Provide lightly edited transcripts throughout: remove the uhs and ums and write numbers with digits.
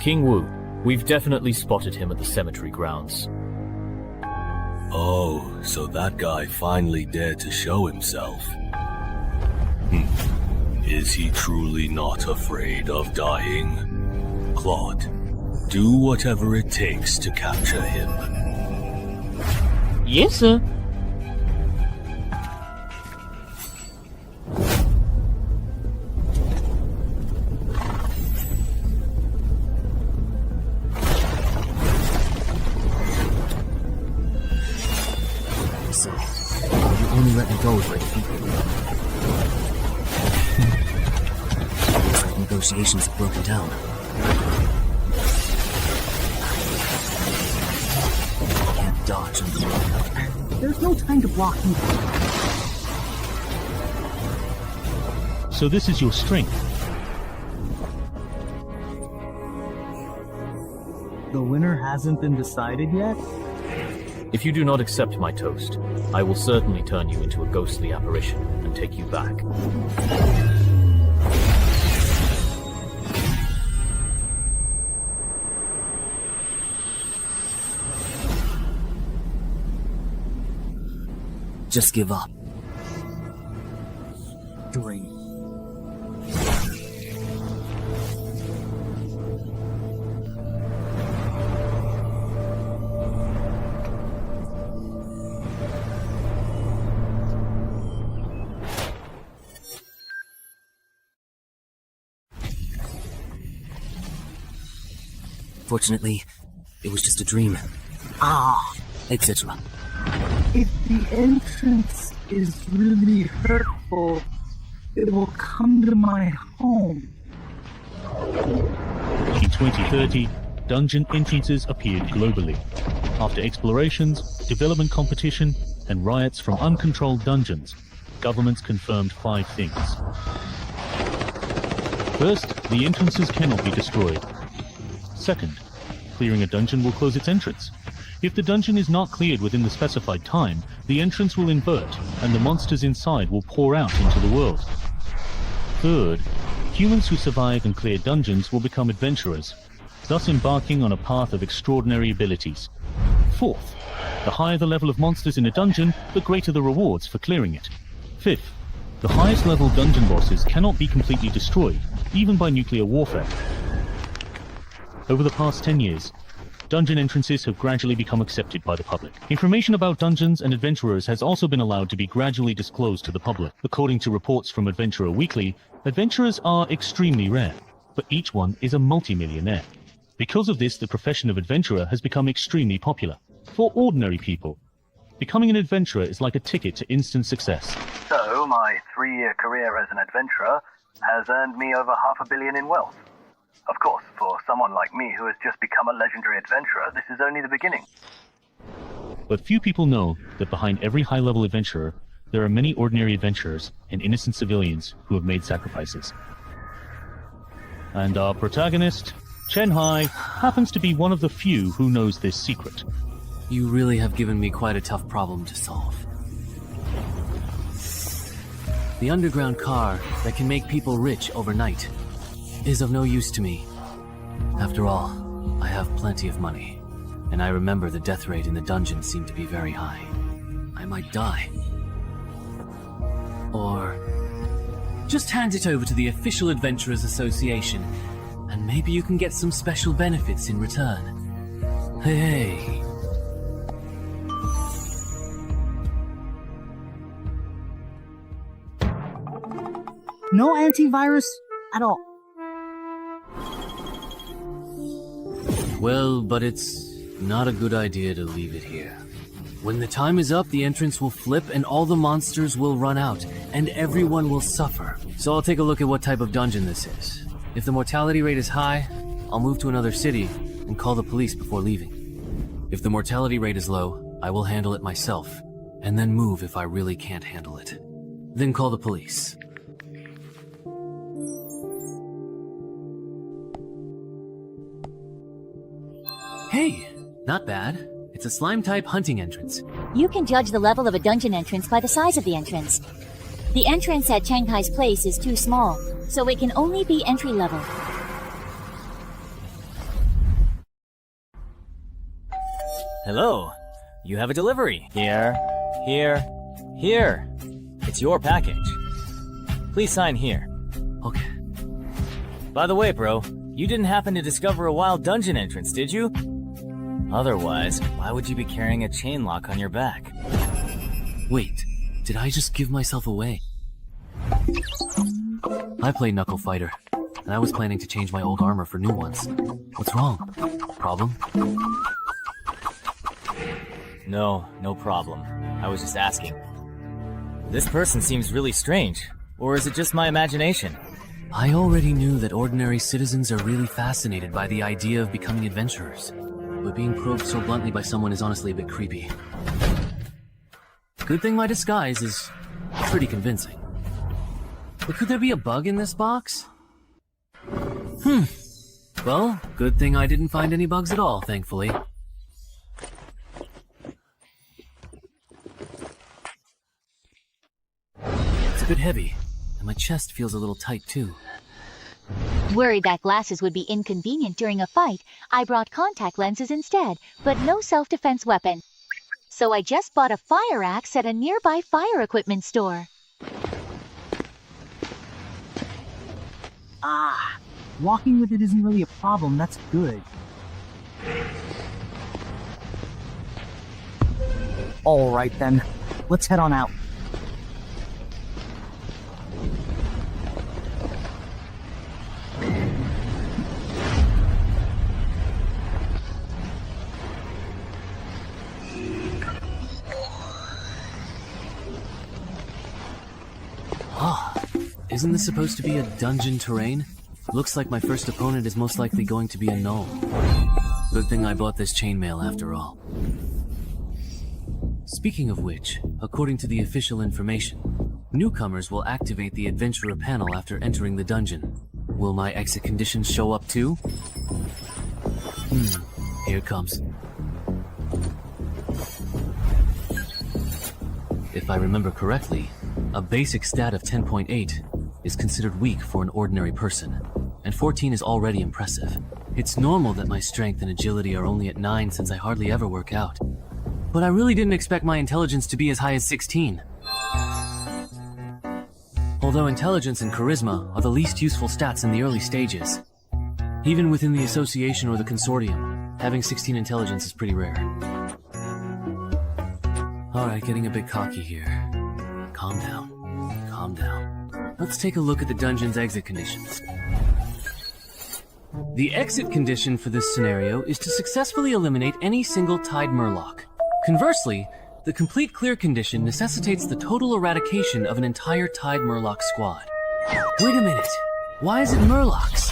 King Wu. We've definitely spotted him at the cemetery grounds. Oh, so that guy finally dared to show himself. Is he truly not afraid of dying? Claude, do whatever it takes to capture him. Yes, sir. So, you only let me go if I defeat you. Looks like negotiations have broken down. I can't dodge under one another. There's no time to block you. So this is your strength. The winner hasn't been decided yet? If you do not accept my toast, I will certainly turn you into a ghostly apparition and take you back. Just give up. Great. Fortunately, it was just a dream, etc. If the entrance is really hurtful, it will come to my home. In 2030, dungeon entrances appeared globally. After explorations, development competition, and riots from uncontrolled dungeons, governments confirmed 5 things. First, the entrances cannot be destroyed. Second, clearing a dungeon will close its entrance. If the dungeon is not cleared within the specified time, the entrance will invert, and the monsters inside will pour out into the world. Third, humans who survive and clear dungeons will become adventurers, thus embarking on a path of extraordinary abilities. Fourth, the higher the level of monsters in a dungeon, the greater the rewards for clearing it. Fifth, the highest level dungeon bosses cannot be completely destroyed, even by nuclear warfare. Over the past 10 years, dungeon entrances have gradually become accepted by the public. Information about dungeons and adventurers has also been allowed to be gradually disclosed to the public. According to reports from Adventurer Weekly, adventurers are extremely rare, but each one is a multi-millionaire. Because of this, the profession of adventurer has become extremely popular. For ordinary people, becoming an adventurer is like a ticket to instant success. So, my 3-year career as an adventurer has earned me over $500 million in wealth. Of course, for someone like me who has just become a legendary adventurer, this is only the beginning. But few people know that behind every high-level adventurer, there are many ordinary adventurers and innocent civilians who have made sacrifices. And our protagonist, Chen Hai, happens to be one of the few who knows this secret. You really have given me quite a tough problem to solve. The underground car that can make people rich overnight is of no use to me. After all, I have plenty of money, and I remember the death rate in the dungeon seemed to be very high. I might die. Or just hand it over to the official Adventurers Association, and maybe you can get some special benefits in return. Hey. No antivirus at all. Well, but it's not a good idea to leave it here. When the time is up, the entrance will flip and all the monsters will run out, and everyone will suffer. So I'll take a look at what type of dungeon this is. If the mortality rate is high, I'll move to another city and call the police before leaving. If the mortality rate is low, I will handle it myself, and then move if I really can't handle it. Then call the police. Hey, not bad. It's a slime-type hunting entrance. You can judge the level of a dungeon entrance by the size of the entrance. The entrance at Shanghai's place is too small, so it can only be entry level. Hello. You have a delivery. Here. It's your package. Please sign here. Okay. By the way, bro, you didn't happen to discover a wild dungeon entrance, did you? Otherwise, why would you be carrying a chain lock on your back? Wait, did I just give myself away? I play Knuckle Fighter, and I was planning to change my old armor for new ones. What's wrong? Problem? No problem. I was just asking. This person seems really strange, or is it just my imagination? I already knew that ordinary citizens are really fascinated by the idea of becoming adventurers, but being probed so bluntly by someone is honestly a bit creepy. Good thing my disguise is pretty convincing. But could there be a bug in this box? Well, good thing I didn't find any bugs at all, thankfully. It's a bit heavy, and my chest feels a little tight too. Worried that glasses would be inconvenient during a fight, I brought contact lenses instead, but no self-defense weapon. So I just bought a fire axe at a nearby fire equipment store. Walking with it isn't really a problem, that's good. Alright then, let's head on out. Isn't this supposed to be a dungeon terrain? Looks like my first opponent is most likely going to be a gnome. Good thing I bought this chainmail after all. Speaking of which, according to the official information, newcomers will activate the adventurer panel after entering the dungeon. Will my exit conditions show up too? Here it comes. If I remember correctly, a basic stat of 10.8 is considered weak for an ordinary person, and 14 is already impressive. It's normal that my strength and agility are only at 9 since I hardly ever work out. But I really didn't expect my intelligence to be as high as 16. Although intelligence and charisma are the least useful stats in the early stages. Even within the association or the consortium, having 16 intelligence is pretty rare. Alright, getting a bit cocky here. Calm down. Calm down. Let's take a look at the dungeon's exit conditions. The exit condition for this scenario is to successfully eliminate any single tied murloc. Conversely, the complete clear condition necessitates the total eradication of an entire tied murloc squad. Wait a minute. Why is it murlocs?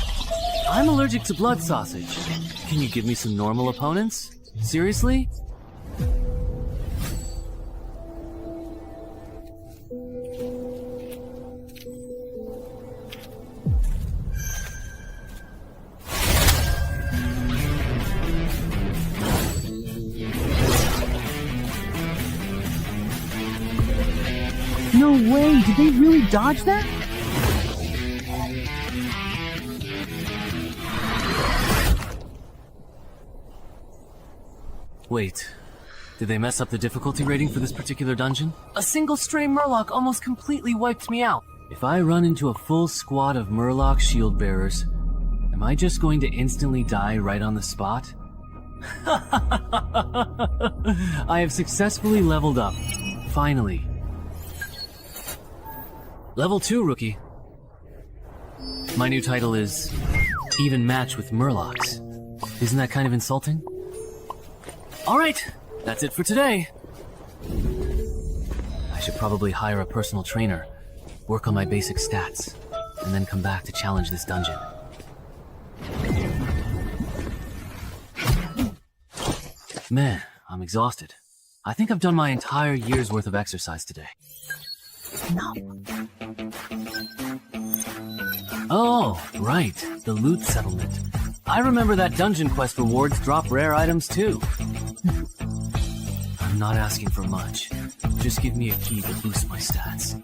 I'm allergic to blood sausage. Can you give me some normal opponents? Seriously? No way, did they really dodge that? Wait, did they mess up the difficulty rating for this particular dungeon? A single stray murloc almost completely wiped me out. If I run into a full squad of murloc shield bearers, am I just going to instantly die right on the spot? I have successfully leveled up. Finally. Level 2, rookie. My new title is Even Match with Murlocs. Isn't that kind of insulting? Alright, that's it for today. I should probably hire a personal trainer, work on my basic stats, and then come back to challenge this dungeon. Man, I'm exhausted. I think I've done my entire year's worth of exercise today. No. Oh, right, the loot settlement. I remember that dungeon quest rewards drop rare items too. I'm not asking for much. Just give me a key to boost my stats.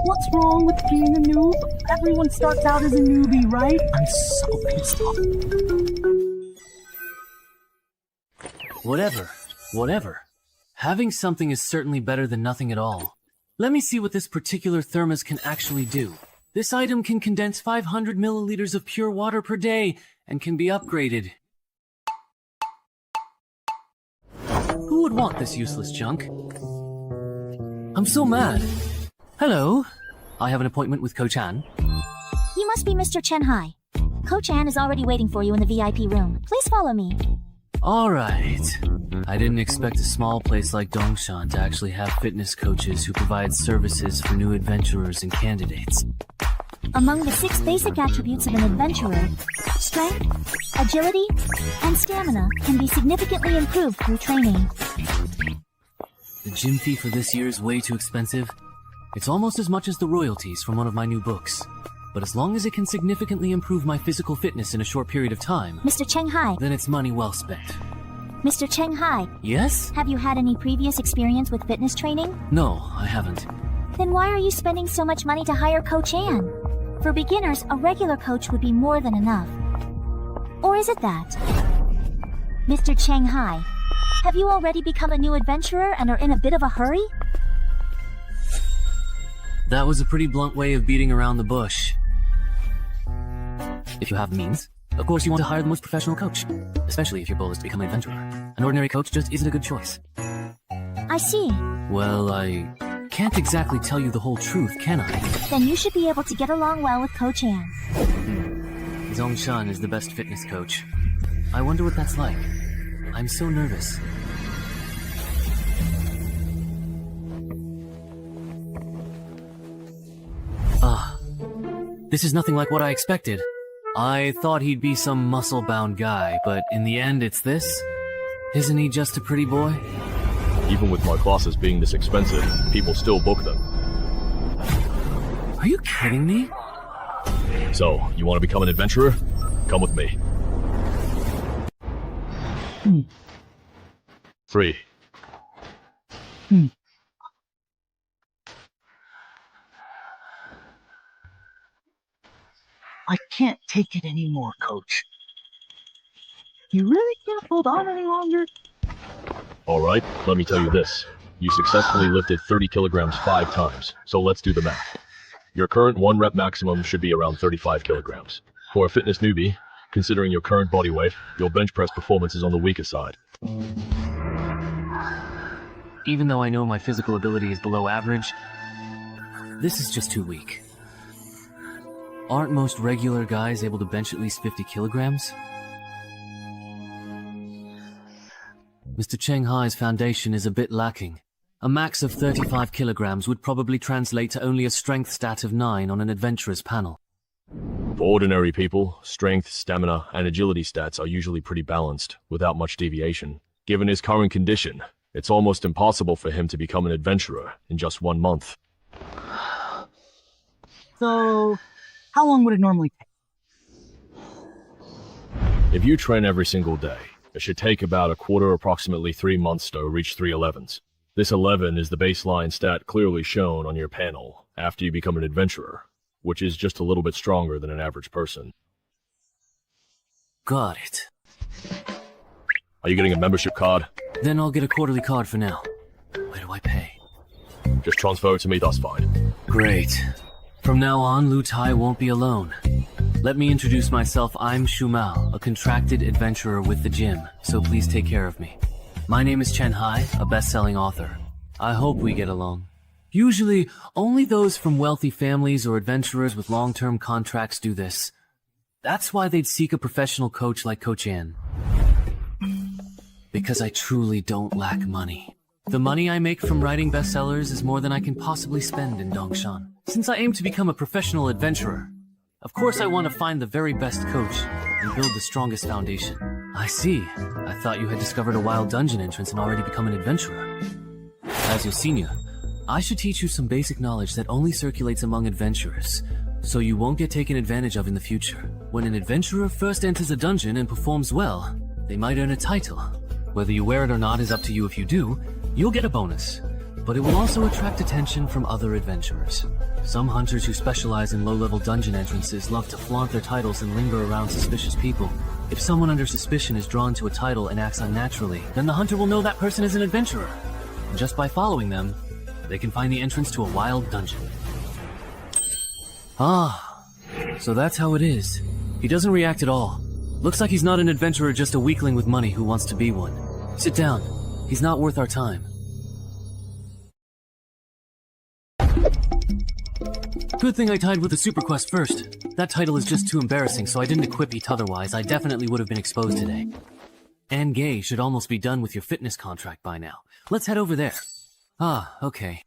What's wrong with being a noob? Everyone starts out as a newbie, right? I'm so pissed off. Whatever. Having something is certainly better than nothing at all. Let me see what this particular thermos can actually do. This item can condense 500 milliliters of pure water per day and can be upgraded. Who would want this useless junk? I'm so mad. Hello. I have an appointment with Coach An. You must be Mr. Chen Hai. Coach An is already waiting for you in the VIP room. Please follow me. Alright. I didn't expect a small place like Dongshan to actually have fitness coaches who provide services for new adventurers and candidates. Among the 6 basic attributes of an adventurer, strength, agility, and stamina can be significantly improved through training. The gym fee for this year is way too expensive. It's almost as much as the royalties from one of my new books. But as long as it can significantly improve my physical fitness in a short period of time, Mr. Cheng Hai. Then it's money well spent. Mr. Cheng Hai. Yes? Have you had any previous experience with fitness training? No, I haven't. Then why are you spending so much money to hire Coach An? For beginners, a regular coach would be more than enough. Or is it that? Mr. Cheng Hai, have you already become a new adventurer and are in a bit of a hurry? That was a pretty blunt way of beating around the bush. If you have the means, of course you want to hire the most professional coach, especially if your goal is to become an adventurer. An ordinary coach just isn't a good choice. I see. Well, I can't exactly tell you the whole truth, can I? Then you should be able to get along well with Coach An. Zongshan is the best fitness coach. I wonder what that's like. I'm so nervous. This is nothing like what I expected. I thought he'd be some muscle-bound guy, but in the end it's this? Isn't he just a pretty boy? Even with my classes being this expensive, people still book them. Are you kidding me? So, you want to become an adventurer? Come with me. Free. I can't take it anymore, Coach. You really can't hold on any longer? Alright, let me tell you this. You successfully lifted 30 kilograms 5 times, so let's do the math. Your current 1 rep maximum should be around 35 kilograms. For a fitness newbie, considering your current body weight, your bench press performance is on the weaker side. Even though I know my physical ability is below average, this is just too weak. Aren't most regular guys able to bench at least 50 kilograms? Mr. Cheng Hai's foundation is a bit lacking. A max of 35 kilograms would probably translate to only a strength stat of 9 on an adventurer's panel. For ordinary people, strength, stamina, and agility stats are usually pretty balanced, without much deviation. Given his current condition, it's almost impossible for him to become an adventurer in just 1 month. So, how long would it normally take? If you train every single day, it should take about approximately 3 months to reach 311s. This 11 is the baseline stat clearly shown on your panel after you become an adventurer, which is just a little bit stronger than an average person. Got it. Are you getting a membership card? Then I'll get a quarterly card for now. Where do I pay? Just transfer it to me, that's fine. Great. From now on, Lu Tai won't be alone. Let me introduce myself. I'm Shu Mao, a contracted adventurer with the gym, so please take care of me. My name is Chen Hai, a best-selling author. I hope we get along. Usually, only those from wealthy families or adventurers with long-term contracts do this. That's why they'd seek a professional coach like Coach An. Because I truly don't lack money. The money I make from writing bestsellers is more than I can possibly spend in Dongshan. Since I aim to become a professional adventurer, of course I want to find the very best coach and build the strongest foundation. I see. I thought you had discovered a wild dungeon entrance and already become an adventurer. As your senior, I should teach you some basic knowledge that only circulates among adventurers, so you won't get taken advantage of in the future. When an adventurer first enters a dungeon and performs well, they might earn a title. Whether you wear it or not is up to you. If you do, you'll get a bonus, but it will also attract attention from other adventurers. Some hunters who specialize in low-level dungeon entrances love to flaunt their titles and linger around suspicious people. If someone under suspicion is drawn to a title and acts unnaturally, then the hunter will know that person is an adventurer. And just by following them, they can find the entrance to a wild dungeon. Ah, so that's how it is. He doesn't react at all. Looks like he's not an adventurer, just a weakling with money who wants to be one. Sit down. He's not worth our time. Good thing I tied with the Super Quest first. That title is just too embarrassing, so I didn't equip it, otherwise I definitely would have been exposed today. And Gay should almost be done with your fitness contract by now. Let's head over there. Ah, okay.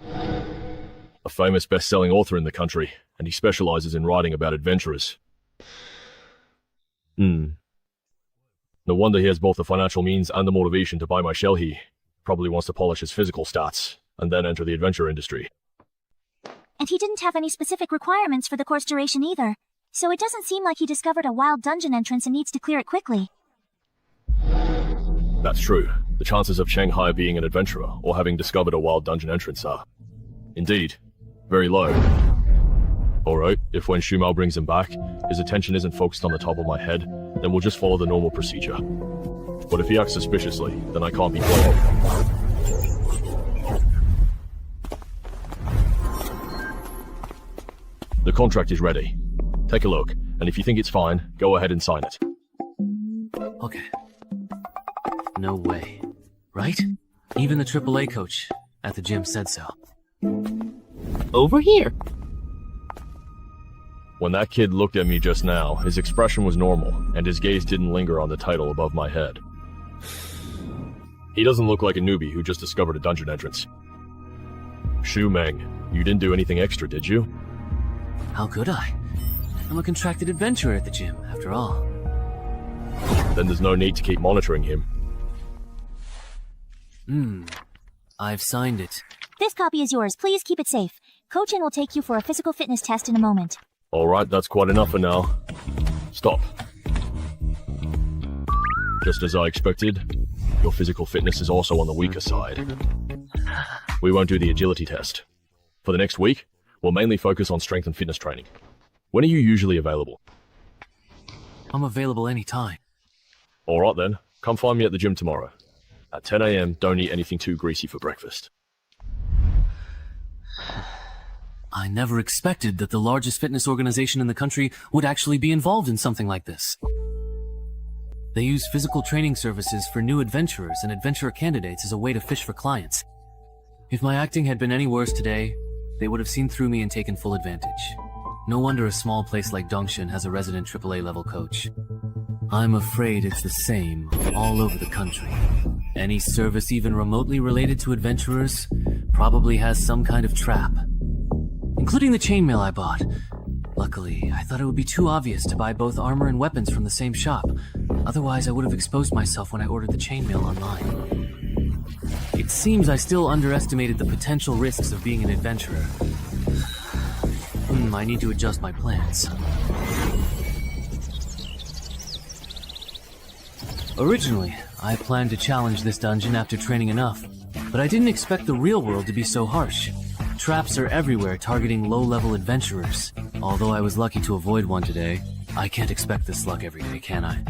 A famous best-selling author in the country, and he specializes in writing about adventurers. No wonder he has both the financial means and the motivation to buy my shell. He probably wants to polish his physical stats, and then enter the adventure industry. And he didn't have any specific requirements for the course duration either, so it doesn't seem like he discovered a wild dungeon entrance and needs to clear it quickly. That's true. The chances of Shanghai being an adventurer or having discovered a wild dungeon entrance are, indeed, very low. Alright, if when Shumao brings him back, his attention isn't focused on the top of my head, then we'll just follow the normal procedure. But if he acts suspiciously, then I can't be followed. The contract is ready. Take a look, and if you think it's fine, go ahead and sign it. Okay. No way. Right? Even the AAA coach at the gym said so. Over here. When that kid looked at me just now, his expression was normal, and his gaze didn't linger on the title above my head. He doesn't look like a newbie who just discovered a dungeon entrance. Shu Meng, you didn't do anything extra, did you? How could I? I'm a contracted adventurer at the gym, after all. Then there's no need to keep monitoring him. I've signed it. This copy is yours. Please keep it safe. Coach N will take you for a physical fitness test in a moment. Alright, that's quite enough for now. Stop. Just as I expected, your physical fitness is also on the weaker side. We won't do the agility test. For the next week, we'll mainly focus on strength and fitness training. When are you usually available? I'm available anytime. Alright then, come find me at the gym tomorrow. At 10 AM, don't eat anything too greasy for breakfast. I never expected that the largest fitness organization in the country would actually be involved in something like this. They use physical training services for new adventurers and adventurer candidates as a way to fish for clients. If my acting had been any worse today, they would have seen through me and taken full advantage. No wonder a small place like Dongshan has a resident AAA level coach. I'm afraid it's the same all over the country. Any service even remotely related to adventurers probably has some kind of trap. Including the chainmail I bought. Luckily, I thought it would be too obvious to buy both armor and weapons from the same shop. Otherwise, I would have exposed myself when I ordered the chainmail online. It seems I still underestimated the potential risks of being an adventurer. I need to adjust my plans. Originally, I planned to challenge this dungeon after training enough, but I didn't expect the real world to be so harsh. Traps are everywhere targeting low-level adventurers. Although I was lucky to avoid one today, I can't expect this luck every day, can I?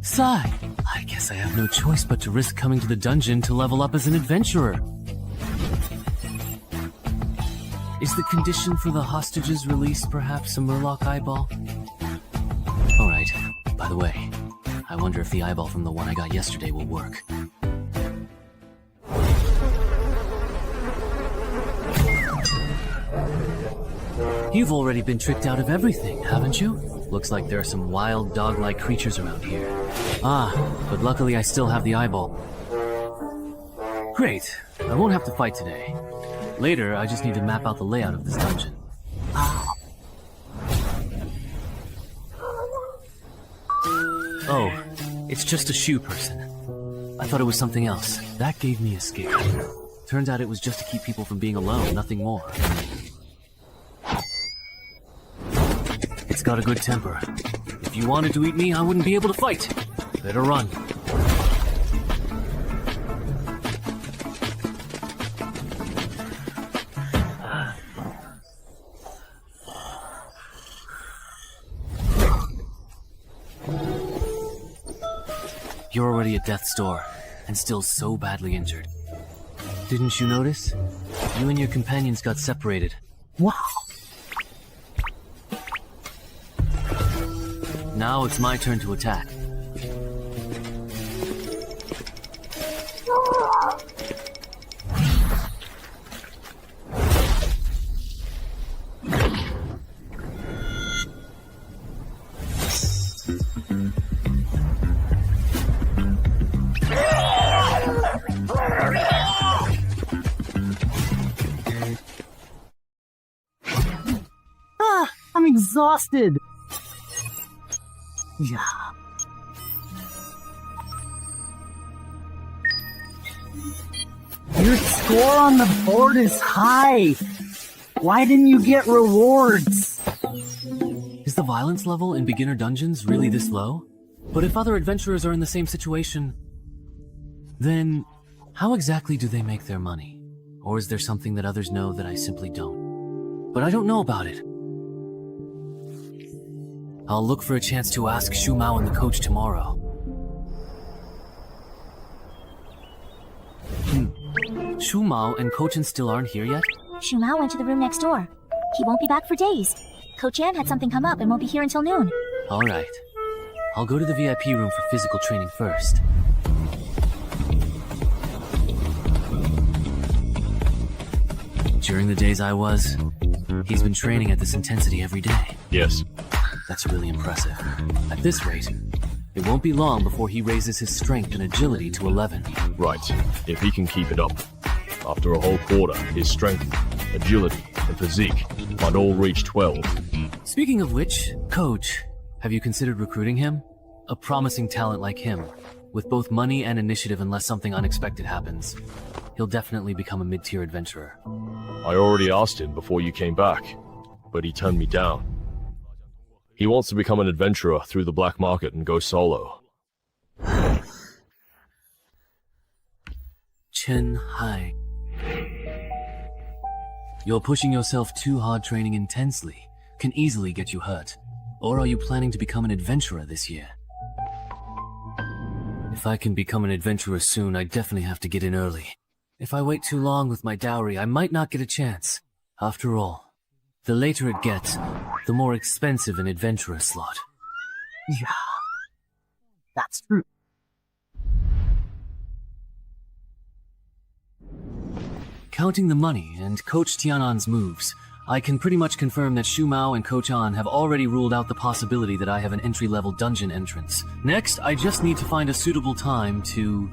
Sigh, I guess I have no choice but to risk coming to the dungeon to level up as an adventurer. Is the condition for the hostage's release perhaps a Murloc eyeball? Alright, by the way, I wonder if the eyeball from the one I got yesterday will work. You've already been tricked out of everything, haven't you? Looks like there are some wild dog-like creatures around here. Ah, but luckily I still have the eyeball. Great, I won't have to fight today. Later, I just need to map out the layout of this dungeon. Oh, it's just a shoe person. I thought it was something else. That gave me a scare. Turns out it was just to keep people from being alone, nothing more. It's got a good temper. If you wanted to eat me, I wouldn't be able to fight. Better run. You're already at death's door, and still so badly injured. Didn't you notice? You and your companions got separated. Wow. Now it's my turn to attack. I'm exhausted. Yeah. Your score on the board is high. Why didn't you get rewards? Is the violence level in beginner dungeons really this low? But if other adventurers are in the same situation, then how exactly do they make their money? Or is there something that others know that I simply don't? But I don't know about it. I'll look for a chance to ask Shu Mao and the coach tomorrow. Shu Mao and Coach An still aren't here yet? Shu Mao went to the room next door. He won't be back for days. Coach An had something come up and won't be here until noon. Alright. I'll go to the VIP room for physical training first. During the days he's been training at this intensity every day. Yes. That's really impressive. At this rate, it won't be long before he raises his strength and agility to 11. Right. If he can keep it up. After a whole quarter, his strength, agility, and physique might all reach 12. Speaking of which, Coach, have you considered recruiting him? A promising talent like him, with both money and initiative unless something unexpected happens. He'll definitely become a mid-tier adventurer. I already asked him before you came back, but he turned me down. He wants to become an adventurer through the black market and go solo. Chen Hai. You're pushing yourself too hard. Training intensely can easily get you hurt. Or are you planning to become an adventurer this year? If I can become an adventurer soon, I definitely have to get in early. If I wait too long with my dowry, I might not get a chance. After all, the later it gets, the more expensive an adventurer slot. Yeah. That's true. Counting the money and Coach Tianan's moves, I can pretty much confirm that Shu Mao and Coach An have already ruled out the possibility that I have an entry-level dungeon entrance. Next, I just need to find a suitable time to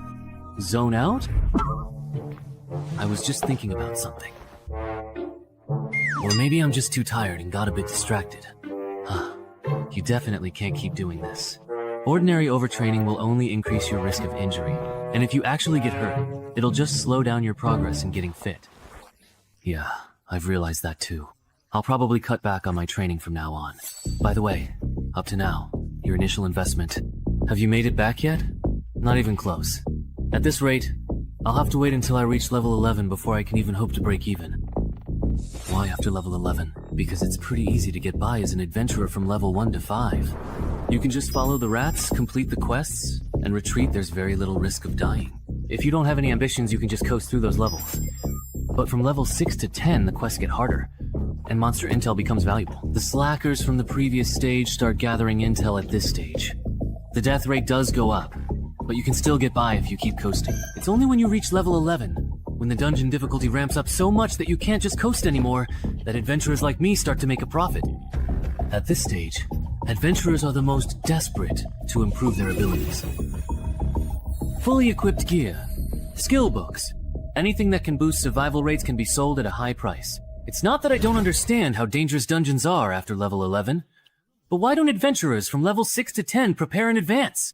zone out? I was just thinking about something. Or maybe I'm just too tired and got a bit distracted. You definitely can't keep doing this. Ordinary overtraining will only increase your risk of injury, and if you actually get hurt, it'll just slow down your progress in getting fit. Yeah, I've realized that too. I'll probably cut back on my training from now on. By the way, up to now, your initial investment. Have you made it back yet? Not even close. At this rate, I'll have to wait until I reach level 11 before I can even hope to break even. Why after level 11? Because it's pretty easy to get by as an adventurer from level 1 to 5. You can just follow the rats, complete the quests, and retreat. There's very little risk of dying. If you don't have any ambitions, you can just coast through those levels. But from level 6 to 10, the quests get harder, and monster intel becomes valuable. The slackers from the previous stage start gathering intel at this stage. The death rate does go up, but you can still get by if you keep coasting. It's only when you reach level 11, when the dungeon difficulty ramps up so much that you can't just coast anymore, that adventurers like me start to make a profit. At this stage, adventurers are the most desperate to improve their abilities. Fully equipped gear, skill books, anything that can boost survival rates can be sold at a high price. It's not that I don't understand how dangerous dungeons are after level 11, but why don't adventurers from level 6 to 10 prepare in advance?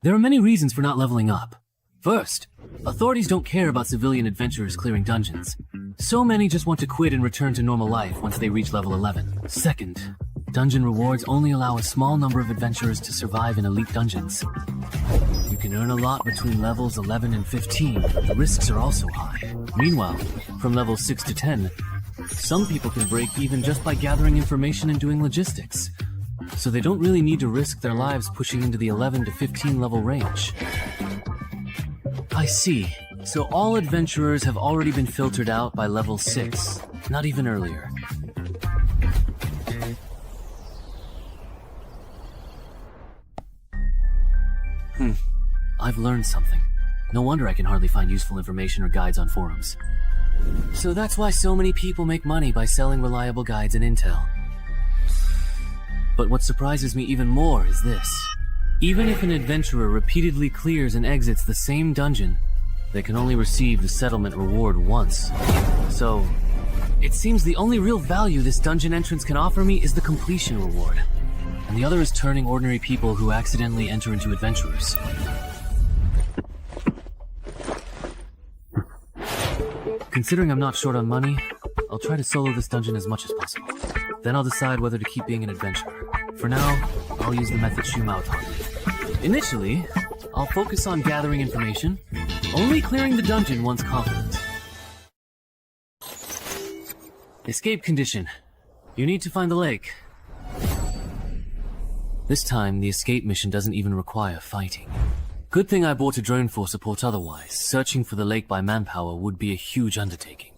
There are many reasons for not leveling up. First, authorities don't care about civilian adventurers clearing dungeons. So many just want to quit and return to normal life once they reach level 11. Second, dungeon rewards only allow a small number of adventurers to survive in elite dungeons. You can earn a lot between levels 11 and 15, but the risks are also high. Meanwhile, from levels 6 to 10, some people can break even just by gathering information and doing logistics. so they don't really need to risk their lives pushing into the 11 to 15 level range. I see. So all adventurers have already been filtered out by level 6, not even earlier. I've learned something. No wonder I can hardly find useful information or guides on forums. So that's why so many people make money by selling reliable guides and intel. But what surprises me even more is this. Even if an adventurer repeatedly clears and exits the same dungeon, they can only receive the settlement reward once. So, it seems the only real value this dungeon entrance can offer me is the completion reward. And the other is turning ordinary people who accidentally enter into adventurers. Considering I'm not short on money, I'll try to solo this dungeon as much as possible. Then I'll decide whether to keep being an adventurer. For now, I'll use the method Shumao taught me. Initially, I'll focus on gathering information, only clearing the dungeon once confident. Escape condition. You need to find the lake. This time, the escape mission doesn't even require fighting. Good thing I bought a drone for support, otherwise searching for the lake by manpower would be a huge undertaking.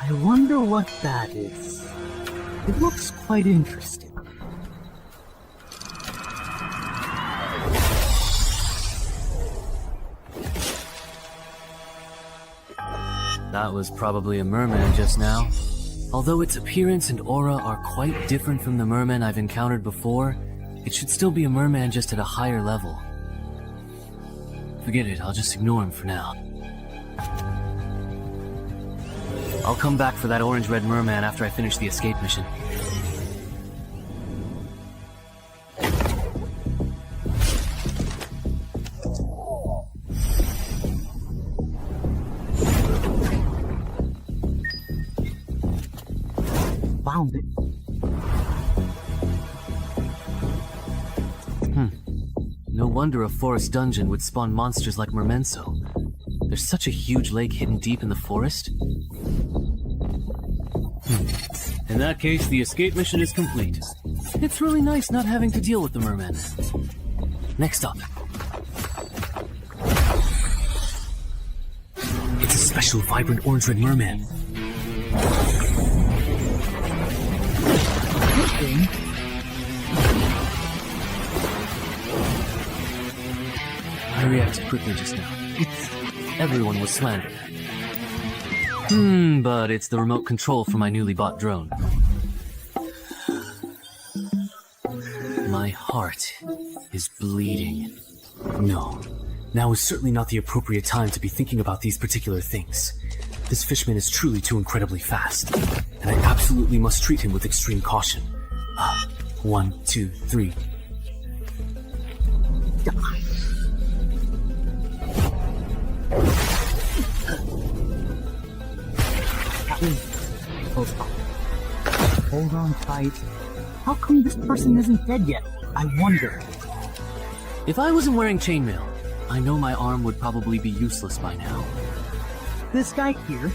I wonder what that is. It looks quite interesting. That was probably a merman just now. Although its appearance and aura are quite different from the mermen I've encountered before, it should still be a merman just at a higher level. Forget it, I'll just ignore him for now. I'll come back for that orange-red merman after I finish the escape mission. Found it. No wonder a forest dungeon would spawn monsters like mermenso. There's such a huge lake hidden deep in the forest. In that case, the escape mission is complete. It's really nice not having to deal with the mermen. Next up. It's a special vibrant orange-red merman. I reacted quickly just now. Everyone was slandered. But it's the remote control for my newly bought drone. My heart is bleeding. No, now is certainly not the appropriate time to be thinking about these particular things. This fishman is truly too incredibly fast, and I absolutely must treat him with extreme caution. 1, 2, 3. Hold on tight. How come this person isn't dead yet? I wonder. If I wasn't wearing chainmail, I know my arm would probably be useless by now. This guy here.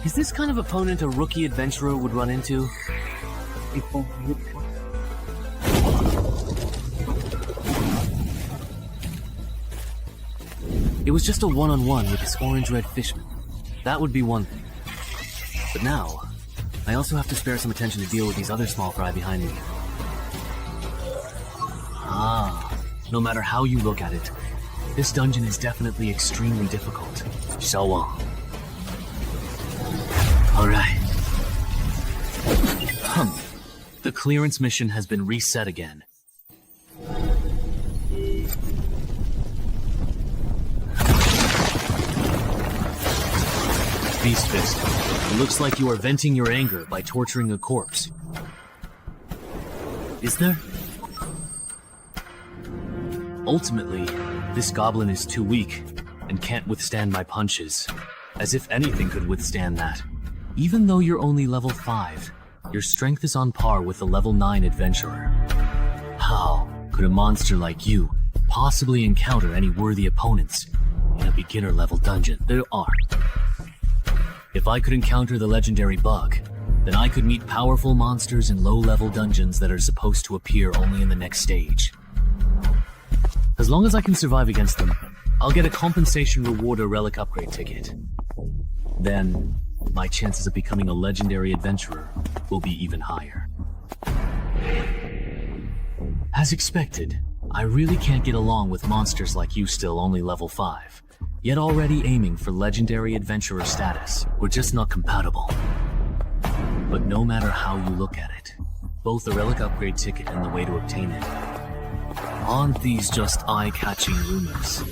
Is this kind of opponent a rookie adventurer would run into? If only it was. It was just a one-on-one with this orange-red fishman. That would be one thing. But now, I also have to spare some attention to deal with these other small fry behind me. No matter how you look at it, this dungeon is definitely extremely difficult. Alright. The clearance mission has been reset again. Beast Fist, it looks like you are venting your anger by torturing a corpse. Is there? Ultimately, this goblin is too weak and can't withstand my punches. As if anything could withstand that. Even though you're only level 5, Your strength is on par with a level 9 adventurer. How could a monster like you possibly encounter any worthy opponents in a beginner-level dungeon? There are. If I could encounter the legendary bug, then I could meet powerful monsters in low-level dungeons that are supposed to appear only in the next stage. As long as I can survive against them, I'll get a compensation reward or relic upgrade ticket. Then, my chances of becoming a legendary adventurer will be even higher. As expected, I really can't get along with monsters like you still only level 5, yet already aiming for legendary adventurer status. We're just not compatible. But no matter how you look at it, both the relic upgrade ticket and the way to obtain it, aren't these just eye-catching rumors?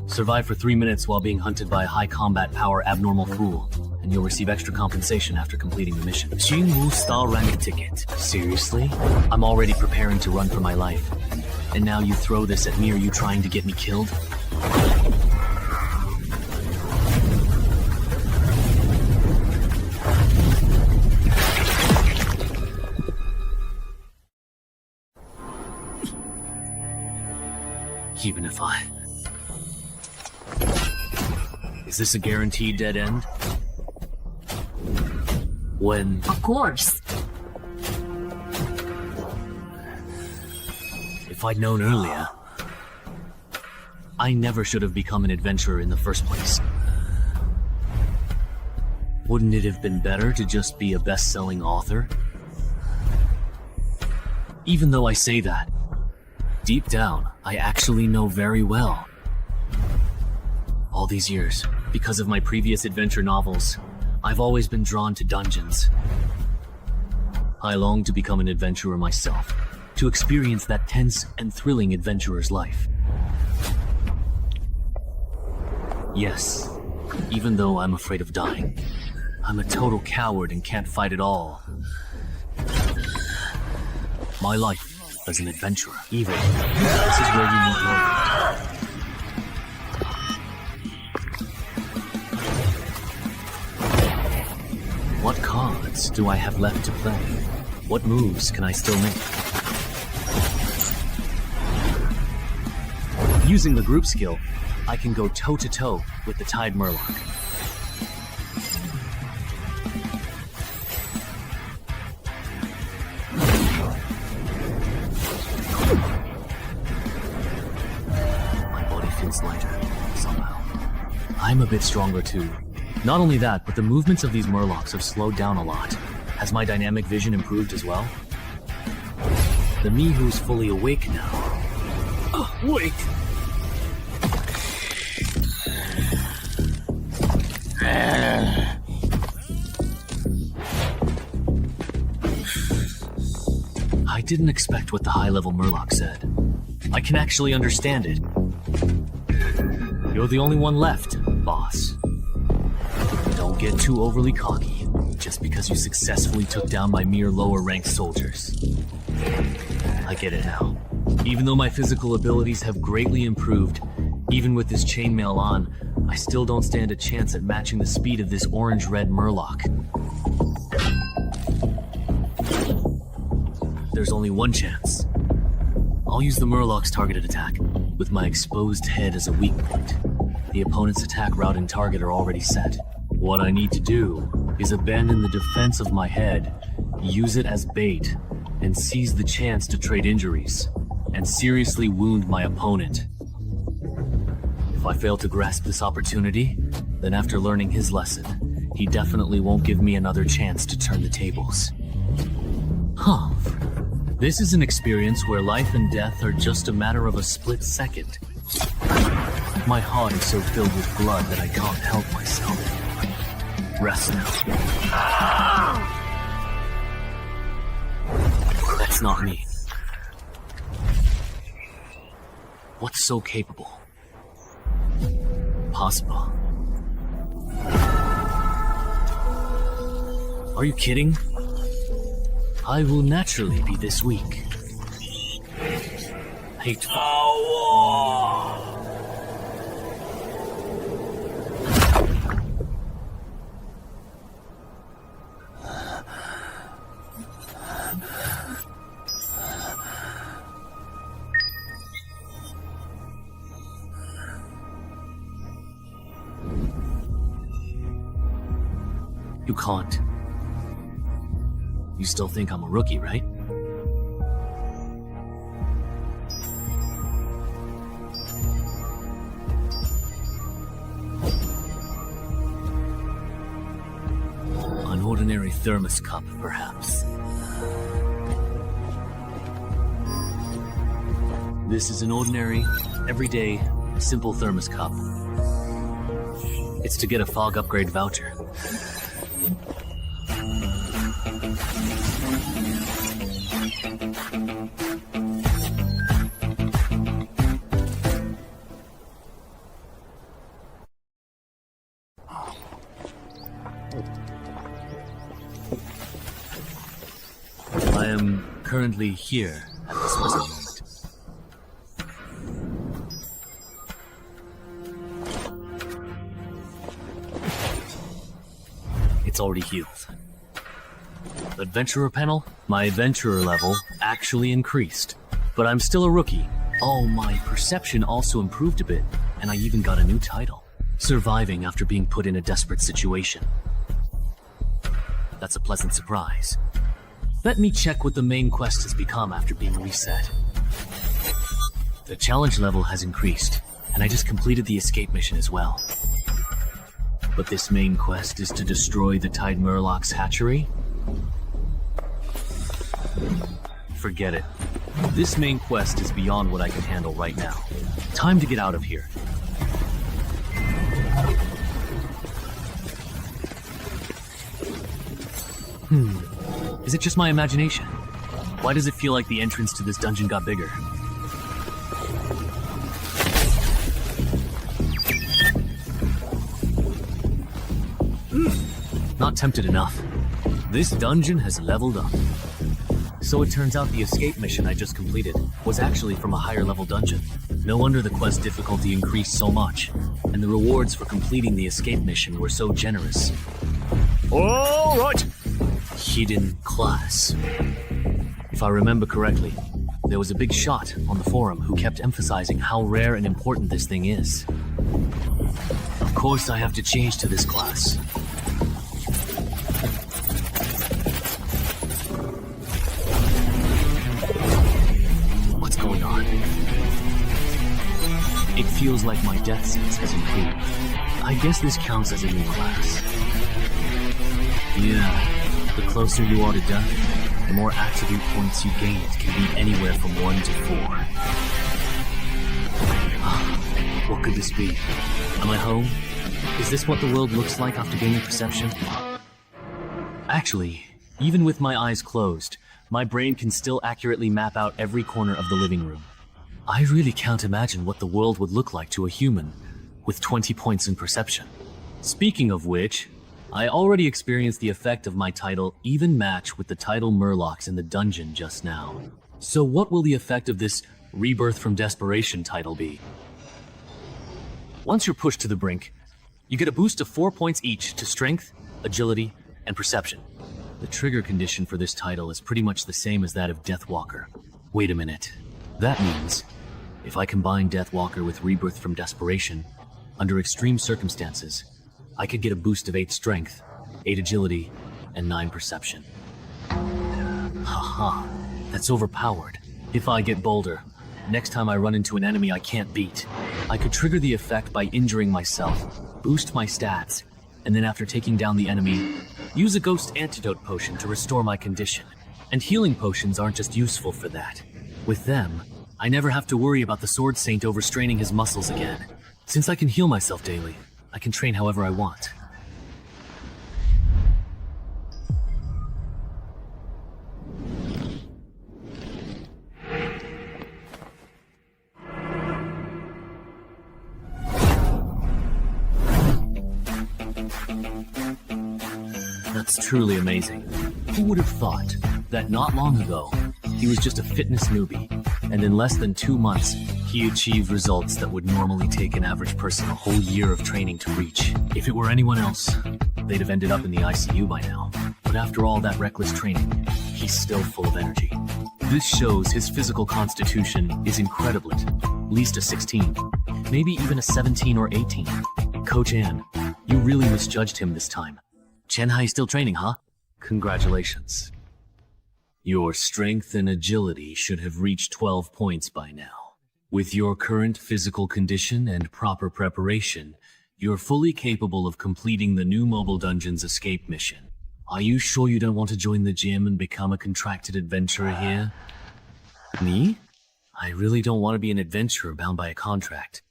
Survive for 3 minutes while being hunted by a high combat power abnormal fool, and you'll receive extra compensation after completing the mission. Jinwu Star Rank ticket. Seriously? I'm already preparing to run for my life. And now you throw this at me? Are you trying to get me killed? Even if I... Is this a guaranteed dead end? When... Of course. If I'd known earlier, I never should have become an adventurer in the first place. Wouldn't it have been better to just be a best-selling author? Even though I say that, deep down, I actually know very well. All these years, because of my previous adventure novels, I've always been drawn to dungeons. I long to become an adventurer myself, to experience that tense and thrilling adventurer's life. Yes, even though I'm afraid of dying, I'm a total coward and can't fight at all. My life as an adventurer, evil. This is where you need love. What cards do I have left to play? What moves can I still make? Using the group skill, I can go toe-to-toe with the Tide Murloc. My body feels lighter, somehow. I'm a bit stronger too. Not only that, but the movements of these Murlocs have slowed down a lot. Has my dynamic vision improved as well? The me who's fully awake now. Wait! I didn't expect what the high-level Murloc said. I can actually understand it. You're the only one left, boss. Don't get too overly cocky, just because you successfully took down my mere lower-ranked soldiers. I get it now. Even though my physical abilities have greatly improved, even with this chainmail on, I still don't stand a chance at matching the speed of this orange-red Murloc. There's only one chance. I'll use the Murloc's targeted attack, with my exposed head as a weak point. The opponent's attack route and target are already set. What I need to do is abandon the defense of my head, use it as bait, and seize the chance to trade injuries, and seriously wound my opponent. If I fail to grasp this opportunity, then after learning his lesson, he definitely won't give me another chance to turn the tables. Huh. This is an experience where life and death are just a matter of a split second. My heart is so filled with blood that I can't help myself. Rest now. That's not me. What's so capable? Possible. Are you kidding? I will naturally be this weak. Hateful. You can't. You still think I'm a rookie, right? An ordinary thermos cup, perhaps. This is an ordinary, everyday, simple thermos cup. It's to get a fog upgrade voucher. I am currently here at this present moment. It's already healed. Adventurer panel? My adventurer level actually increased. But I'm still a rookie. Oh, my perception also improved a bit, and I even got a new title. Surviving after being put in a desperate situation. That's a pleasant surprise. Let me check what the main quest has become after being reset. The challenge level has increased, and I just completed the escape mission as well. But this main quest is to destroy the Tide Murloc's hatchery? Forget it. This main quest is beyond what I can handle right now. Time to get out of here. Is it just my imagination? Why does it feel like the entrance to this dungeon got bigger? Not tempted enough. This dungeon has leveled up. So it turns out the escape mission I just completed was actually from a higher level dungeon. No wonder the quest difficulty increased so much, and the rewards for completing the escape mission were so generous. All right! Hidden class. If I remember correctly, there was a big shot on the forum who kept emphasizing how rare and important this thing is. Of course I have to change to this class. What's going on? It feels like my death sense has improved. I guess this counts as a new class. Yeah. The closer you are to death, the more attribute points you gain can be anywhere from 1 to 4. What could this be? Am I home? Is this what the world looks like after gaining perception? Actually, even with my eyes closed, my brain can still accurately map out every corner of the living room. I really can't imagine what the world would look like to a human with 20 points in perception. Speaking of which, I already experienced the effect of my title even match with the title Murlocs in the dungeon just now. So what will the effect of this Rebirth from Desperation title be? Once you're pushed to the brink, you get a boost of 4 points each to Strength, Agility, and Perception. The trigger condition for this title is pretty much the same as that of Deathwalker. Wait a minute. That means, if I combine Deathwalker with Rebirth from Desperation, under extreme circumstances, I could get a boost of 8 Strength, 8 Agility, and 9 Perception. Haha, that's overpowered. If I get bolder, next time I run into an enemy I can't beat, I could trigger the effect by injuring myself, boost my stats, and then after taking down the enemy, use a Ghost Antidote Potion to restore my condition. And healing potions aren't just useful for that. With them, I never have to worry about the Sword Saint overstraining his muscles again. Since I can heal myself daily, I can train however I want. That's truly amazing. Who would have thought that not long ago, he was just a fitness newbie, and in less than 2 months, he achieved results that would normally take an average person a whole year of training to reach. If it were anyone else, they'd have ended up in the ICU by now. But after all that reckless training, he's still full of energy. This shows his physical constitution is incredible. At least a 16, maybe even a 17 or 18. Coach Ann, you really misjudged him this time. Chen still training, huh? Congratulations. Your strength and agility should have reached 12 points by now. With your current physical condition and proper preparation, you're fully capable of completing the new Mobile Dungeon's escape mission. Are you sure you don't want to join the gym and become a contracted adventurer here? Me? I really don't want to be an adventurer bound by a contract.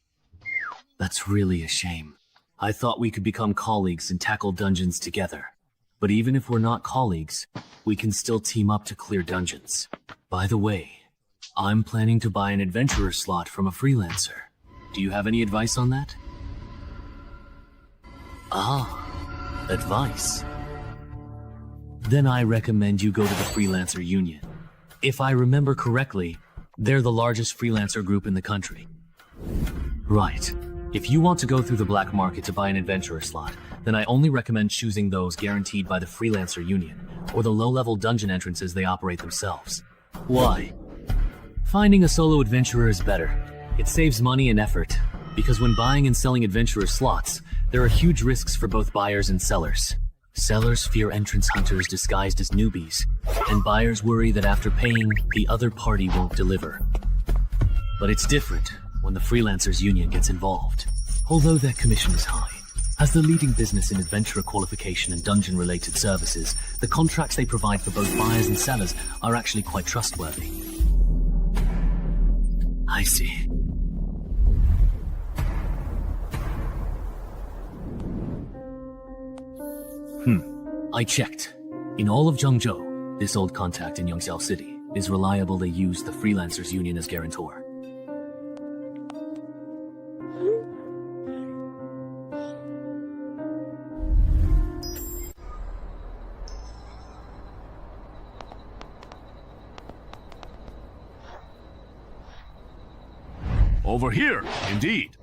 That's really a shame. I thought we could become colleagues and tackle dungeons together. But even if we're not colleagues, we can still team up to clear dungeons. By the way, I'm planning to buy an adventurer slot from a freelancer. Do you have any advice on that? Ah, advice. Then I recommend you go to the Freelancer Union. If I remember correctly, they're the largest freelancer group in the country. Right. If you want to go through the black market to buy an adventurer slot, then I only recommend choosing those guaranteed by the Freelancer Union, or the low-level dungeon entrances they operate themselves. Why? Finding a solo adventurer is better. It saves money and effort, because when buying and selling adventurer slots, there are huge risks for both buyers and sellers. Sellers fear entrance hunters disguised as newbies, and buyers worry that after paying, the other party won't deliver. But it's different when the Freelancers Union gets involved. Although their commission is high, as the leading business in adventurer qualification and dungeon-related services, the contracts they provide for both buyers and sellers are actually quite trustworthy. I see. I checked. In all of Zhengzhou, this old contact in Yongxiao City is reliable. They use the Freelancers Union as guarantor. Over here, indeed.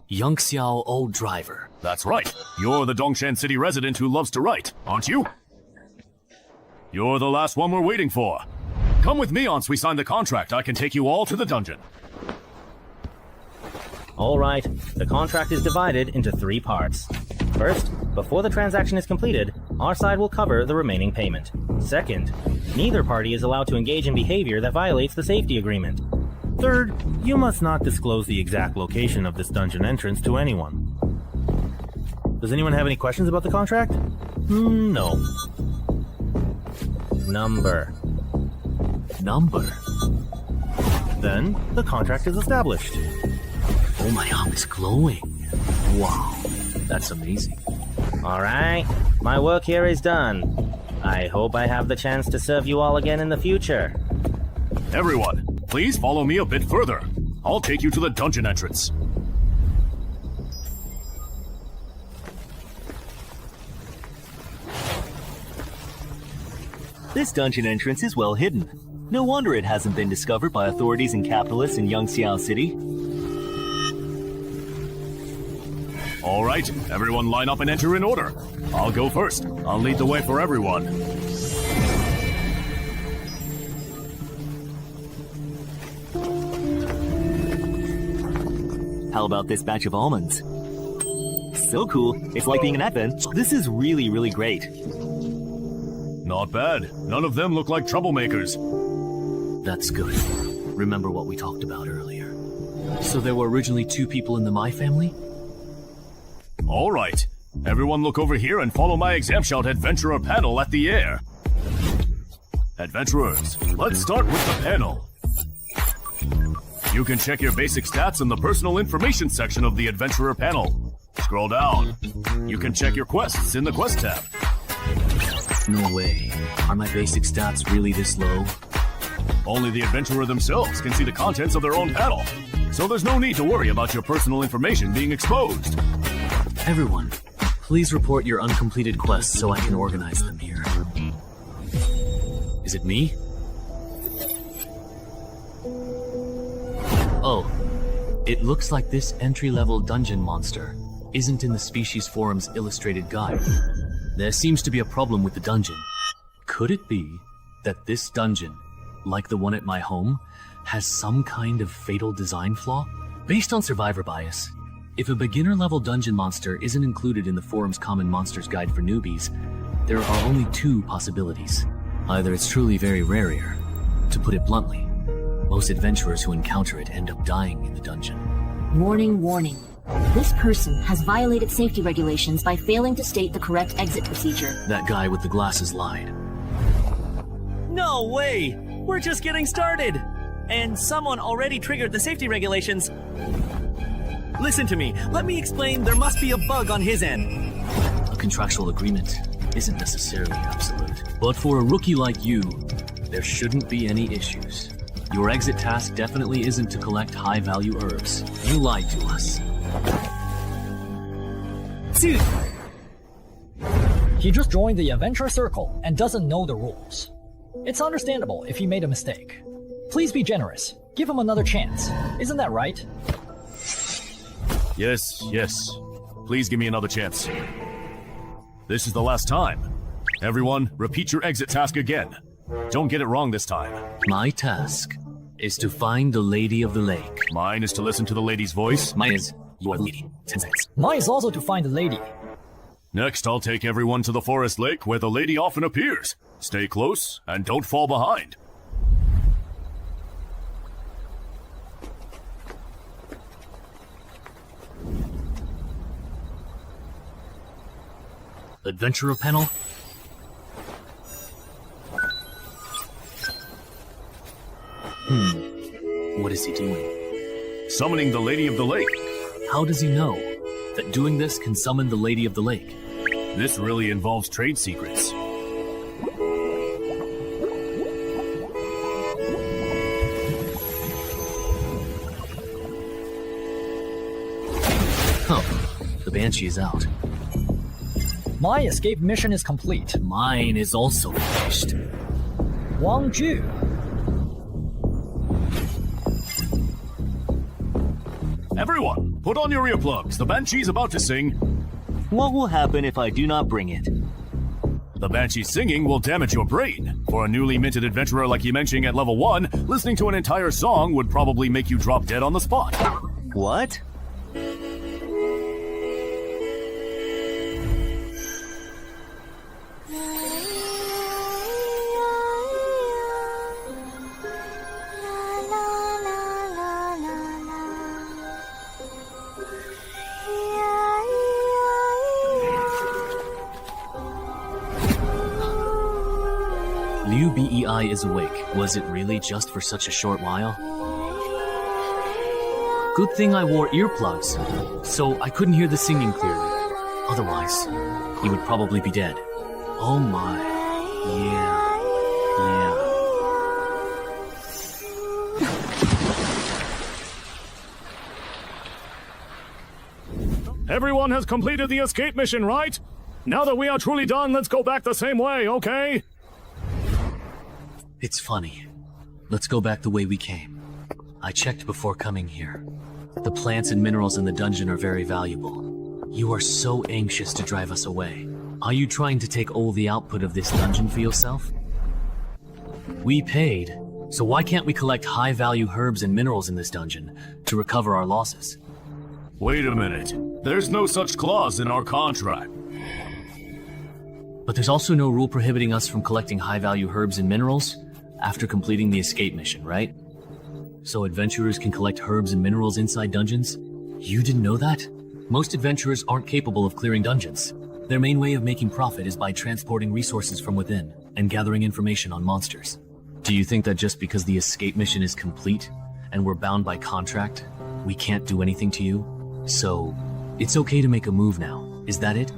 Yongxiao Old Driver. That's right. You're the Dongshan City resident who loves to write, aren't you? You're the last one we're waiting for. Come with me once we sign the contract. I can take you all to the dungeon. Alright, the contract is divided into 3 parts. First, before the transaction is completed, our side will cover the remaining payment. Second, neither party is allowed to engage in behavior that violates the safety agreement. Third, you must not disclose the exact location of this dungeon entrance to anyone. Does anyone have any questions about the contract? No. Number. Then, the contract is established. Oh, my arm is glowing. Wow, that's amazing. Alright, my work here is done. I hope I have the chance to serve you all again in the future. Everyone, please follow me a bit further. I'll take you to the dungeon entrance. This dungeon entrance is well hidden. No wonder it hasn't been discovered by authorities and capitalists in Yongxiao City. All right, everyone line up and enter in order. I'll go first. I'll lead the way for everyone. How about this batch of almonds? So cool. It's like being an advent. This is really, really great. Not bad. None of them look like troublemakers. That's good. Remember what we talked about earlier. So there were originally 2 people in the Mai family? All right. Everyone look over here and follow my exam shout adventurer panel at the air. Adventurers, let's start with the panel. You can check your basic stats in the personal information section of the adventurer panel. Scroll down. You can check your quests in the quest tab. No way. Are my basic stats really this low? Only the adventurer themselves can see the contents of their own panel. So there's no need to worry about your personal information being exposed. Everyone, please report your uncompleted quests so I can organize them here. Is it me? Oh, it looks like this entry-level dungeon monster isn't in the Species Forum's illustrated guide. There seems to be a problem with the dungeon. Could it be that this dungeon, like the one at my home, has some kind of fatal design flaw? Based on survivor bias, If a beginner-level dungeon monster isn't included in the forum's Common Monsters Guide for newbies, there are only two possibilities. Either it's truly very rare here. To put it bluntly, most adventurers who encounter it end up dying in the dungeon. Warning, warning. This person has violated safety regulations by failing to state the correct exit procedure. That guy with the glasses lied. No way! We're just getting started! And someone already triggered the safety regulations. Listen to me. Let me explain. There must be a bug on his end. A contractual agreement isn't necessarily absolute. But for a rookie like you, there shouldn't be any issues. Your exit task definitely isn't to collect high-value herbs. You lied to us. Dude! He just joined the adventure circle and doesn't know the rules. It's understandable if he made a mistake. Please be generous. Give him another chance. Isn't that right? Yes, yes. Please give me another chance. This is the last time. Everyone, repeat your exit task again. Don't get it wrong this time. My task is to find the Lady of the Lake. Mine is to listen to the lady's voice. Mine is, you are the lady. 10 seconds. Mine is also to find the lady. Next, I'll take everyone to the forest lake where the lady often appears. Stay close and don't fall behind. Adventurer panel? What is he doing? Summoning the Lady of the Lake. How does he know that doing this can summon the Lady of the Lake? This really involves trade secrets. The Banshee is out. My escape mission is complete. Mine is also finished. Wang Ju. Everyone, put on your earplugs. The Banshee's about to sing. What will happen if I do not bring it? The Banshee singing will damage your brain. For a newly minted adventurer like Yimenching at level 1, listening to an entire song would probably make you drop dead on the spot. What? Liu Bei is awake. Was it really just for such a short while? Good thing I wore earplugs, so I couldn't hear the singing clearly. Otherwise, he would probably be dead. Oh my. Yeah. Everyone has completed the escape mission, right? Now that we are truly done, let's go back the same way, okay? It's funny. Let's go back the way we came. I checked before coming here. The plants and minerals in the dungeon are very valuable. You are so anxious to drive us away. Are you trying to take all the output of this dungeon for yourself? We paid, so why can't we collect high-value herbs and minerals in this dungeon to recover our losses? Wait a minute. There's no such clause in our contract. But there's also no rule prohibiting us from collecting high-value herbs and minerals after completing the escape mission, right? So adventurers can collect herbs and minerals inside dungeons? You didn't know that? Most adventurers aren't capable of clearing dungeons. Their main way of making profit is by transporting resources from within and gathering information on monsters. Do you think that just because the escape mission is complete and we're bound by contract, we can't do anything to you? So, it's okay to make a move now, is that it?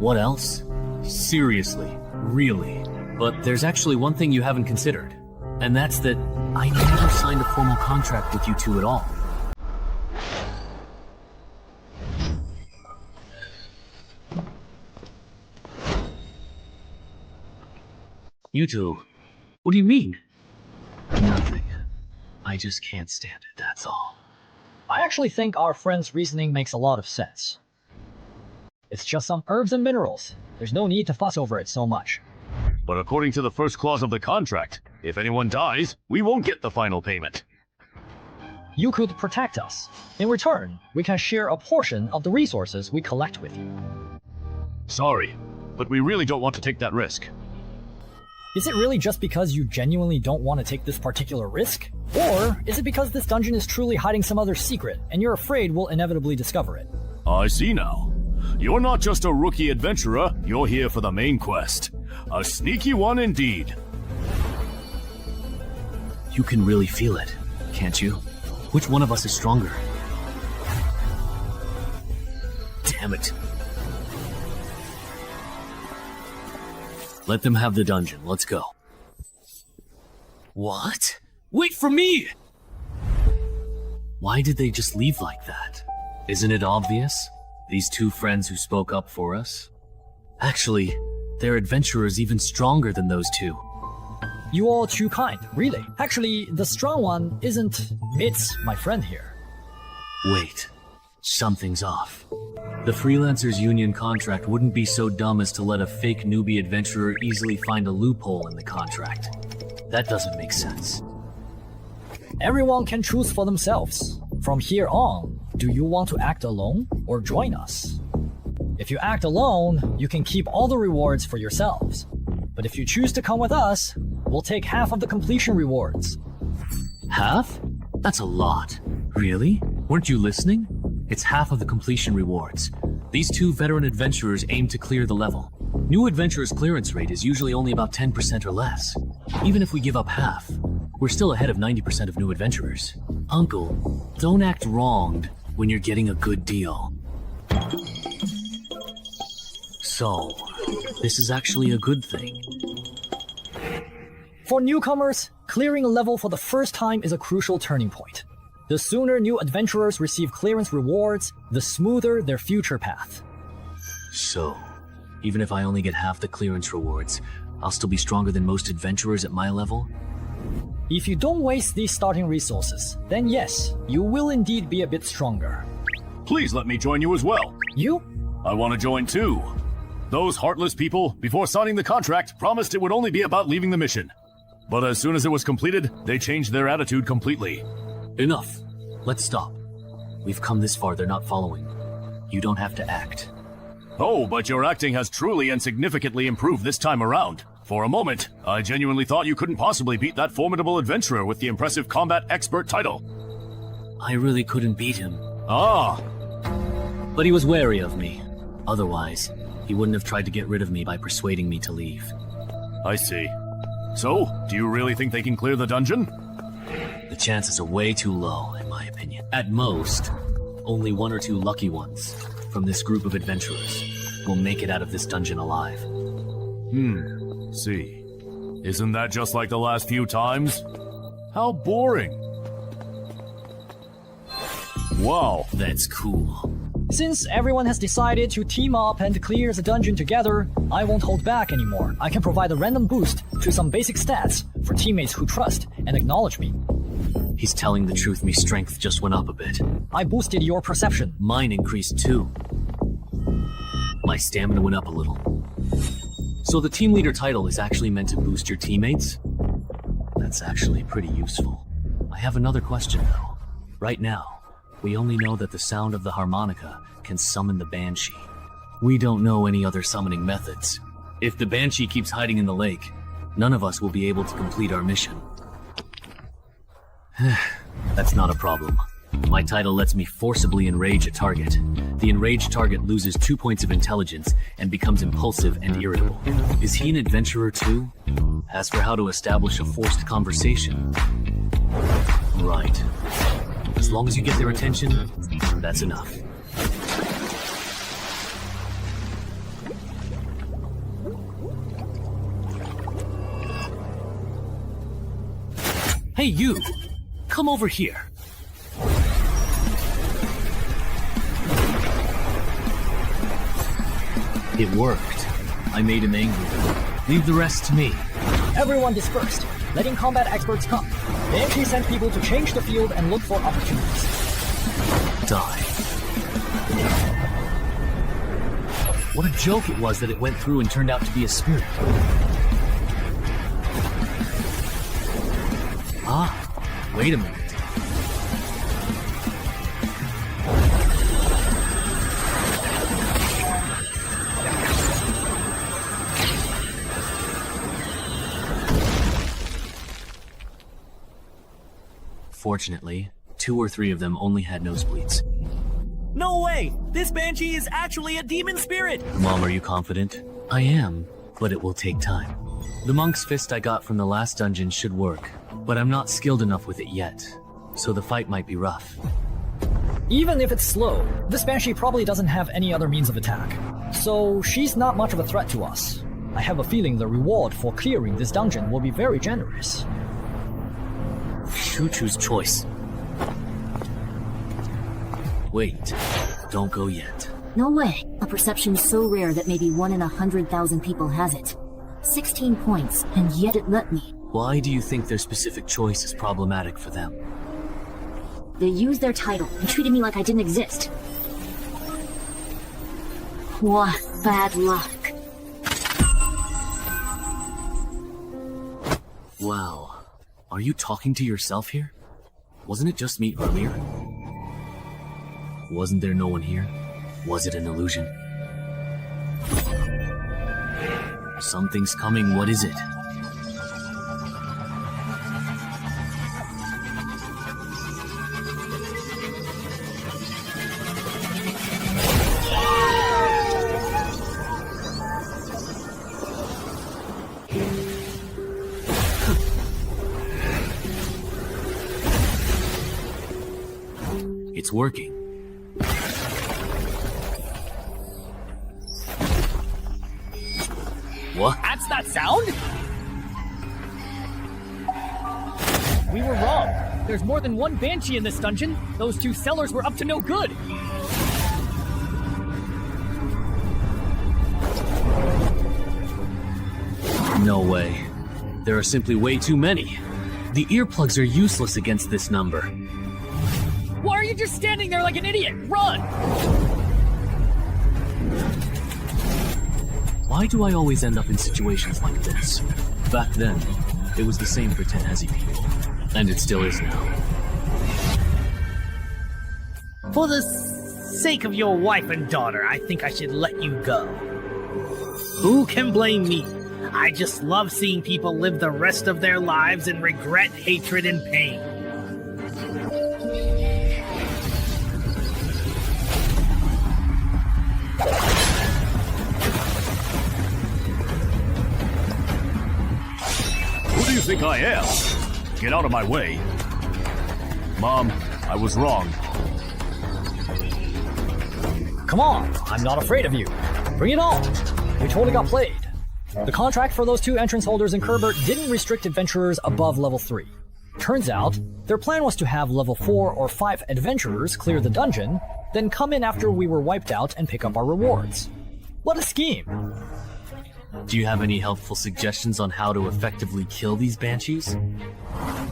What else? Seriously, really. But there's actually one thing you haven't considered, and that's that I never signed a formal contract with you two at all. You two? What do you mean? Nothing. I just can't stand it, that's all. I actually think our friend's reasoning makes a lot of sense. It's just some herbs and minerals. There's no need to fuss over it so much. But according to the first clause of the contract, if anyone dies, we won't get the final payment. you could protect us. In return, we can share a portion of the resources we collect with you. Sorry, but we really don't want to take that risk. Is it really just because you genuinely don't want to take this particular risk? Or is it because this dungeon is truly hiding some other secret, and you're afraid we'll inevitably discover it? I see now. You're not just a rookie adventurer, you're here for the main quest. A sneaky one indeed. You can really feel it, can't you? Which one of us is stronger? Damn it. Let them have the dungeon. Let's go. What? Wait for me! Why did they just leave like that? Isn't it obvious? These two friends who spoke up for us? Actually, their adventurers even stronger than those two. You all too kind, really. Actually, the strong one isn't... It's my friend here. Wait. Something's off. The Freelancers Union contract wouldn't be so dumb as to let a fake newbie adventurer easily find a loophole in the contract. That doesn't make sense. Everyone can choose for themselves. From here on, do you want to act alone or join us? If you act alone, you can keep all the rewards for yourselves. But if you choose to come with us, we'll take half of the completion rewards. Half? That's a lot. Really? Weren't you listening? It's half of the completion rewards. These two veteran adventurers aim to clear the level. New adventurers' clearance rate is usually only about 10% or less. Even if we give up half, we're still ahead of 90% of new adventurers. Uncle, don't act wronged when you're getting a good deal. So, this is actually a good thing. For newcomers, clearing a level for the first time is a crucial turning point. The sooner new adventurers receive clearance rewards, the smoother their future path. So, even if I only get half the clearance rewards, I'll still be stronger than most adventurers at my level? If you don't waste these starting resources, then yes, you will indeed be a bit stronger. Please let me join you as well. You? I want to join too. Those heartless people, before signing the contract, promised it would only be about leaving the mission. But as soon as it was completed, they changed their attitude completely. Enough. Let's stop. We've come this far, they're not following. You don't have to act. Oh, but your acting has truly and significantly improved this time around. For a moment, I genuinely thought you couldn't possibly beat that formidable adventurer with the impressive combat expert title. I really couldn't beat him. Ah! But he was wary of me. Otherwise, he wouldn't have tried to get rid of me by persuading me to leave. I see. So, do you really think they can clear the dungeon? The chances are way too low, in my opinion. At most, only one or two lucky ones from this group of adventurers will make it out of this dungeon alive. See. Isn't that just like the last few times? How boring. Wow. That's cool. Since everyone has decided to team up and clear the dungeon together, I won't hold back anymore. I can provide a random boost to some basic stats for teammates who trust and acknowledge me. He's telling the truth, my strength just went up a bit. I boosted your perception. Mine increased too. My stamina went up a little. So the team leader title is actually meant to boost your teammates? That's actually pretty useful. I have another question though. Right now, we only know that the sound of the harmonica can summon the Banshee. We don't know any other summoning methods. If the Banshee keeps hiding in the lake, none of us will be able to complete our mission. That's not a problem. My title lets me forcibly enrage a target. The enraged target loses 2 points of intelligence and becomes impulsive and irritable. Is he an adventurer too? As for how to establish a forced conversation... Right. As long as you get their attention, that's enough. Hey you! Come over here. It worked. I made him angry. Leave the rest to me. Everyone dispersed, letting combat experts come. Banshee sent people to change the field and look for opportunities. Die. What a joke it was that it went through and turned out to be a spirit. Ah, wait a minute. Fortunately, 2 or 3 of them only had nosebleeds. No way! This banshee is actually a demon spirit! Mom, are you confident? I am, but it will take time. The monk's fist I got from the last dungeon should work, but I'm not skilled enough with it yet, so the fight might be rough. Even if it's slow, this banshee probably doesn't have any other means of attack. So she's not much of a threat to us. I have a feeling the reward for clearing this dungeon will be very generous. Choo-choo's choice. Wait, don't go yet. No way. A perception so rare that maybe 1 in 100,000 people has it. 16 points, and yet it let me. Why do you think their specific choice is problematic for them? They used their title and treated me like I didn't exist. What bad luck. Wow. Are you talking to yourself here? Wasn't it just me earlier? Wasn't there no one here? Was it an illusion? Something's coming, what is it? It's working. What? That's that sound? We were wrong. There's more than one banshee in this dungeon. Those 2 sellers were up to no good. No way. There are simply way too many. The earplugs are useless against this number. Why are you just standing there like an idiot? Run! Why do I always end up in situations like this? Back then, it was the same for Tenhezi people. And it still is now. For the sake of your wife and daughter, I think I should let you go. Who can blame me? I just love seeing people live the rest of their lives in regret, hatred, and pain. Who do you think I am? Get out of my way. Mom, I was wrong. Come on, I'm not afraid of you. Bring it on. We totally got played. The contract for those 2 entrance holders in Kerbert didn't restrict adventurers above level 3. Turns out, their plan was to have level 4 or 5 adventurers clear the dungeon, then come in after we were wiped out and pick up our rewards. What a scheme! Do you have any helpful suggestions on how to effectively kill these banshees?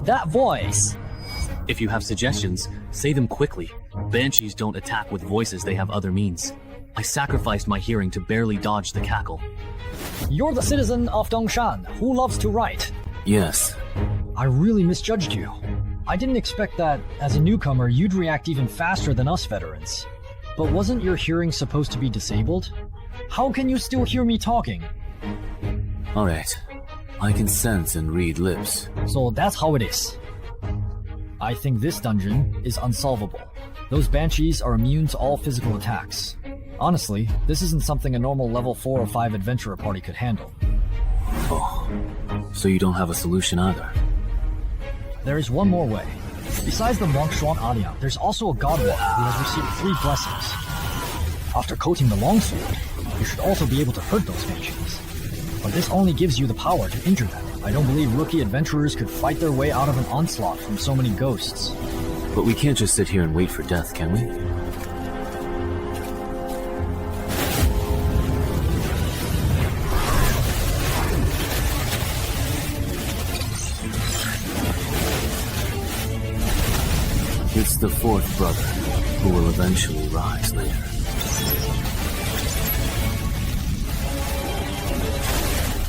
That voice! If you have suggestions, say them quickly. Banshees don't attack with voices, they have other means. I sacrificed my hearing to barely dodge the cackle. You're the citizen of Dongshan who loves to write. Yes. I really misjudged you. I didn't expect that, as a newcomer, you'd react even faster than us veterans. But wasn't your hearing supposed to be disabled? How can you still hear me talking? Alright. I can sense and read lips. So that's how it is. I think this dungeon is unsolvable. Those banshees are immune to all physical attacks. Honestly, this isn't something a normal level 4 or 5 adventurer party could handle. Oh, so you don't have a solution either? There is one more way. Besides the monk Shuan Alia, there's also a godwalker who has received 3 blessings. After coating the longsword, you should also be able to hurt those banshees. But this only gives you the power to injure them. I don't believe rookie adventurers could fight their way out of an onslaught from so many ghosts. But we can't just sit here and wait for death, can we? It's the 4th brother, who will eventually rise later.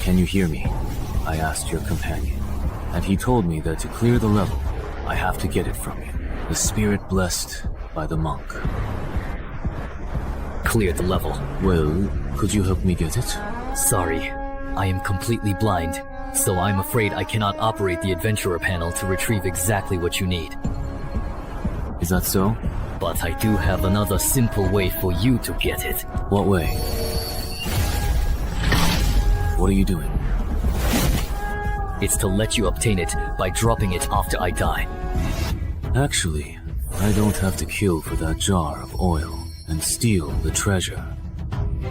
Can you hear me? I asked your companion, and he told me that to clear the level, I have to get it from you. The spirit blessed by the monk. Clear the level. Well, could you help me get it? Sorry, I am completely blind, so I'm afraid I cannot operate the adventurer panel to retrieve exactly what you need. Is that so? But I do have another simple way for you to get it. What way? What are you doing? It's to let you obtain it by dropping it after I die. Actually, I don't have to kill for that jar of oil and steal the treasure.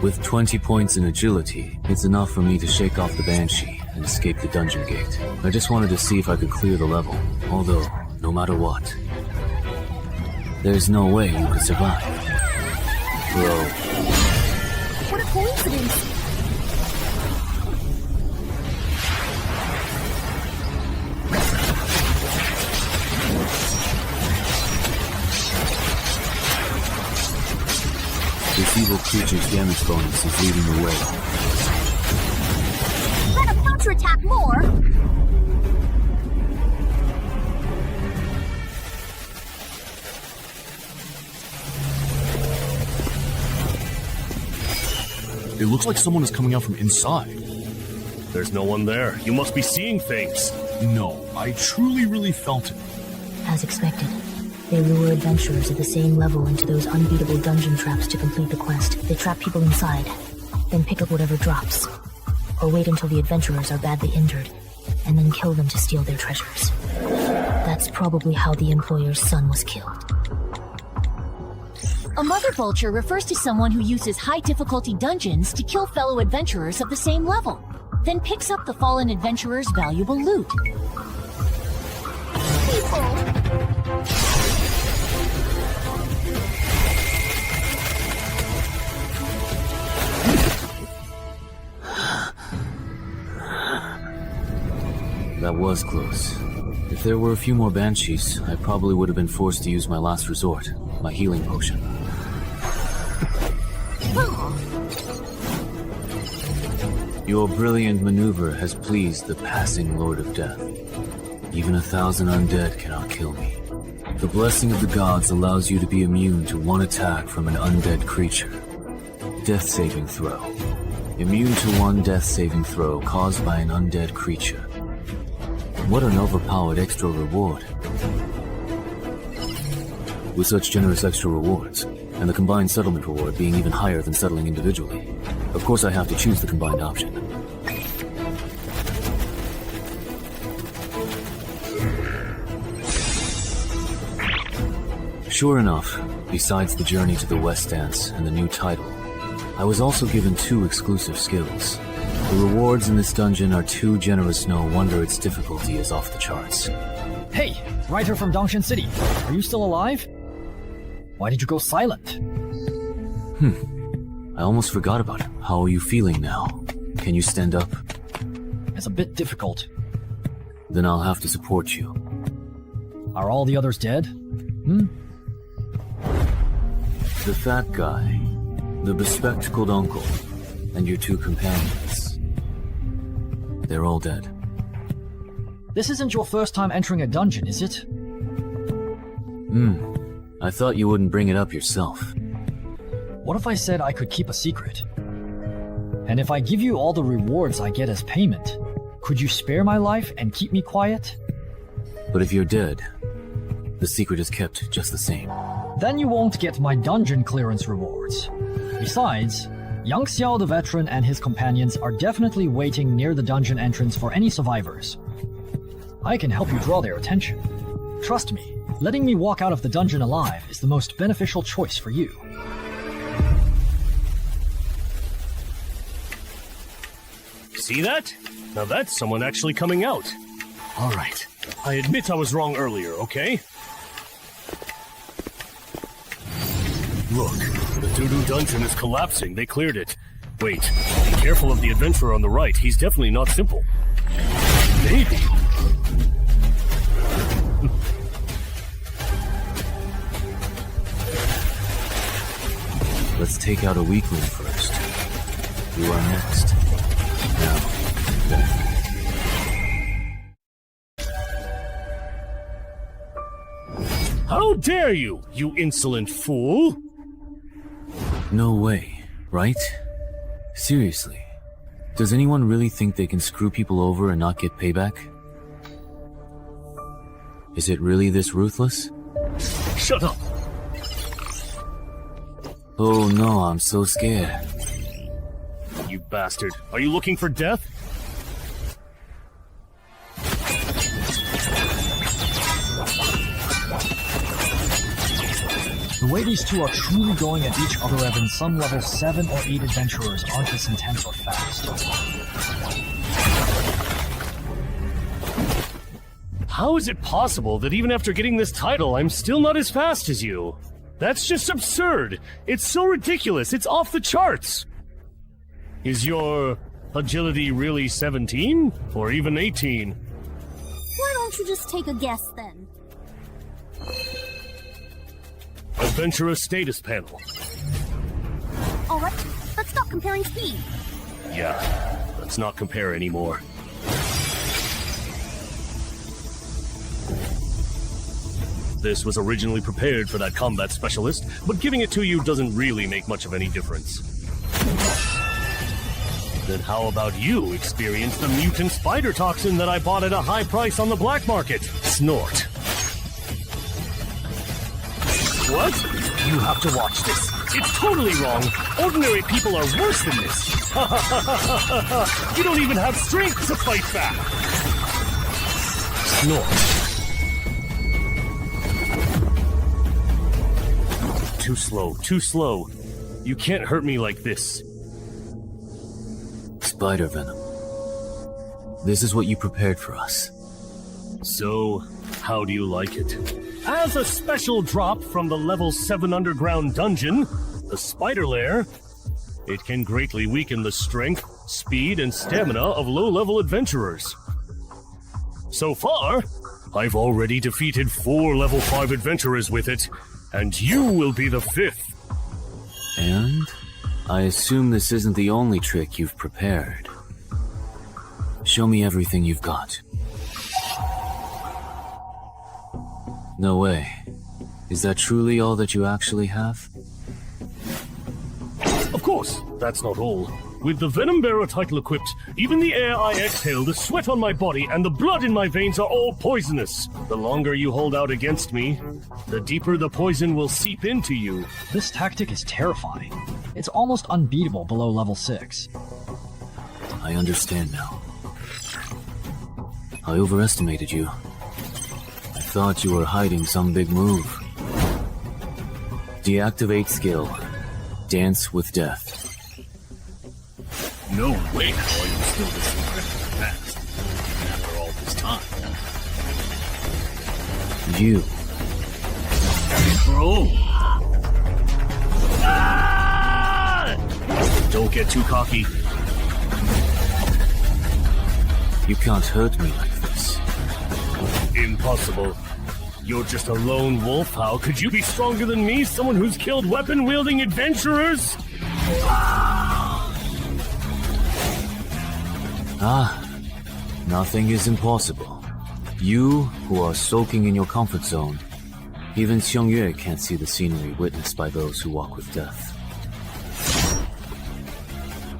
With 20 points in agility, it's enough for me to shake off the Banshee and escape the dungeon gate. I just wanted to see if I could clear the level, although, no matter what, there's no way you could survive. Bro. What a coincidence! This evil creature's damage bonus is leading the way. Let him counterattack more! It looks like someone is coming out from inside. There's no one there. You must be seeing things. No, I truly really felt it. As expected, they lure adventurers at the same level into those unbeatable dungeon traps to complete the quest. They trap people inside, then pick up whatever drops. Or wait until the adventurers are badly injured, and then kill them to steal their treasures. That's probably how the employer's son was killed. A mother vulture refers to someone who uses high-difficulty dungeons to kill fellow adventurers of the same level, then picks up the fallen adventurer's valuable loot. That was close. If there were a few more banshees, I probably would have been forced to use my last resort, my healing potion. Your brilliant maneuver has pleased the passing Lord of Death. Even 1,000 undead cannot kill me. The blessing of the gods allows you to be immune to one attack from an undead creature. Death saving throw. Immune to one death saving throw caused by an undead creature. What an overpowered extra reward. With such generous extra rewards, and the combined settlement reward being even higher than settling individually, of course I have to choose the combined option. Sure enough, besides the journey to the West Dance and the new title, I was also given 2 exclusive skills. The rewards in this dungeon are too generous, no wonder its difficulty is off the charts. Hey, writer from Dongshan City, are you still alive? Why did you go silent? I almost forgot about it. How are you feeling now? Can you stand up? It's a bit difficult. Then I'll have to support you. Are all the others dead? The fat guy, the bespectacled uncle, and your 2 companions. They're all dead. This isn't your first time entering a dungeon, is it? I thought you wouldn't bring it up yourself. What if I said I could keep a secret? And if I give you all the rewards I get as payment, could you spare my life and keep me quiet? But if you're dead, the secret is kept just the same. Then you won't get my dungeon clearance rewards. Besides, Yang Xiao the veteran and his companions are definitely waiting near the dungeon entrance for any survivors. I can help you draw their attention. Trust me, letting me walk out of the dungeon alive is the most beneficial choice for you. See that? Now that's someone actually coming out. All right. I admit I was wrong earlier, okay? Look, the doo-doo dungeon is collapsing. They cleared it. Wait, be careful of the adventurer on the right. He's definitely not simple. Maybe. Let's take out a weakling first. You are next. Now, then. How dare you, you insolent fool! No way, right? Seriously. Does anyone really think they can screw people over and not get payback? Is it really this ruthless? Shut up! Oh no, I'm so scared. You bastard. Are you looking for death? The way these two are truly going at each other, even some level 7 or 8 adventurers aren't this intense or fast. How is it possible that even after getting this title, I'm still not as fast as you? That's just absurd. It's so ridiculous. It's off the charts. Is your agility really 17? Or even 18? Why don't you just take a guess then? Adventurer status panel. Alright, let's stop comparing speed. Yeah, let's not compare anymore. This was originally prepared for that combat specialist, but giving it to you doesn't really make much of any difference. Then how about you experience the mutant spider toxin that I bought at a high price on the black market? Snort. What? You have to watch this. It's totally wrong. Ordinary people are worse than this. You don't even have strength to fight back. Snort. Too slow, too slow. You can't hurt me like this. Spider venom. This is what you prepared for us. So, how do you like it? As a special drop from the level 7 underground dungeon, the Spider Lair, it can greatly weaken the strength, speed, and stamina of low-level adventurers. So far, I've already defeated 4 level 5 adventurers with it, and you will be the 5th. And I assume this isn't the only trick you've prepared. Show me everything you've got. No way. Is that truly all that you actually have? Of course, that's not all. With the Venom Bearer title equipped, even the air I exhale, the sweat on my body, and the blood in my veins are all poisonous. The longer you hold out against me, the deeper the poison will seep into you. This tactic is terrifying. It's almost unbeatable below level 6. I understand now. I overestimated you. I thought you were hiding some big move. Deactivate skill. Dance with Death. No way how are you still this incredibly fast, after all this time. You. Bro! Ah! Don't get too cocky. You can't hurt me like this. Impossible. You're just a lone wolf. How could you be stronger than me? Someone who's killed weapon-wielding adventurers? Nothing is impossible. You, who are soaking in your comfort zone, even Xiangyue can't see the scenery witnessed by those who walk with death.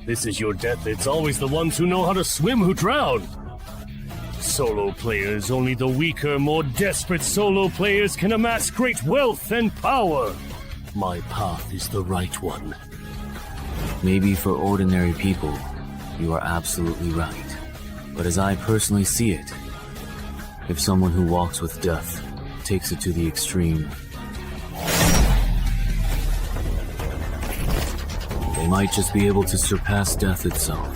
This is your death. It's always the ones who know how to swim who drown. Solo players, only the weaker, more desperate solo players can amass great wealth and power. My path is the right one. Maybe for ordinary people, you are absolutely right. But as I personally see it, if someone who walks with death takes it to the extreme, they might just be able to surpass death itself.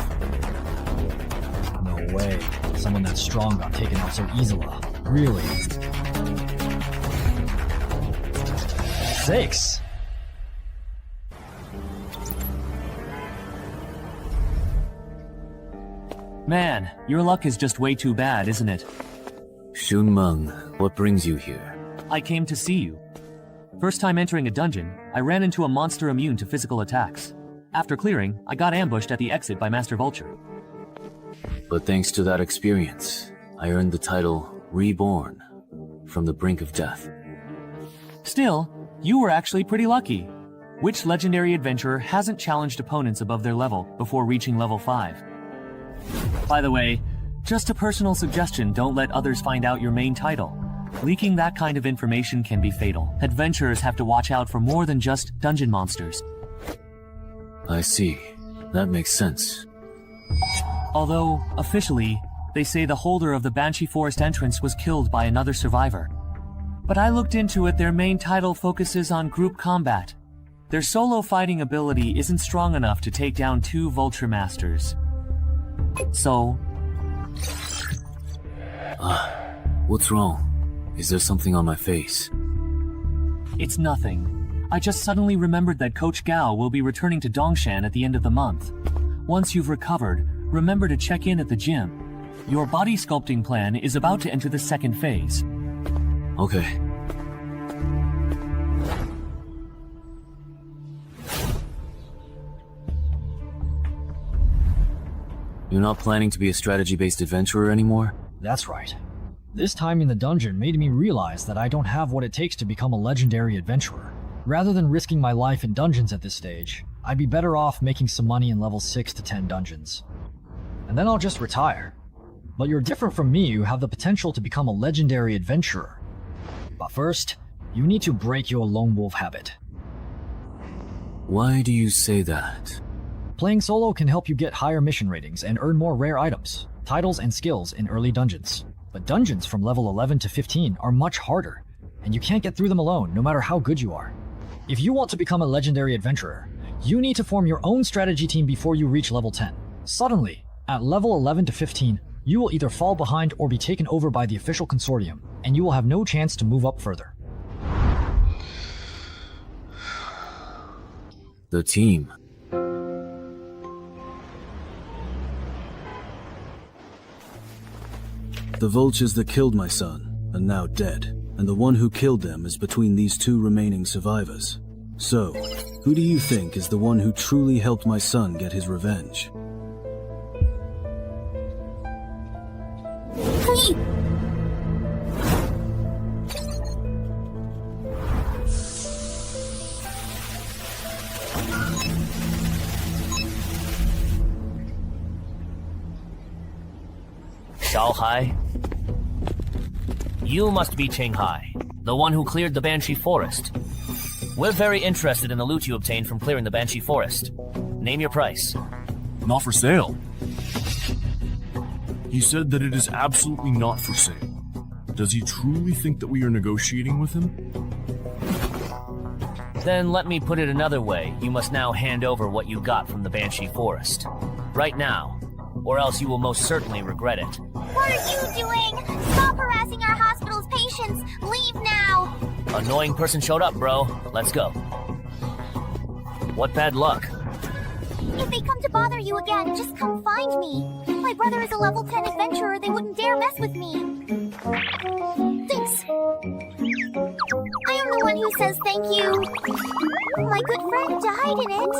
No way. Someone that strong got taken out so easily. Really? 6. Man, your luck is just way too bad, isn't it? Shunmeng, what brings you here? I came to see you. First time entering a dungeon, I ran into a monster immune to physical attacks. After clearing, I got ambushed at the exit by Master Vulture. But thanks to that experience, I earned the title Reborn, from the brink of death. Still, you were actually pretty lucky. Which legendary adventurer hasn't challenged opponents above their level before reaching level 5? By the way, just a personal suggestion, don't let others find out your main title. Leaking that kind of information can be fatal. Adventurers have to watch out for more than just dungeon monsters. I see. That makes sense. Although, officially, they say the holder of the Banshee Forest entrance was killed by another survivor. But I looked into it, their main title focuses on group combat. Their solo fighting ability isn't strong enough to take down 2 Vulture Masters. So... What's wrong? Is there something on my face? It's nothing. I just suddenly remembered that Coach Gao will be returning to Dongshan at the end of the month. Once you've recovered, remember to check in at the gym. Your body sculpting plan is about to enter the second phase. Okay. You're not planning to be a strategy-based adventurer anymore? That's right. This time in the dungeon made me realize that I don't have what it takes to become a legendary adventurer. Rather than risking my life in dungeons at this stage, I'd be better off making some money in level 6 to 10 dungeons. And then I'll just retire. But you're different from me, you have the potential to become a legendary adventurer. But first, you need to break your lone wolf habit. Why do you say that? Playing solo can help you get higher mission ratings and earn more rare items, titles, and skills in early dungeons. But dungeons from level 11 to 15 are much harder, and you can't get through them alone, no matter how good you are. If you want to become a legendary adventurer, you need to form your own strategy team before you reach level 10. Suddenly, at level 11 to 15, you will either fall behind or be taken over by the official consortium, and you will have no chance to move up further. The team. The vultures that killed my son are now dead, and the one who killed them is between these 2 remaining survivors. So, who do you think is the one who truly helped my son get his revenge? Hai? You must be Cheng Hai, the one who cleared the Banshee Forest. We're very interested in the loot you obtained from clearing the Banshee Forest. Name your price. Not for sale. He said that it is absolutely not for sale. Does he truly think that we are negotiating with him? Then let me put it another way. You must now hand over what you got from the Banshee Forest. Right now, or else you will most certainly regret it. What are you doing? Stop harassing our hospital's patients! Leave now! Annoying person showed up, bro. Let's go. What bad luck. If they come to bother you again, just come find me. My brother is a level 10 adventurer, they wouldn't dare mess with me. Thanks. I am the one who says thank you. My good friend died in it.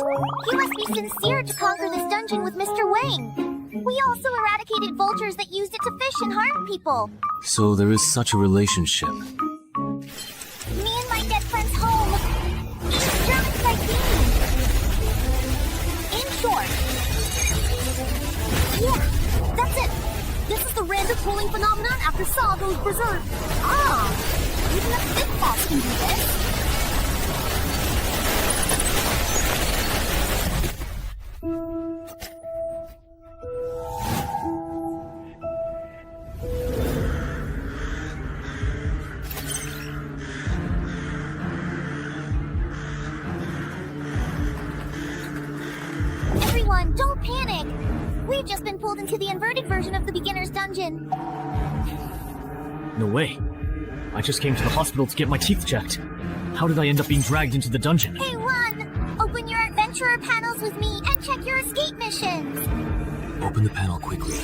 You must be sincere to conquer this dungeon with Mr. Wang. We also eradicated vultures that used it to fish and harm people. So there is such a relationship. Me and my dead friend's home. Just like me. In short. Yeah, that's it. This is the random pooling phenomenon after Saw goes berserk. Even a big boss can do this. Everyone, don't panic! We've just been pulled into the inverted version of the beginner's dungeon. No way. I just came to the hospital to get my teeth checked. How did I end up being dragged into the dungeon? Hey, run! Open your adventurer panels with me and check your escape missions! Open the panel quickly.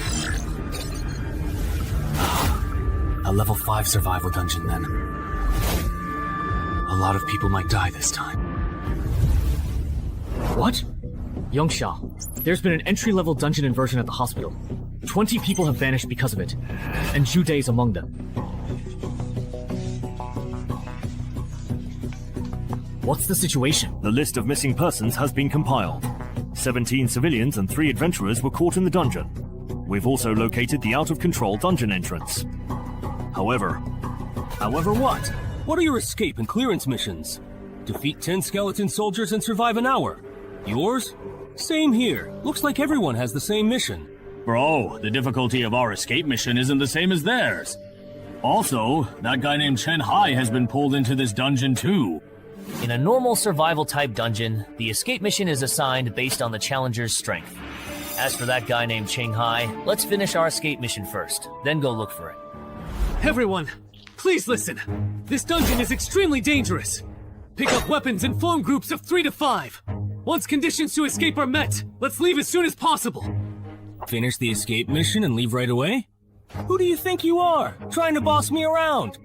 A level 5 survival dungeon, then. A lot of people might die this time. What? Yongsha, there's been an entry-level dungeon inversion at the hospital. 20 people have vanished because of it, and Jude is among them. What's the situation? The list of missing persons has been compiled. 17 civilians and 3 adventurers were caught in the dungeon. We've also located the out-of-control dungeon entrance. However, However, what? What are your escape and clearance missions? Defeat 10 skeleton soldiers and survive an hour. Yours? Same here. Looks like everyone has the same mission. Bro, the difficulty of our escape mission isn't the same as theirs. Also, that guy named Chen Hai has been pulled into this dungeon too. In a normal survival-type dungeon, the escape mission is assigned based on the challenger's strength. As for that guy named Cheng Hai, let's finish our escape mission first, then go look for it. Everyone, please listen. This dungeon is extremely dangerous. Pick up weapons and form groups of 3 to 5. Once conditions to escape are met, let's leave as soon as possible. Finish the escape mission and leave right away? Who do you think you are, trying to boss me around?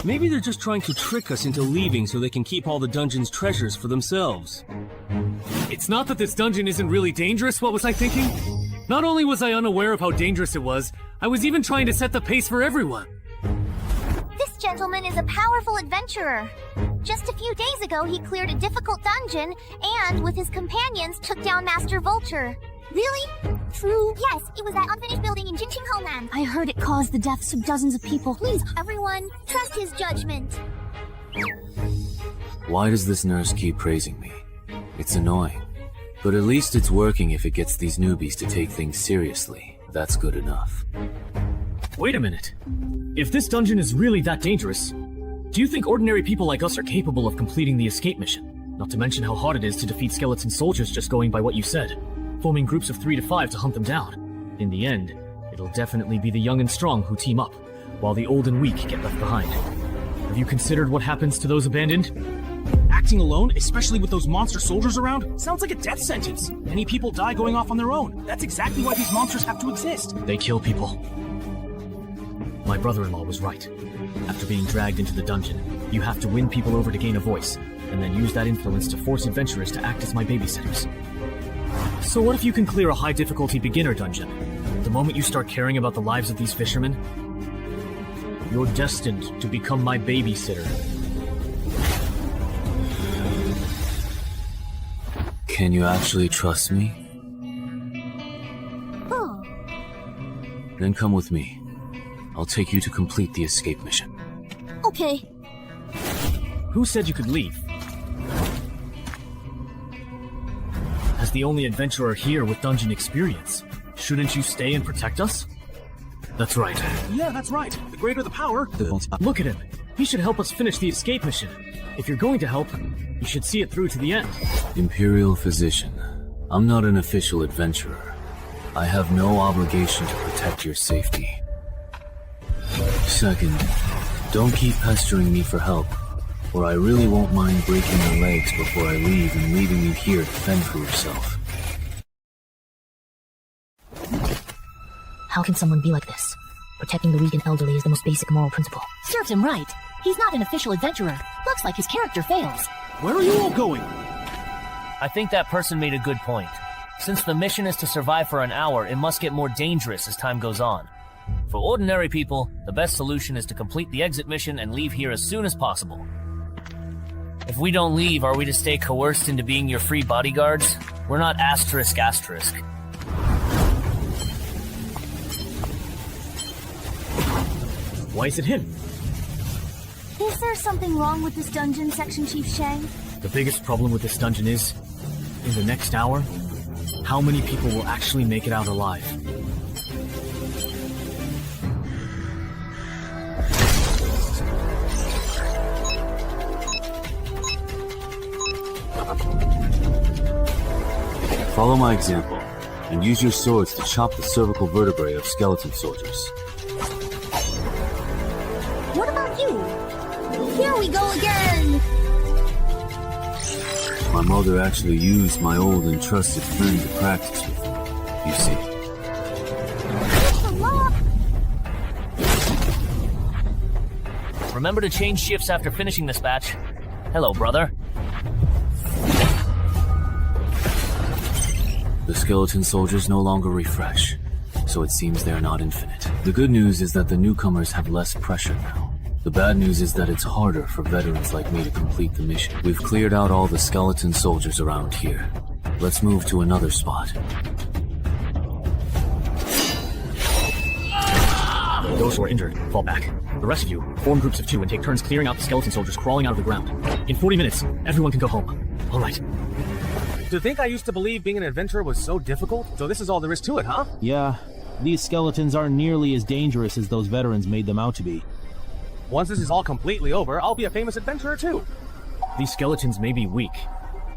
Maybe they're just trying to trick us into leaving so they can keep all the dungeon's treasures for themselves. It's not that this dungeon isn't really dangerous, what was I thinking? Not only was I unaware of how dangerous it was, I was even trying to set the pace for everyone. This gentleman is a powerful adventurer. Just a few days ago, he cleared a difficult dungeon and, with his companions, took down Master Vulture. Really? True? Yes, it was that unfinished building in Jinqing Homeland. I heard it caused the deaths of dozens of people. Please, everyone, trust his judgment. Why does this nurse keep praising me? It's annoying. But at least it's working if it gets these newbies to take things seriously. That's good enough. Wait a minute. If this dungeon is really that dangerous, do you think ordinary people like us are capable of completing the escape mission? Not to mention how hard it is to defeat skeleton soldiers just going by what you said. Forming groups of 3 to 5 to hunt them down. In the end, it'll definitely be the young and strong who team up, while the old and weak get left behind. Have you considered what happens to those abandoned? Acting alone, especially with those monster soldiers around, sounds like a death sentence. Many people die going off on their own. That's exactly why these monsters have to exist. They kill people. My brother-in-law was right. After being dragged into the dungeon, you have to win people over to gain a voice, and then use that influence to force adventurers to act as my babysitters. So what if you can clear a high-difficulty beginner dungeon? The moment you start caring about the lives of these fishermen, you're destined to become my babysitter. Can you actually trust me? Oh. Then come with me. I'll take you to complete the escape mission. Okay. Who said you could leave? As the only adventurer here with dungeon experience, shouldn't you stay and protect us? That's right. Yeah, that's right. The greater the power, Look at him. He should help us finish the escape mission. If you're going to help, you should see it through to the end. Imperial Physician, I'm not an official adventurer. I have no obligation to protect your safety. Second, don't keep pestering me for help, or I really won't mind breaking your legs before I leave and leaving you here to fend for yourself. How can someone be like this? Protecting the weak and elderly is the most basic moral principle. Serves him right. He's not an official adventurer. Looks like his character fails. Where are you all going? I think that person made a good point. Since the mission is to survive for an hour, it must get more dangerous as time goes on. For ordinary people, the best solution is to complete the exit mission and leave here as soon as possible. If we don't leave, are we to stay coerced into being your free bodyguards? We're not asterisk. Why is it him? Is there something wrong with this dungeon, Section Chief Shang? The biggest problem with this dungeon is, in the next hour, how many people will actually make it out alive? Follow my example, and use your swords to chop the cervical vertebrae of skeleton soldiers. What about you? Here we go again! My mother actually used my old and trusted friend to practice with me, you see. Remember to change shifts after finishing this batch. Hello, brother. The skeleton soldiers no longer refresh, so it seems they're not infinite. The good news is that the newcomers have less pressure now. The bad news is that it's harder for veterans like me to complete the mission. We've cleared out all the skeleton soldiers around here. Let's move to another spot. Those who are injured, fall back. The rest of you, form groups of 2 and take turns clearing out the skeleton soldiers crawling out of the ground. In 40 minutes, everyone can go home. All right. To think I used to believe being an adventurer was so difficult? So this is all there is to it, huh? Yeah. These skeletons aren't nearly as dangerous as those veterans made them out to be. Once this is all completely over, I'll be a famous adventurer too. These skeletons may be weak,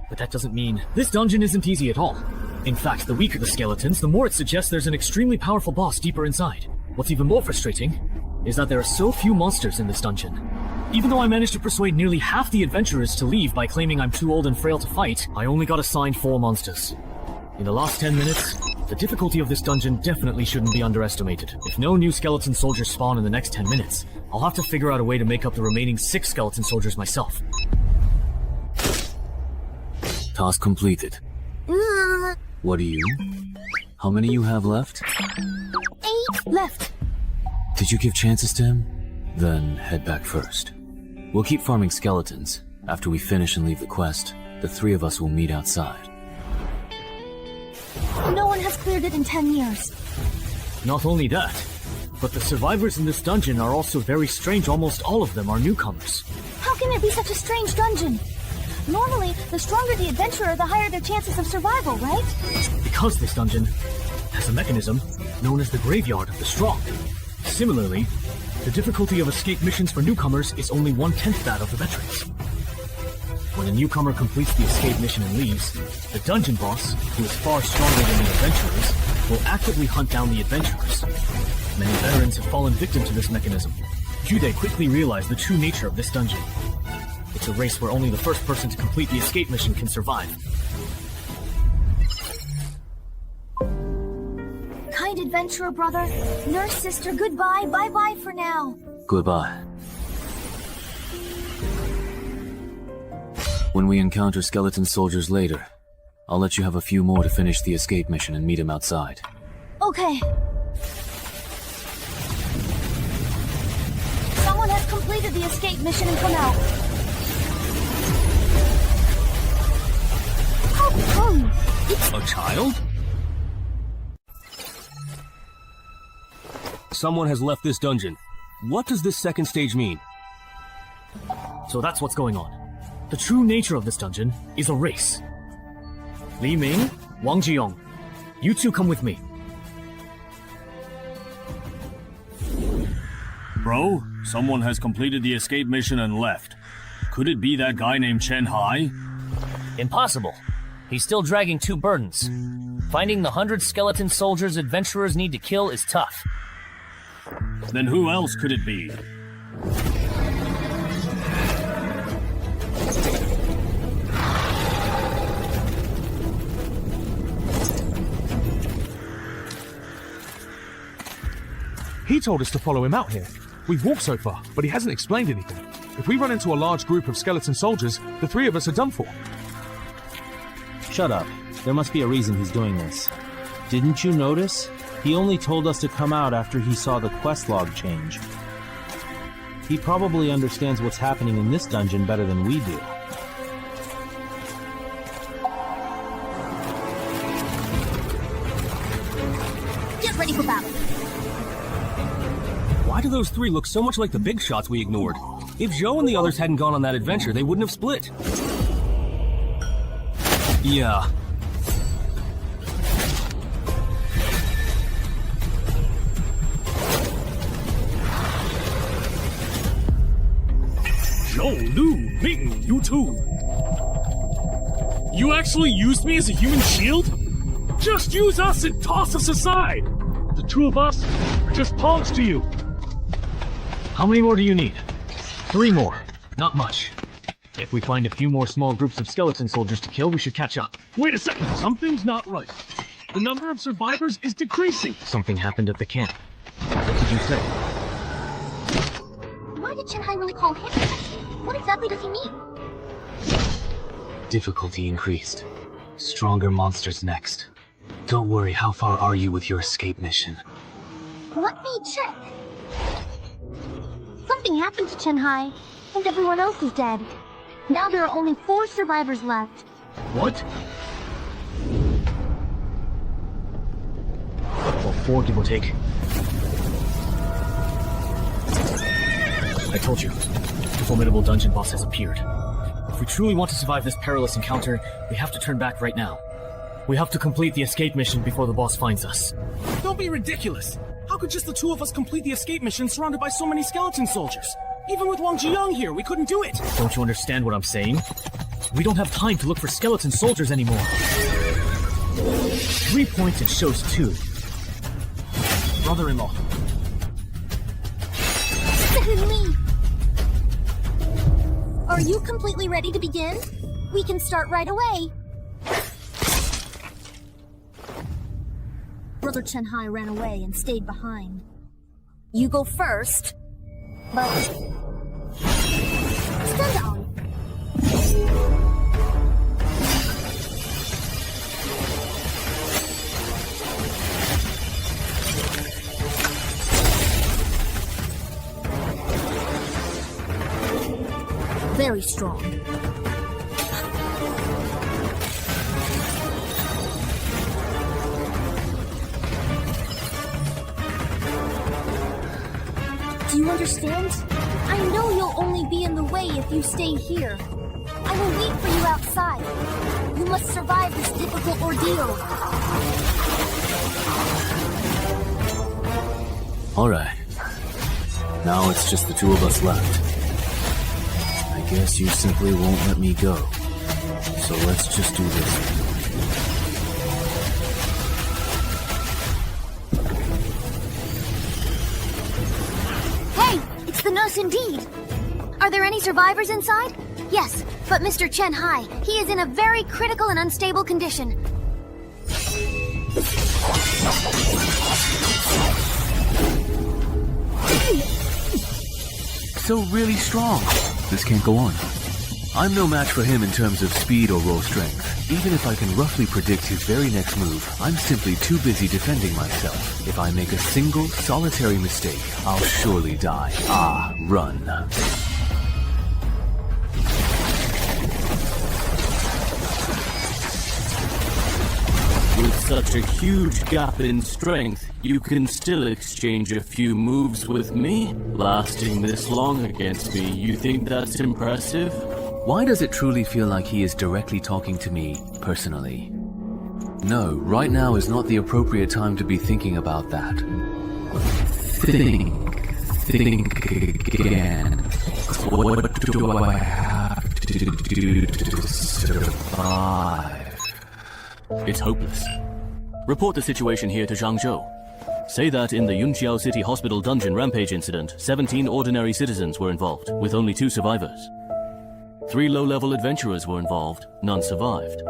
but that doesn't mean this dungeon isn't easy at all. In fact, the weaker the skeletons, the more it suggests there's an extremely powerful boss deeper inside. What's even more frustrating is that there are so few monsters in this dungeon. Even though I managed to persuade nearly half the adventurers to leave by claiming I'm too old and frail to fight, I only got assigned 4 monsters. In the last 10 minutes, the difficulty of this dungeon definitely shouldn't be underestimated. If no new skeleton soldiers spawn in the next 10 minutes, I'll have to figure out a way to make up the remaining 6 skeleton soldiers myself. Task completed. What do you? How many you have left? 8 left. Did you give chances to him? Then head back first. We'll keep farming skeletons. After we finish and leave the quest, the 3 of us will meet outside. No one has cleared it in 10 years. Not only that, but the survivors in this dungeon are also very strange. Almost all of them are newcomers. How can it be such a strange dungeon? Normally, the stronger the adventurer, the higher their chances of survival, right? Because this dungeon has a mechanism known as the Graveyard of the Strong. Similarly, the difficulty of escape missions for newcomers is only 1/10 that of the veterans. When a newcomer completes the escape mission and leaves, the dungeon boss, who is far stronger than the adventurers, will actively hunt down the adventurers. Many veterans have fallen victim to this mechanism. Jude quickly realized the true nature of this dungeon. It's a race where only the first person to complete the escape mission can survive. Kind adventurer brother, nurse sister, goodbye, bye-bye for now. Goodbye. When we encounter skeleton soldiers later, I'll let you have a few more to finish the escape mission and meet him outside. Okay. Someone has completed the escape mission and come out. How come? A child? Someone has left this dungeon. What does this second stage mean? So that's what's going on. The true nature of this dungeon is a race. Li Ming, Wang Jiyong, you 2 come with me. Bro, someone has completed the escape mission and left. Could it be that guy named Chen Hai? Impossible. He's still dragging 2 burdens. Finding the 100 skeleton soldiers adventurers need to kill is tough. Then who else could it be? He told us to follow him out here. We've walked so far, but he hasn't explained anything. If we run into a large group of skeleton soldiers, the 3 of us are done for. Shut up. There must be a reason he's doing this. Didn't you notice? He only told us to come out after he saw the quest log change. He probably understands what's happening in this dungeon better than we do. Get ready for battle. Why do those 3 look so much like the big shots we ignored? If Zhou and the others hadn't gone on that adventure, they wouldn't have split. Yeah. Zhou, Lu, Ming, you 2. You actually used me as a human shield? Just use us and toss us aside! The 2 of us are just pawns to you! How many more do you need? 3 more. Not much. If we find a few more small groups of skeleton soldiers to kill, we should catch up. Wait a second, something's not right. The number of survivors is decreasing. Something happened at the camp. What did you say? Why did Chen Hai really call him? What exactly does he mean? Difficulty increased. Stronger monsters next. Don't worry, how far are you with your escape mission? Let me check. Something happened to Chen Hai, and everyone else is dead. Now there are only 4 survivors left. What? Well, 4 give or take. I told you, the formidable dungeon boss has appeared. If we truly want to survive this perilous encounter, we have to turn back right now. We have to complete the escape mission before the boss finds us. Don't be ridiculous! How could just the two of us complete the escape mission surrounded by so many skeleton soldiers? Even with Wang Jiyoung here, we couldn't do it! Don't you understand what I'm saying? We don't have time to look for skeleton soldiers anymore. 3 points, it shows 2. Brother-in-law. Suddenly! Are you completely ready to begin? We can start right away. Brother Chen Hai ran away and stayed behind. You go first, but... stand on. Very strong. Do you understand? I know you'll only be in the way if you stay here. I will wait for you outside. You must survive this difficult ordeal. Alright. Now it's just the two of us left. I guess you simply won't let me go. So let's just do this. Hey! It's the nurse indeed! Are there any survivors inside? Yes, but Mr. Chen Hai, he is in a very critical and unstable condition. So really strong. This can't go on. I'm no match for him in terms of speed or raw strength. Even if I can roughly predict his very next move, I'm simply too busy defending myself. If I make a single, solitary mistake, I'll surely die. Run. With such a huge gap in strength, you can still exchange a few moves with me? Lasting this long against me, you think that's impressive? Why does it truly feel like he is directly talking to me, personally? No, right now is not the appropriate time to be thinking about that. Think again. What do I have to do to survive? It's hopeless. Report the situation here to Zhangzhou. Say that in the Yunqiao City Hospital dungeon rampage incident, 17 ordinary citizens were involved, with only 2 survivors. 3 low-level adventurers were involved, none survived.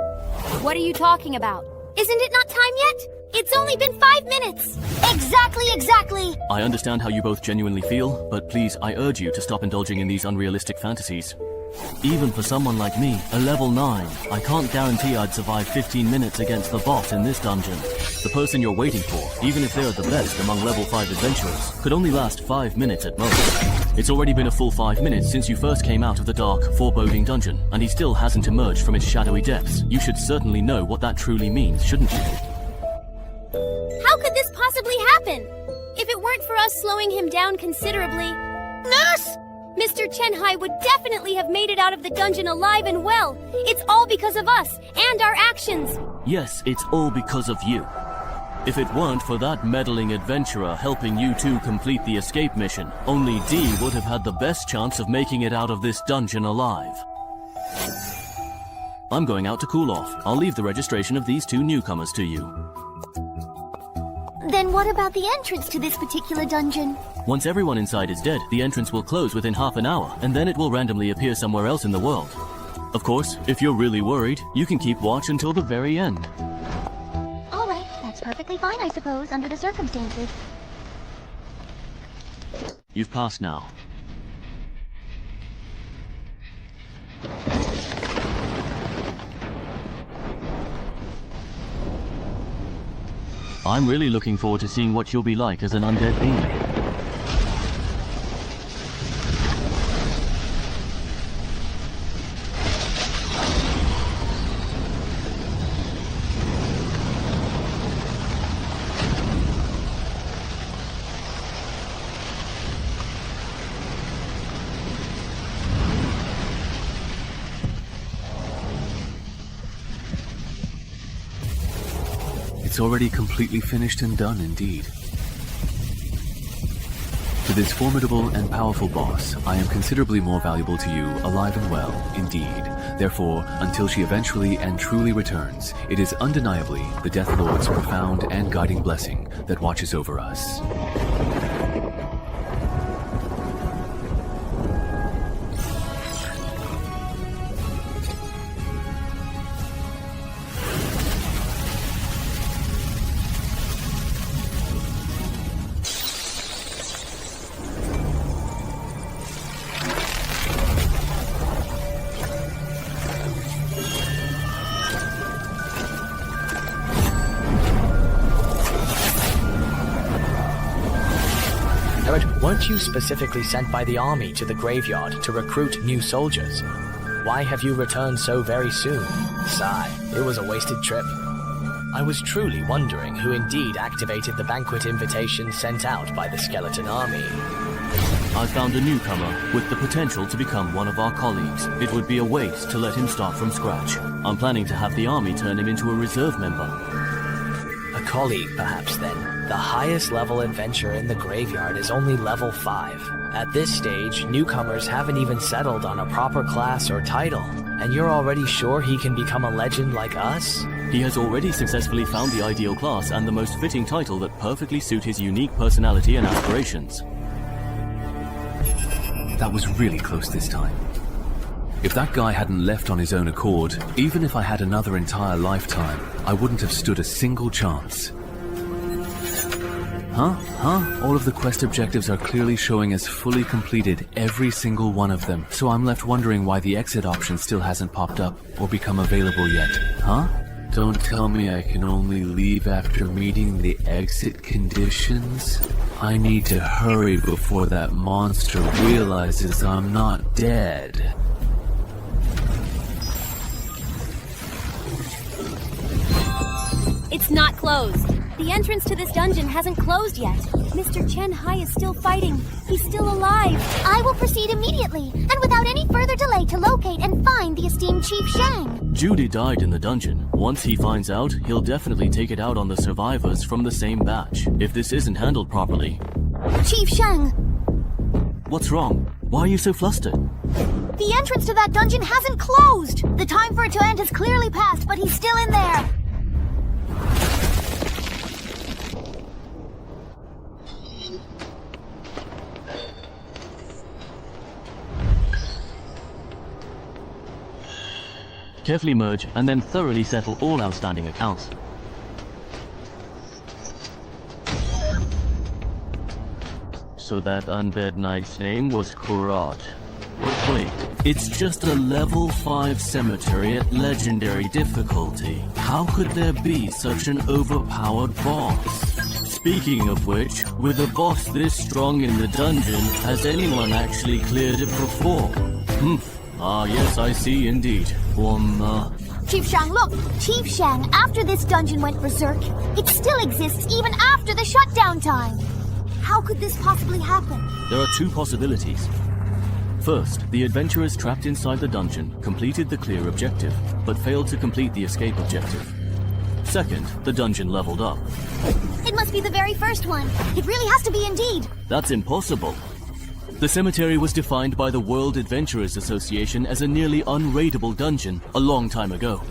What are you talking about? Isn't it not time yet? It's only been 5 minutes! Exactly! I understand how you both genuinely feel, but please, I urge you to stop indulging in these unrealistic fantasies. Even for someone like me, a level 9, I can't guarantee I'd survive 15 minutes against the boss in this dungeon. The person you're waiting for, even if they're the best among level 5 adventurers, could only last 5 minutes at most. It's already been a full 5 minutes since you first came out of the dark, foreboding dungeon, and he still hasn't emerged from its shadowy depths. You should certainly know what that truly means, shouldn't you? How could this possibly happen? If it weren't for us slowing him down considerably... Nurse! Mr. Chen Hai would definitely have made it out of the dungeon alive and well. It's all because of us and our actions. Yes, it's all because of you. If it weren't for that meddling adventurer helping you two complete the escape mission, only D would have had the best chance of making it out of this dungeon alive. I'm going out to cool off. I'll leave the registration of these 2 newcomers to you. Then what about the entrance to this particular dungeon? Once everyone inside is dead, the entrance will close within half an hour, and then it will randomly appear somewhere else in the world. Of course, if you're really worried, you can keep watch until the very end. Alright, that's perfectly fine, I suppose, under the circumstances. You've passed now. I'm really looking forward to seeing what you'll be like as an undead being. It's already completely finished and done indeed. To this formidable and powerful boss, I am considerably more valuable to you, alive and well, indeed. Therefore, until she eventually and truly returns, it is undeniably the Death Lord's profound and guiding blessing that watches over us. Weren't you specifically sent by the army to the graveyard to recruit new soldiers? Why have you returned so very soon? Sigh, it was a wasted trip. I was truly wondering who indeed activated the banquet invitation sent out by the skeleton army. I found a newcomer with the potential to become one of our colleagues. It would be a waste to let him start from scratch. I'm planning to have the army turn him into a reserve member. A colleague, perhaps, then. The highest level adventurer in the graveyard is only level 5. At this stage, newcomers haven't even settled on a proper class or title. And you're already sure he can become a legend like us? He has already successfully found the ideal class and the most fitting title that perfectly suit his unique personality and aspirations. That was really close this time. If that guy hadn't left on his own accord, even if I had another entire lifetime, I wouldn't have stood a single chance. All of the quest objectives are clearly showing as fully completed, every single one of them. So I'm left wondering why the exit option still hasn't popped up or become available yet. Don't tell me I can only leave after meeting the exit conditions? I need to hurry before that monster realizes I'm not dead. It's not closed. The entrance to this dungeon hasn't closed yet. Mr. Chen Hai is still fighting. He's still alive. I will proceed immediately, and without any further delay, to locate and find the esteemed Chief Shang. Judy died in the dungeon. Once he finds out, he'll definitely take it out on the survivors from the same batch. If this isn't handled properly... Chief Shang! What's wrong? Why are you so flustered? The entrance to that dungeon hasn't closed! The time for it to end has clearly passed, but he's still in there! Carefully merge and then thoroughly settle all outstanding accounts. So that undead knight's name was Kurat. Wait, it's just a level 5 cemetery at legendary difficulty. How could there be such an overpowered boss? Speaking of which, with a boss this strong in the dungeon, has anyone actually cleared it before? Yes, I see indeed. Chief Shang, look! Chief Shang, after this dungeon went berserk, it still exists even after the shutdown time! How could this possibly happen? There are two possibilities. First, the adventurers trapped inside the dungeon completed the clear objective, but failed to complete the escape objective. Second, the dungeon leveled up. It must be the very first one. It really has to be indeed. That's impossible. The cemetery was defined by the World Adventurers Association as a nearly unraidable dungeon a long time ago.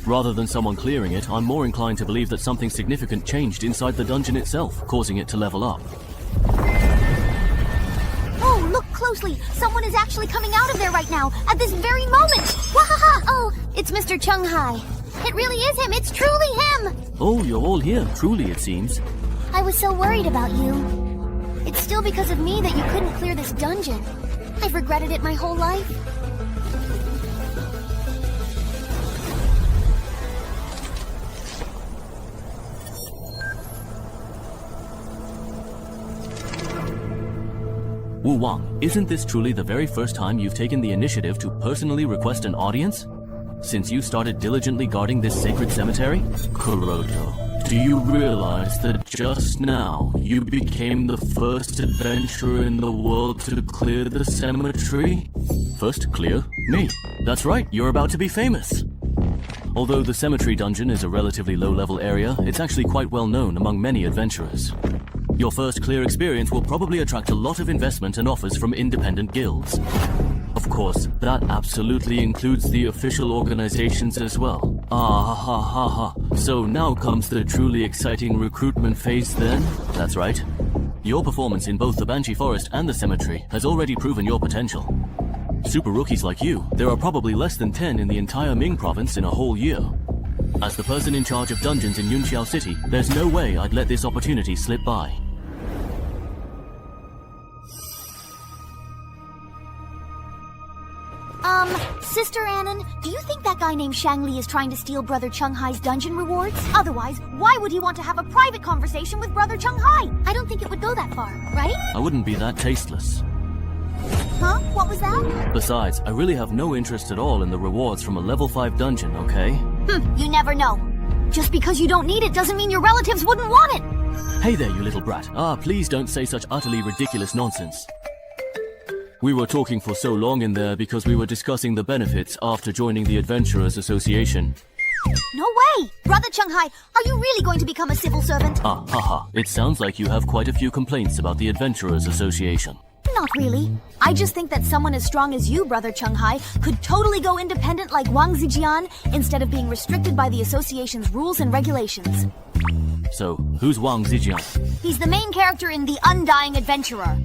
Rather than someone clearing it, I'm more inclined to believe that something significant changed inside the dungeon itself, causing it to level up. Oh, look closely! Someone is actually coming out of there right now, at this very moment! Wahaha! Oh, it's Mr. Chung Hai. It really is him! It's truly him! Oh, you're all here, truly it seems. I was so worried about you. It's still because of me that you couldn't clear this dungeon. I've regretted it my whole life. Wu Wang, isn't this truly the very first time you've taken the initiative to personally request an audience? Since you started diligently guarding this sacred cemetery? Kuroto, do you realize that just now you became the first adventurer in the world to clear the cemetery? First clear? Me. That's right, you're about to be famous. Although the cemetery dungeon is a relatively low-level area, it's actually quite well known among many adventurers. Your first clear experience will probably attract a lot of investment and offers from independent guilds. Of course, that absolutely includes the official organizations as well. Ah ha ha ha. So now comes the truly exciting recruitment phase then? That's right. Your performance in both the Banshee Forest and the cemetery has already proven your potential. Super rookies like you, there are probably less than 10 in the entire Ming province in a whole year. As the person in charge of dungeons in Yunqiao City, there's no way I'd let this opportunity slip by. Sister Annan, do you think that guy named Shang Li is trying to steal Brother Chung Hai's dungeon rewards? Otherwise, why would he want to have a private conversation with Brother Chung Hai? I don't think it would go that far, right? I wouldn't be that tasteless. Huh? What was that? Besides, I really have no interest at all in the rewards from a level 5 dungeon, okay? You never know. Just because you don't need it doesn't mean your relatives wouldn't want it. Hey there, you little brat. Please don't say such utterly ridiculous nonsense. We were talking for so long in there because we were discussing the benefits after joining the Adventurers Association. No way! Brother Chung Hai, are you really going to become a civil servant? Haha. It sounds like you have quite a few complaints about the Adventurers Association. Not really. I just think that someone as strong as you, Brother Chung Hai, could totally go independent like Wang Zijian instead of being restricted by the association's rules and regulations. So, who's Wang Zijian? He's the main character in The Undying Adventurer.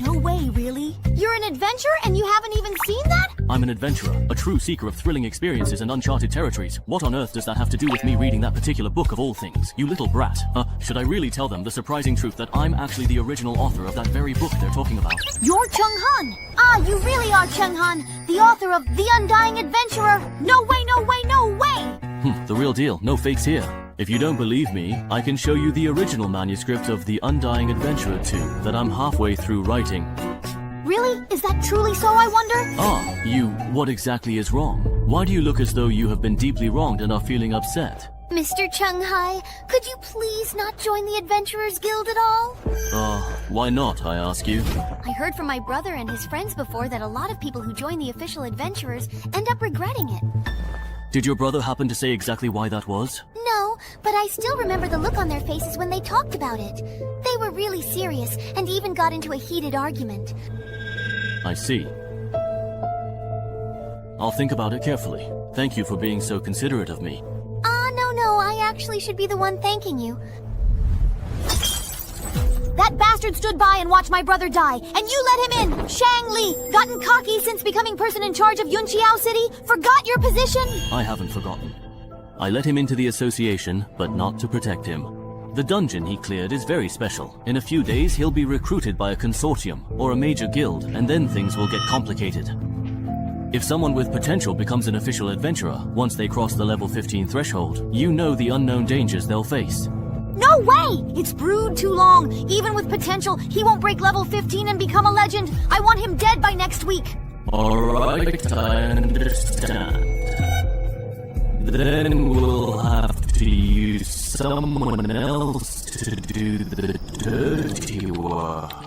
No way, really? You're an adventurer and you haven't even seen that? I'm an adventurer, a true seeker of thrilling experiences and uncharted territories. What on earth does that have to do with me reading that particular book of all things? You little brat. Should I really tell them the surprising truth that I'm actually the original author of that very book they're talking about? You're Chung Han! Ah, you really are Chung Han, the author of The Undying Adventurer! No way, no way, no way! The real deal, no fakes here. If you don't believe me, I can show you the original manuscript of The Undying Adventurer 2 that I'm halfway through writing. Really? Is that truly so, I wonder? What exactly is wrong? Why do you look as though you have been deeply wronged and are feeling upset? Mr. Chung Hai, could you please not join the Adventurers Guild at all? Why not, I ask you? I heard from my brother and his friends before that a lot of people who join the official adventurers end up regretting it. Did your brother happen to say exactly why that was? No, but I still remember the look on their faces when they talked about it. They were really serious and even got into a heated argument. I see. I'll think about it carefully. Thank you for being so considerate of me. No, I actually should be the one thanking you. That bastard stood by and watched my brother die, and you let him in! Shang Li, gotten cocky since becoming person in charge of Yunqiao City? Forgot your position? I haven't forgotten. I let him into the association, but not to protect him. The dungeon he cleared is very special. In a few days, he'll be recruited by a consortium, or a major guild, and then things will get complicated. If someone with potential becomes an official adventurer, once they cross the level 15 threshold, you know the unknown dangers they'll face. No way! It's brewed too long. Even with potential, he won't break level 15 and become a legend. I want him dead by next week. Alright, I understand. Then we'll have to use someone else to do the dirty work.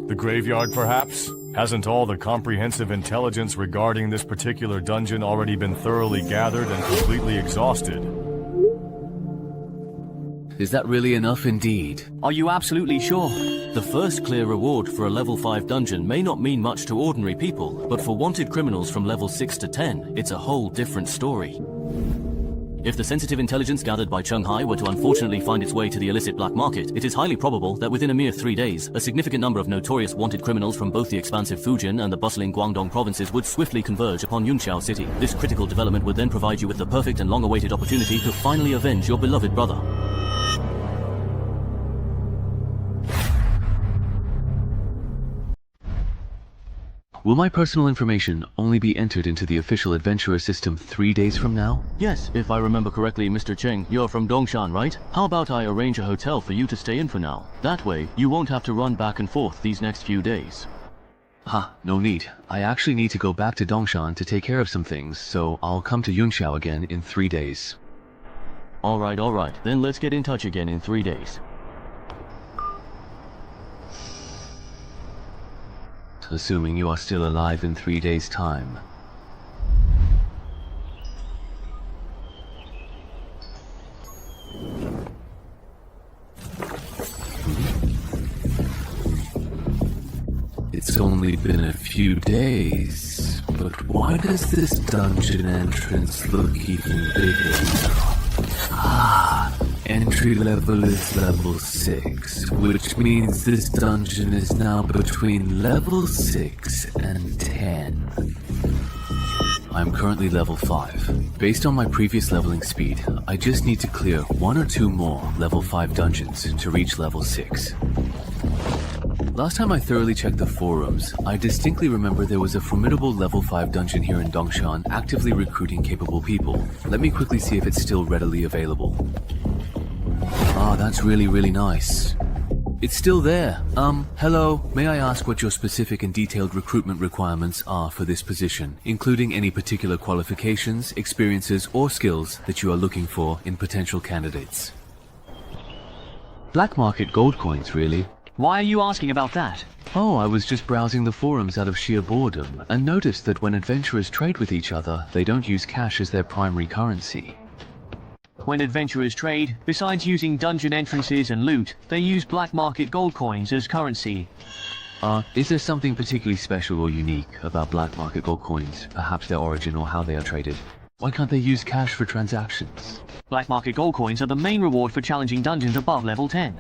The graveyard, perhaps? Hasn't all the comprehensive intelligence regarding this particular dungeon already been thoroughly gathered and completely exhausted? Is that really enough indeed? Are you absolutely sure? The first clear reward for a level 5 dungeon may not mean much to ordinary people, but for wanted criminals from level 6 to 10, it's a whole different story. If the sensitive intelligence gathered by Chung Hai were to unfortunately find its way to the illicit black market, it is highly probable that within a mere 3 days, a significant number of notorious wanted criminals from both the expansive Fujian and the bustling Guangdong provinces would swiftly converge upon Yunqiao City. This critical development would then provide you with the perfect and long-awaited opportunity to finally avenge your beloved brother. Will my personal information only be entered into the official adventurer system 3 days from now? Yes, if I remember correctly, Mr. Cheng, you're from Dongshan, right? How about I arrange a hotel for you to stay in for now? That way, you won't have to run back and forth these next few days. No need. I actually need to go back to Dongshan to take care of some things, so I'll come to Yunqiao again in 3 days. Alright. Then let's get in touch again in 3 days. assuming you are still alive in 3 days' time. It's only been a few days, but why does this dungeon entrance look even bigger now? Entry level is level 6, which means this dungeon is now between level 6 and 10. I'm currently level 5. Based on my previous leveling speed, I just need to clear 1 or 2 more level 5 dungeons to reach level 6. Last time I thoroughly checked the forums, I distinctly remember there was a formidable level 5 dungeon here in Dongshan actively recruiting capable people. Let me quickly see if it's still readily available. Ah, that's really nice. It's still there. Hello, may I ask what your specific and detailed recruitment requirements are for this position, including any particular qualifications, experiences, or skills that you are looking for in potential candidates? Black market gold coins, really? Why are you asking about that? Oh, I was just browsing the forums out of sheer boredom, and noticed that when adventurers trade with each other, they don't use cash as their primary currency. When adventurers trade, besides using dungeon entrances and loot, they use black market gold coins as currency. Is there something particularly special or unique about black market gold coins, perhaps their origin or how they are traded? Why can't they use cash for transactions? Black market gold coins are the main reward for challenging dungeons above level 10.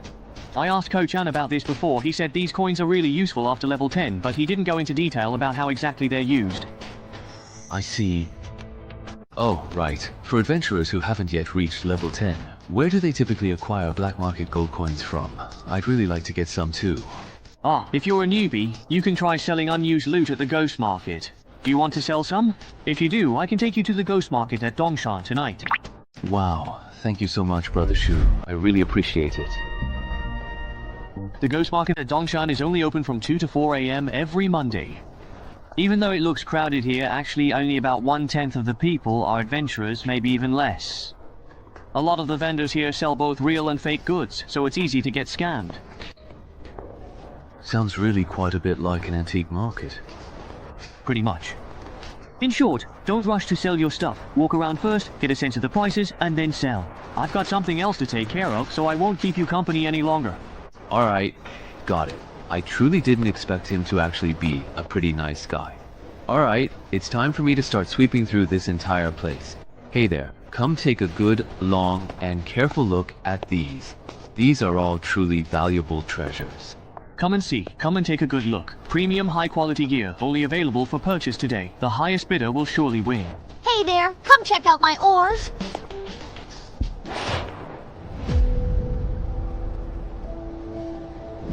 I asked Ko-chan about this before. He said these coins are really useful after level 10, but he didn't go into detail about how exactly they're used. I see. Oh, right. For adventurers who haven't yet reached level 10, where do they typically acquire black market gold coins from? I'd really like to get some too. If you're a newbie, you can try selling unused loot at the Ghost Market. Do you want to sell some? If you do, I can take you to the Ghost Market at Dongshan tonight. Wow, thank you so much, Brother Shu. I really appreciate it. The Ghost Market at Dongshan is only open from 2 to 4 AM every Monday. Even though it looks crowded here, actually only about 1/10 of the people are adventurers, maybe even less. A lot of the vendors here sell both real and fake goods, so it's easy to get scammed. Sounds really quite a bit like an antique market. Pretty much. In short, don't rush to sell your stuff. Walk around first, get a sense of the prices, and then sell. I've got something else to take care of, so I won't keep you company any longer. Alright, got it. I truly didn't expect him to actually be a pretty nice guy. Alright, it's time for me to start sweeping through this entire place. Hey there, come take a good, long, and careful look at these. These are all truly valuable treasures. Come and see, come and take a good look. Premium high quality gear, only available for purchase today. The highest bidder will surely win. Hey there, come check out my ores.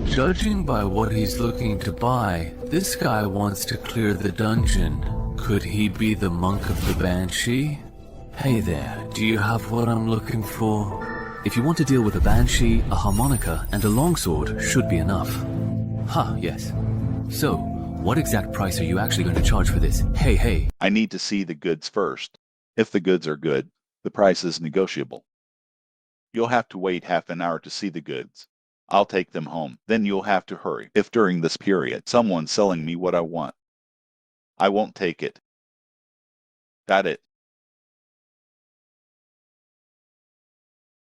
Judging by what he's looking to buy, this guy wants to clear the dungeon. Could he be the monk of the Banshee? Hey there, do you have what I'm looking for? If you want to deal with a Banshee, a harmonica, and a longsword should be enough. Yes. So, what exact price are you actually going to charge for this? Hey. I need to see the goods first. If the goods are good, the price is negotiable. You'll have to wait half an hour to see the goods. I'll take them home. Then you'll have to hurry. If during this period someone's selling me what I want, I won't take it. Got it?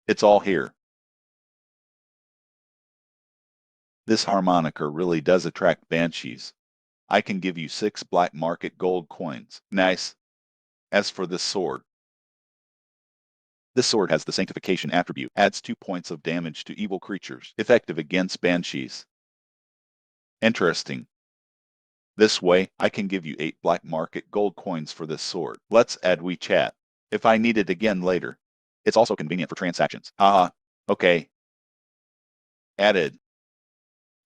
It's all here. This harmonica really does attract banshees. I can give you 6 black market gold coins. Nice. As for this sword has the sanctification attribute, adds 2 points of damage to evil creatures, effective against banshees. Interesting. This way, I can give you 8 black market gold coins for this sword. Let's add WeChat. If I need it again later. It's also convenient for transactions. Okay. Added.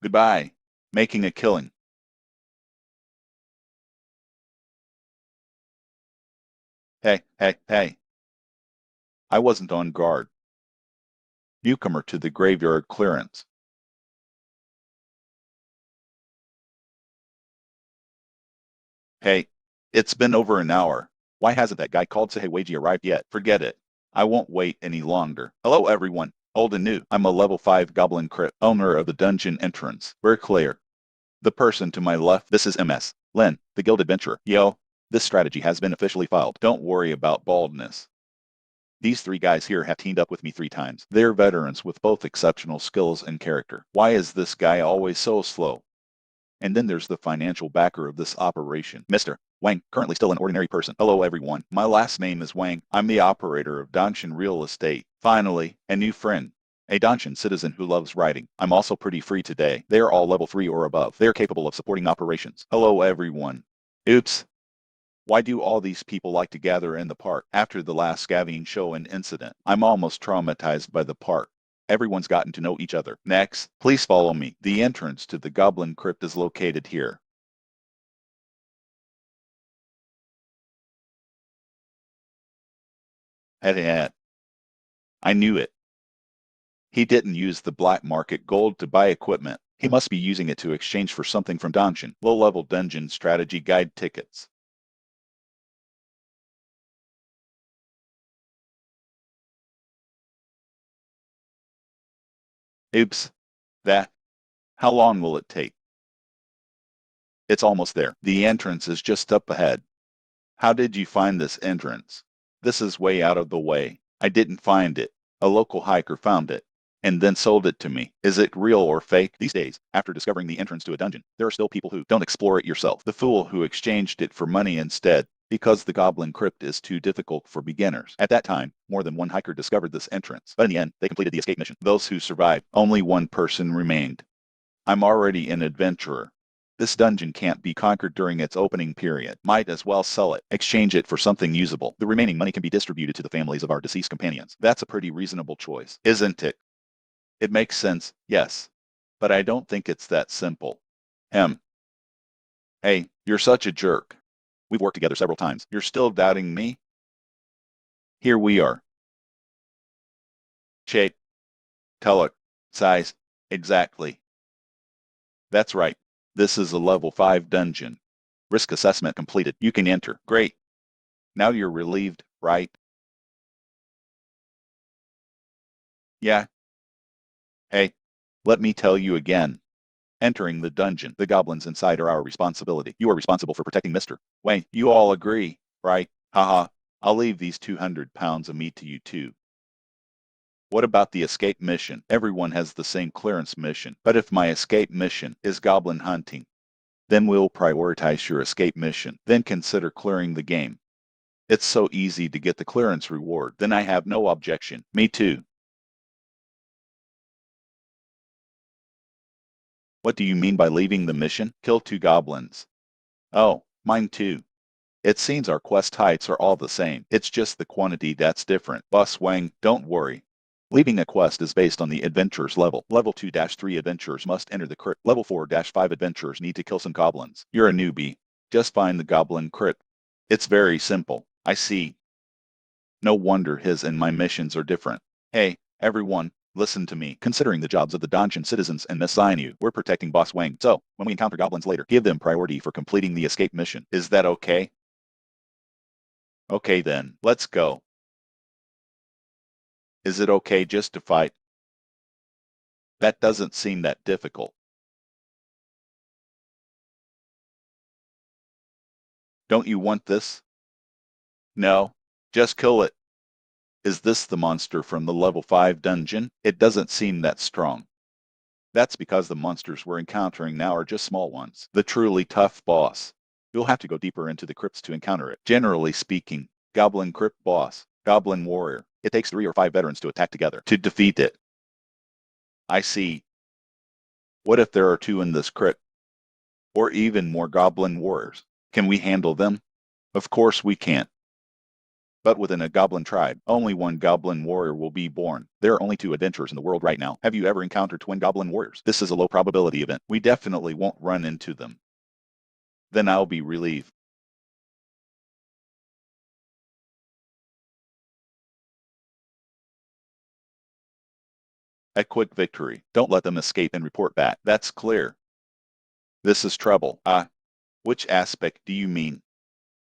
Goodbye. Making a killing. Hey. I wasn't on guard. Newcomer to the graveyard clearance. Hey, it's been over an hour. Why hasn't that guy called Sahewaji arrived yet? Forget it. I won't wait any longer. Hello everyone, old and new. I'm a level 5 goblin crypt, owner of the dungeon entrance. We're clear. The person to my left, this is MS. Len, the guild adventurer. Yo, this strategy has been officially filed. Don't worry about baldness. These three guys here have teamed up with me 3 times. They're veterans with both exceptional skills and character. Why is this guy always so slow? And then there's the financial backer of this operation, Mr. Wang, currently still an ordinary person. Hello everyone, my last name is Wang. I'm the operator of Danshan Real Estate. Finally, a new friend. A Danshan citizen who loves writing. I'm also pretty free today. They are all level 3 or above. They are capable of supporting operations. Hello everyone. Oops. Why do all these people like to gather in the park after the last scavenging show and incident? I'm almost traumatized by the park. Everyone's gotten to know each other. Next, please follow me. The entrance to the Goblin Crypt is located here. Head. I knew it. He didn't use the black market gold to buy equipment. He must be using it to exchange for something from Danshan. Low-level dungeon strategy guide tickets. Oops. How long will it take? It's almost there. The entrance is just up ahead. How did you find this entrance? This is way out of the way. I didn't find it. A local hiker found it and then sold it to me. Is it real or fake? These days, after discovering the entrance to a dungeon, there are still people who don't explore it yourself. The fool who exchanged it for money instead, because the Goblin Crypt is too difficult for beginners. At that time, more than one hiker discovered this entrance, but in the end, they completed the escape mission. Those who survived, only one person remained. I'm already an adventurer. This dungeon can't be conquered during its opening period. Might as well sell it. Exchange it for something usable. The remaining money can be distributed to the families of our deceased companions. That's a pretty reasonable choice, isn't it? It makes sense, yes. But I don't think it's that simple. Hey, you're such a jerk. We've worked together several times. You're still doubting me? Here we are. Shape. Color. Size. Exactly. That's right. This is a level 5 dungeon. Risk assessment completed. You can enter. Great. Now you're relieved, right? Yeah. Hey, let me tell you again. Entering the dungeon, the goblins inside are our responsibility. You are responsible for protecting Mr. Wayne. You all agree, right? Haha. I'll leave these 200 pounds of meat to you too. What about the escape mission? Everyone has the same clearance mission. But if my escape mission is goblin hunting, then we'll prioritize your escape mission. Then consider clearing the game. It's so easy to get the clearance reward. Then I have no objection. Me too. What do you mean by leaving the mission? Kill 2 goblins. Oh, mine too. It seems our quest heights are all the same. It's just the quantity that's different. Boss Wang, don't worry. Leaving a quest is based on the adventurer's level. Level 2-3 adventurers must enter the crypt. Level 4-5 adventurers need to kill some goblins. You're a newbie. Just find the goblin crypt. It's very simple. I see. No wonder his and my missions are different. Hey, everyone, listen to me. Considering the jobs of the Danshan citizens and assign you, we're protecting Boss Wang. So, when we encounter goblins later, give them priority for completing the escape mission. Is that okay? Okay then, let's go. Is it okay just to fight? That doesn't seem that difficult. Don't you want this? No, just kill it. Is this the monster from the level 5 dungeon? It doesn't seem that strong. That's because the monsters we're encountering now are just small ones. The truly tough boss. You'll have to go deeper into the crypts to encounter it. Generally speaking, Goblin Crypt Boss, Goblin Warrior. It takes 3 or 5 veterans to attack together to defeat it. I see. What if there are 2 in this crypt? Or even more Goblin Warriors? Can we handle them? Of course we can't. But within a goblin tribe, only 1 goblin warrior will be born. There are only 2 adventurers in the world right now. Have you ever encountered twin goblin warriors? This is a low probability event. We definitely won't run into them. Then I'll be relieved. A quick victory. Don't let them escape and report back. That's clear. This is trouble. Which aspect do you mean?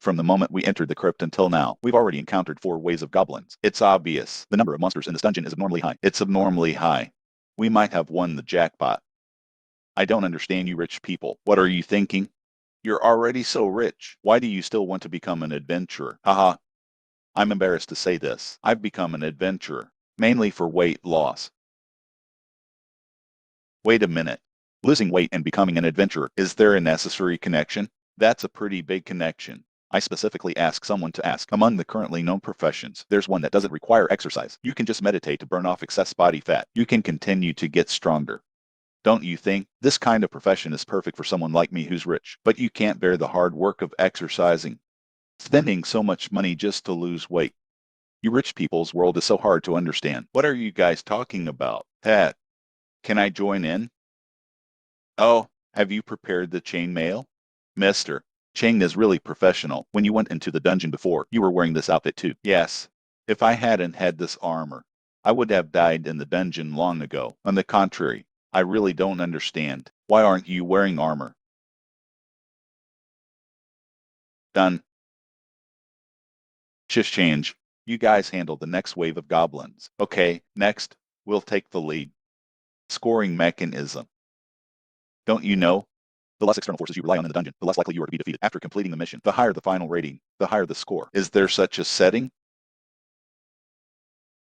From the moment we entered the crypt until now, we've already encountered 4 waves of goblins. It's obvious. The number of monsters in this dungeon is abnormally high. It's abnormally high. We might have won the jackpot. I don't understand you rich people. What are you thinking? You're already so rich. Why do you still want to become an adventurer? Haha. I'm embarrassed to say this. I've become an adventurer, mainly for weight loss. Wait a minute. Losing weight and becoming an adventurer, is there a necessary connection? That's a pretty big connection. I specifically asked someone to ask. Among the currently known professions, there's one that doesn't require exercise. You can just meditate to burn off excess body fat. You can continue to get stronger. Don't you think? This kind of profession is perfect for someone like me who's rich, but you can't bear the hard work of exercising. Spending so much money just to lose weight. You rich people's world is so hard to understand. What are you guys talking about? Pat, can I join in? Oh, have you prepared the chain mail? Mister, Chang is really professional. When you went into the dungeon before, you were wearing this outfit too. Yes. If I hadn't had this armor, I would have died in the dungeon long ago. On the contrary, I really don't understand. Why aren't you wearing armor? Done. Shift change. You guys handle the next wave of goblins. Okay, next, we'll take the lead. Scoring mechanism. Don't you know? The less external forces you rely on in the dungeon, the less likely you are to be defeated. After completing the mission, the higher the final rating, the higher the score. Is there such a setting?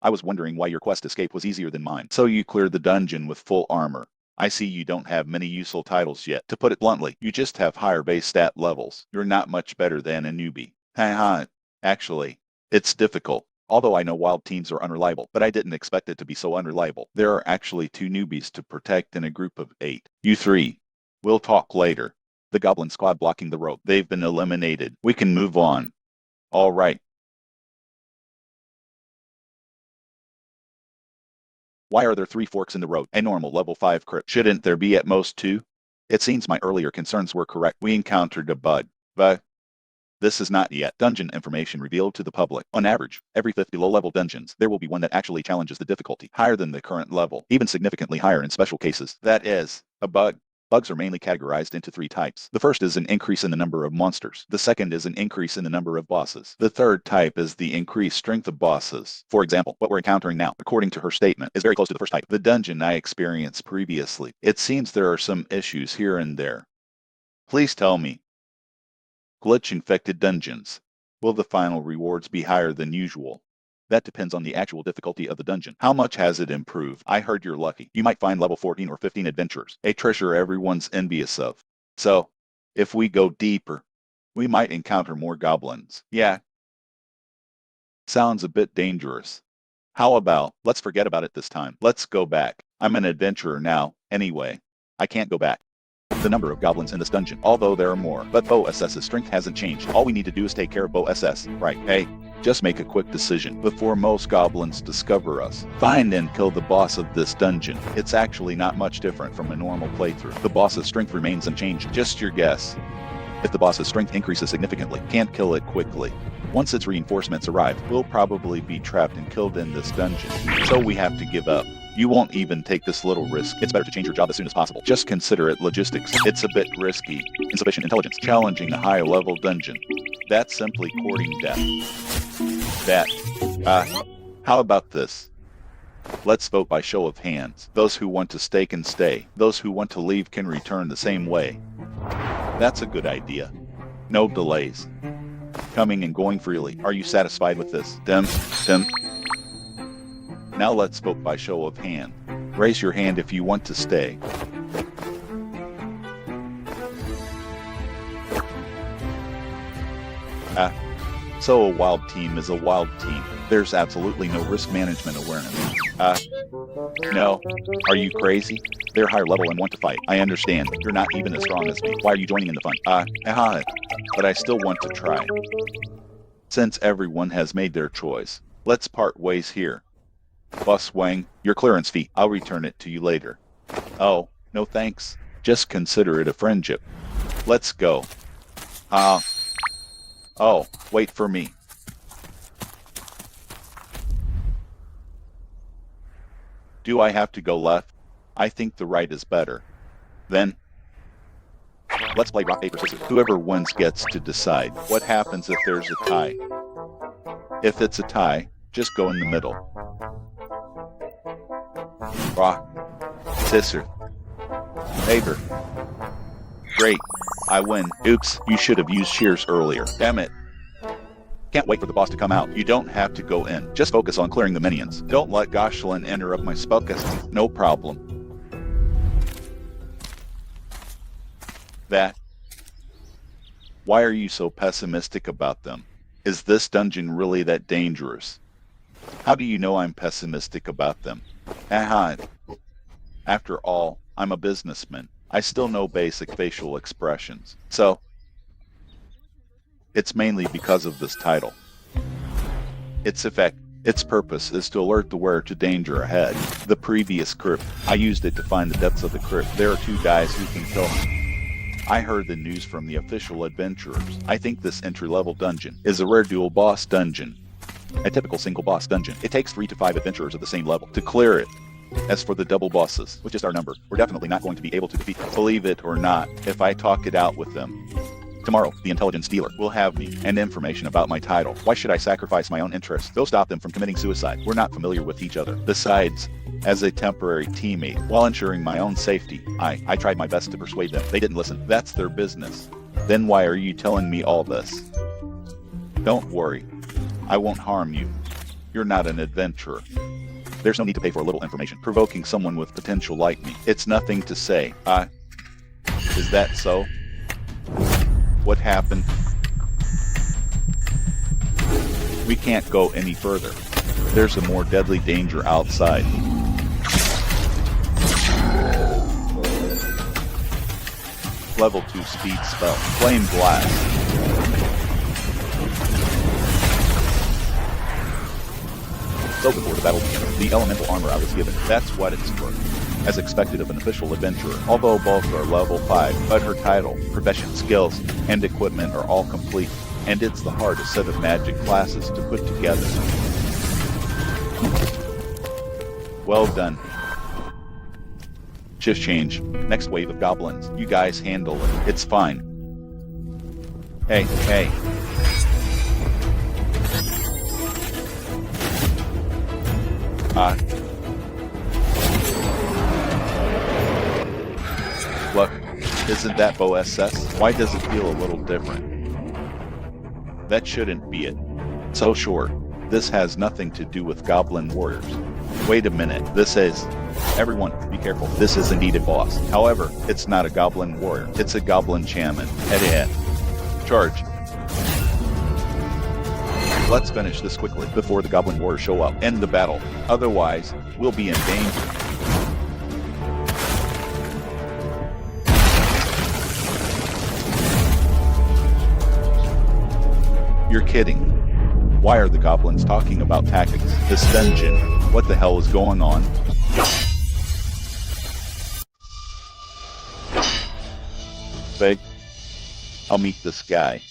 I was wondering why your quest escape was easier than mine. So you cleared the dungeon with full armor. I see you don't have many useful titles yet. To put it bluntly, you just have higher base stat levels. You're not much better than a newbie. Haha. Actually, it's difficult. Although I know wild teams are unreliable, but I didn't expect it to be so unreliable. There are actually 2 newbies to protect in a group of 8. You 3. We'll talk later. The goblin squad blocking the road. They've been eliminated. We can move on. All right. Why are there 3 forks in the road? A normal level 5 crit. Shouldn't there be at most 2? It seems my earlier concerns were correct. We encountered a bug. But this is not yet dungeon information revealed to the public. On average, every 5th below level dungeons, there will be one that actually challenges the difficulty higher than the current level, even significantly higher in special cases. That is, a bug. Bugs are mainly categorized into 3 types. The first is an increase in the number of monsters. The second is an increase in the number of bosses. The third type is the increased strength of bosses. For example, what we're encountering now, according to her statement, is very close to the first type. The dungeon I experienced previously. It seems there are some issues here and there. Please tell me. Glitch-infected dungeons. Will the final rewards be higher than usual? That depends on the actual difficulty of the dungeon. How much has it improved? I heard you're lucky. You might find level 14 or 15 adventurers, a treasure everyone's envious of. So, if we go deeper, we might encounter more goblins. Yeah. Sounds a bit dangerous. How about, let's forget about it this time. Let's go back. I'm an adventurer now, anyway. I can't go back. The number of goblins in this dungeon, although there are more, but Bo SS's strength hasn't changed. All we need to do is take care of Bo SS, right? Hey, just make a quick decision before most goblins discover us. Find and kill the boss of this dungeon. It's actually not much different from a normal playthrough. The boss's strength remains unchanged. Just your guess. If the boss's strength increases significantly, can't kill it quickly. Once its reinforcements arrive, we'll probably be trapped and killed in this dungeon. So we have to give up. You won't even take this little risk. It's better to change your job as soon as possible. Just consider it logistics. It's a bit risky. Insufficient intelligence. Challenging a high-level dungeon. That's simply courting death. How about this? Let's vote by show of hands. Those who want to stay can stay. Those who want to leave can return the same way. That's a good idea. No delays. Coming and going freely. Are you satisfied with this? Dem. Now let's vote by show of hand. Raise your hand if you want to stay. So a wild team is a wild team. There's absolutely no risk management awareness. No. Are you crazy? They're higher level and want to fight. I understand. You're not even as strong as me. Why are you joining in the fun? But I still want to try. Since everyone has made their choice, let's part ways here. Boss Wang, your clearance fee. I'll return it to you later. Oh, no thanks. Just consider it a friendship. Let's go. Oh, wait for me. Do I have to go left? I think the right is better. Then, let's play rock, paper, scissors. Whoever wins gets to decide. What happens if there's a tie? If it's a tie, just go in the middle. Rock, scissors. Favor. Great. I win. Oops, you should have used shears earlier. Damn it. Can't wait for the boss to come out. You don't have to go in. Just focus on clearing the minions. Don't let Goshlin interrupt my spellcasting. No problem. That. Why are you so pessimistic about them? Is this dungeon really that dangerous? How do you know I'm pessimistic about them? Aha. After all, I'm a businessman. I still know basic facial expressions. So, it's mainly because of this title. Its effect, its purpose is to alert the wearer to danger ahead. The previous crypt, I used it to find the depths of the crypt. There are 2 guys who can kill me. I heard the news from the official adventurers. I think this entry-level dungeon is a rare dual boss dungeon. A typical single boss dungeon. It takes 3 to 5 adventurers of the same level to clear it. As for the double bosses, which is our number, we're definitely not going to be able to defeat them. Believe it or not, if I talk it out with them. Tomorrow, the intelligence dealer will have me and information about my title. Why should I sacrifice my own interests? Go stop them from committing suicide. We're not familiar with each other. Besides, as a temporary teammate, while ensuring my own safety, I tried my best to persuade them. They didn't listen. That's their business. Then why are you telling me all this? Don't worry. I won't harm you. You're not an adventurer. There's no need to pay for a little information. Provoking someone with potential like me. It's nothing to say. Is that so? What happened? We can't go any further. There's a more deadly danger outside. Level 2 speed spell. Flame Blast. So before the battle began, the elemental armor I was given, that's what it's for. As expected of an official adventurer, although both are level 5, but her title, profession, skills, and equipment are all complete, and it's the hardest set of magic classes to put together. Well done. Shift change. Next wave of goblins. You guys handle it. It's fine. Hey. Look, isn't that Bo SS? Why does it feel a little different? That shouldn't be it. So sure, this has nothing to do with goblin warriors. Wait a minute, this is... Everyone, be careful, this is indeed a boss. However, it's not a goblin warrior, it's a goblin shaman. Head. Charge. Let's finish this quickly before the goblin warriors show up. End the battle. Otherwise, we'll be in danger. You're kidding. Why are the goblins talking about tactics? This dungeon. What the hell is going on? Fake. I'll meet this guy.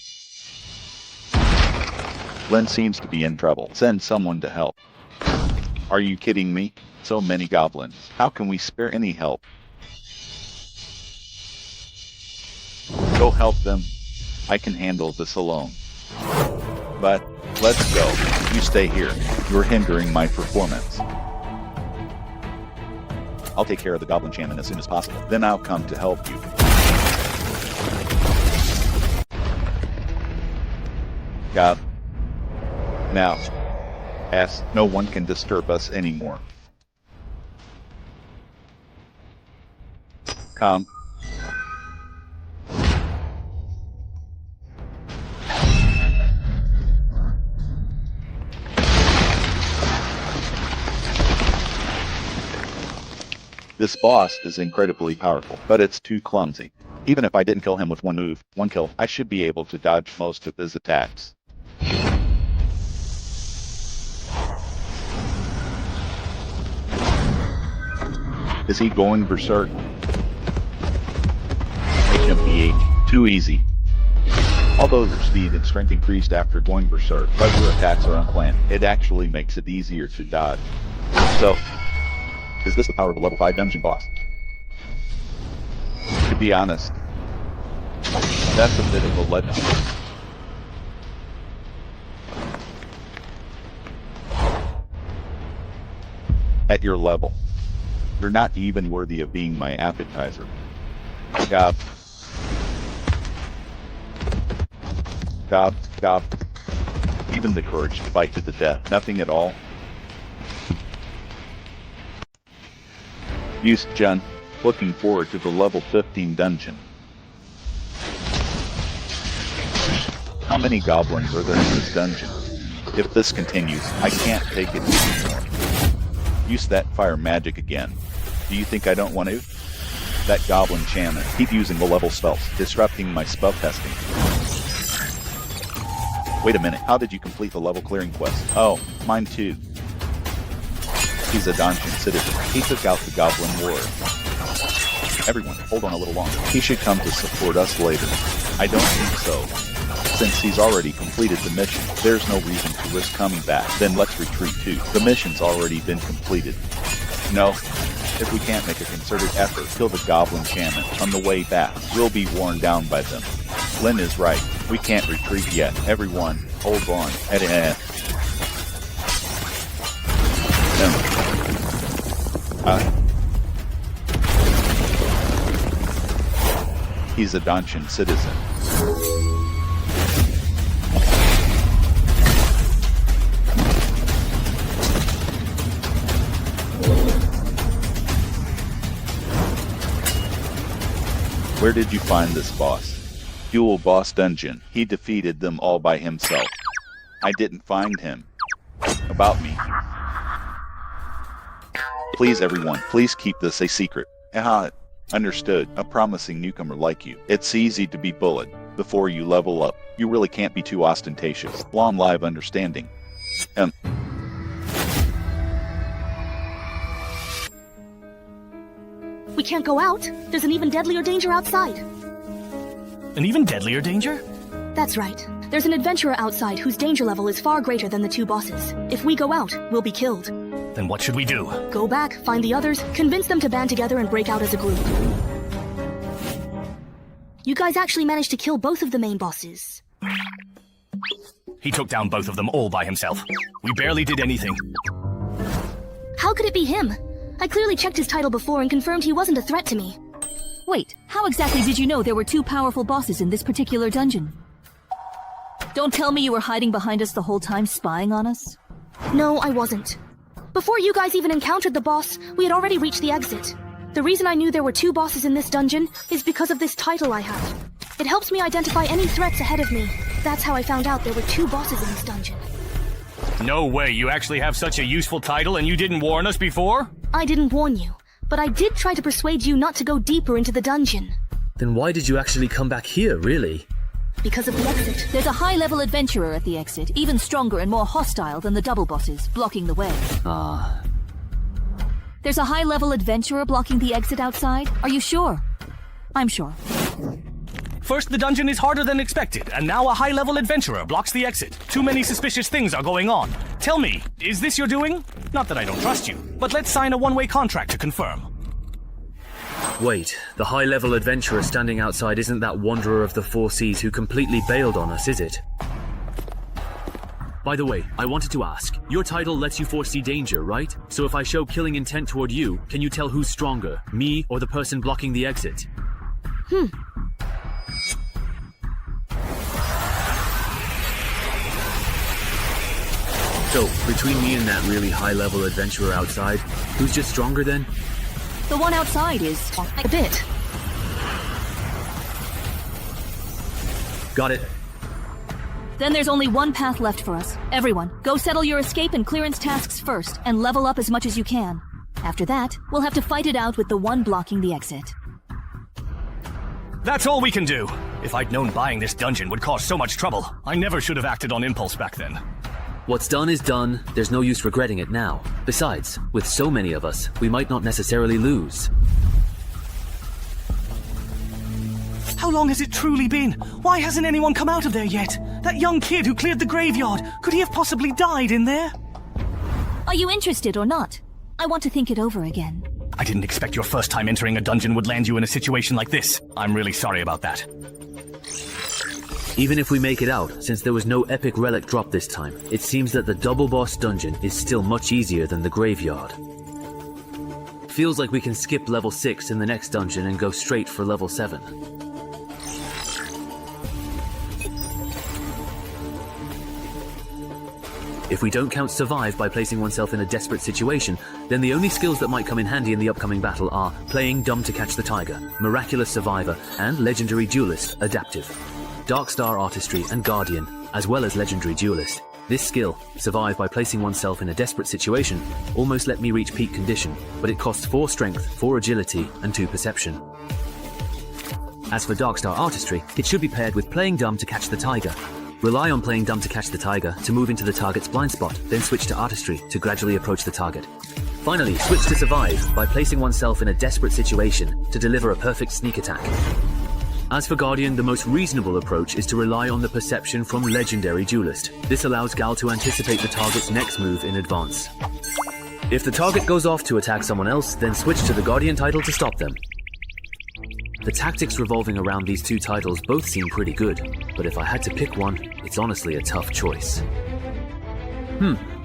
Len seems to be in trouble. Send someone to help. Are you kidding me? So many goblins. How can we spare any help? Go help them. I can handle this alone. But, let's go. You stay here. You're hindering my performance. I'll take care of the goblin shaman as soon as possible. Then I'll come to help you. God. Now. No one can disturb us anymore. Come. This boss is incredibly powerful, but it's too clumsy. Even if I didn't kill him with one move, one kill, I should be able to dodge most of his attacks. Is he going berserk? HMPH. Too easy. Although your speed and strength increased after going berserk, but your attacks are unplanned, it actually makes it easier to dodge. So, is this the power of a level 5 dungeon boss? To be honest, that's a bit of a letdown. At your level, you're not even worthy of being my appetizer. Gob. Gob, gob. Even the courage to fight to the death. Nothing at all. Use Jun. Looking forward to the level 15 dungeon. How many goblins are there in this dungeon? If this continues, I can't take it anymore. Use that fire magic again. Do you think I don't want to? That goblin shaman. Keep using the level spells, disrupting my spell testing. Wait a minute, how did you complete the level clearing quest? Oh, mine too. He's a dungeon citizen. He took out the goblin warrior. Everyone, hold on a little longer. He should come to support us later. I don't think so. Since he's already completed the mission, there's no reason to risk coming back. Then let's retreat too. The mission's already been completed. No. If we can't make a concerted effort, kill the goblin shaman on the way back, we'll be worn down by them. Lynn is right. We can't retreat yet. Everyone, hold on. He's a dungeon citizen. Where did you find this boss? Dual boss dungeon. He defeated them all by himself. I didn't find him. About me. Please everyone, please keep this a secret. Understood. A promising newcomer like you. It's easy to be bullied. Before you level up, you really can't be too ostentatious. Long live understanding. We can't go out. There's an even deadlier danger outside. An even deadlier danger? That's right. There's an adventurer outside whose danger level is far greater than the two bosses. If we go out, we'll be killed. Then what should we do? Go back, find the others, convince them to band together and break out as a group. You guys actually managed to kill both of the main bosses. He took down both of them all by himself. We barely did anything. How could it be him? I clearly checked his title before and confirmed he wasn't a threat to me. Wait, how exactly did you know there were two powerful bosses in this particular dungeon? Don't tell me you were hiding behind us the whole time, spying on us? No, I wasn't. Before you guys even encountered the boss, we had already reached the exit. The reason I knew there were two bosses in this dungeon is because of this title I have. It helps me identify any threats ahead of me. That's how I found out there were two bosses in this dungeon. No way, you actually have such a useful title and you didn't warn us before? I didn't warn you, but I did try to persuade you not to go deeper into the dungeon. Then why did you actually come back here, really? Because of the exit. There's a high-level adventurer at the exit, even stronger and more hostile than the double bosses, blocking the way. Ah. There's a high-level adventurer blocking the exit outside? Are you sure? I'm sure. First, the dungeon is harder than expected, and now a high-level adventurer blocks the exit. Too many suspicious things are going on. Tell me, is this your doing? Not that I don't trust you, but let's sign a one-way contract to confirm. Wait, the high-level adventurer standing outside isn't that wanderer of the four seas who completely bailed on us, is it? By the way, I wanted to ask, your title lets you foresee danger, right? So if I show killing intent toward you, can you tell who's stronger, me or the person blocking the exit? So, between me and that really high-level adventurer outside, who's just stronger then? The one outside is a bit. Got it. Then there's only one path left for us. Everyone, go settle your escape and clearance tasks first, and level up as much as you can. After that, we'll have to fight it out with the one blocking the exit. That's all we can do. If I'd known buying this dungeon would cause so much trouble, I never should have acted on impulse back then. What's done is done, there's no use regretting it now. Besides, with so many of us, we might not necessarily lose. How long has it truly been? Why hasn't anyone come out of there yet? That young kid who cleared the graveyard, could he have possibly died in there? Are you interested or not? I want to think it over again. I didn't expect your first time entering a dungeon would land you in a situation like this. I'm really sorry about that. Even if we make it out, since there was no epic relic drop this time, it seems that the double boss dungeon is still much easier than the graveyard. Feels like we can skip level 6 in the next dungeon and go straight for level 7. If we don't count survive by placing oneself in a desperate situation, then the only skills that might come in handy in the upcoming battle are Playing Dumb to Catch the Tiger, Miraculous Survivor, and Legendary Duelist, Adaptive. Dark Star Artistry and Guardian, as well as Legendary Duelist. This skill, Survive by placing oneself in a desperate situation, almost let me reach peak condition, but it costs 4 strength, 4 agility, and 2 perception. As for Dark Star Artistry, it should be paired with Playing Dumb to Catch the Tiger. Rely on Playing Dumb to Catch the Tiger to move into the target's blind spot, then switch to Artistry to gradually approach the target. Finally, switch to Survive by placing oneself in a desperate situation to deliver a perfect sneak attack. As for Guardian, the most reasonable approach is to rely on the perception from Legendary Duelist. This allows Gal to anticipate the target's next move in advance. If the target goes off to attack someone else, then switch to the Guardian title to stop them. The tactics revolving around these two titles both seem pretty good, but if I had to pick one, it's honestly a tough choice.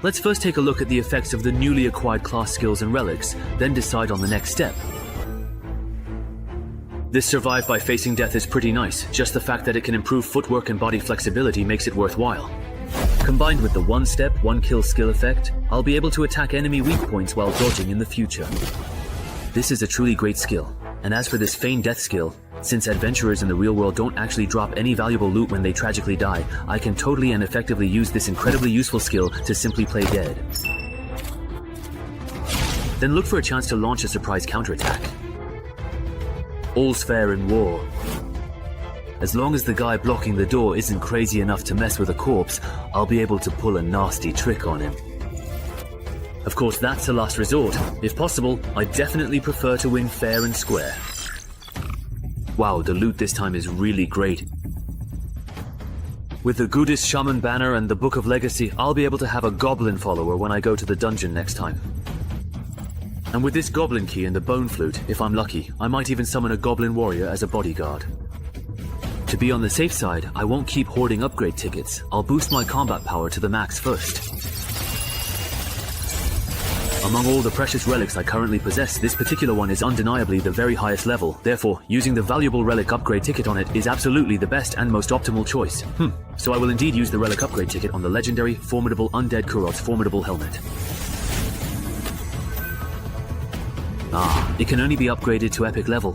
Let's first take a look at the effects of the newly acquired class skills and relics, then decide on the next step. This Survive by Facing Death is pretty nice, just the fact that it can improve footwork and body flexibility makes it worthwhile. Combined with the one step, one kill skill effect, I'll be able to attack enemy weak points while dodging in the future. This is a truly great skill. And as for this Feign Death skill, since adventurers in the real world don't actually drop any valuable loot when they tragically die, I can totally and effectively use this incredibly useful skill to simply play dead. Then look for a chance to launch a surprise counterattack. All's fair in war. As long as the guy blocking the door isn't crazy enough to mess with a corpse, I'll be able to pull a nasty trick on him. Of course, that's a last resort. If possible, I definitely prefer to win fair and square. Wow, the loot this time is really great. With the Goodist Shaman banner and the Book of Legacy, I'll be able to have a goblin follower when I go to the dungeon next time. And with this goblin key and the bone flute, if I'm lucky, I might even summon a goblin warrior as a bodyguard. To be on the safe side, I won't keep hoarding upgrade tickets. I'll boost my combat power to the max first. Among all the precious relics I currently possess, this particular one is undeniably the very highest level. Therefore, using the valuable relic upgrade ticket on it is absolutely the best and most optimal choice. So I will indeed use the relic upgrade ticket on the legendary, formidable Undead Kurot's formidable helmet. It can only be upgraded to epic level.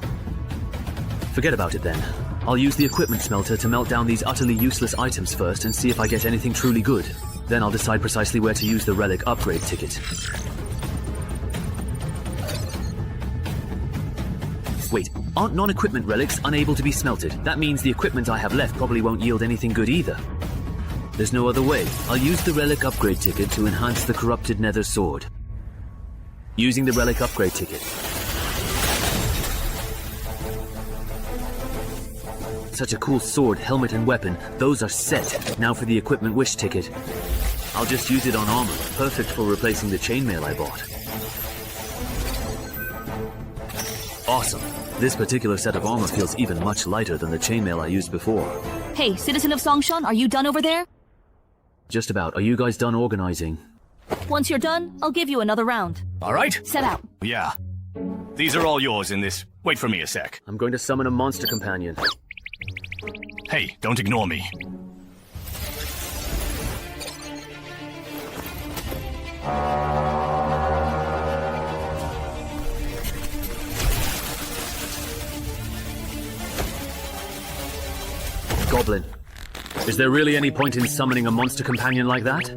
Forget about it then. I'll use the equipment smelter to melt down these utterly useless items first and see if I get anything truly good. Then I'll decide precisely where to use the relic upgrade ticket. Wait, aren't non-equipment relics unable to be smelted? That means the equipment I have left probably won't yield anything good either. There's no other way. I'll use the relic upgrade ticket to enhance the corrupted nether sword. Using the relic upgrade ticket. Such a cool sword, helmet, and weapon. Those are set. Now for the equipment wish ticket. I'll just use it on armor. Perfect for replacing the chainmail I bought. Awesome. This particular set of armor feels even much lighter than the chainmail I used before. Hey, citizen of Songshan, are you done over there? Just about. Are you guys done organizing? Once you're done, I'll give you another round. All right. Set out. Yeah. These are all yours in this. Wait for me a sec. I'm going to summon a monster companion. Hey, don't ignore me. Goblin. Is there really any point in summoning a monster companion like that?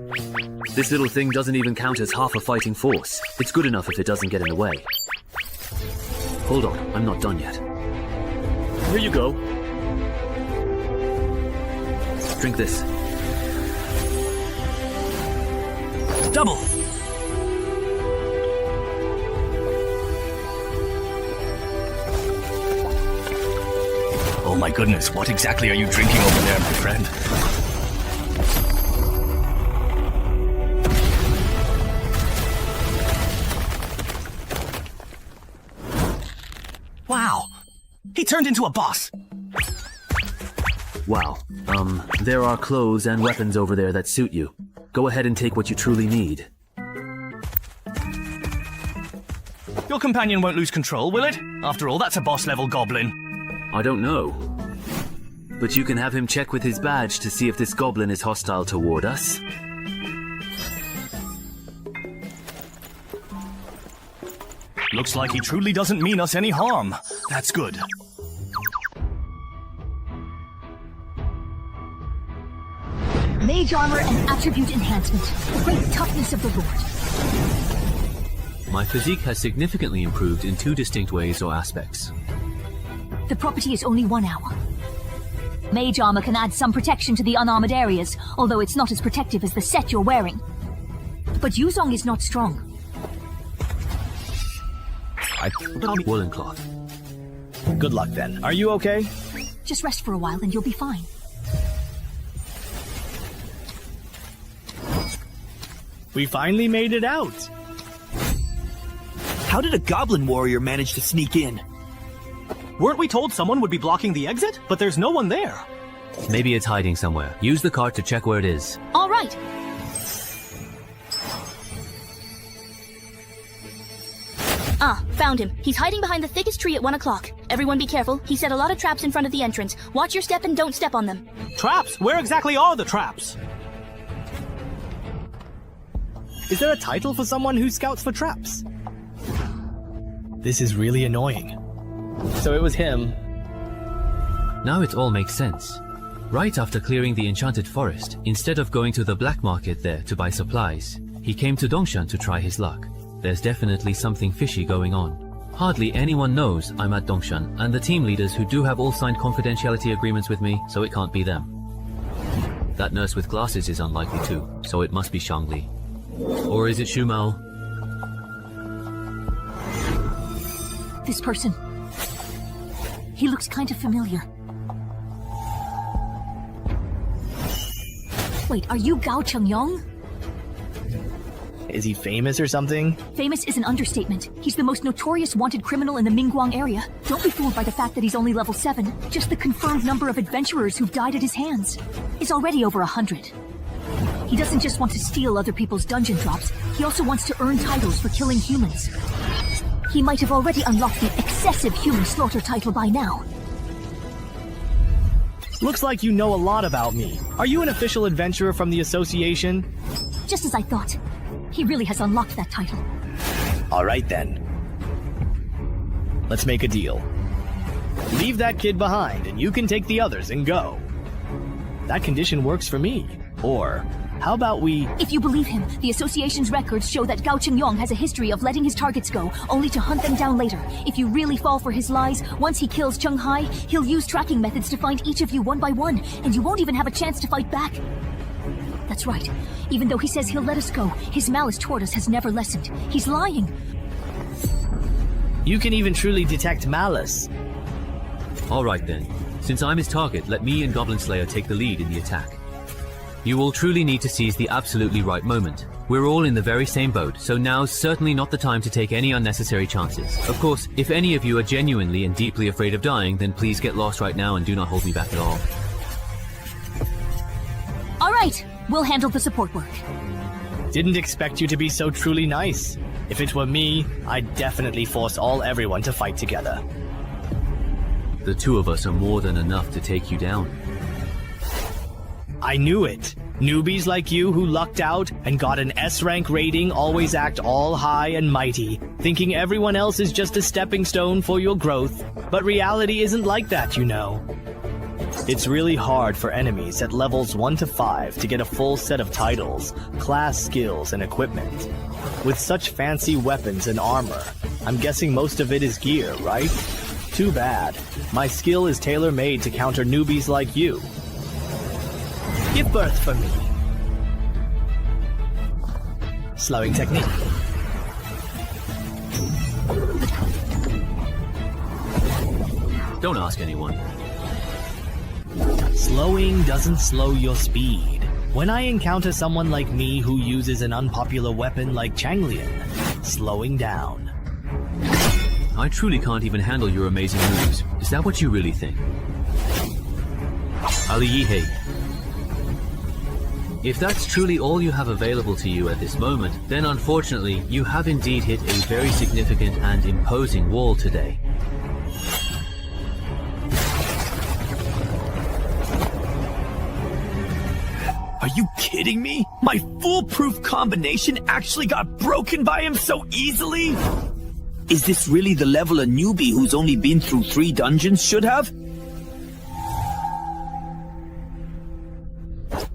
This little thing doesn't even count as half a fighting force. It's good enough if it doesn't get in the way. Hold on, I'm not done yet. Here you go. Drink this. Double! Oh my goodness, what exactly are you drinking over there, my friend? Wow! He turned into a boss! Wow. There are clothes and weapons over there that suit you. Go ahead and take what you truly need. Your companion won't lose control, will it? After all, that's a boss-level goblin. I don't know. But you can have him check with his badge to see if this goblin is hostile toward us. Looks like he truly doesn't mean us any harm. That's good. Mage armor and attribute enhancement. The great toughness of the Lord. My physique has significantly improved in 2 distinct ways or aspects. The property is only 1 hour. Mage armor can add some protection to the unarmored areas, although it's not as protective as the set you're wearing. But Yuzong is not strong. I put on woolen cloth. Good luck then. Are you okay? Just rest for a while and you'll be fine. We finally made it out. How did a goblin warrior manage to sneak in? Weren't we told someone would be blocking the exit? But there's no one there. Maybe it's hiding somewhere. Use the cart to check where it is. All right. Ah, found him. He's hiding behind the thickest tree at 1 o'clock. Everyone be careful. He set a lot of traps in front of the entrance. Watch your step and don't step on them. Traps? Where exactly are the traps? Is there a title for someone who scouts for traps? This is really annoying. So it was him. Now it all makes sense. Right after clearing the enchanted forest, instead of going to the black market there to buy supplies, he came to Dongshan to try his luck. There's definitely something fishy going on. Hardly anyone knows I'm at Dongshan, and the team leaders who do have all signed confidentiality agreements with me, so it can't be them. That nurse with glasses is unlikely too, so it must be Shangli. Or is it Shumao? This person. He looks kind of familiar. Wait, are you Gao Chengyong? Is he famous or something? Famous is an understatement. He's the most notorious wanted criminal in the Mingguang area. Don't be fooled by the fact that he's only level 7. Just the confirmed number of adventurers who've died at his hands is already over 100. He doesn't just want to steal other people's dungeon drops, he also wants to earn titles for killing humans. He might have already unlocked the excessive human slaughter title by now. Looks like you know a lot about me. Are you an official adventurer from the association? Just as I thought. He really has unlocked that title. All right then. Let's make a deal. Leave that kid behind and you can take the others and go. That condition works for me. Or, how about we... If you believe him, the association's records show that Gao Chengyong has a history of letting his targets go, only to hunt them down later. If you really fall for his lies, once he kills Cheng Hai, he'll use tracking methods to find each of you one by one, and you won't even have a chance to fight back. That's right. Even though he says he'll let us go, his malice toward us has never lessened. He's lying. You can even truly detect malice. Alright then. Since I'm his target, let me and Goblin Slayer take the lead in the attack. You will truly need to seize the absolutely right moment. We're all in the very same boat, so now's certainly not the time to take any unnecessary chances. Of course, if any of you are genuinely and deeply afraid of dying, then please get lost right now and do not hold me back at all. Alright, we'll handle the support work. Didn't expect you to be so truly nice. If it were me, I'd definitely force everyone to fight together. The 2 of us are more than enough to take you down. I knew it. Newbies like you who lucked out and got an S-rank rating always act all high and mighty, thinking everyone else is just a stepping stone for your growth. But reality isn't like that, you know. It's really hard for enemies at levels 1 to 5 to get a full set of titles, class skills, and equipment. With such fancy weapons and armor, I'm guessing most of it is gear, right? Too bad. My skill is tailor-made to counter newbies like you. Give birth for me. Slowing technique. Don't ask anyone. Slowing doesn't slow your speed. When I encounter someone like me who uses an unpopular weapon like Changlian, slowing down. I truly can't even handle your amazing moves. Is that what you really think? Ali Yihei. If that's truly all you have available to you at this moment, then unfortunately, you have indeed hit a very significant and imposing wall today. Are you kidding me? My foolproof combination actually got broken by him so easily? Is this really the level a newbie who's only been through 3 dungeons should have?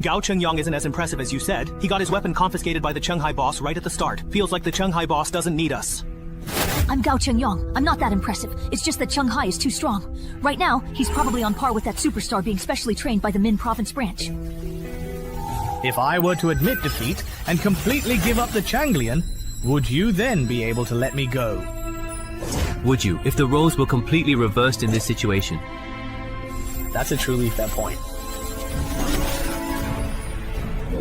Gao Chengyang isn't as impressive as you said. He got his weapon confiscated by the Chenghai boss right at the start. Feels like the Chenghai boss doesn't need us. I'm Gao Chengyang. I'm not that impressive. It's just that Chenghai is too strong. Right now, he's probably on par with that superstar being specially trained by the Min province branch. If I were to admit defeat and completely give up the Changlian, would you then be able to let me go? Would you, if the roles were completely reversed in this situation? That's a truly fair point.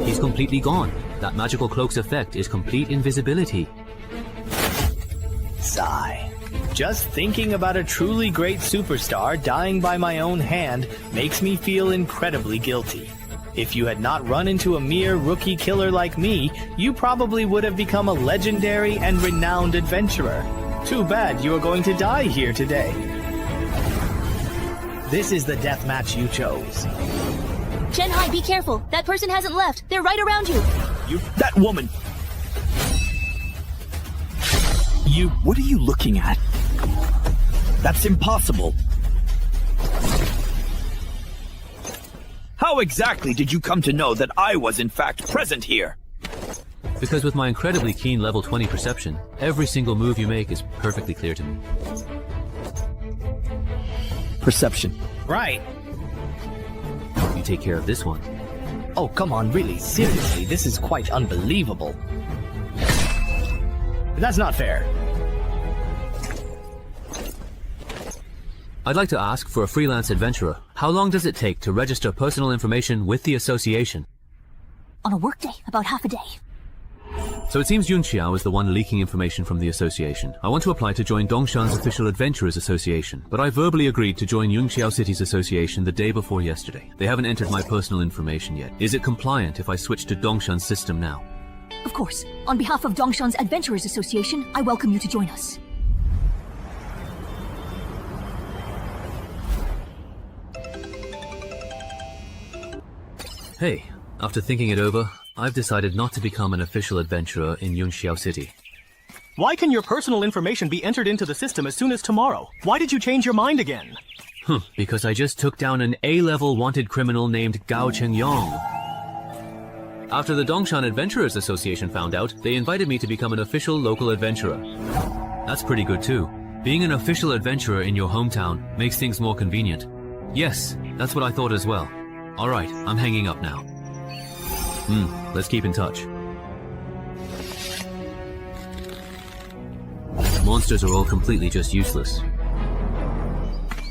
He's completely gone. That magical cloak's effect is complete invisibility. Sigh. Just thinking about a truly great superstar dying by my own hand makes me feel incredibly guilty. If you had not run into a mere rookie killer like me, you probably would have become a legendary and renowned adventurer. Too bad you are going to die here today. This is the death match you chose. Chenghai, be careful. That person hasn't left. They're right around you. That woman! What are you looking at? That's impossible. How exactly did you come to know that I was in fact present here? Because with my incredibly keen level 20 perception, every single move you make is perfectly clear to me. Perception. Right. You take care of this one. Oh, come on, really, seriously, this is quite unbelievable. That's not fair. I'd like to ask, for a freelance adventurer, how long does it take to register personal information with the association? On a workday, about half a day. So it seems Yun Xiao is the one leaking information from the association. I want to apply to join Dongshan's official Adventurers Association, but I verbally agreed to join Yun Xiao City's association the day before yesterday. They haven't entered my personal information yet. Is it compliant if I switch to Dongshan's system now? Of course. On behalf of Dongshan's Adventurers Association, I welcome you to join us. Hey, after thinking it over, I've decided not to become an official adventurer in Yunxiao City. Why can your personal information be entered into the system as soon as tomorrow? Why did you change your mind again? Because I just took down an A-level wanted criminal named Gao Chengyang. After the Dongshan Adventurers Association found out, they invited me to become an official local adventurer. That's pretty good too. Being an official adventurer in your hometown makes things more convenient. Yes, that's what I thought as well. Alright, I'm hanging up now. Let's keep in touch. Monsters are all completely just useless.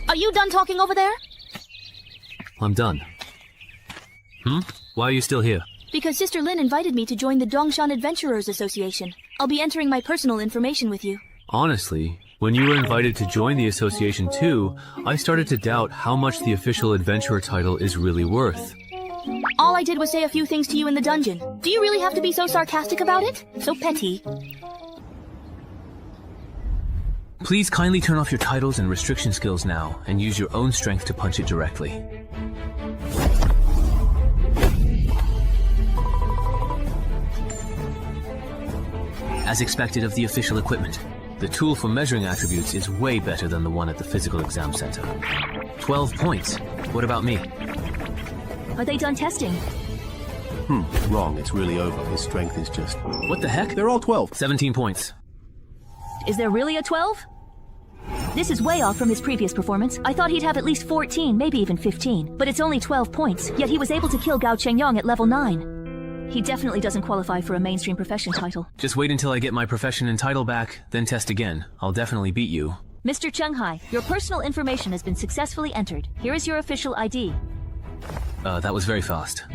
Are you done talking over there? I'm done. Why are you still here? Because Sister Lin invited me to join the Dongshan Adventurers Association. I'll be entering my personal information with you. Honestly, when you were invited to join the association too, I started to doubt how much the official adventurer title is really worth. All I did was say a few things to you in the dungeon. Do you really have to be so sarcastic about it? So petty. Please kindly turn off your titles and restriction skills now, and use your own strength to punch it directly. As expected of the official equipment, the tool for measuring attributes is way better than the one at the physical exam center. 12 points. What about me? Are they done testing? Wrong. It's really over. His strength is just... What the heck? They're all 12. 17 points. Is there really a 12? This is way off from his previous performance. I thought he'd have at least 14, maybe even 15. But it's only 12 points, yet he was able to kill Gao Chengyang at level 9. He definitely doesn't qualify for a mainstream profession title. Just wait until I get my profession and title back, then test again. I'll definitely beat you. Mr. Chenghai, your personal information has been successfully entered. Here is your official ID. That was very fast.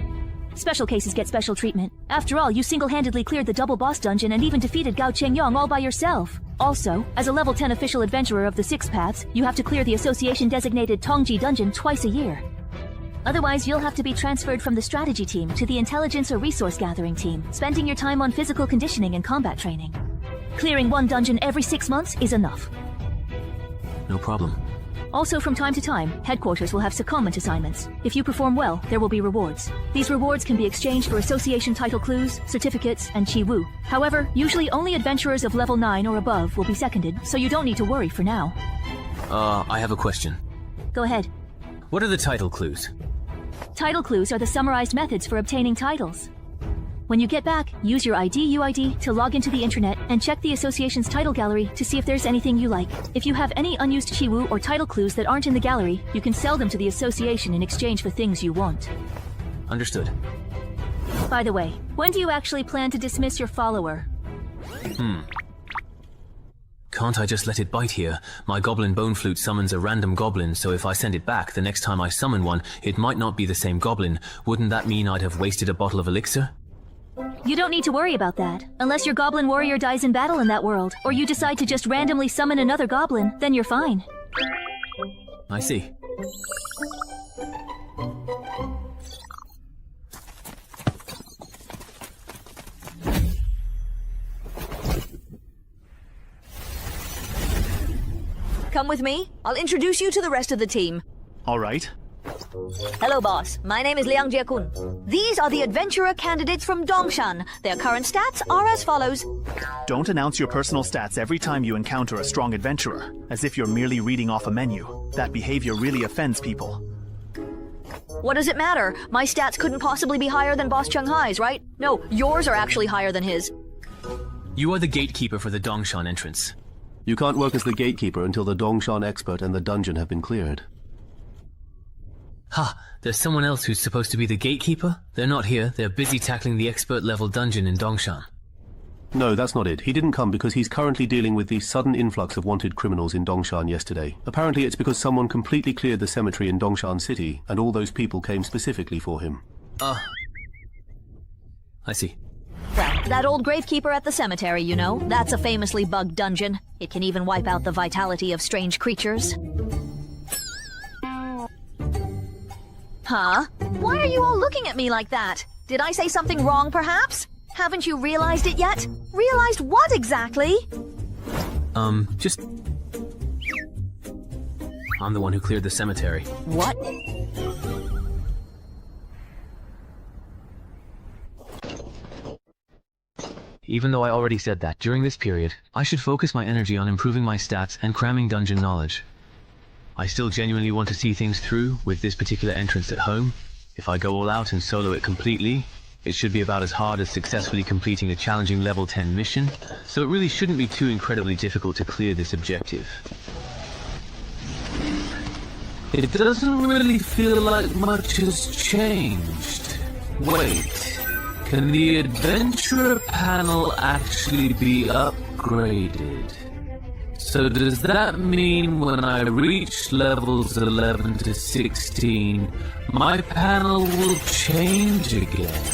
Special cases get special treatment. After all, you single-handedly cleared the double boss dungeon and even defeated Gao Chengyang all by yourself. Also, as a level 10 official adventurer of the Six Paths, you have to clear the association-designated Tongji dungeon twice a year. Otherwise, you'll have to be transferred from the strategy team to the intelligence or resource gathering team, spending your time on physical conditioning and combat training. Clearing one dungeon every 6 months is enough. No problem. Also, from time to time, headquarters will have secondment assignments. If you perform well, there will be rewards. These rewards can be exchanged for association title clues, certificates, and chi wu. However, usually only adventurers of level 9 or above will be seconded, so you don't need to worry for now. I have a question. Go ahead. What are the title clues? Title clues are the summarized methods for obtaining titles. When you get back, use your UID to log into the intranet and check the association's title gallery to see if there's anything you like. If you have any unused Chiwu or title clues that aren't in the gallery, you can sell them to the association in exchange for things you want. Understood. By the way, when do you actually plan to dismiss your follower? Can't I just let it bite here? My goblin bone flute summons a random goblin, so if I send it back, the next time I summon one, it might not be the same goblin. Wouldn't that mean I'd have wasted a bottle of elixir? You don't need to worry about that. Unless your goblin warrior dies in battle in that world, or you decide to just randomly summon another goblin, then you're fine. I see. Come with me. I'll introduce you to the rest of the team. All right. Hello, boss. My name is Liang Jiekun. These are the adventurer candidates from Dongshan. Their current stats are as follows. Don't announce your personal stats every time you encounter a strong adventurer, as if you're merely reading off a menu. That behavior really offends people. What does it matter? My stats couldn't possibly be higher than Boss Chung Hai's, right? No, yours are actually higher than his. You are the gatekeeper for the Dongshan entrance. You can't work as the gatekeeper until the Dongshan expert and the dungeon have been cleared. Ha! There's someone else who's supposed to be the gatekeeper? They're not here. They're busy tackling the expert level dungeon in Dongshan. No, that's not it. He didn't come because he's currently dealing with the sudden influx of wanted criminals in Dongshan yesterday. Apparently it's because someone completely cleared the cemetery in Dongshan City, and all those people came specifically for him. I see. Well, that old gravekeeper at the cemetery, you know. That's a famously bugged dungeon. It can even wipe out the vitality of strange creatures. Huh? Why are you all looking at me like that? Did I say something wrong, perhaps? Haven't you realized it yet? Realized what exactly? Just... I'm the one who cleared the cemetery. What? Even though I already said that, during this period, I should focus my energy on improving my stats and cramming dungeon knowledge. I still genuinely want to see things through with this particular entrance at home. If I go all out and solo it completely, it should be about as hard as successfully completing a challenging level 10 mission, so it really shouldn't be too incredibly difficult to clear this objective. It doesn't really feel like much has changed. Wait, can the adventurer panel actually be upgraded? So does that mean when I reach levels 11 to 16, my panel will change again?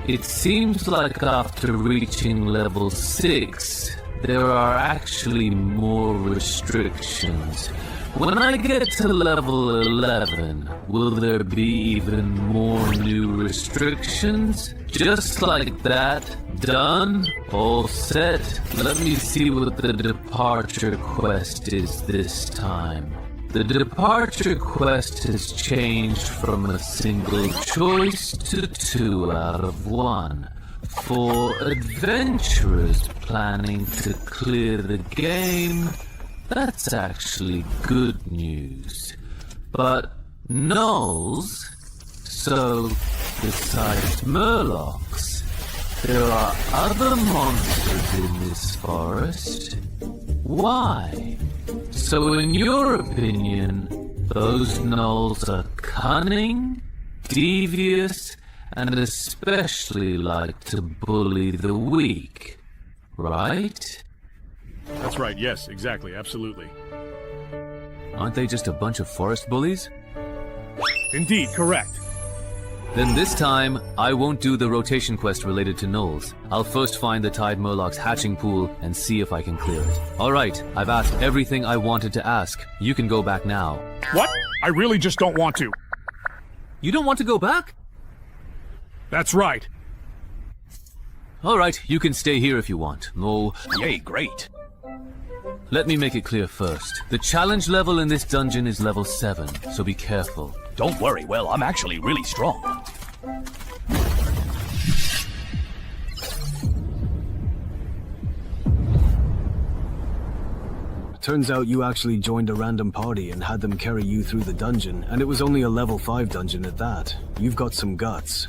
It seems like after reaching level 6, there are actually more restrictions. When I get to level 11, will there be even more new restrictions? Just like that? Done? All set? Let me see what the departure quest is this time. The departure quest has changed from a single choice to 2 out of 1. For adventurers planning to clear the game, that's actually good news. But gnolls? So, besides murlocs, there are other monsters in this forest? Why? So in your opinion, those gnolls are cunning, devious, and especially like to bully the weak, right? That's right, yes, exactly, absolutely. Aren't they just a bunch of forest bullies? Indeed, correct. Then this time, I won't do the rotation quest related to gnolls. I'll first find the Tide Murloc's hatching pool and see if I can clear it. Alright, I've asked everything I wanted to ask. You can go back now. What? I really just don't want to. You don't want to go back? That's right. Alright, you can stay here if you want. Oh, yay, great. Let me make it clear first. The challenge level in this dungeon is level 7, so be careful. Don't worry, well, I'm actually really strong. Turns out you actually joined a random party and had them carry you through the dungeon, and it was only a level 5 dungeon at that. You've got some guts.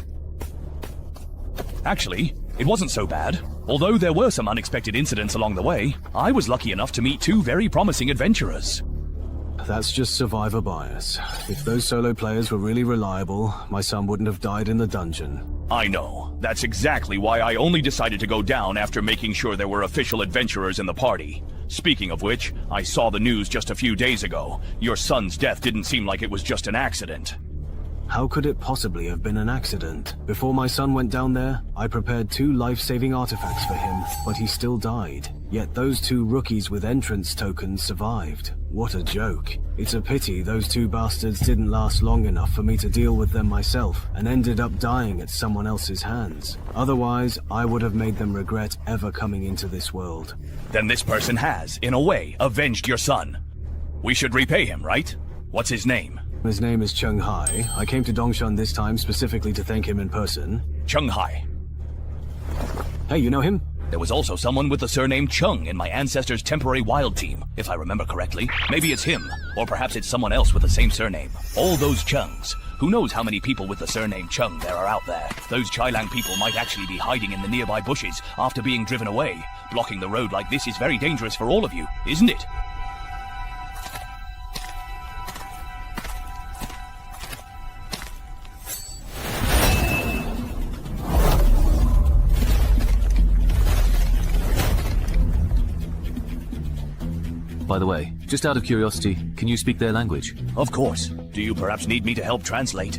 Actually, it wasn't so bad. Although there were some unexpected incidents along the way, I was lucky enough to meet 2 very promising adventurers. That's just survivor bias. If those solo players were really reliable, my son wouldn't have died in the dungeon. I know. That's exactly why I only decided to go down after making sure there were official adventurers in the party. Speaking of which, I saw the news just a few days ago. Your son's death didn't seem like it was just an accident. How could it possibly have been an accident? Before my son went down there, I prepared 2 life-saving artifacts for him, but he still died. Yet those 2 rookies with entrance tokens survived. What a joke. It's a pity those 2 bastards didn't last long enough for me to deal with them myself, and ended up dying at someone else's hands. Otherwise, I would have made them regret ever coming into this world. Then this person has, in a way, avenged your son. We should repay him, right? What's his name? His name is Chung Hai. I came to Dongshan this time specifically to thank him in person. Chung Hai. Hey, you know him? There was also someone with the surname Chung in my ancestors' temporary wild team, if I remember correctly. Maybe it's him, or perhaps it's someone else with the same surname. All those Chungs. Who knows how many people with the surname Chung there are out there? Those Chailang people might actually be hiding in the nearby bushes after being driven away. Blocking the road like this is very dangerous for all of you, isn't it? By the way, just out of curiosity, can you speak their language? Of course. Do you perhaps need me to help translate?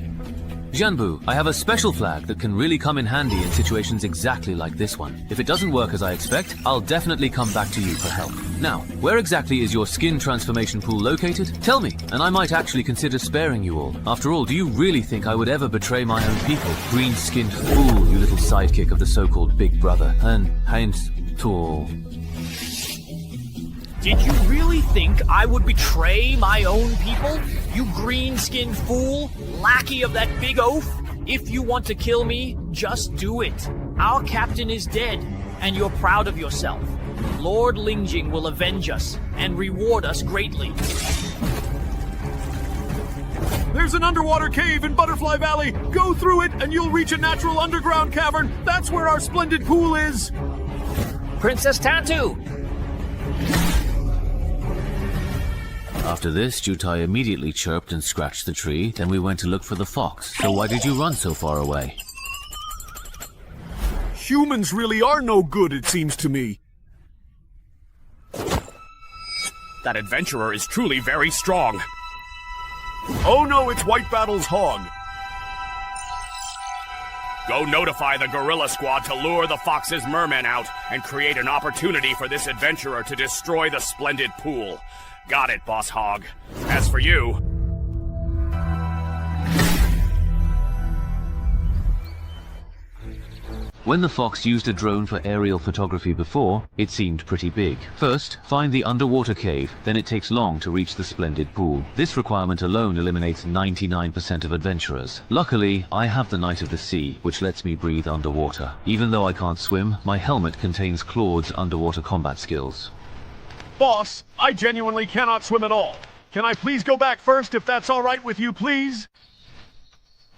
Jianbu, I have a special flag that can really come in handy in situations exactly like this one. If it doesn't work as I expect, I'll definitely come back to you for help. Now, where exactly is your skin transformation pool located? Tell me, and I might actually consider sparing you all. After all, do you really think I would ever betray my own people? Green-skinned fool, you little sidekick of the so-called Big Brother. And Heinz Tool. Did you really think I would betray my own people? You green-skinned fool, lackey of that big oaf? If you want to kill me, just do it. Our captain is dead, and you're proud of yourself. Lord Lingjing will avenge us and reward us greatly. There's an underwater cave in Butterfly Valley. Go through it, and you'll reach a natural underground cavern. That's where our splendid pool is. Princess Tatu! After this, Jutai immediately chirped and scratched the tree, then we went to look for the fox. So why did you run so far away? Humans really are no good, it seems to me. That adventurer is truly very strong. Oh no, it's White Battle's hog. Go notify the gorilla squad to lure the fox's mermen out and create an opportunity for this adventurer to destroy the splendid pool. Got it, Boss Hog. As for you... When the fox used a drone for aerial photography before, it seemed pretty big. First, find the underwater cave, then it takes long to reach the splendid pool. This requirement alone eliminates 99% of adventurers. Luckily, I have the Knight of the Sea, which lets me breathe underwater. Even though I can't swim, my helmet contains Claude's underwater combat skills. Boss, I genuinely cannot swim at all. Can I please go back first if that's all right with you, please?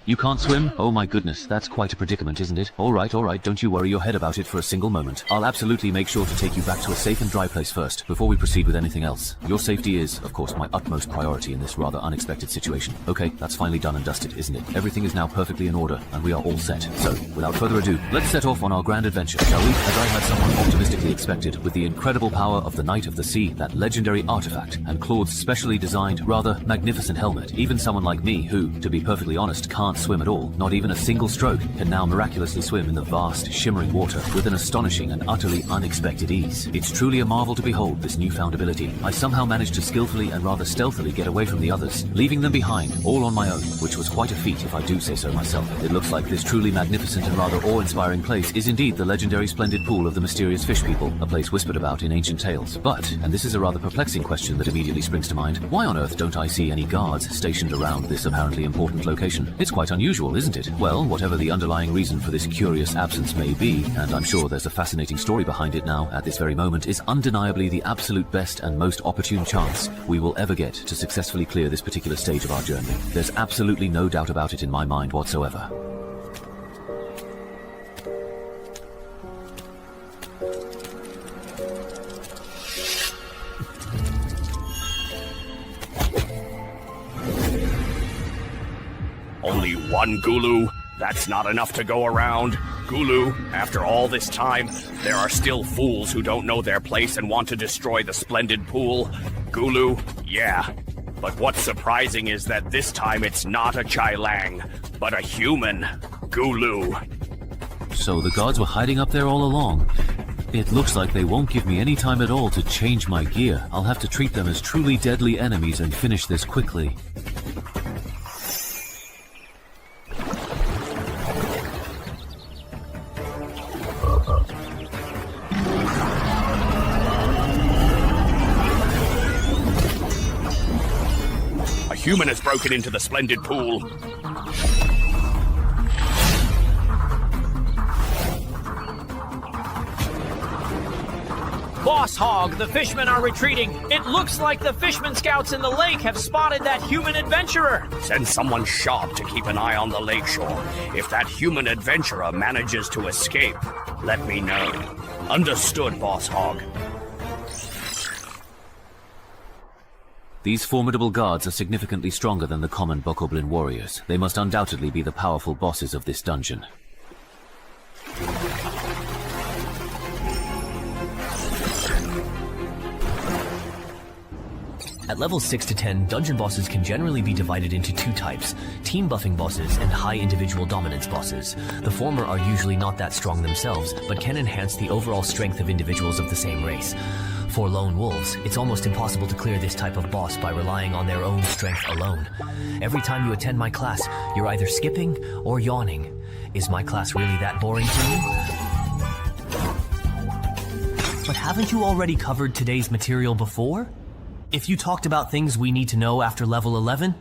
You can't swim? Oh my goodness, that's quite a predicament, isn't it? Alright, don't you worry your head about it for a single moment. I'll absolutely make sure to take you back to a safe and dry place first, before we proceed with anything else. Your safety is, of course, my utmost priority in this rather unexpected situation. Okay, that's finally done and dusted, isn't it? Everything is now perfectly in order, and we are all set. So, without further ado, let's set off on our grand adventure, shall we? As I had somewhat optimistically expected, with the incredible power of the Knight of the Sea, that legendary artifact, and Claude's specially designed, rather magnificent helmet, even someone like me, who, to be perfectly honest, can't swim at all, not even a single stroke, can now miraculously swim in the vast, shimmering water with an astonishing and utterly unexpected ease. It's truly a marvel to behold this newfound ability. I somehow managed to skillfully and rather stealthily get away from the others, leaving them behind, all on my own, which was quite a feat if I do say so myself. It looks like this truly magnificent and rather awe-inspiring place is indeed the legendary splendid pool of the mysterious fish people, a place whispered about in ancient tales. But, and this is a rather perplexing question that immediately springs to mind, why on earth don't I see any guards stationed around this apparently important location? It's quite unusual, isn't it? Well, whatever the underlying reason for this curious absence may be, and I'm sure there's a fascinating story behind it now, at this very moment, is undeniably the absolute best and most opportune chance we will ever get to successfully clear this particular stage of our journey. There's absolutely no doubt about it in my mind whatsoever. Only one Gulu? That's not enough to go around. Gulu, after all this time, there are still fools who don't know their place and want to destroy the splendid pool. Gulu, yeah. But what's surprising is that this time it's not a Chai Lang, but a human Gulu. So the guards were hiding up there all along. It looks like they won't give me any time at all to change my gear. I'll have to treat them as truly deadly enemies and finish this quickly. A human has broken into the splendid pool. Boss Hog, the fishmen are retreating. It looks like the fishermen scouts in the lake have spotted that human adventurer. Send someone sharp to keep an eye on the lakeshore. If that human adventurer manages to escape, let me know. Understood, Boss Hog. These formidable guards are significantly stronger than the common Bokoblin warriors. They must undoubtedly be the powerful bosses of this dungeon. At levels 6 to 10, dungeon bosses can generally be divided into two types, team buffing bosses and high individual dominance bosses. The former are usually not that strong themselves, but can enhance the overall strength of individuals of the same race. For lone wolves, it's almost impossible to clear this type of boss by relying on their own strength alone. Every time you attend my class, you're either skipping or yawning. Is my class really that boring to you? But haven't you already covered today's material before? If you talked about things we need to know after level 11,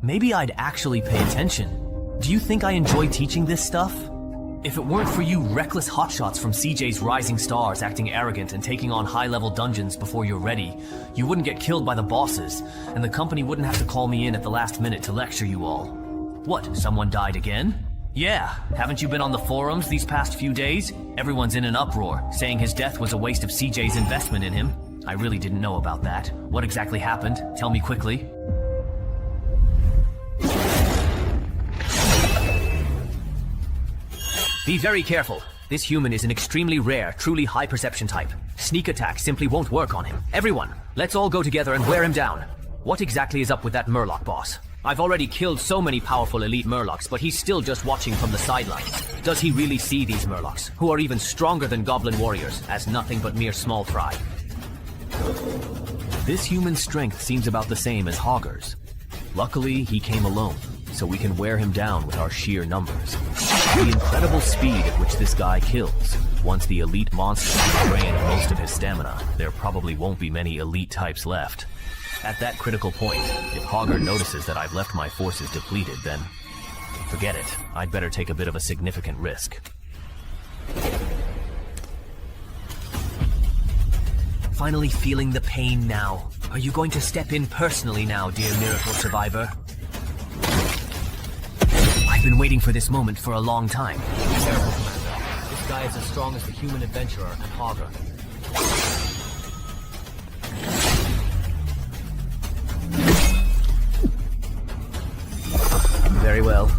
maybe I'd actually pay attention. Do you think I enjoy teaching this stuff? If it weren't for you reckless hotshots from CJ's Rising Stars acting arrogant and taking on high-level dungeons before you're ready, you wouldn't get killed by the bosses, and the company wouldn't have to call me in at the last minute to lecture you all. What, someone died again? Yeah, haven't you been on the forums these past few days? Everyone's in an uproar, saying his death was a waste of CJ's investment in him. I really didn't know about that. What exactly happened? Tell me quickly. Be very careful. This human is an extremely rare, truly high perception type. Sneak attack simply won't work on him. Everyone, let's all go together and wear him down. What exactly is up with that Murloc boss? I've already killed so many powerful elite Murlocs, but he's still just watching from the sidelines. Does he really see these Murlocs, who are even stronger than Goblin warriors, as nothing but mere small fry? This human's strength seems about the same as Hogger's. Luckily, he came alone, so we can wear him down with our sheer numbers. The incredible speed at which this guy kills. Once the elite monster has drained most of his stamina, there probably won't be many elite types left. At that critical point, if Hogger notices that I've left my forces depleted, then forget it. I'd better take a bit of a significant risk. Finally feeling the pain now. Are you going to step in personally now, dear miracle survivor? I've been waiting for this moment for a long time. Be careful, Commander. This guy is as strong as the human adventurer and Hogger. Very well.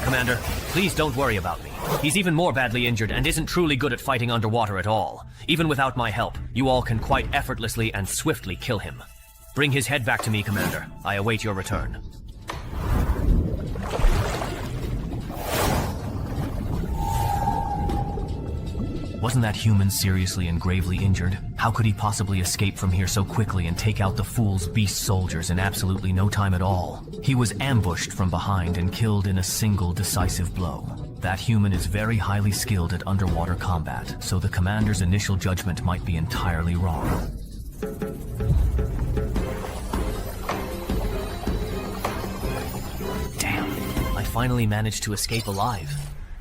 Commander, please don't worry about me. He's even more badly injured and isn't truly good at fighting underwater at all. Even without my help, you all can quite effortlessly and swiftly kill him. Bring his head back to me, Commander. I await your return. Wasn't that human seriously and gravely injured? How could he possibly escape from here so quickly and take out the fool's beast soldiers in absolutely no time at all? He was ambushed from behind and killed in a single decisive blow. That human is very highly skilled at underwater combat, so the commander's initial judgment might be entirely wrong. Damn, I finally managed to escape alive.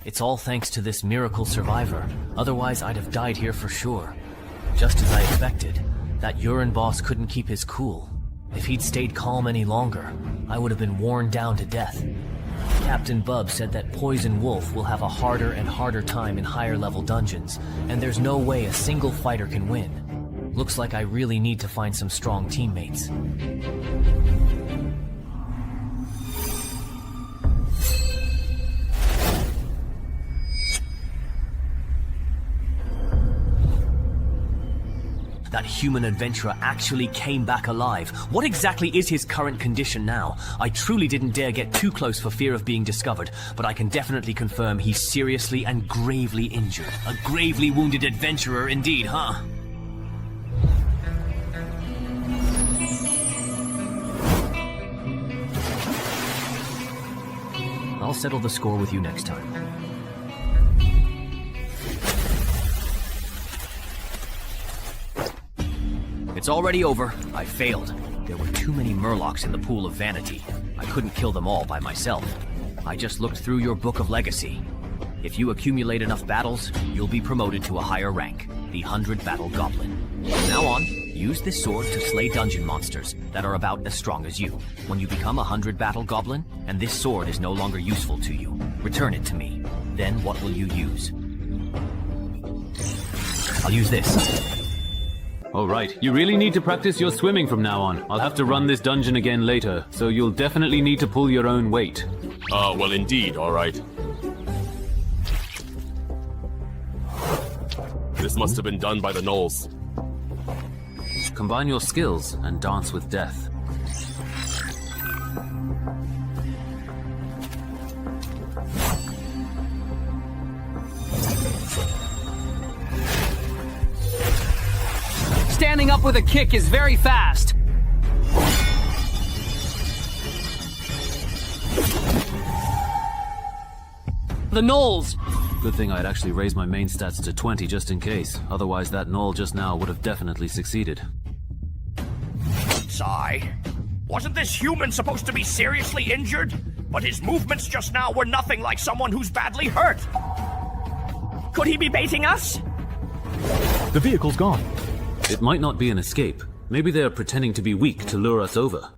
It's all thanks to this miracle survivor. Otherwise, I'd have died here for sure. Just as I expected, that urine boss couldn't keep his cool. If he'd stayed calm any longer, I would have been worn down to death. Captain Bub said that Poison Wolf will have a harder and harder time in higher level dungeons, and there's no way a single fighter can win. Looks like I really need to find some strong teammates. That human adventurer actually came back alive. What exactly is his current condition now? I truly didn't dare get too close for fear of being discovered, but I can definitely confirm he's seriously and gravely injured. A gravely wounded adventurer indeed, huh? I'll settle the score with you next time. It's already over. I failed. There were too many Murlocs in the pool of vanity. I couldn't kill them all by myself. I just looked through your book of legacy. If you accumulate enough battles, you'll be promoted to a higher rank, the 100 Battle Goblin. From now on, use this sword to slay dungeon monsters that are about as strong as you. When you become a 100 Battle Goblin, and this sword is no longer useful to you, return it to me. Then what will you use? I'll use this. Alright, you really need to practice your swimming from now on. I'll have to run this dungeon again later, so you'll definitely need to pull your own weight. Well indeed, alright. This must have been done by the gnolls. Combine your skills and dance with death. Standing up with a kick is very fast. The gnolls. Good thing I'd actually raised my main stats to 20 just in case. Otherwise that gnoll just now would have definitely succeeded. Sigh. Wasn't this human supposed to be seriously injured? But his movements just now were nothing like someone who's badly hurt. Could he be baiting us? The vehicle's gone. It might not be an escape. Maybe they're pretending to be weak to lure us over.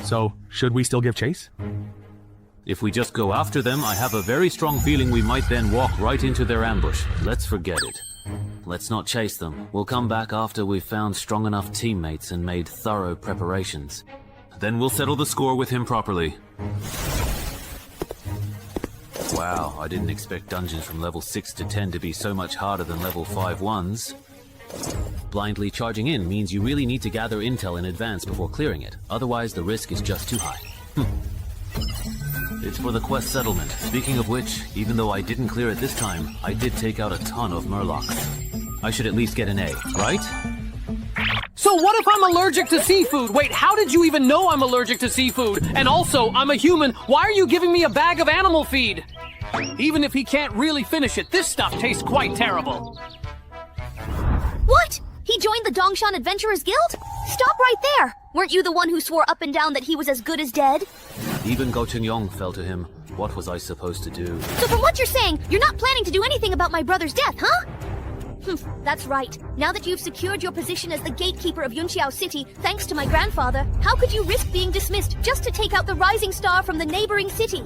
So, should we still give chase? If we just go after them, I have a very strong feeling we might then walk right into their ambush. Let's forget it. Let's not chase them. We'll come back after we've found strong enough teammates and made thorough preparations. Then we'll settle the score with him properly. Wow, I didn't expect dungeons from level 6 to 10 to be so much harder than level 5 ones. Blindly charging in means you really need to gather intel in advance before clearing it. Otherwise, the risk is just too high. It's for the quest settlement. Speaking of which, even though I didn't clear it this time, I did take out a ton of Murlocs. I should at least get an A, right? So what if I'm allergic to seafood? Wait, how did you even know I'm allergic to seafood? And also, I'm a human. Why are you giving me a bag of animal feed? Even if he can't really finish it, this stuff tastes quite terrible. What? He joined the Dongshan Adventurers Guild? Stop right there! Weren't you the one who swore up and down that he was as good as dead? Even Go Yong fell to him. What was I supposed to do? So from what you're saying, you're not planning to do anything about my brother's death, huh? That's right. Now that you've secured your position as the gatekeeper of Yunqiao City, thanks to my grandfather, how could you risk being dismissed just to take out the rising star from the neighboring city?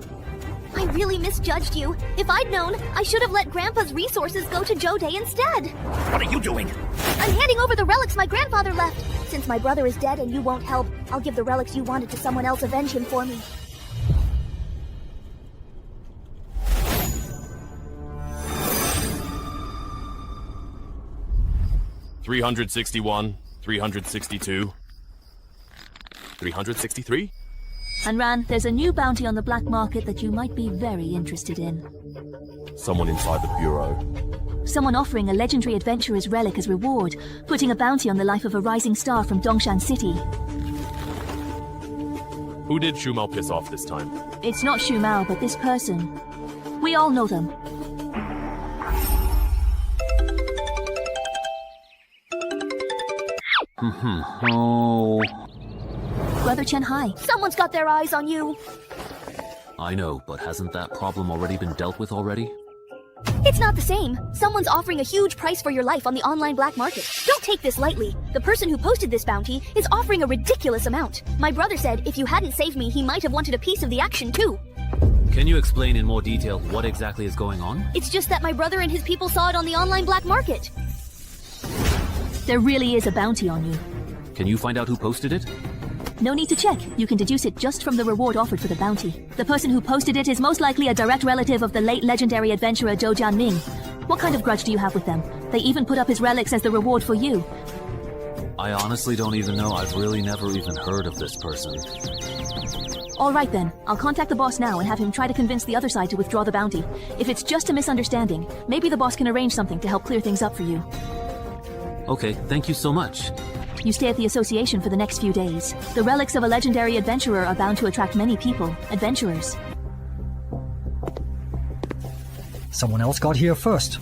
I really misjudged you. If I'd known, I should have let Grandpa's resources go to Jode instead. What are you doing? I'm handing over the relics my grandfather left. Since my brother is dead and you won't help, I'll give the relics you wanted to someone else avenge him for me. $361, $362. 363? Hanran, there's a new bounty on the black market that you might be very interested in. Someone inside the bureau. Someone offering a legendary adventurer's relic as reward, putting a bounty on the life of a rising star from Dongshan City. Who did Shu Mao piss off this time? It's not Shu Mao, but this person. We all know them. Oh. Brother Chen Hai. Someone's got their eyes on you. I know, but hasn't that problem already been dealt with already? It's not the same. Someone's offering a huge price for your life on the online black market. Don't take this lightly. The person who posted this bounty is offering a ridiculous amount. My brother said if you hadn't saved me, he might have wanted a piece of the action too. Can you explain in more detail what exactly is going on? It's just that my brother and his people saw it on the online black market. There really is a bounty on you. Can you find out who posted it? No need to check. You can deduce it just from the reward offered for the bounty. The person who posted it is most likely a direct relative of the late legendary adventurer Zhou Jianming. What kind of grudge do you have with them? They even put up his relics as the reward for you. I honestly don't even know. I've really never even heard of this person. All right then. I'll contact the boss now and have him try to convince the other side to withdraw the bounty. If it's just a misunderstanding, maybe the boss can arrange something to help clear things up for you. Okay, thank you so much. You stay at the association for the next few days. The relics of a legendary adventurer are bound to attract many people, adventurers. Someone else got here first.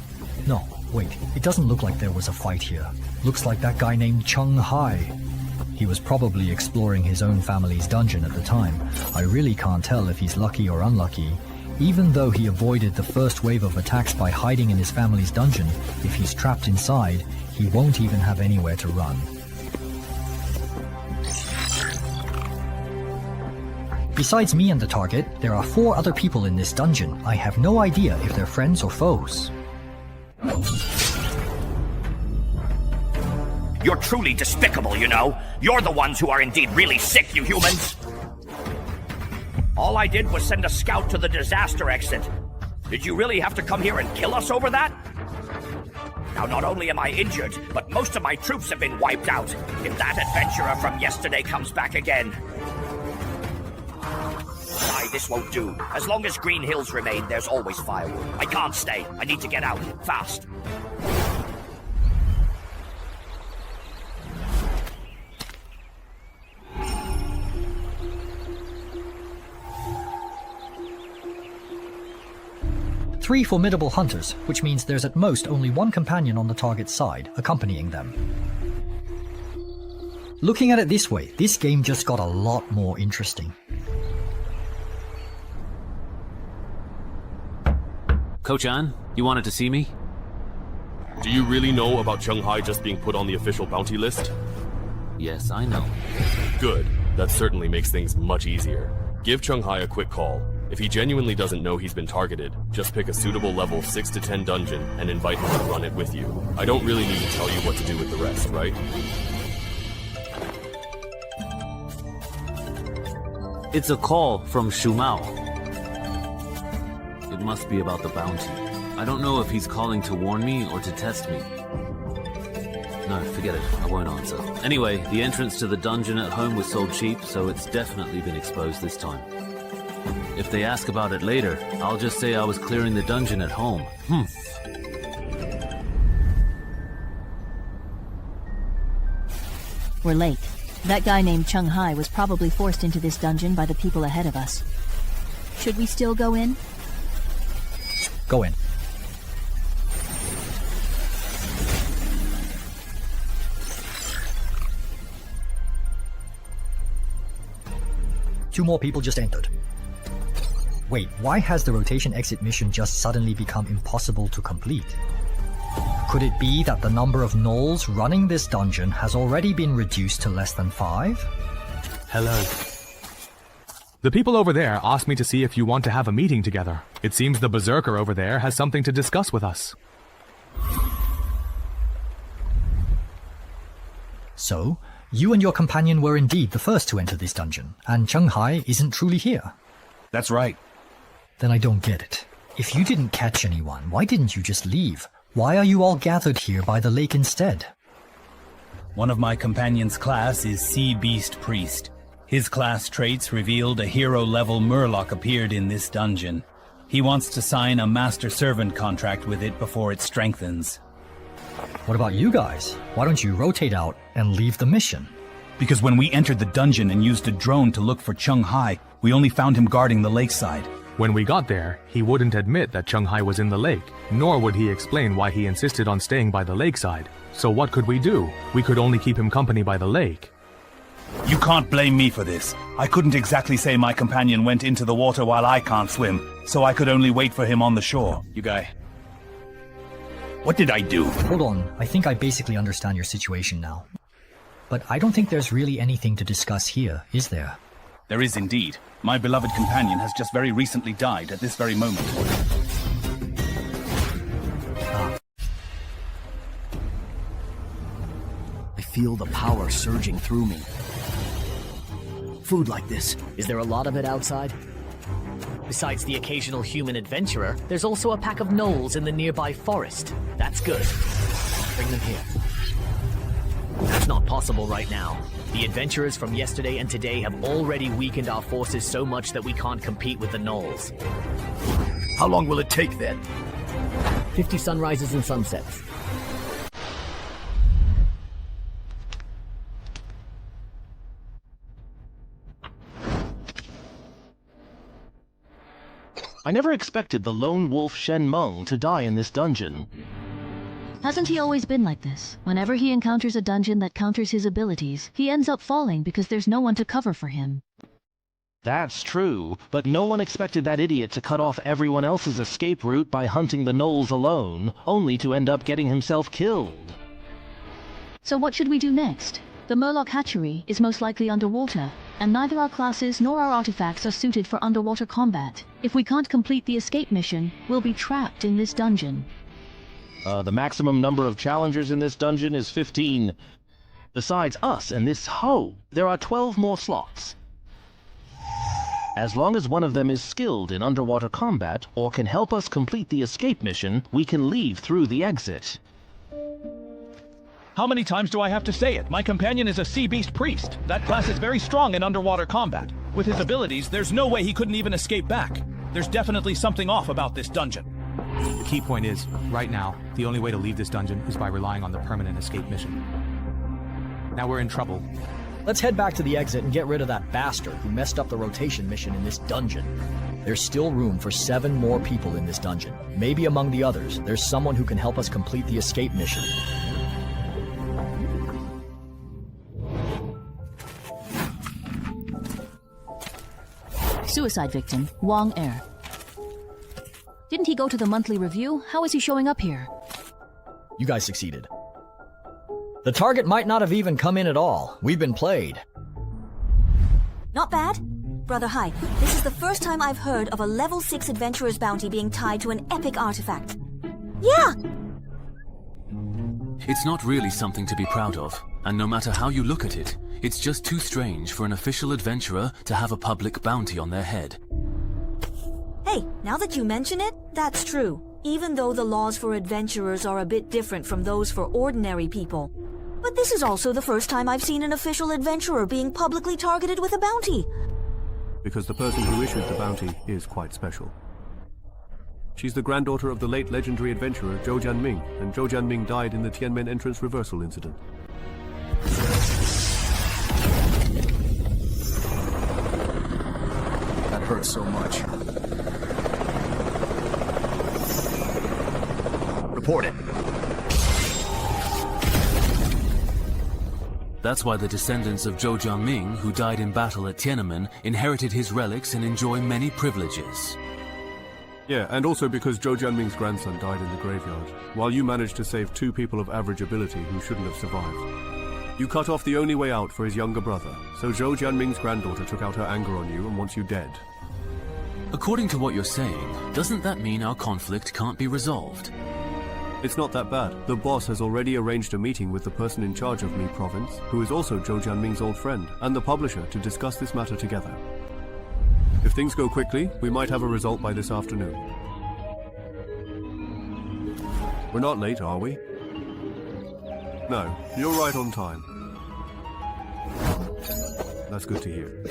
No, wait, it doesn't look like there was a fight here. Looks like that guy named Chung Hai. He was probably exploring his own family's dungeon at the time. I really can't tell if he's lucky or unlucky. Even though he avoided the first wave of attacks by hiding in his family's dungeon, if he's trapped inside, he won't even have anywhere to run. Besides me and the target, there are 4 other people in this dungeon. I have no idea if they're friends or foes. You're truly despicable, you know. You're the ones who are indeed really sick, you humans. All I did was send a scout to the disaster exit. Did you really have to come here and kill us over that? Now, not only am I injured, but most of my troops have been wiped out. If that adventurer from yesterday comes back again... This won't do. As long as Green Hills remain, there's always firewood. I can't stay. I need to get out. Fast. Three formidable hunters, which means there's at most only one companion on the target's side, accompanying them. Looking at it this way, this game just got a lot more interesting. Ko-chan, you wanted to see me? Do you really know about Chung Hai just being put on the official bounty list? Yes, I know. Good. That certainly makes things much easier. Give Chung Hai a quick call. If he genuinely doesn't know he's been targeted, just pick a suitable level 6 to 10 dungeon and invite him to run it with you. I don't really need to tell you what to do with the rest, right? It's a call from Shu Mao. It must be about the bounty. I don't know if he's calling to warn me or to test me. No, forget it. I won't answer. Anyway, the entrance to the dungeon at home was sold cheap, so it's definitely been exposed this time. If they ask about it later, I'll just say I was clearing the dungeon at home. We're late. That guy named Chung Hai was probably forced into this dungeon by the people ahead of us. Should we still go in? Go in. Two more people just entered. Wait, why has the rotation exit mission just suddenly become impossible to complete? Could it be that the number of gnolls running this dungeon has already been reduced to less than 5? Hello. The people over there asked me to see if you want to have a meeting together. It seems the berserker over there has something to discuss with us. So, you and your companion were indeed the first to enter this dungeon, and Chung Hai isn't truly here. That's right. Then I don't get it. If you didn't catch anyone, why didn't you just leave? Why are you all gathered here by the lake instead? One of my companion's class is Sea Beast Priest. His class traits revealed a hero-level Murloc appeared in this dungeon. He wants to sign a master-servant contract with it before it strengthens. What about you guys? Why don't you rotate out and leave the mission? Because when we entered the dungeon and used a drone to look for Chung Hai, we only found him guarding the lakeside. When we got there, he wouldn't admit that Chung Hai was in the lake, nor would he explain why he insisted on staying by the lakeside. So what could we do? We could only keep him company by the lake. You can't blame me for this. I couldn't exactly say my companion went into the water while I can't swim, so I could only wait for him on the shore. You guy. What did I do? Hold on, I think I basically understand your situation now. But I don't think there's really anything to discuss here, is there? There is indeed. My beloved companion has just very recently died at this very moment. I feel the power surging through me. Food like this. Is there a lot of it outside? Besides the occasional human adventurer, there's also a pack of gnolls in the nearby forest. That's good. Bring them here. That's not possible right now. The adventurers from yesterday and today have already weakened our forces so much that we can't compete with the gnolls. How long will it take then? 50 sunrises and sunsets. I never expected the lone wolf Shen Meng to die in this dungeon. Hasn't he always been like this? Whenever he encounters a dungeon that counters his abilities, he ends up falling because there's no one to cover for him. That's true, but no one expected that idiot to cut off everyone else's escape route by hunting the gnolls alone, only to end up getting himself killed. So what should we do next? The Murloc hatchery is most likely underwater, and neither our classes nor our artifacts are suited for underwater combat. If we can't complete the escape mission, we'll be trapped in this dungeon. The maximum number of challengers in this dungeon is 15. Besides us and this hoe, there are 12 more slots. As long as one of them is skilled in underwater combat or can help us complete the escape mission, we can leave through the exit. How many times do I have to say it? My companion is a sea beast priest. That class is very strong in underwater combat. With his abilities, there's no way he couldn't even escape back. There's definitely something off about this dungeon. The key point is, right now, the only way to leave this dungeon is by relying on the permanent escape mission. Now we're in trouble. Let's head back to the exit and get rid of that bastard who messed up the rotation mission in this dungeon. There's still room for 7 more people in this dungeon. Maybe among the others, there's someone who can help us complete the escape mission. Suicide victim, Wang Er. Didn't he go to the monthly review? How is he showing up here? You guys succeeded. The target might not have even come in at all. We've been played. Not bad. Brother Hai, this is the first time I've heard of a level 6 adventurer's bounty being tied to an epic artifact. Yeah! It's not really something to be proud of, and no matter how you look at it, it's just too strange for an official adventurer to have a public bounty on their head. Hey, now that you mention it, that's true. Even though the laws for adventurers are a bit different from those for ordinary people. But this is also the first time I've seen an official adventurer being publicly targeted with a bounty. Because the person who issued the bounty is quite special. She's the granddaughter of the late legendary adventurer Zhou Jianming, and Zhou Jianming died in the Tianmen entrance reversal incident. That hurts so much. Report it. That's why the descendants of Zhou Jianming, who died in battle at Tiananmen, inherited his relics and enjoy many privileges. Yeah, and also because Zhou Jianming's grandson died in the graveyard, while you managed to save 2 people of average ability who shouldn't have survived. You cut off the only way out for his younger brother, so Zhou Jianming's granddaughter took out her anger on you and wants you dead. According to what you're saying, doesn't that mean our conflict can't be resolved? It's not that bad. The boss has already arranged a meeting with the person in charge of Mi Province, who is also Zhou Jianming's old friend, and the publisher to discuss this matter together. If things go quickly, we might have a result by this afternoon. We're not late, are we? No, you're right on time. That's good to hear.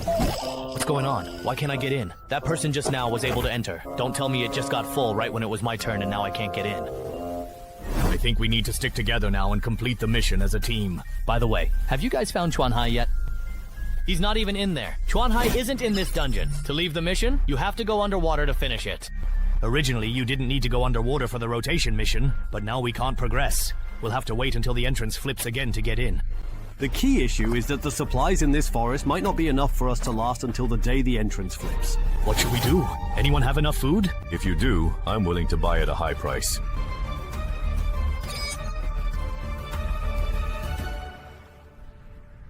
What's going on? Why can't I get in? That person just now was able to enter. Don't tell me it just got full right when it was my turn and now I can't get in. I think we need to stick together now and complete the mission as a team. By the way, have you guys found Chuan Hai yet? He's not even in there. Chuan Hai isn't in this dungeon. To leave the mission, you have to go underwater to finish it. Originally, you didn't need to go underwater for the rotation mission, but now we can't progress. We'll have to wait until the entrance flips again to get in. The key issue is that the supplies in this forest might not be enough for us to last until the day the entrance flips. What should we do? Anyone have enough food? If you do, I'm willing to buy at a high price.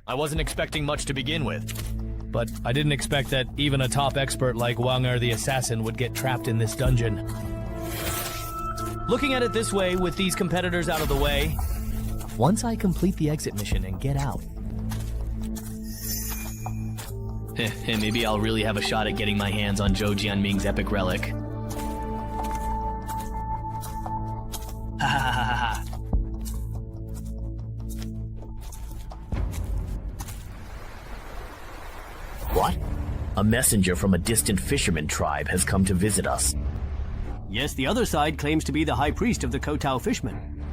I wasn't expecting much to begin with, but I didn't expect that even a top expert like Wang Er the Assassin would get trapped in this dungeon. Looking at it this way, with these competitors out of the way, once I complete the exit mission and get out, maybe I'll really have a shot at getting my hands on Zhou Jianming's epic relic. Ha ha ha ha ha. What? A messenger from a distant fisherman tribe has come to visit us. Yes, the other side claims to be the High Priest of the Kotao Fishmen.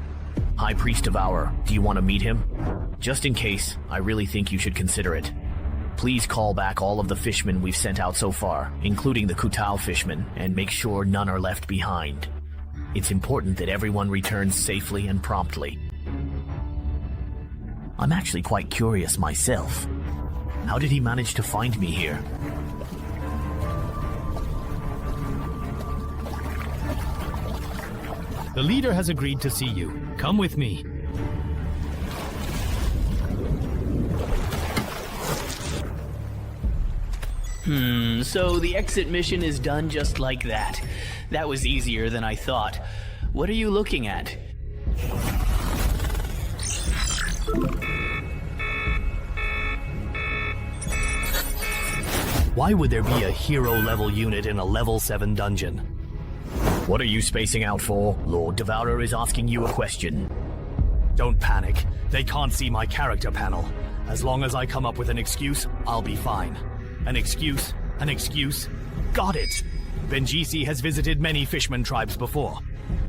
High Priest of Our, do you want to meet him? Just in case, I really think you should consider it. Please call back all of the fishmen we've sent out so far, including the Kutao fishmen, and make sure none are left behind. It's important that everyone returns safely and promptly. I'm actually quite curious myself. How did he manage to find me here? The leader has agreed to see you. Come with me. So the exit mission is done just like that. That was easier than I thought. What are you looking at? Why would there be a hero-level unit in a level 7 dungeon? What are you spacing out for? Lord Devourer is asking you a question. Don't panic. They can't see my character panel. As long as I come up with an excuse, I'll be fine. An excuse, an excuse. Got it! Benjisi has visited many fishman tribes before.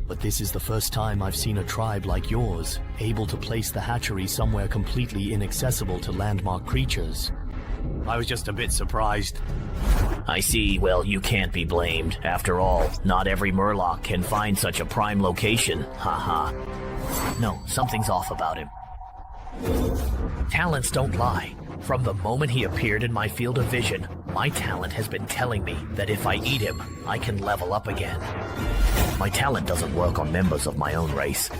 But this is the first time I've seen a tribe like yours, able to place the hatchery somewhere completely inaccessible to landmark creatures. I was just a bit surprised. I see. Well, you can't be blamed. After all, not every Murloc can find such a prime location. Haha. No, something's off about him. Talents don't lie. From the moment he appeared in my field of vision, my talent has been telling me that if I eat him, I can level up again. My talent doesn't work on members of my own race.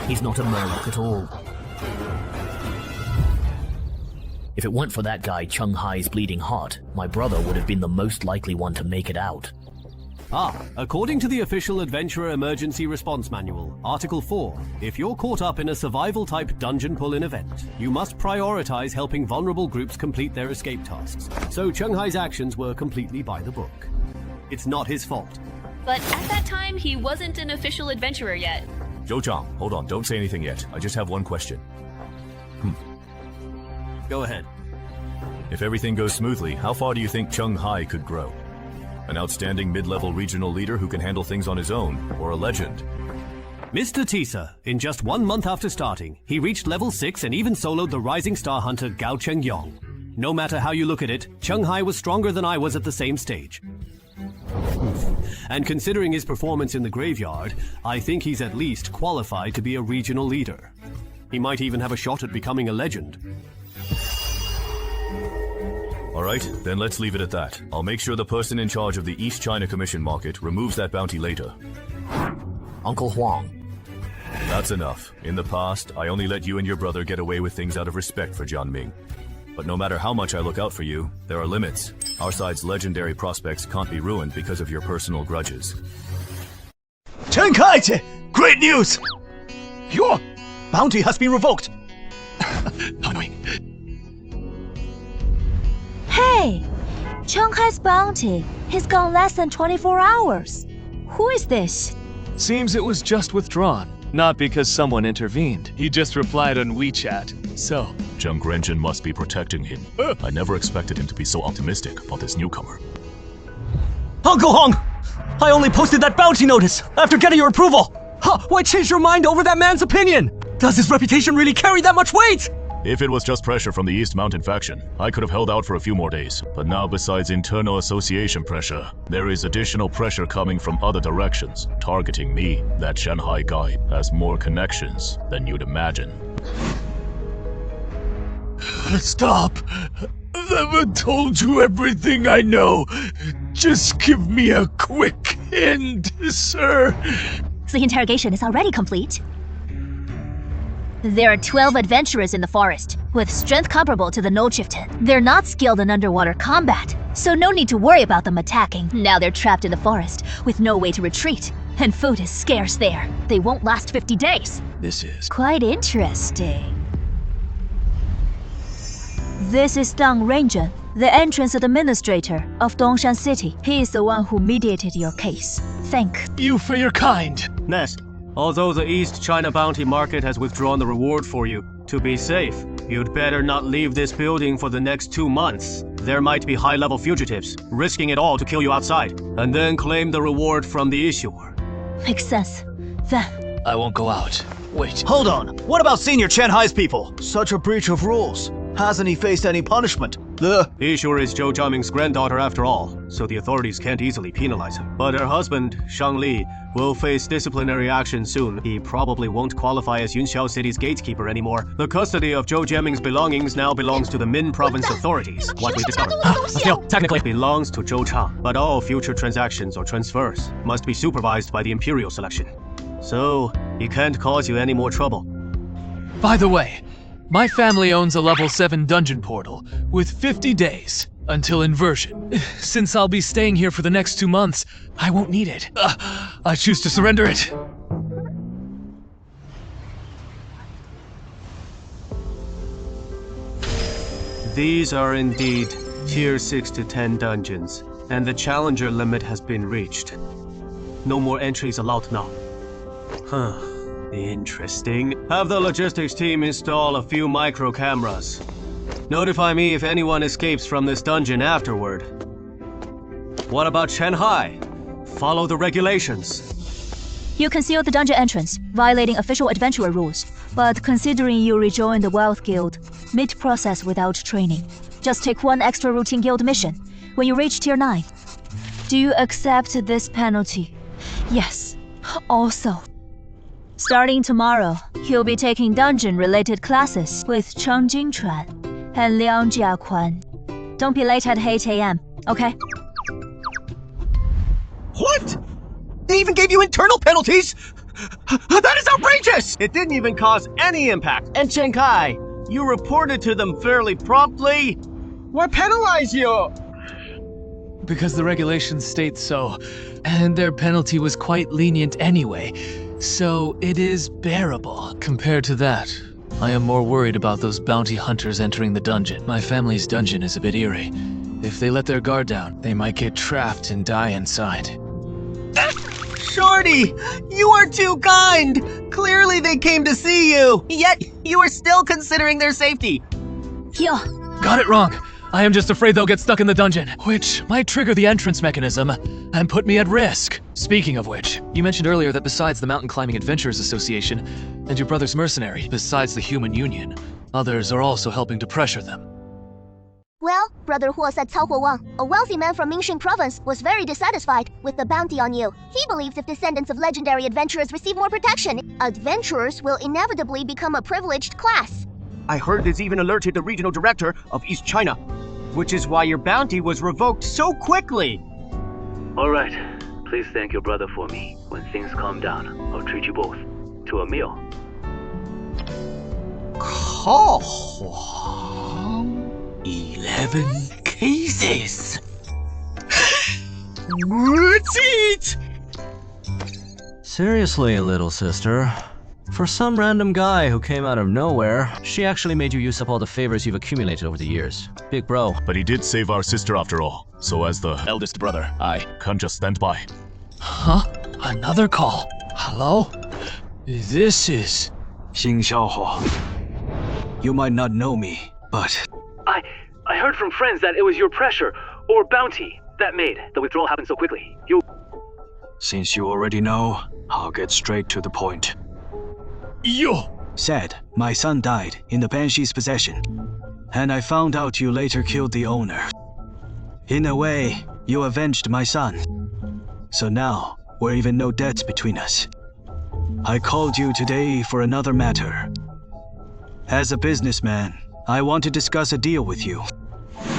He's not a Murloc at all. If it weren't for that guy Chung Hai's bleeding heart, my brother would have been the most likely one to make it out. According to the official Adventurer Emergency Response Manual, Article 4, if you're caught up in a survival-type dungeon pull-in event, you must prioritize helping vulnerable groups complete their escape tasks. So Chung Hai's actions were completely by the book. It's not his fault. But at that time, he wasn't an official adventurer yet. Zhou Chang, hold on, don't say anything yet. I just have one question. Go ahead. If everything goes smoothly, how far do you think Chung Hai could grow? An outstanding mid-level regional leader who can handle things on his own, or a legend? Mr. Tisa, in just 1 month after starting, he reached level 6 and even soloed the rising star hunter Gao Chengyong. No matter how you look at it, Chung Hai was stronger than I was at the same stage. And considering his performance in the graveyard, I think he's at least qualified to be a regional leader. He might even have a shot at becoming a legend. Alright, then let's leave it at that. I'll make sure the person in charge of the East China Commission Market removes that bounty later. Uncle Huang. That's enough. In the past, I only let you and your brother get away with things out of respect for Jianming. But no matter how much I look out for you, there are limits. Our side's legendary prospects can't be ruined because of your personal grudges. Chen Kaiche! Great news! Your bounty has been revoked! How annoying. Hey! Chung Hai's bounty. He's gone less than 24 hours. Who is this? Seems it was just withdrawn. Not because someone intervened. He just replied on WeChat. So, Zheng Renjin must be protecting him. I never expected him to be so optimistic about this newcomer. Uncle Hong! I only posted that bounty notice after getting your approval! Huh, why change your mind over that man's opinion? Does his reputation really carry that much weight? If it was just pressure from the East Mountain faction, I could have held out for a few more days. But now, besides internal association pressure, there is additional pressure coming from other directions, targeting me. That Shanghai guy has more connections than you'd imagine. stop. I've told you everything I know. Just give me a quick hint, sir. The interrogation is already complete. There are 12 adventurers in the forest, with strength comparable to the No Chieftain. They're not skilled in underwater combat, so no need to worry about them attacking. Now they're trapped in the forest, with no way to retreat, and food is scarce there. They won't last 50 days. This is quite interesting. This is Deng Renjin, the entrance administrator of Dongshan City. He is the one who mediated your case. Thank you for your kind. Nest, although the East China bounty market has withdrawn the reward for you, to be safe, you'd better not leave this building for the next 2 months. There might be high-level fugitives, risking it all to kill you outside, and then claim the reward from the issuer. Makes sense. Then I won't go out. Wait. Hold on. What about Senior Chen Hai's people? Such a breach of rules. Hasn't he faced any punishment? The issuer is Zhou Jiaming's granddaughter after all, so the authorities can't easily penalize him. But her husband, Shang Li, will face disciplinary action soon. He probably won't qualify as Yunxiao City's gatekeeper anymore. The custody of Zhou Jiaming's belongings now belongs to the Min Province authorities. What we discovered still technically belongs to Zhou Chang, but all future transactions or transfers must be supervised by the Imperial selection. So, he can't cause you any more trouble. By the way, my family owns a level 7 dungeon portal with 50 days until inversion. Since I'll be staying here for the next 2 months, I won't need it. I choose to surrender it. These are indeed tier 6 to 10 dungeons, and the challenger limit has been reached. No more entries allowed now. Huh. Interesting. Have the logistics team install a few micro cameras. Notify me if anyone escapes from this dungeon afterward. What about Shanghai? Follow the regulations. you concealed the dungeon entrance, violating official adventurer rules. But considering you rejoined the Wild Guild mid-process without training, just take one extra routine guild mission when you reach tier 9. Do you accept this penalty? Yes. Also, starting tomorrow, you'll be taking dungeon-related classes with Cheng Jingchuan and Liang Jiaquan. Don't be late at 8 AM, okay? What? They even gave you internal penalties? That is outrageous! It didn't even cause any impact. And Chen Kai, you reported to them fairly promptly. Why penalize you? Because the regulations state so, and their penalty was quite lenient anyway, so it is bearable. Compared to that, I am more worried about those bounty hunters entering the dungeon. My family's dungeon is a bit eerie. If they let their guard down, they might get trapped and die inside. Shorty, you are too kind! Clearly they came to see you, yet you are still considering their safety. Yeah. Got it wrong. I am just afraid they'll get stuck in the dungeon, which might trigger the entrance mechanism and put me at risk. Speaking of which, you mentioned earlier that besides the Mountain Climbing Adventurers Association and your brother's mercenary, besides the Human Union, others are also helping to pressure them. Well, Brother Huo said Cao Huowang, a wealthy man from Mingxing Province, was very dissatisfied with the bounty on you. He believes if descendants of legendary adventurers receive more protection, adventurers will inevitably become a privileged class. I heard this even alerted the regional director of East China. Which is why your bounty was revoked so quickly. All right. Please thank your brother for me. When things calm down, I'll treat you both to a meal. Cao Huang? 11 cases. Let's eat! Seriously, little sister. For some random guy who came out of nowhere, she actually made you use up all the favors you've accumulated over the years. Big bro. But he did save our sister after all. So as the eldest brother, I can't just stand by. Huh? Another call. Hello? This is... Xing Xiaohua. You might not know me, but... I heard from friends that it was your pressure, or bounty, that made the withdrawal happen so quickly. Since you already know, I'll get straight to the point. Yo! Said, my son died in the Banshee's possession, and I found out you later killed the owner. In a way, you avenged my son. So now, we're even no debts between us. I called you today for another matter. As a businessman, I want to discuss a deal with you.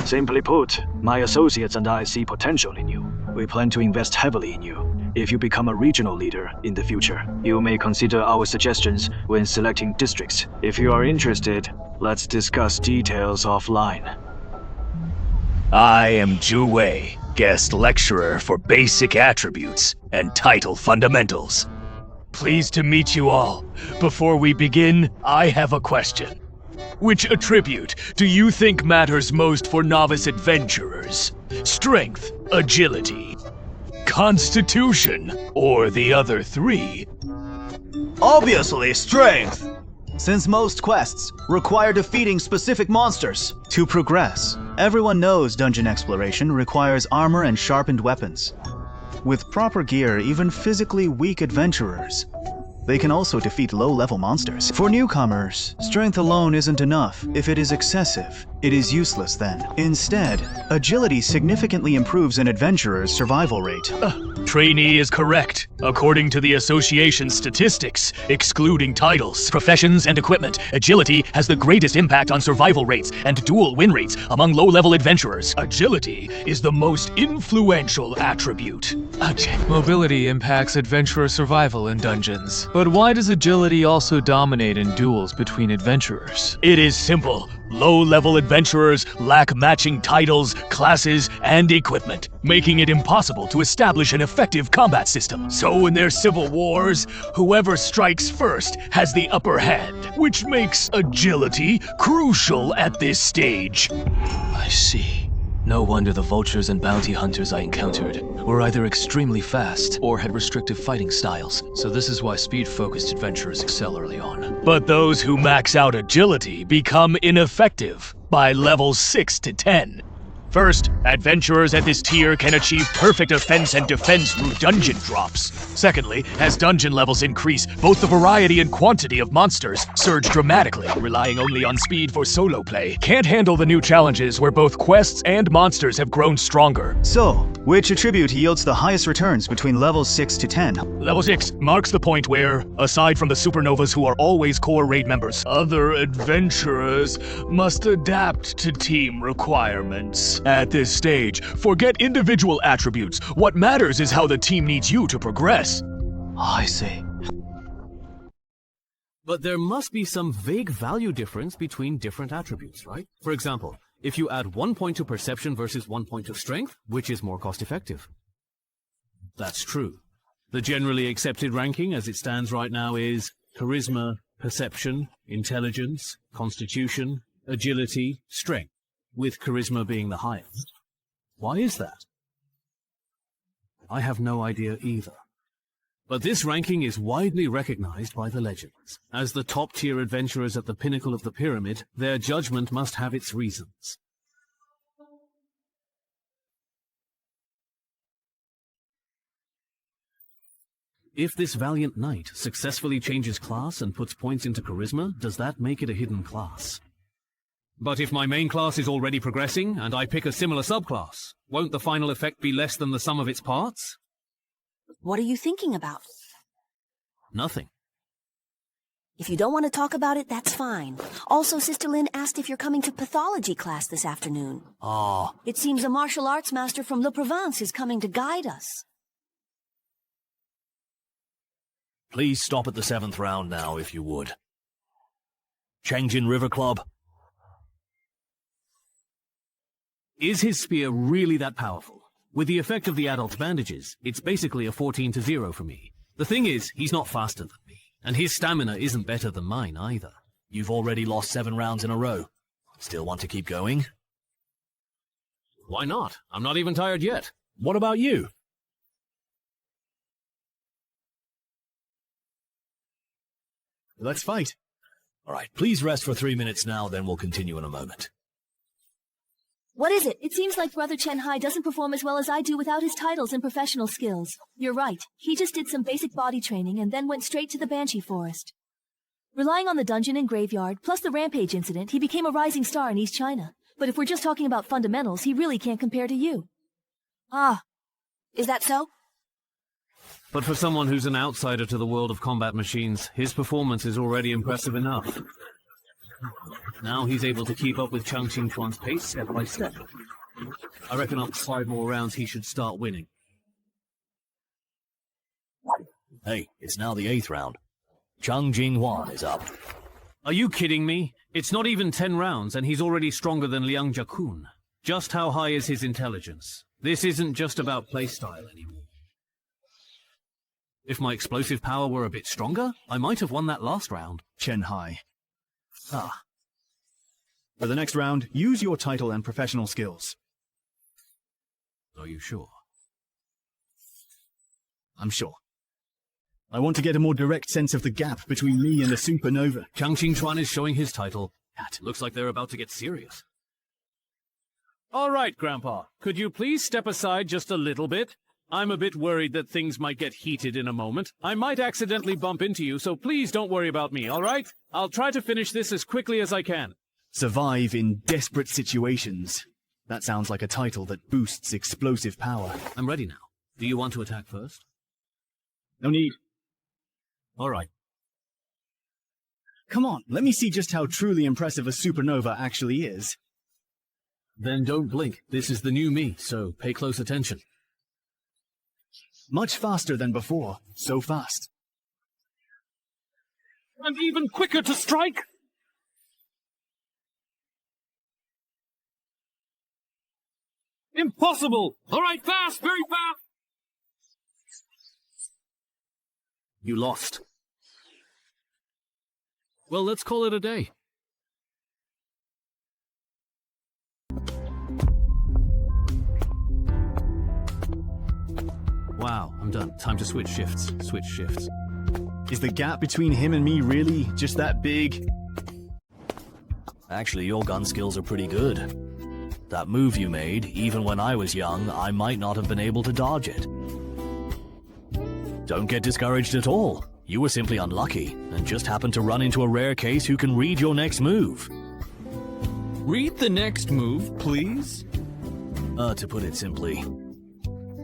Simply put, my associates and I see potential in you. We plan to invest heavily in you. If you become a regional leader in the future, you may consider our suggestions when selecting districts. If you are interested, let's discuss details offline. I am Zhu Wei, guest lecturer for basic attributes and title fundamentals. Pleased to meet you all. Before we begin, I have a question. Which attribute do you think matters most for novice adventurers? Strength, agility, constitution, or the other three? Obviously, strength! Since most quests require defeating specific monsters. To progress, everyone knows dungeon exploration requires armor and sharpened weapons. With proper gear, even physically weak adventurers, they can also defeat low-level monsters. For newcomers, strength alone isn't enough. If it is excessive, it is useless then. Instead, agility significantly improves an adventurer's survival rate. Trainee is correct. According to the association's statistics, excluding titles, professions, and equipment, agility has the greatest impact on survival rates and dual win rates among low-level adventurers. Agility is the most influential attribute. Mobility impacts adventurer survival in dungeons. But why does agility also dominate in duels between adventurers? It is simple. Low-level adventurers lack matching titles, classes, and equipment, making it impossible to establish an effective combat system. So in their civil wars, whoever strikes first has the upper hand, which makes agility crucial at this stage. I see. No wonder the vultures and bounty hunters I encountered were either extremely fast or had restrictive fighting styles. So this is why speed-focused adventurers excel early on. But those who max out agility become ineffective by levels 6 to 10. First, adventurers at this tier can achieve perfect offense and defense through dungeon drops. Secondly, as dungeon levels increase, both the variety and quantity of monsters surge dramatically, relying only on speed for solo play. Can't handle the new challenges where both quests and monsters have grown stronger. So, which attribute yields the highest returns between levels 6 to 10? Level 6 marks the point where, aside from the supernovas who are always core raid members, other adventurers must adapt to team requirements. At this stage, forget individual attributes. What matters is how the team needs you to progress. I see. But there must be some vague value difference between different attributes, right? For example, if you add 1 point to perception versus 1 point to strength, which is more cost-effective? That's true. The generally accepted ranking as it stands right now is charisma, perception, intelligence, constitution, agility, strength, with charisma being the highest. Why is that? I have no idea either. But this ranking is widely recognized by the legends. As the top-tier adventurers at the pinnacle of the pyramid, their judgment must have its reasons. If this valiant knight successfully changes class and puts points into charisma, does that make it a hidden class? But if my main class is already progressing, and I pick a similar subclass, won't the final effect be less than the sum of its parts? What are you thinking about? Nothing. If you don't want to talk about it, that's fine. Also, Sister Lin asked if you're coming to pathology class this afternoon. Ah. It seems a martial arts master from Le Provence is coming to guide us. Please stop at the 7th round now, if you would. Changjin River Club. Is his spear really that powerful? With the effect of the adult bandages, it's basically a 14-0 for me. The thing is, he's not faster than me, and his stamina isn't better than mine either. You've already lost 7 rounds in a row. Still want to keep going? Why not? I'm not even tired yet. What about you? let's fight. Alright, please rest for 3 minutes now, then we'll continue in a moment. What is it? It seems like Brother Chen Hai doesn't perform as well as I do without his titles and professional skills. You're right. He just did some basic body training and then went straight to the Banshee Forest. Relying on the dungeon and graveyard, plus the rampage incident, he became a rising star in East China. But if we're just talking about fundamentals, he really can't compare to you. Ah, is that so? But for someone who's an outsider to the world of combat machines, his performance is already impressive enough. Now he's able to keep up with Chang Qingchuan's pace step by step. I reckon after 5 more rounds he should start winning. Hey, it's now the 8th round. Chang Jinghuan is up. Are you kidding me? It's not even 10 rounds and he's already stronger than Liang Jiakun. Just how high is his intelligence? This isn't just about playstyle anymore. If my explosive power were a bit stronger, I might have won that last round. Chen Hai. Ah. For the next round, use your title and professional skills. Are you sure? I'm sure. I want to get a more direct sense of the gap between me and the supernova. Chang Qingchuan is showing his title. Looks like they're about to get serious. All right, Grandpa. Could you please step aside just a little bit? I'm a bit worried that things might get heated in a moment. I might accidentally bump into you, so please don't worry about me, all right? I'll try to finish this as quickly as I can. Survive in desperate situations. That sounds like a title that boosts explosive power. I'm ready now. Do you want to attack first? No need. All right. Come on, let me see just how truly impressive a supernova actually is. Then don't blink. This is the new me, so pay close attention. Much faster than before. So fast. And even quicker to strike! Impossible! All right, fast! Very fast! You lost. Well, let's call it a day. Wow, I'm done. Time to switch shifts. Switch shifts. Is the gap between him and me really just that big? Actually, your gun skills are pretty good. That move you made, even when I was young, I might not have been able to dodge it. Don't get discouraged at all. You were simply unlucky, and just happened to run into a rare case who can read your next move. Read the next move, please? To put it simply,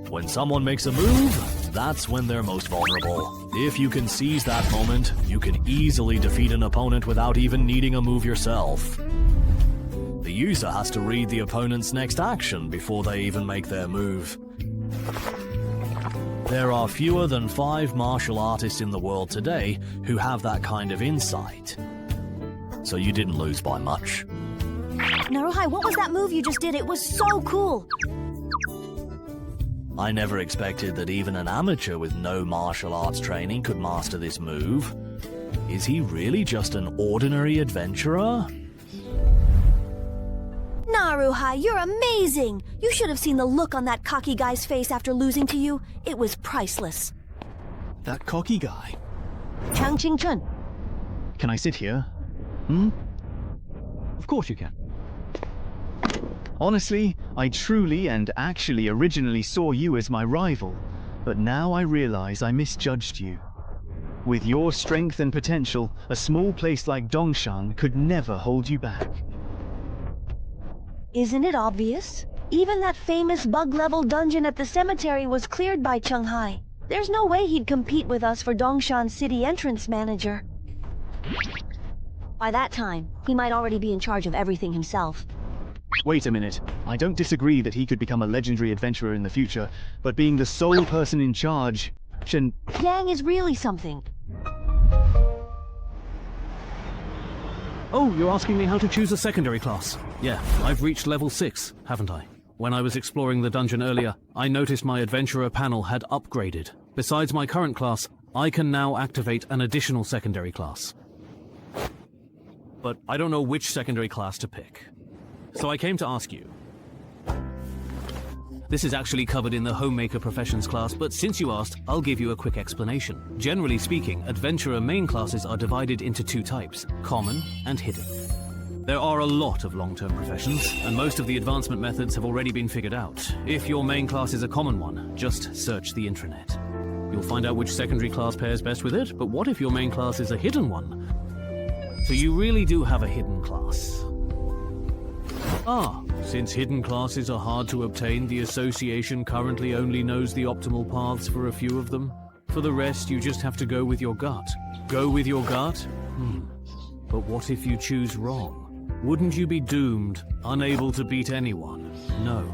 when someone makes a move, that's when they're most vulnerable. If you can seize that moment, you can easily defeat an opponent without even needing a move yourself. The user has to read the opponent's next action before they even make their move. There are fewer than 5 martial artists in the world today who have that kind of insight. So you didn't lose by much. Naruhai, what was that move you just did? It was so cool! I never expected that even an amateur with no martial arts training could master this move. Is he really just an ordinary adventurer? Naruhai, you're amazing! You should have seen the look on that cocky guy's face after losing to you. It was priceless. That cocky guy? Chang Qingchun. Can I sit here? Of course you can. Honestly, I truly and actually originally saw you as my rival, but now I realize I misjudged you. With your strength and potential, a small place like Dongshan could never hold you back. Isn't it obvious? Even that famous bug-level dungeon at the cemetery was cleared by Cheng Hai. There's no way he'd compete with us for Dongshan City entrance manager. By that time, he might already be in charge of everything himself. Wait a minute. I don't disagree that he could become a legendary adventurer in the future, but being the sole person in charge... Yang is really something. Oh, you're asking me how to choose a secondary class? Yeah, I've reached level 6, haven't I? When I was exploring the dungeon earlier, I noticed my adventurer panel had upgraded. Besides my current class, I can now activate an additional secondary class. But I don't know which secondary class to pick. So I came to ask you. This is actually covered in the Homemaker Professions class, but since you asked, I'll give you a quick explanation. Generally speaking, Adventurer main classes are divided into two types, common and hidden. There are a lot of long-term professions, and most of the advancement methods have already been figured out. If your main class is a common one, just search the intranet. You'll find out which secondary class pairs best with it, but what if your main class is a hidden one? So you really do have a hidden class. Since hidden classes are hard to obtain, the association currently only knows the optimal paths for a few of them. For the rest, you just have to go with your gut. Go with your gut? But what if you choose wrong? Wouldn't you be doomed, unable to beat anyone? No.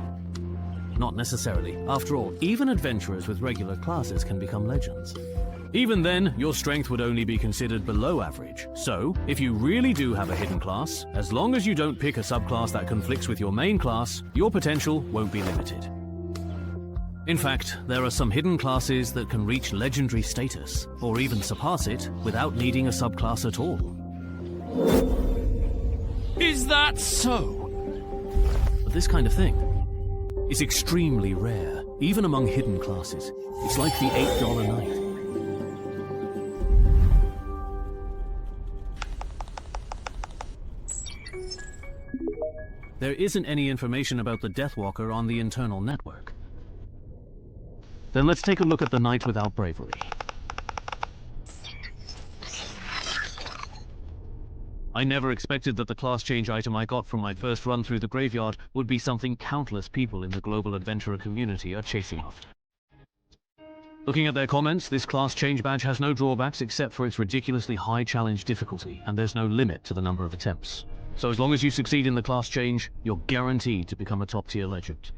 Not necessarily. After all, even adventurers with regular classes can become legends. Even then, your strength would only be considered below average. So, if you really do have a hidden class, as long as you don't pick a subclass that conflicts with your main class, your potential won't be limited. In fact, there are some hidden classes that can reach legendary status, or even surpass it, without needing a subclass at all. Is that so? But this kind of thing is extremely rare, even among hidden classes. It's like the $8 knife. There isn't any information about the Deathwalker on the internal network. Then let's take a look at the Knight Without Bravery. I never expected that the class change item I got from my first run through the graveyard would be something countless people in the global adventurer community are chasing after. Looking at their comments, this class change badge has no drawbacks except for its ridiculously high challenge difficulty, and there's no limit to the number of attempts. So as long as you succeed in the class change, you're guaranteed to become a top-tier legend.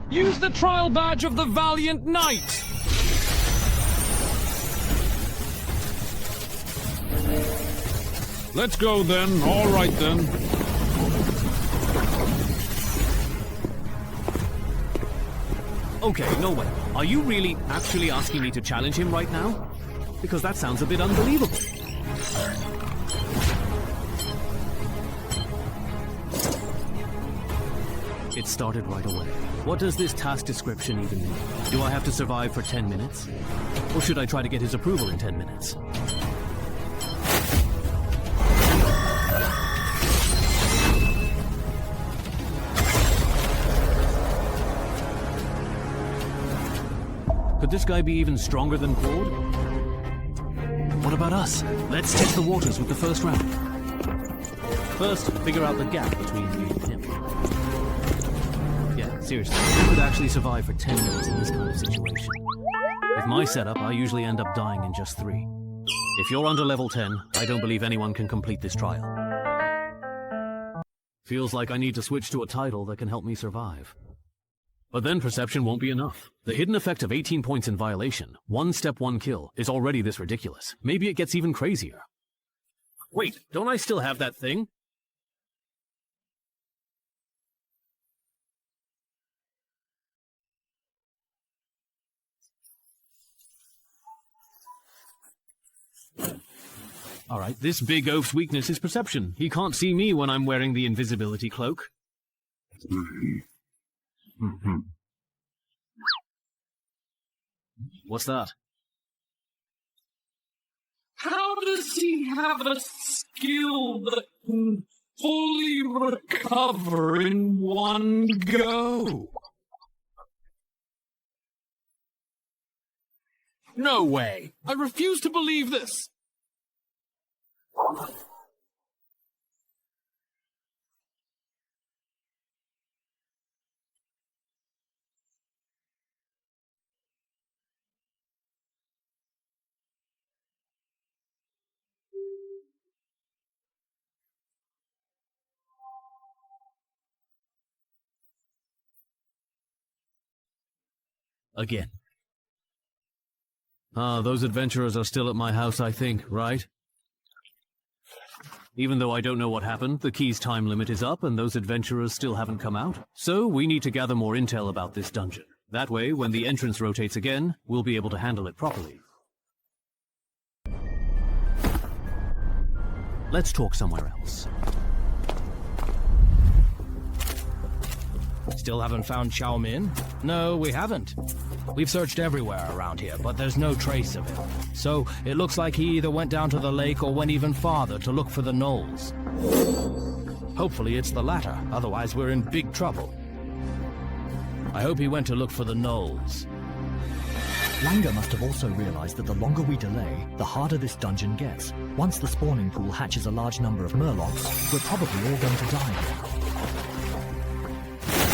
Use the trial badge of the Valiant Knight! Let's go then. All right then. Okay, no way. Are you really actually asking me to challenge him right now? Because that sounds a bit unbelievable. It started right away. What does this task description even mean? Do I have to survive for 10 minutes? Or should I try to get his approval in 10 minutes? Could this guy be even stronger than Claude? What about us? Let's test the waters with the first round. First, figure out the gap between you and him. Yeah, seriously, who could actually survive for 10 minutes in this kind of situation? With my setup, I usually end up dying in just 3. If you're under level 10, I don't believe anyone can complete this trial. Feels like I need to switch to a title that can help me survive. But then perception won't be enough. The hidden effect of 18 points in violation, 1 step 1 kill, is already this ridiculous. Maybe it gets even crazier. Wait, don't I still have that thing? Alright, this big oaf's weakness is perception. He can't see me when I'm wearing the invisibility cloak. What's that? How does he have a skill that can fully recover in one go? No way! I refuse to believe this! Again. Those adventurers are still at my house, I think, right? Even though I don't know what happened, the key's time limit is up and those adventurers still haven't come out. So we need to gather more intel about this dungeon. That way, when the entrance rotates again, we'll be able to handle it properly. Let's talk somewhere else. Still haven't found Chow Min? No, we haven't. We've searched everywhere around here, but there's no trace of him. So it looks like he either went down to the lake or went even farther to look for the gnolls. Hopefully it's the latter, otherwise we're in big trouble. I hope he went to look for the gnolls. Langer must have also realized that the longer we delay, the harder this dungeon gets. Once the spawning pool hatches a large number of murlocs, we're probably all going to die.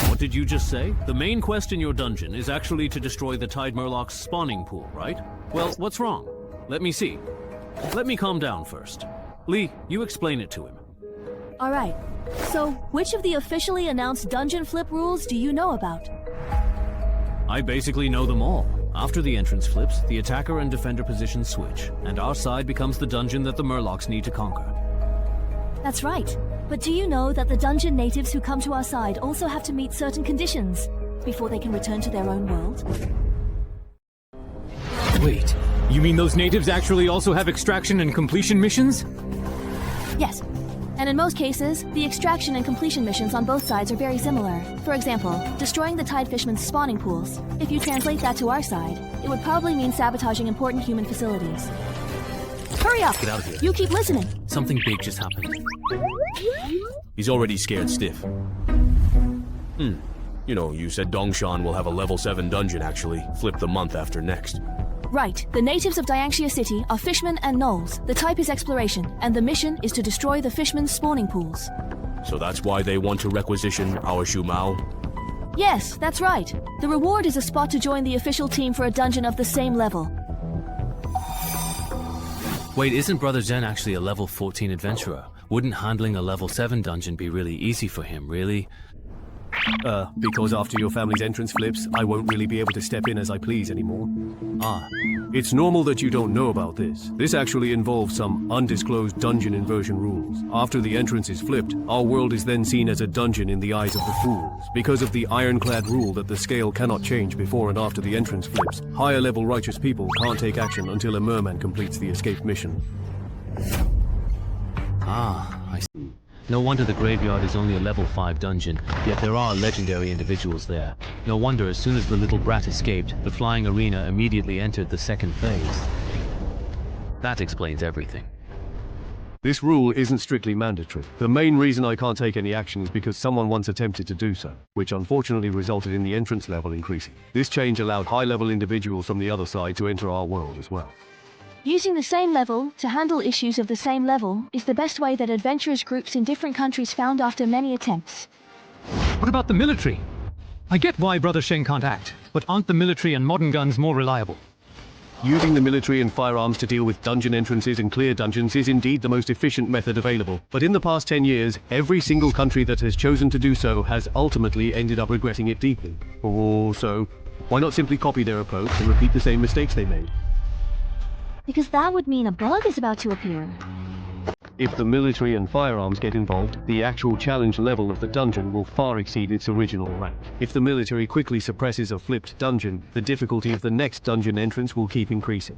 What did you just say? The main quest in your dungeon is actually to destroy the Tide Murloc's spawning pool, right? Well, what's wrong? Let me see. Let me calm down first. Lee, you explain it to him. Alright, so which of the officially announced dungeon flip rules do you know about? I basically know them all. After the entrance flips, the attacker and defender positions switch, and our side becomes the dungeon that the Murlocs need to conquer. That's right. But do you know that the dungeon natives who come to our side also have to meet certain conditions before they can return to their own world? Wait, you mean those natives actually also have extraction and completion missions? Yes. And in most cases, the extraction and completion missions on both sides are very similar. For example, destroying the tide fishman's spawning pools. If you translate that to our side, it would probably mean sabotaging important human facilities. Hurry up! Get out of here. You keep listening. Something big just happened. He's already scared stiff. You know, you said Dongshan will have a level 7 dungeon actually, flip the month after next. Right. The natives of Dianxia City are fishmen and gnolls. The type is exploration, and the mission is to destroy the fishmen's spawning pools. So that's why they want to requisition our Shumao? Yes, that's right. The reward is a spot to join the official team for a dungeon of the same level. Wait, isn't Brother Zen actually a level 14 adventurer? Wouldn't handling a level 7 dungeon be really easy for him, really? Because after your family's entrance flips, I won't really be able to step in as I please anymore. Ah. It's normal that you don't know about this. This actually involves some undisclosed dungeon inversion rules. After the entrance is flipped, our world is then seen as a dungeon in the eyes of the fools. Because of the ironclad rule that the scale cannot change before and after the entrance flips, higher level righteous people can't take action until a merman completes the escape mission. Ah, I see. No wonder the graveyard is only a level 5 dungeon, yet there are legendary individuals there. No wonder as soon as the little brat escaped, the flying arena immediately entered the second phase. That explains everything. This rule isn't strictly mandatory. The main reason I can't take any action is because someone once attempted to do so, which unfortunately resulted in the entrance level increasing. This change allowed high-level individuals from the other side to enter our world as well. Using the same level to handle issues of the same level is the best way that adventurers groups in different countries found after many attempts. What about the military? I get why Brother Sheng can't act, but aren't the military and modern guns more reliable? Using the military and firearms to deal with dungeon entrances and clear dungeons is indeed the most efficient method available. But in the past 10 years, every single country that has chosen to do so has ultimately ended up regretting it deeply. So, why not simply copy their approach and repeat the same mistakes they made? Because that would mean a bug is about to appear. If the military and firearms get involved, the actual challenge level of the dungeon will far exceed its original rank. If the military quickly suppresses a flipped dungeon, the difficulty of the next dungeon entrance will keep increasing.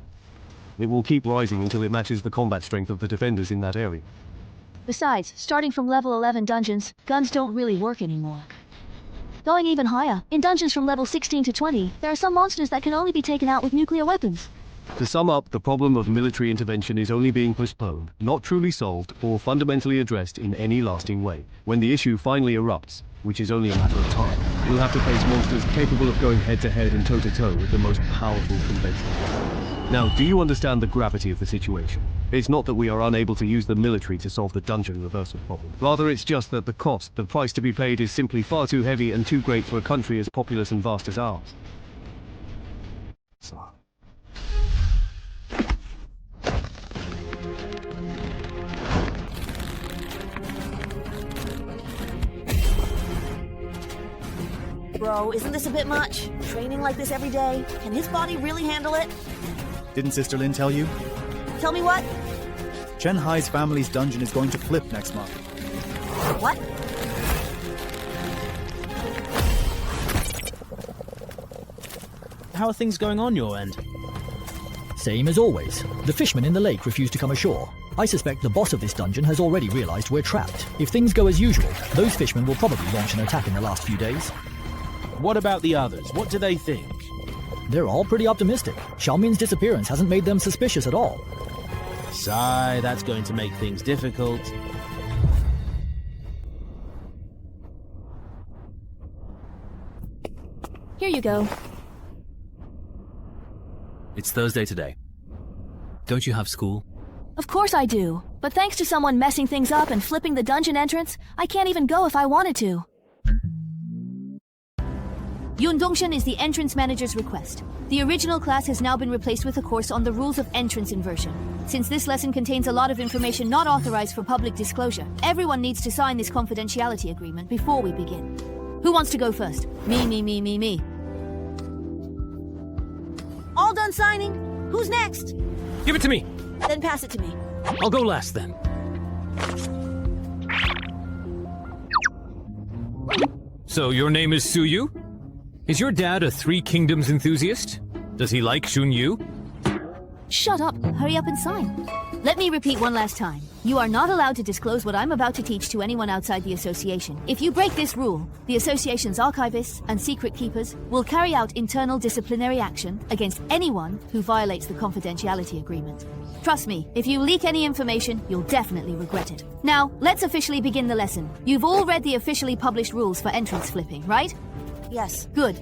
It will keep rising until it matches the combat strength of the defenders in that area. Besides, starting from level 11 dungeons, guns don't really work anymore. Going even higher, in dungeons from level 16 to 20, there are some monsters that can only be taken out with nuclear weapons. To sum up, the problem of military intervention is only being postponed, not truly solved, or fundamentally addressed in any lasting way. When the issue finally erupts, which is only a matter of time, we'll have to face monsters capable of going head-to-head and toe-to-toe with the most powerful conventions. Now, do you understand the gravity of the situation? It's not that we are unable to use the military to solve the dungeon reversal problem. Rather, it's just that the price to be paid is simply far too heavy and too great for a country as populous and vast as ours. Bro, isn't this a bit much? Training like this every day? Can his body really handle it? Didn't Sister Lin tell you? Tell me what? Chen Hai's family's dungeon is going to flip next month. What? How are things going on your end? Same as always. The fishermen in the lake refuse to come ashore. I suspect the boss of this dungeon has already realized we're trapped. If things go as usual, those fishermen will probably launch an attack in the last few days. What about the others? What do they think? They're all pretty optimistic. Xiaomin's disappearance hasn't made them suspicious at all. Sigh, that's going to make things difficult. Here you go. It's Thursday today. Don't you have school? Of course I do. But thanks to someone messing things up and flipping the dungeon entrance, I can't even go if I wanted to. Yun Dongshan is the entrance manager's request. The original class has now been replaced with a course on the rules of entrance inversion. Since this lesson contains a lot of information not authorized for public disclosure, everyone needs to sign this confidentiality agreement before we begin. Who wants to go first? Me. All done signing? Who's next? Give it to me. Then pass it to me. I'll go last then. So your name is Suyu? Is your dad a Three Kingdoms enthusiast? Does he like Shunyu? Shut up. Hurry up and sign. Let me repeat one last time. You are not allowed to disclose what I'm about to teach to anyone outside the association. If you break this rule, the association's archivists and secret keepers will carry out internal disciplinary action against anyone who violates the confidentiality agreement. Trust me, if you leak any information, you'll definitely regret it. Now, let's officially begin the lesson. You've all read the officially published rules for entrance flipping, right? Yes. Good.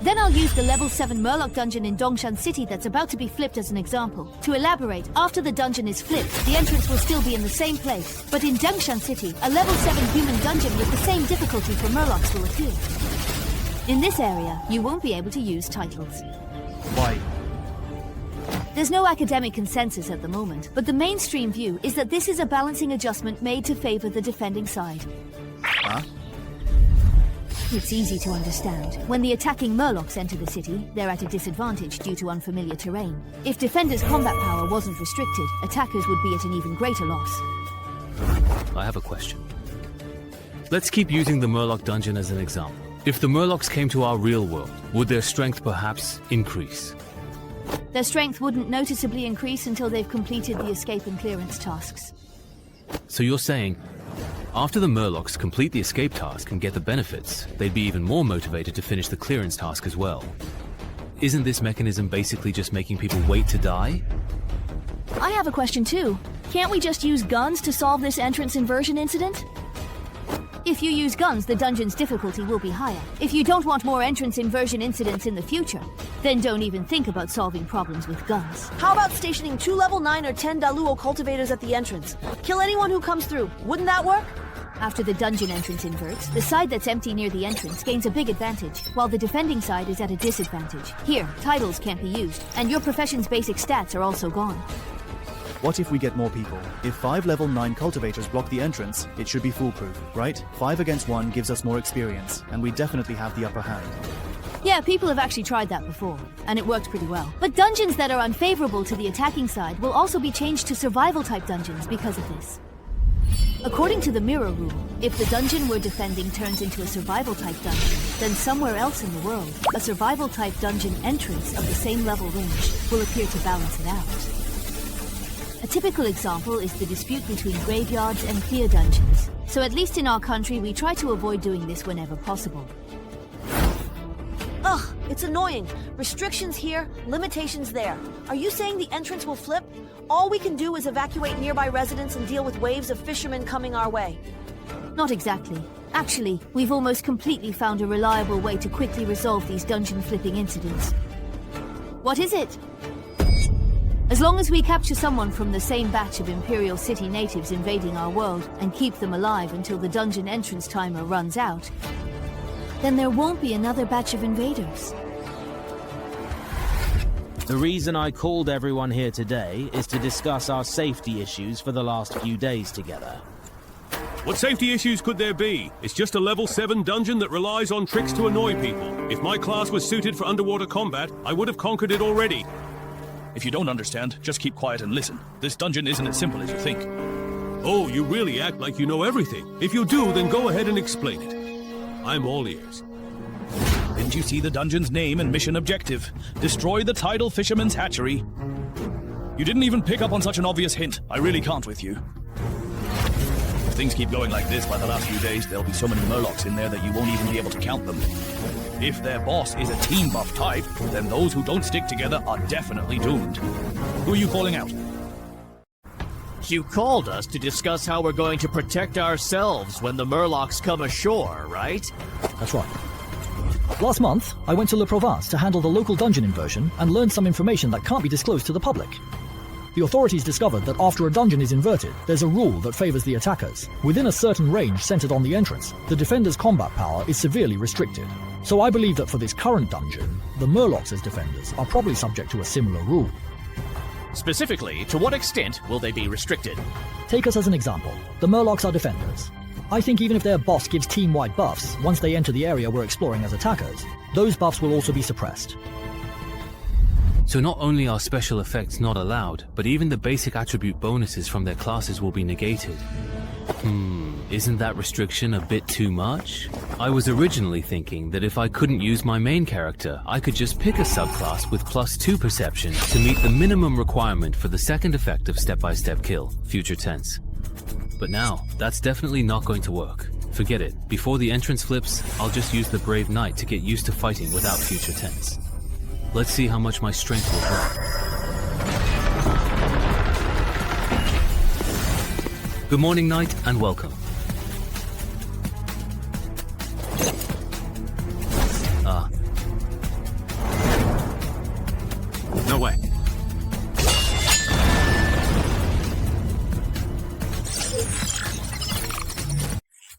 Then I'll use the level 7 Murloc dungeon in Dongshan City that's about to be flipped as an example. To elaborate, after the dungeon is flipped, the entrance will still be in the same place. But in Dongshan City, a level 7 human dungeon with the same difficulty for Murlocs will appear. In this area, you won't be able to use titles. Why? There's no academic consensus at the moment, but the mainstream view is that this is a balancing adjustment made to favor the defending side. Huh? It's easy to understand. When the attacking Murlocs enter the city, they're at a disadvantage due to unfamiliar terrain. If defenders' combat power wasn't restricted, attackers would be at an even greater loss. I have a question. Let's keep using the Murloc dungeon as an example. If the Murlocs came to our real world, would their strength perhaps increase? Their strength wouldn't noticeably increase until they've completed the escape and clearance tasks. So you're saying, after the Murlocs complete the escape task and get the benefits, they'd be even more motivated to finish the clearance task as well. Isn't this mechanism basically just making people wait to die? I have a question too. Can't we just use guns to solve this entrance inversion incident? If you use guns, the dungeon's difficulty will be higher. If you don't want more entrance inversion incidents in the future, then don't even think about solving problems with guns. How about stationing 2 level 9 or 10 Daluo cultivators at the entrance? Kill anyone who comes through. Wouldn't that work? After the dungeon entrance inverts, the side that's empty near the entrance gains a big advantage, while the defending side is at a disadvantage. Here, titles can't be used, and your profession's basic stats are also gone. What if we get more people? If 5 level 9 cultivators block the entrance, it should be foolproof, right? 5 against 1 gives us more experience, and we definitely have the upper hand. Yeah, people have actually tried that before, and it worked pretty well. But dungeons that are unfavorable to the attacking side will also be changed to survival-type dungeons because of this. According to the mirror rule, if the dungeon we're defending turns into a survival-type dungeon, then somewhere else in the world, a survival-type dungeon entrance of the same level range will appear to balance it out. A typical example is the dispute between graveyards and clear dungeons. So at least in our country, we try to avoid doing this whenever possible. Ugh, it's annoying. Restrictions here, limitations there. Are you saying the entrance will flip? All we can do is evacuate nearby residents and deal with waves of fishermen coming our way. Not exactly. Actually, we've almost completely found a reliable way to quickly resolve these dungeon flipping incidents. What is it? As long as we capture someone from the same batch of Imperial City natives invading our world and keep them alive until the dungeon entrance timer runs out, then there won't be another batch of invaders. The reason I called everyone here today is to discuss our safety issues for the last few days together. What safety issues could there be? It's just a level 7 dungeon that relies on tricks to annoy people. If my class was suited for underwater combat, I would have conquered it already. If you don't understand, just keep quiet and listen. This dungeon isn't as simple as you think. Oh, you really act like you know everything. If you do, then go ahead and explain it. I'm all ears. Didn't you see the dungeon's name and mission objective? Destroy the tidal fisherman's hatchery. You didn't even pick up on such an obvious hint. I really can't with you. If things keep going like this, by the last few days, there'll be so many murlocs in there that you won't even be able to count them. If their boss is a team buff type, then those who don't stick together are definitely doomed. Who are you calling out? You called us to discuss how we're going to protect ourselves when the murlocs come ashore, right? That's right. Last month, I went to Le Provence to handle the local dungeon inversion and learned some information that can't be disclosed to the public. The authorities discovered that after a dungeon is inverted, there's a rule that favors the attackers. Within a certain range centered on the entrance, the defender's combat power is severely restricted. So I believe that for this current dungeon, the murlocs as defenders are probably subject to a similar rule. Specifically, to what extent will they be restricted? Take us as an example. The murlocs are defenders. I think even if their boss gives team-wide buffs, once they enter the area we're exploring as attackers, those buffs will also be suppressed. So not only are special effects not allowed, but even the basic attribute bonuses from their classes will be negated. Isn't that restriction a bit too much? I was originally thinking that if I couldn't use my main character, I could just pick a subclass with +2 perception to meet the minimum requirement for the second effect of step-by-step kill, future tense. But now, that's definitely not going to work. Forget it. Before the entrance flips, I'll just use the Brave Knight to get used to fighting without future tense. Let's see how much my strength will drop. Good morning, Knight, and welcome. No way.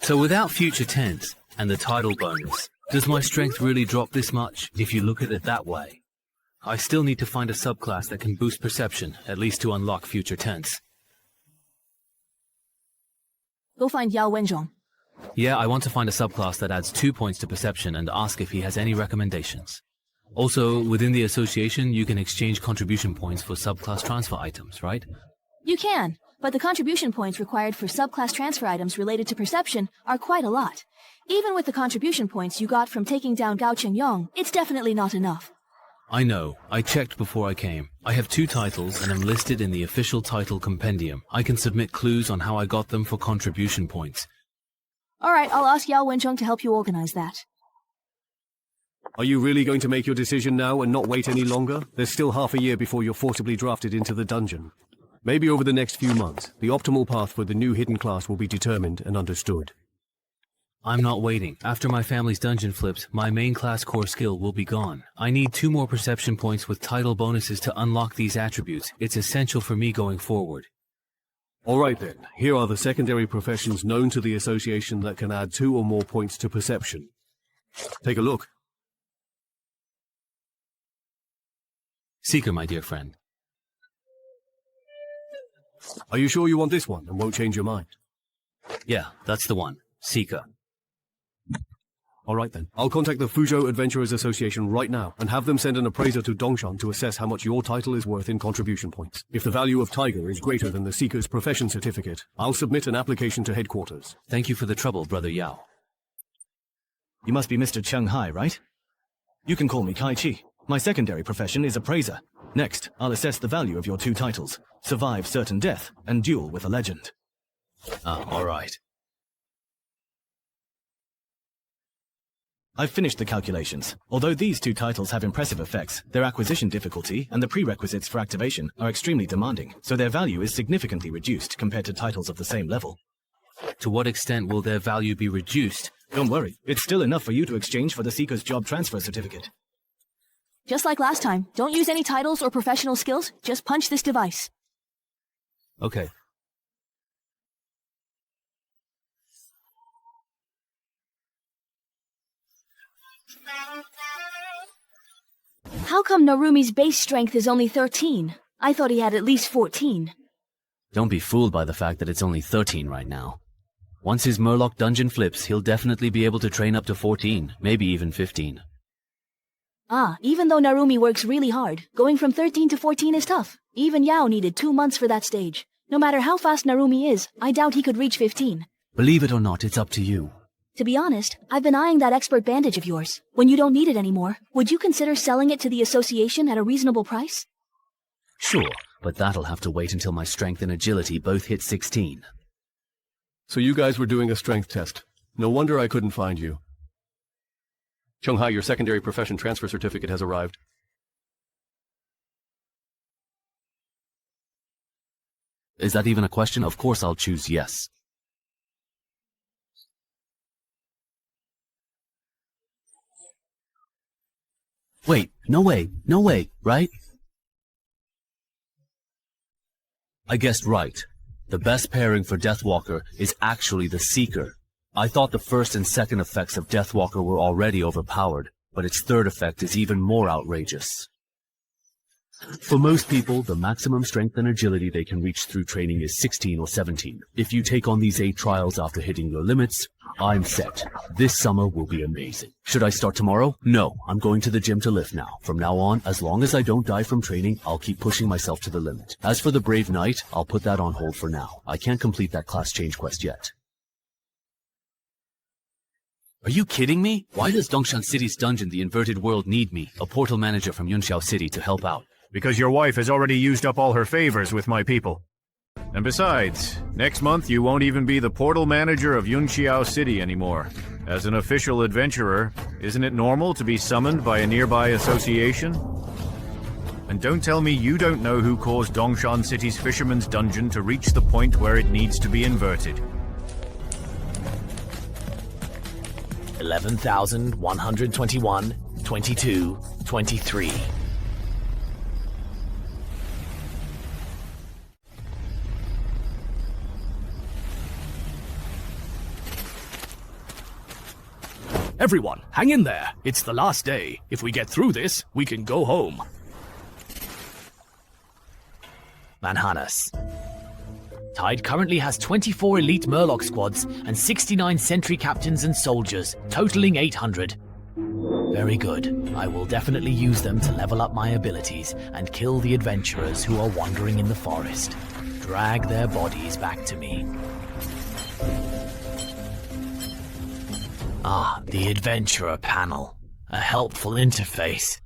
So without future tense and the title bonus, does my strength really drop this much if you look at it that way? I still need to find a subclass that can boost perception, at least to unlock future tense. Go find Yao Wenzhong. Yeah, I want to find a subclass that adds 2 points to perception and ask if he has any recommendations. Also, within the association, you can exchange contribution points for subclass transfer items, right? You can, but the contribution points required for subclass transfer items related to perception are quite a lot. Even with the contribution points you got from taking down Gao Chengyong, it's definitely not enough. I know. I checked before I came. I have 2 titles and am listed in the official title compendium. I can submit clues on how I got them for contribution points. Alright, I'll ask Yao Wenzhong to help you organize that. Are you really going to make your decision now and not wait any longer? There's still half a year before you're forcibly drafted into the dungeon. Maybe over the next few months, the optimal path for the new hidden class will be determined and understood. I'm not waiting. After my family's dungeon flips, my main class core skill will be gone. I need 2 more perception points with title bonuses to unlock these attributes. It's essential for me going forward. Alright then, here are the secondary professions known to the association that can add 2 or more points to perception. Take a look. Seeker, my dear friend. Are you sure you want this one and won't change your mind? Yeah, that's the one. Seeker. Alright then, I'll contact the Fuzhou Adventurers Association right now and have them send an appraiser to Dongshan to assess how much your title is worth in contribution points. If the value of Tiger is greater than the Seeker's profession certificate, I'll submit an application to headquarters. Thank you for the trouble, Brother Yao. You must be Mr. Cheng Hai, right? You can call me Kai Chi. My secondary profession is appraiser. Next, I'll assess the value of your 2 titles: Survive Certain Death and Duel with a Legend. Alright. I've finished the calculations. Although these 2 titles have impressive effects, their acquisition difficulty and the prerequisites for activation are extremely demanding, so their value is significantly reduced compared to titles of the same level. To what extent will their value be reduced? Don't worry, it's still enough for you to exchange for the Seeker's Job Transfer Certificate. Just like last time, don't use any titles or professional skills, just punch this device. Okay. How come Narumi's base strength is only 13? I thought he had at least 14. Don't be fooled by the fact that it's only 13 right now. Once his Murloc dungeon flips, he'll definitely be able to train up to 14, maybe even 15. Even though Narumi works really hard, going from 13 to 14 is tough. Even Yao needed 2 months for that stage. No matter how fast Narumi is, I doubt he could reach 15. Believe it or not, it's up to you. To be honest, I've been eyeing that expert bandage of yours. When you don't need it anymore, would you consider selling it to the association at a reasonable price? Sure, but that'll have to wait until my strength and agility both hit 16. So you guys were doing a strength test. No wonder I couldn't find you. Chunghai, your secondary profession transfer certificate has arrived. Is that even a question? Of course I'll choose yes. Wait, no way, right? I guessed right. The best pairing for Deathwalker is actually the Seeker. I thought the first and second effects of Deathwalker were already overpowered, but its third effect is even more outrageous. For most people, the maximum strength and agility they can reach through training is 16 or 17. If you take on these 8 trials after hitting your limits, I'm set. This summer will be amazing. Should I start tomorrow? No, I'm going to the gym to lift now. From now on, as long as I don't die from training, I'll keep pushing myself to the limit. As for the Brave Knight, I'll put that on hold for now. I can't complete that class change quest yet. Are you kidding me? Why does Dongshan City's dungeon, the Inverted World, need me, a portal manager from Yunxiao City, to help out? Because your wife has already used up all her favors with my people. And besides, next month you won't even be the portal manager of Yunxiao City anymore. As an official adventurer, isn't it normal to be summoned by a nearby association? And don't tell me you don't know who caused Dongshan City's Fisherman's Dungeon to reach the point where it needs to be inverted. 11,121, 22, 23. Everyone, hang in there. It's the last day. If we get through this, we can go home. Manhanas. Tide currently has 24 elite Murloc squads and 69 sentry captains and soldiers, totaling 800. Very good. I will definitely use them to level up my abilities and kill the adventurers who are wandering in the forest. Drag their bodies back to me. Ah, the Adventurer panel. A helpful interface.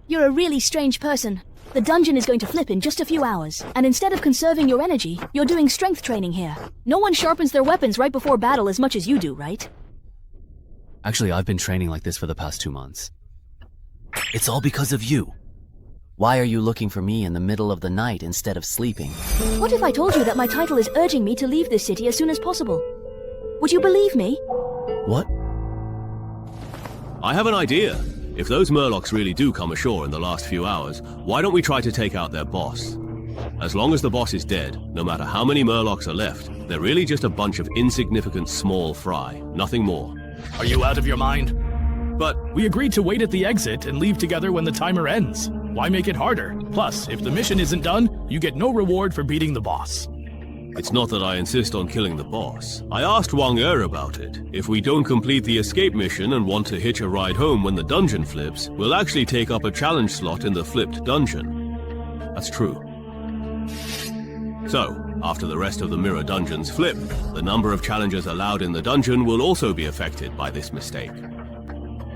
You're a really strange person. The dungeon is going to flip in just a few hours, and instead of conserving your energy, you're doing strength training here. No one sharpens their weapons right before battle as much as you do, right? Actually, I've been training like this for the past 2 months. It's all because of you. Why are you looking for me in the middle of the night instead of sleeping? What if I told you that my title is urging me to leave this city as soon as possible? Would you believe me? What? I have an idea. If those Murlocs really do come ashore in the last few hours, why don't we try to take out their boss? As long as the boss is dead, no matter how many Murlocs are left, they're really just a bunch of insignificant small fry, nothing more. Are you out of your mind? But we agreed to wait at the exit and leave together when the timer ends. Why make it harder? Plus, if the mission isn't done, you get no reward for beating the boss. It's not that I insist on killing the boss. I asked Wang Er about it. If we don't complete the escape mission and want to hitch a ride home when the dungeon flips, we'll actually take up a challenge slot in the flipped dungeon. That's true. So, after the rest of the mirror dungeons flip, the number of challengers allowed in the dungeon will also be affected by this mistake.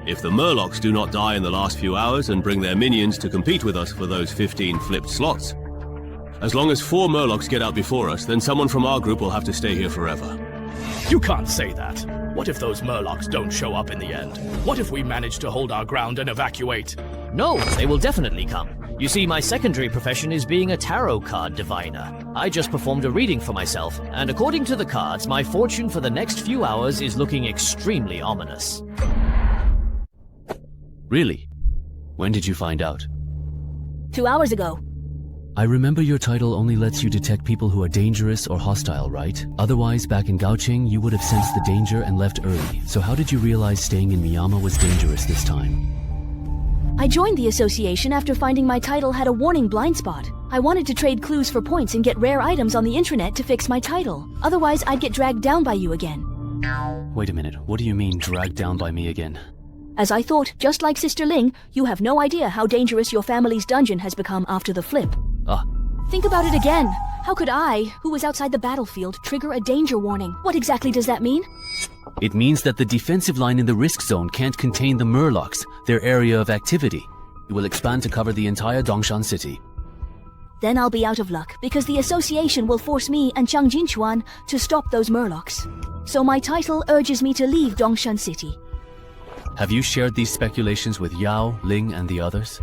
If the Murlocs do not die in the last few hours and bring their minions to compete with us for those 15 flipped slots, as long as 4 Murlocs get out before us, then someone from our group will have to stay here forever. You can't say that. What if those Murlocs don't show up in the end? What if we manage to hold our ground and evacuate? No, they will definitely come. You see, my secondary profession is being a tarot card diviner. I just performed a reading for myself, and according to the cards, my fortune for the next few hours is looking extremely ominous. Really? When did you find out? 2 hours ago. I remember your title only lets you detect people who are dangerous or hostile, right? Otherwise, back in Gaoqing, you would have sensed the danger and left early. So how did you realize staying in Miyama was dangerous this time? I joined the association after finding my title had a warning blind spot. I wanted to trade clues for points and get rare items on the intranet to fix my title. Otherwise, I'd get dragged down by you again. Wait a minute, what do you mean, dragged down by me again? As I thought, just like Sister Ling, you have no idea how dangerous your family's dungeon has become after the flip. Ah. Think about it again. How could I, who was outside the battlefield, trigger a danger warning? What exactly does that mean? It means that the defensive line in the risk zone can't contain the Murlocs, their area of activity. It will expand to cover the entire Dongshan city. Then I'll be out of luck, because the association will force me and Chang Jinchuan to stop those Murlocs. So my title urges me to leave Dongshan City. Have you shared these speculations with Yao, Ling, and the others?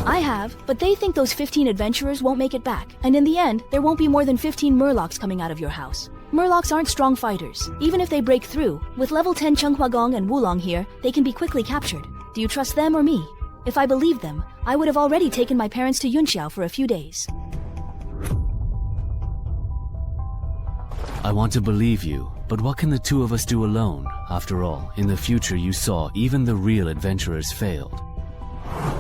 I have, but they think those 15 adventurers won't make it back, and in the end, there won't be more than 15 Murlocs coming out of your house. Murlocs aren't strong fighters. Even if they break through, with level 10 Chenghuagong and Wulong here, they can be quickly captured. Do you trust them or me? If I believed them, I would have already taken my parents to Yunxiao for a few days. I want to believe you, but what can the two of us do alone? After all, in the future you saw even the real adventurers failed.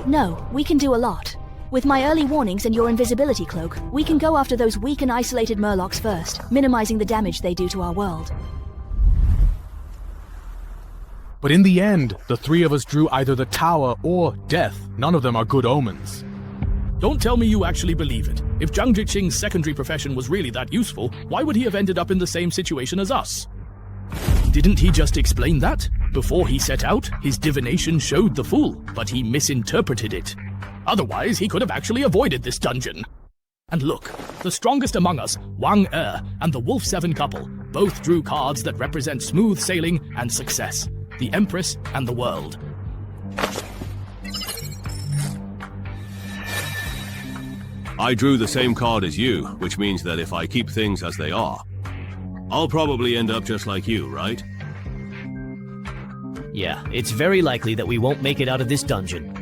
No, we can do a lot. With my early warnings and your invisibility cloak, we can go after those weak and isolated Murlocs first, minimizing the damage they do to our world. But in the end, the three of us drew either the tower or death. None of them are good omens. Don't tell me you actually believe it. If Zhang Jiqing's secondary profession was really that useful, why would he have ended up in the same situation as us? Didn't he just explain that? Before he set out, his divination showed the fool, but he misinterpreted it. Otherwise, he could have actually avoided this dungeon. And look, the strongest among us, Wang Er and the Wolf 7 couple, both drew cards that represent smooth sailing and success. The Empress and the world. I drew the same card as you, which means that if I keep things as they are, I'll probably end up just like you, right? Yeah, it's very likely that we won't make it out of this dungeon.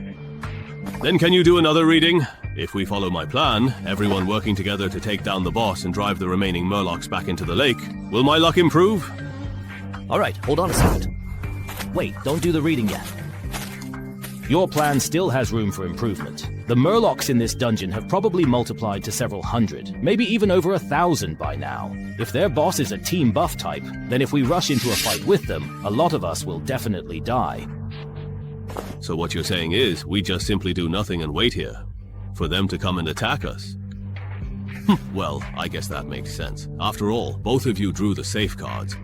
Then can you do another reading? If we follow my plan, everyone working together to take down the boss and drive the remaining Murlocs back into the lake, will my luck improve? Alright, hold on a second. Wait, don't do the reading yet. Your plan still has room for improvement. The Murlocs in this dungeon have probably multiplied to several hundred, maybe even over 1,000 by now. If their boss is a team buff type, then if we rush into a fight with them, a lot of us will definitely die. So what you're saying is, we just simply do nothing and wait here, for them to come and attack us? Well, I guess that makes sense. After all, both of you drew the safe cards.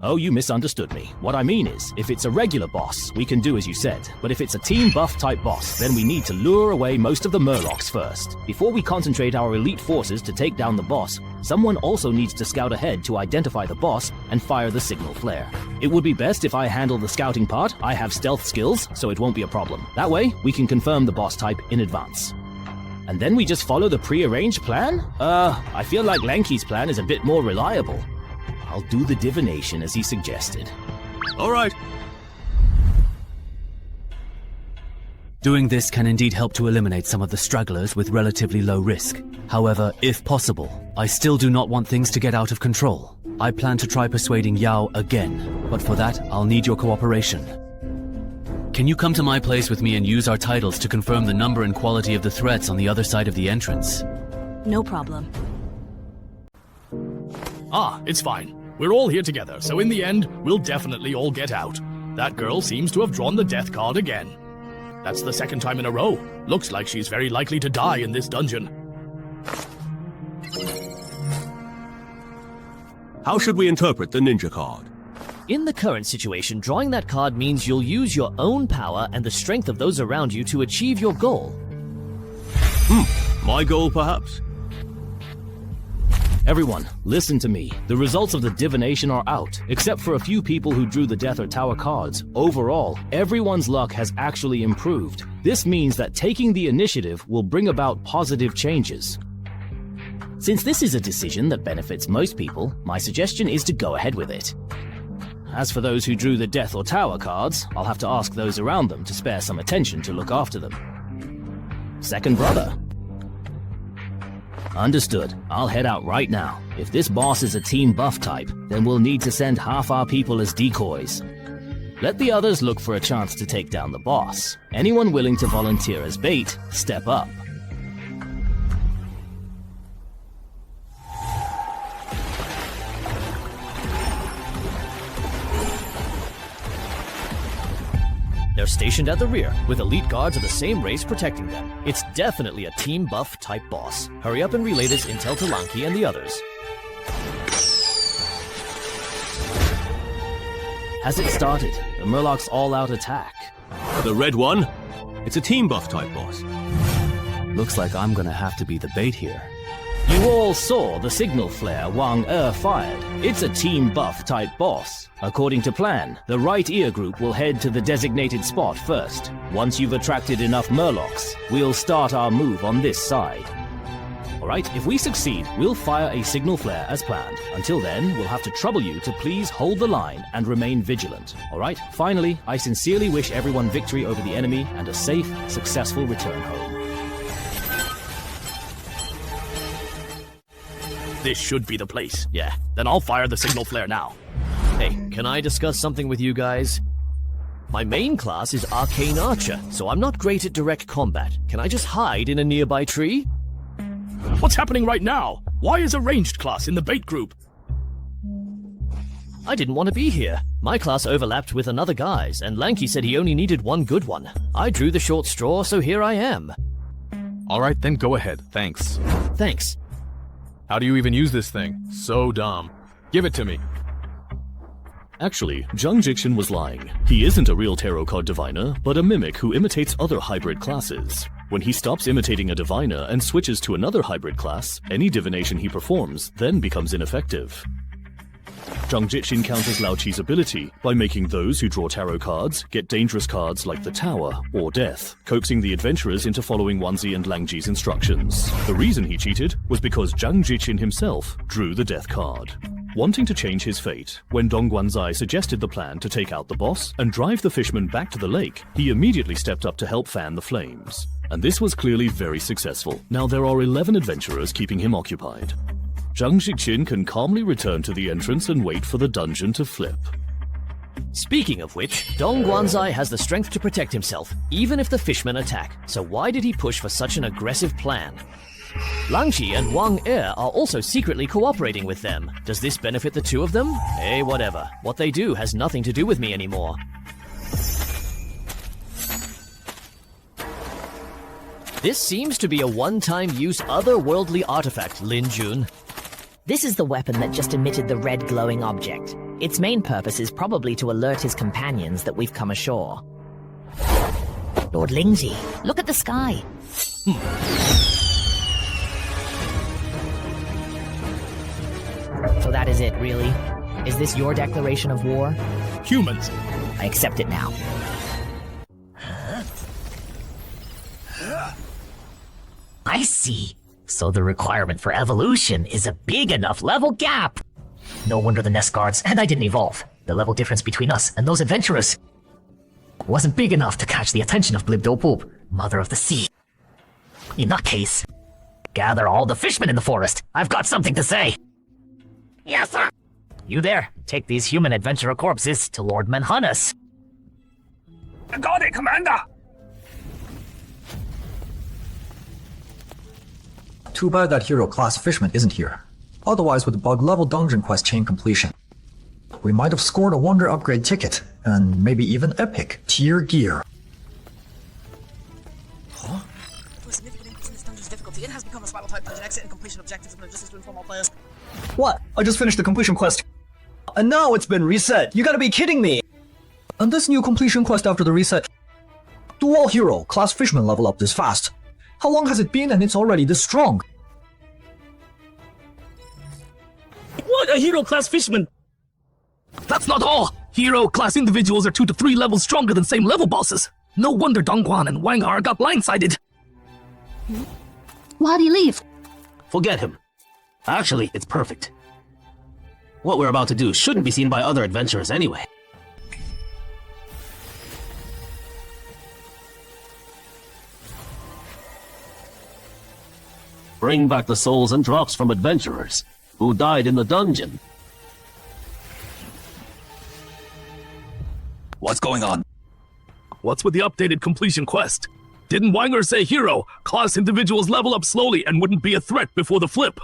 Oh, you misunderstood me. What I mean is, if it's a regular boss, we can do as you said. But if it's a team buff type boss, then we need to lure away most of the Murlocs first. Before we concentrate our elite forces to take down the boss, someone also needs to scout ahead to identify the boss and fire the signal flare. It would be best if I handle the scouting part. I have stealth skills, so it won't be a problem. That way, we can confirm the boss type in advance. And then we just follow the pre-arranged plan? I feel like Lanky's plan is a bit more reliable. I'll do the divination as he suggested. All right. Doing this can indeed help to eliminate some of the stragglers with relatively low risk. However, if possible, I still do not want things to get out of control. I plan to try persuading Yao again, but for that, I'll need your cooperation. Can you come to my place with me and use our titles to confirm the number and quality of the threats on the other side of the entrance? No problem. Ah, it's fine. We're all here together, so in the end, we'll definitely all get out. That girl seems to have drawn the death card again. That's the second time in a row. Looks like she's very likely to die in this dungeon. How should we interpret the ninja card? In the current situation, drawing that card means you'll use your own power and the strength of those around you to achieve your goal. My goal, perhaps? Everyone, listen to me. The results of the divination are out, except for a few people who drew the death or tower cards. Overall, everyone's luck has actually improved. This means that taking the initiative will bring about positive changes. Since this is a decision that benefits most people, my suggestion is to go ahead with it. As for those who drew the death or tower cards, I'll have to ask those around them to spare some attention to look after them. Second brother. Understood. I'll head out right now. If this boss is a team buff type, then we'll need to send half our people as decoys. Let the others look for a chance to take down the boss. Anyone willing to volunteer as bait, step up. They're stationed at the rear, with elite guards of the same race protecting them. It's definitely a team buff type boss. Hurry up and relay this intel to Lanky and the others. Has it started? The Murloc's all-out attack. The red one? It's a team buff type boss. Looks like I'm gonna have to be the bait here. You all saw the signal flare Wang fired. It's a team buff type boss. According to plan, the right ear group will head to the designated spot first. Once you've attracted enough Murlocs, we'll start our move on this side. Alright, if we succeed, we'll fire a signal flare as planned. Until then, we'll have to trouble you to please hold the line and remain vigilant. Alright, finally, I sincerely wish everyone victory over the enemy and a safe, successful return home. This should be the place. Yeah, then I'll fire the signal flare now. Hey, can I discuss something with you guys? My main class is Arcane Archer, so I'm not great at direct combat. Can I just hide in a nearby tree? What's happening right now? Why is a ranged class in the bait group? I didn't want to be here. My class overlapped with another guy's, and Lanky said he only needed one good one. I drew the short straw, so here I am. Alright, then go ahead. Thanks. Thanks. How do you even use this thing? So dumb. Give it to me. Actually, Zhang Jixin was lying. He isn't a real tarot card diviner, but a mimic who imitates other hybrid classes. When he stops imitating a diviner and switches to another hybrid class, any divination he performs then becomes ineffective. Zhang Jixin counters Lao Chi's ability by making those who draw tarot cards get dangerous cards like the Tower or Death, coaxing the adventurers into following Wanzi and Langji's instructions. The reason he cheated was because Zhang Jixin himself drew the Death card. Wanting to change his fate, when Dong Guanzai suggested the plan to take out the boss and drive the fishermen back to the lake, he immediately stepped up to help fan the flames. And this was clearly very successful. Now there are 11 adventurers keeping him occupied. Zhang Jixin can calmly return to the entrance and wait for the dungeon to flip. Speaking of which, Dong Guanzai has the strength to protect himself, even if the fishmen attack. So why did he push for such an aggressive plan? Langqi and Wang are also secretly cooperating with them. Does this benefit the two of them? Hey, whatever. What they do has nothing to do with me anymore. This seems to be a one-time use otherworldly artifact, Lin Jun. This is the weapon that just emitted the red glowing object. Its main purpose is probably to alert his companions that we've come ashore. Lord Lingzi, look at the sky. So that is it, really? Is this your declaration of war? Humans. I accept it now. I see. So the requirement for evolution is a big enough level gap. No wonder the nest guards and I didn't evolve. The level difference between us and those adventurers wasn't big enough to catch the attention of Blibdopoop, Mother of the Sea. In that case, gather all the fishmen in the forest. I've got something to say. Yes, sir. You there, take these human adventurer corpses to Lord Menhanus. Got it, Commander! Too bad that hero class fishman isn't here. Otherwise, with the bug level dungeon quest chain completion, we might have scored a wonder upgrade ticket, and maybe even epic tier gear. Huh? To a significant increase in this dungeon's difficulty, it has become a spiral type dungeon. Exit and completion objectives and logistics to inform all players. What? I just finished the completion quest. And now it's been reset. You gotta be kidding me! And this new completion quest after the reset. Do all hero class fishermen level up this fast? How long has it been and it's already this strong? What? A hero class fisherman? That's not all! Hero class individuals are 2 to 3 levels stronger than same level bosses. No wonder Dongguan and Wang Har got blindsided. Why'd he leave? Forget him. Actually, it's perfect. What we're about to do shouldn't be seen by other adventurers anyway. Bring back the souls and drops from adventurers who died in the dungeon. What's going on? What's with the updated completion quest? Didn't Wanger say hero, class individuals level up slowly and wouldn't be a threat before the flip?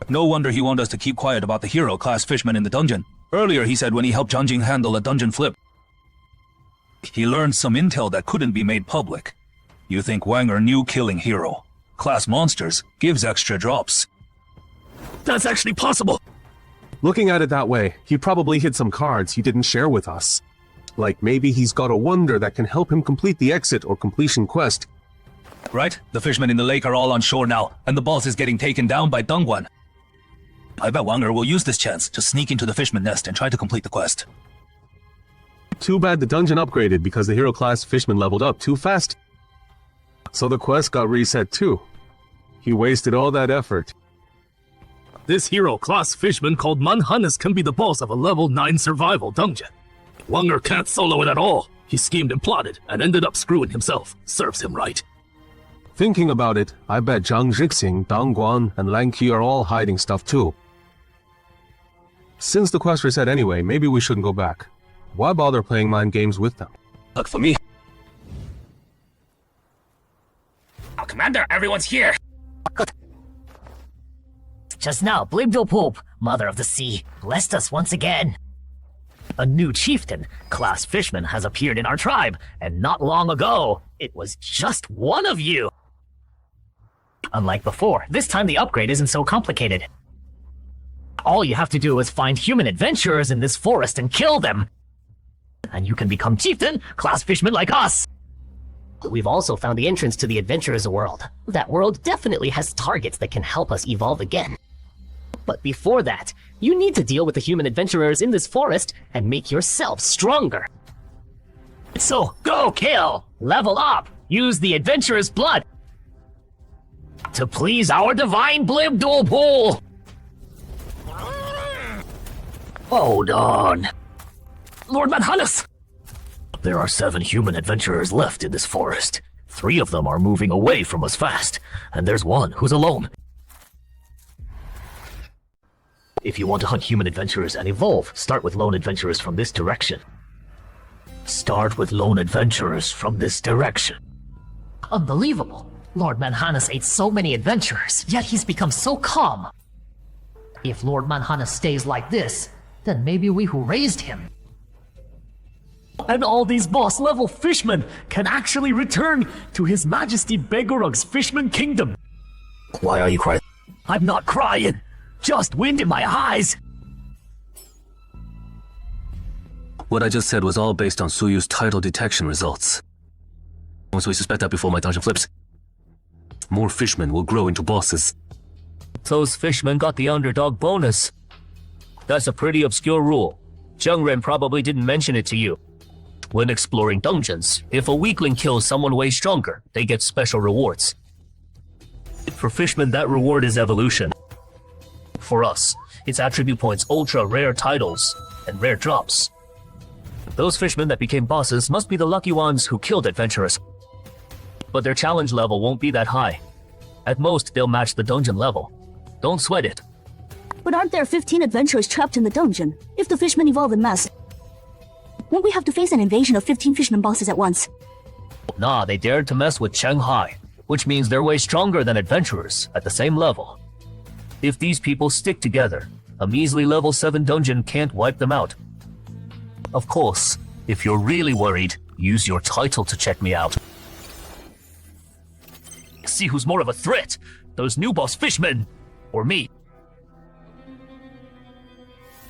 No wonder he wanted us to keep quiet about the hero class fisherman in the dungeon. Earlier he said when he helped Zhang Jing handle a dungeon flip. he learned some intel that couldn't be made public. You think Wanger knew killing Hero, class monsters, gives extra drops. That's actually possible! Looking at it that way, he probably hid some cards he didn't share with us. Like maybe he's got a wonder that can help him complete the exit or completion quest. Right? The fishmen in the lake are all on shore now, and the boss is getting taken down by Dongguan. I bet Wanger will use this chance to sneak into the fishman nest and try to complete the quest. Too bad the dungeon upgraded because the hero class fishman leveled up too fast. So the quest got reset too. He wasted all that effort. This hero class fishman called Manhannes can be the boss of a level 9 survival dungeon. Wanger can't solo it at all. He schemed and plotted and ended up screwing himself. Serves him right. Thinking about it, I bet Zhang Zhixing, Dang Guan, and Lang Qi are all hiding stuff too. Since the quest reset anyway, maybe we shouldn't go back. Why bother playing mind games with them? Look for me. Oh, Commander, everyone's here! Just now, Blibdopulp, Mother of the Sea, blessed us once again. A new chieftain, class fishman, has appeared in our tribe, and not long ago, it was just one of you. Unlike before, this time the upgrade isn't so complicated. All you have to do is find human adventurers in this forest and kill them. And you can become chieftain, class fishman like us. We've also found the entrance to the adventurers world. That world definitely has targets that can help us evolve again. But before that, you need to deal with the human adventurers in this forest and make yourself stronger. So, go kill! Level up! Use the adventurer's blood! To please our divine Blibdolpool! Hold on. Lord Manhannes! There are 7 human adventurers left in this forest. 3 of them are moving away from us fast, and there's 1 who's alone. If you want to hunt human adventurers and evolve, start with lone adventurers from this direction. Start with lone adventurers from this direction. Unbelievable! Lord Manhannes ate so many adventurers, yet he's become so calm. If Lord Manhannes stays like this, then maybe we who raised him. And all these boss-level fishmen can actually return to His Majesty Begorug's Fishman Kingdom. Why are you crying? I'm not crying! Just wind in my eyes! What I just said was all based on Suyu's title detection results. Once we suspect that before my dungeon flips, more fishmen will grow into bosses. Those fishmen got the underdog bonus. That's a pretty obscure rule. Zhengren probably didn't mention it to you. When exploring dungeons, if a weakling kills someone way stronger, they get special rewards. For fishmen, that reward is evolution. For us, it's attribute points, ultra rare titles, and rare drops. Those fishmen that became bosses must be the lucky ones who killed adventurers. But their challenge level won't be that high. At most, they'll match the dungeon level. Don't sweat it. But aren't there 15 adventurers trapped in the dungeon? If the fishmen evolve en masse, won't we have to face an invasion of 15 fishmen bosses at once? Nah, they dared to mess with Shanghai, which means they're way stronger than adventurers at the same level. If these people stick together, a measly level 7 dungeon can't wipe them out. Of course, if you're really worried, use your title to check me out. See who's more of a threat, those new boss fishmen, or me.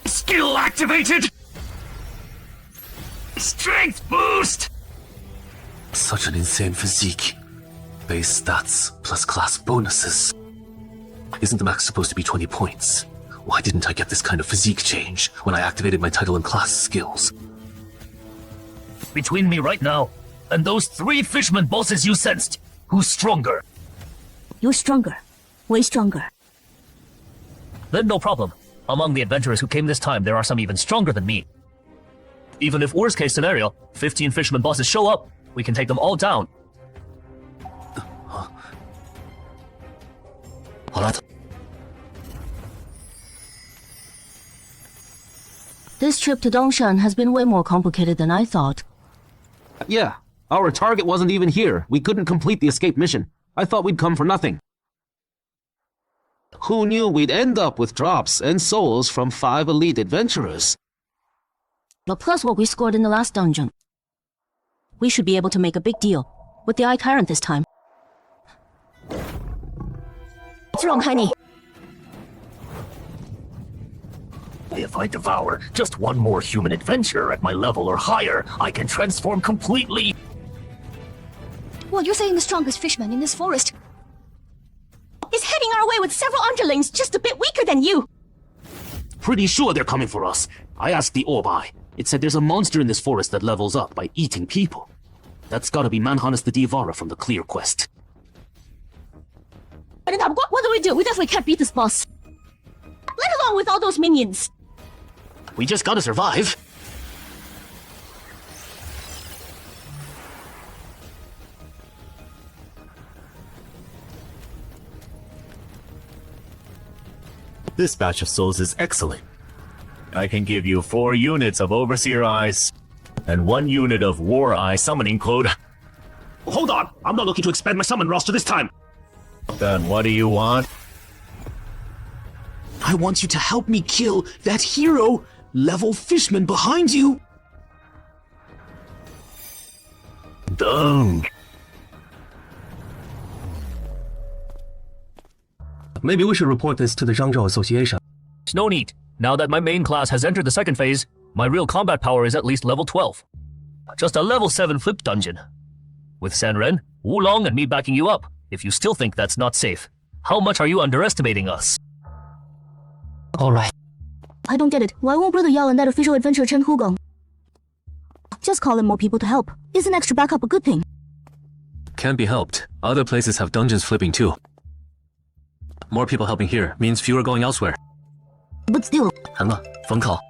Skill activated! Strength boost! Such an insane physique. Base stats plus class bonuses. Isn't the max supposed to be 20 points? Why didn't I get this kind of physique change when I activated my title and class skills? Between me right now and those 3 fishmen bosses you sensed, who's stronger? You're stronger. Way stronger. Then no problem. Among the adventurers who came this time, there are some even stronger than me. Even if worst case scenario, 15 fisherman bosses show up, we can take them all down. This trip to Dongshan has been way more complicated than I thought. Yeah, our target wasn't even here. We couldn't complete the escape mission. I thought we'd come for nothing. Who knew we'd end up with drops and souls from 5 elite adventurers? Plus what we scored in the last dungeon. We should be able to make a big deal with the Eye Tyrant this time. What's wrong, honey? If I devour just one more human adventurer at my level or higher, I can transform completely. Well, you're saying the strongest fishman in this forest is heading our way with several underlings just a bit weaker than you. Pretty sure they're coming for us. I asked the Orbai. It said there's a monster in this forest that levels up by eating people. That's gotta be Manhannes the Diavara from the Clear quest. What do we do? We definitely can't beat this boss. Let alone with all those minions. We just gotta survive. This batch of souls is excellent. I can give you 4 units of Overseer Eyes and 1 unit of War Eye summoning code. Hold on! I'm not looking to expand my summon roster this time! Then what do you want? I want you to help me kill that hero level fishman behind you! Done. Maybe we should report this to the Zhangzhou Association. No need. Now that my main class has entered the second phase, my real combat power is at least level 12. Just a level 7 flip dungeon. With Sanren, Wulong, and me backing you up, if you still think that's not safe, how much are you underestimating us? Alright. I don't get it. Why won't Brother Yao and that official adventurer Chen Hugong just call in more people to help? Isn't extra backup a good thing? Can't be helped. Other places have dungeons flipping too. More people helping here means fewer going elsewhere. But still. 韩乐，冯考。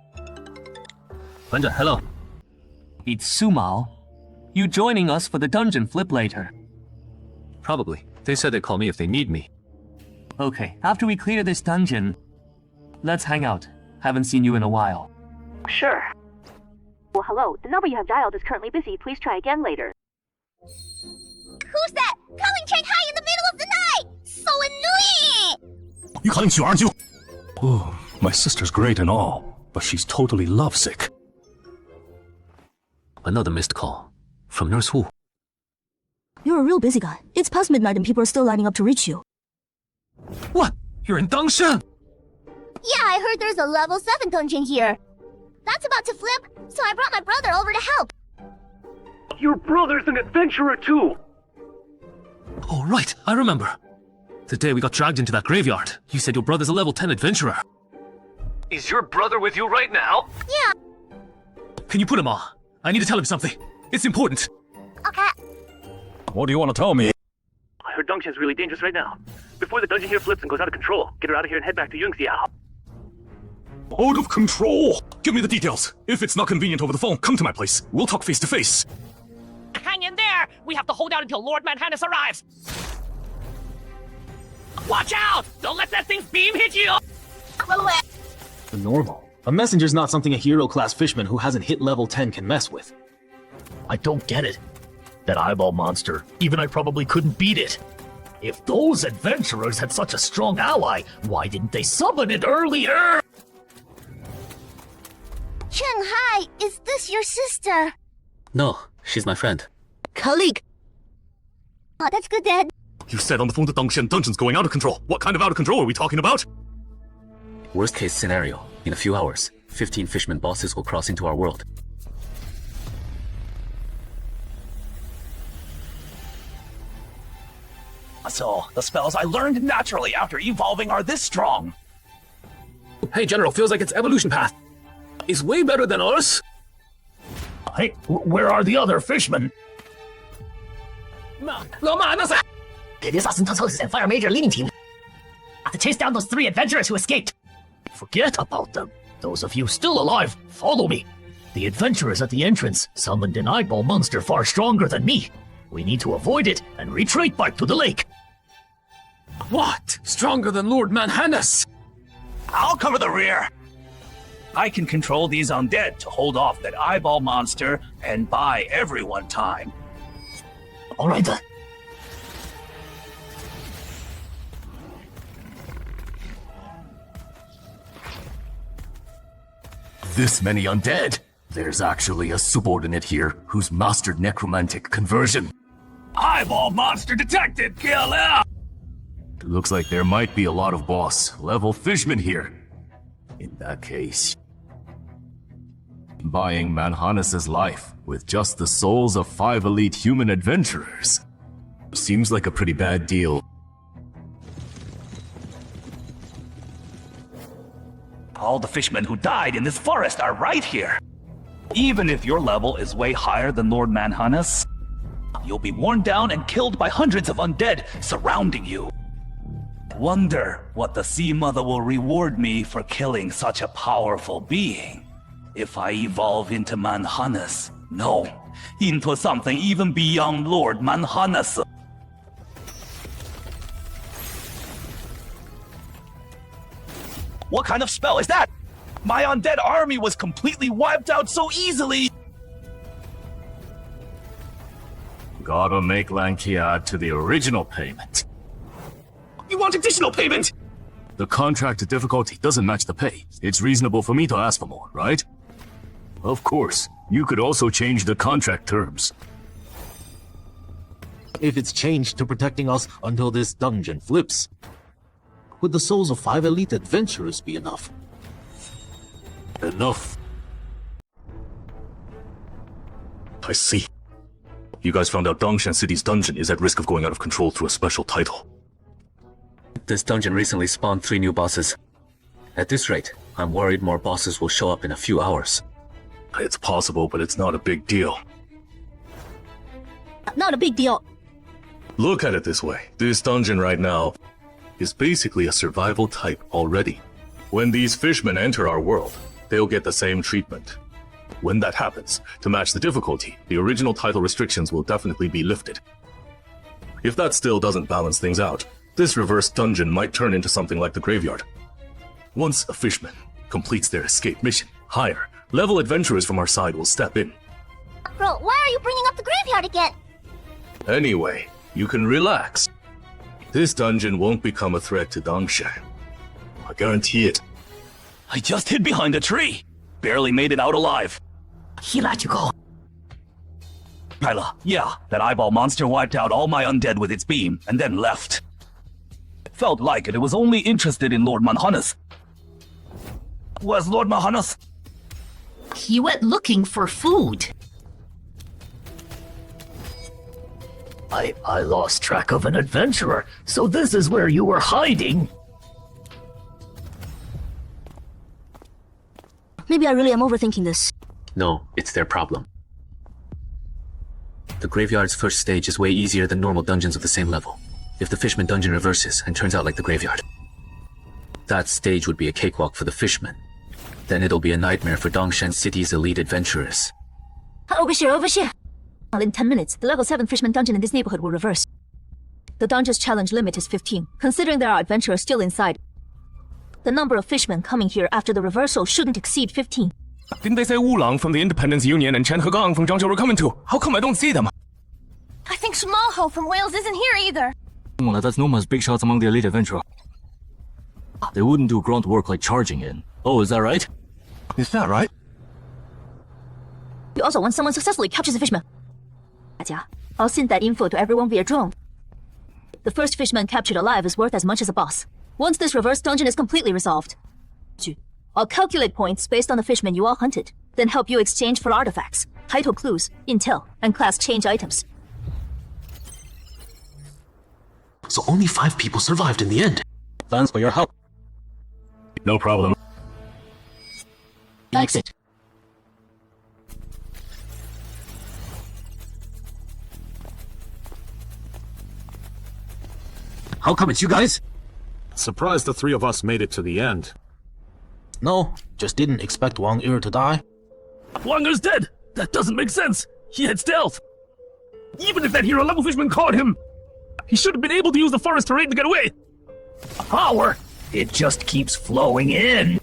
团长 ，hello. It's Sumao. You joining us for the dungeon flip later? Probably. They said they'd call me if they need me. Okay, after we clear this dungeon, let's hang out. Haven't seen you in a while. Sure. Well, hello. The number you have dialed is currently busy. Please try again later. Who's that? Calling Shanghai in the middle of the night! So annoying! You calling Qiu? Oh, my sister's great and all, but she's totally lovesick. Another missed call. From Nurse Wu. You're a real busy guy. It's past midnight and people are still lining up to reach you. What? You're in Dangshan? Yeah, I heard there's a level 7 dungeon here. That's about to flip, so I brought my brother over to help. Your brother's an adventurer too! Oh, right. I remember. The day we got dragged into that graveyard, you said your brother's a level 10 adventurer. Is your brother with you right now? Yeah. Can you put him on? I need to tell him something. It's important. Okay. What do you want to tell me? I heard Dongshan's really dangerous right now. Before the dungeon here flips and goes out of control, get her out of here and head back to Yungxiao. Out of control! Give me the details. If it's not convenient over the phone, come to my place. We'll talk face to face. Hang in there! We have to hold out until Lord Manhannes arrives! Watch out! Don't let that thing's beam hit you! The normal. A messenger's not something a hero-class fishman who hasn't hit level 10 can mess with. I don't get it. That eyeball monster, even I probably couldn't beat it. If those adventurers had such a strong ally, why didn't they summon it earlier? Shanghai, is this your sister? No, she's my friend. Colleague. Oh, that's good, Dad. You said on the phone that Dongshan Dungeon's going out of control. What kind of out of control are we talking about? Worst case scenario. In a few hours, 15 fisherman bosses will cross into our world. So, the spells I learned naturally after evolving are this strong. Hey, General, feels like its evolution path is way better than ours. Hey, where are the other fishmen? It is Austin Totos and Fire Major leading team. Have to chase down those 3 adventurers who escaped. Forget about them. Those of you still alive, follow me. The adventurers at the entrance summoned an eyeball monster far stronger than me. We need to avoid it and retreat back to the lake. What? Stronger than Lord Manhannes? I'll cover the rear. I can control these undead to hold off that eyeball monster and buy everyone time. All right then. This many undead? There's actually a subordinate here who's mastered necromantic conversion. Eyeball monster detected! Kill him! It looks like there might be a lot of boss-level fishmen here. In that case, buying Manhannes' life with just the souls of 5 elite human adventurers seems like a pretty bad deal. All the fishmen who died in this forest are right here. Even if your level is way higher than Lord Manhannes, you'll be worn down and killed by hundreds of undead surrounding you. Wonder what the Sea Mother will reward me for killing such a powerful being. If I evolve into Manhannes, no, into something even beyond Lord Manhannes. What kind of spell is that? My undead army was completely wiped out so easily! Gotta make Lanky add to the original payment. You want additional payment? The contract difficulty doesn't match the pay. It's reasonable for me to ask for more, right? Of course, you could also change the contract terms. If it's changed to protecting us until this dungeon flips, would the souls of 5 elite adventurers be enough? Enough. I see. You guys found out Dongshan City's dungeon is at risk of going out of control through a special title. This dungeon recently spawned 3 new bosses. At this rate, I'm worried more bosses will show up in a few hours. It's possible, but it's not a big deal. Not a big deal. Look at it this way. This dungeon right now is basically a survival type already. When these fishmen enter our world, they'll get the same treatment. When that happens, to match the difficulty, the original title restrictions will definitely be lifted. If that still doesn't balance things out, this reverse dungeon might turn into something like the graveyard. Once a fishman completes their escape mission, higher level adventurers from our side will step in. Bro, why are you bringing up the graveyard again? Anyway, you can relax. This dungeon won't become a threat to Dongshan. I guarantee it. I just hid behind a tree. Barely made it out alive. He let you go. Kyla, yeah, that eyeball monster wiped out all my undead with its beam and then left. Felt like it was only interested in Lord Manhannes. Where's Lord Manhannes? He went looking for food. I lost track of an adventurer, so this is where you were hiding. Maybe I really am overthinking this. No, it's their problem. The graveyard's first stage is way easier than normal dungeons of the same level. If the Fishman dungeon reverses and turns out like the graveyard, that stage would be a cakewalk for the fishmen. Then it'll be a nightmare for Dongshan City's elite adventurers. Over here. In 10 minutes, the level 7 Fishman dungeon in this neighborhood will reverse. The dungeon's challenge limit is 15, considering there are adventurers still inside. The number of fishmen coming here after the reversal shouldn't exceed 15. Didn't they say Wu Lang from the Independence Union and Chen Hegang from Zhangzhou were coming too? How come I don't see them? I think Shmaho from Wales isn't here either. That's known as big shots among the elite adventurer. They wouldn't do grunt work like charging in. Oh, is that right? Is that right? We also want someone successfully captures a fishman. I'll send that info to everyone via drone. The first fishman captured alive is worth as much as a boss. Once this reverse dungeon is completely resolved, I'll calculate points based on the fishmen you all hunted, then help you exchange for artifacts, title clues, intel, and class change items. So only 5 people survived in the end. Thanks for your help. No problem. Exit. How come it's you guys? Surprised the 3 of us made it to the end. No, just didn't expect Wang Ir to die. Wang Er's dead! That doesn't make sense! He had stealth! Even if that hero level fishman caught him, he should have been able to use the forest terrain to get away! Power! It just keeps flowing in.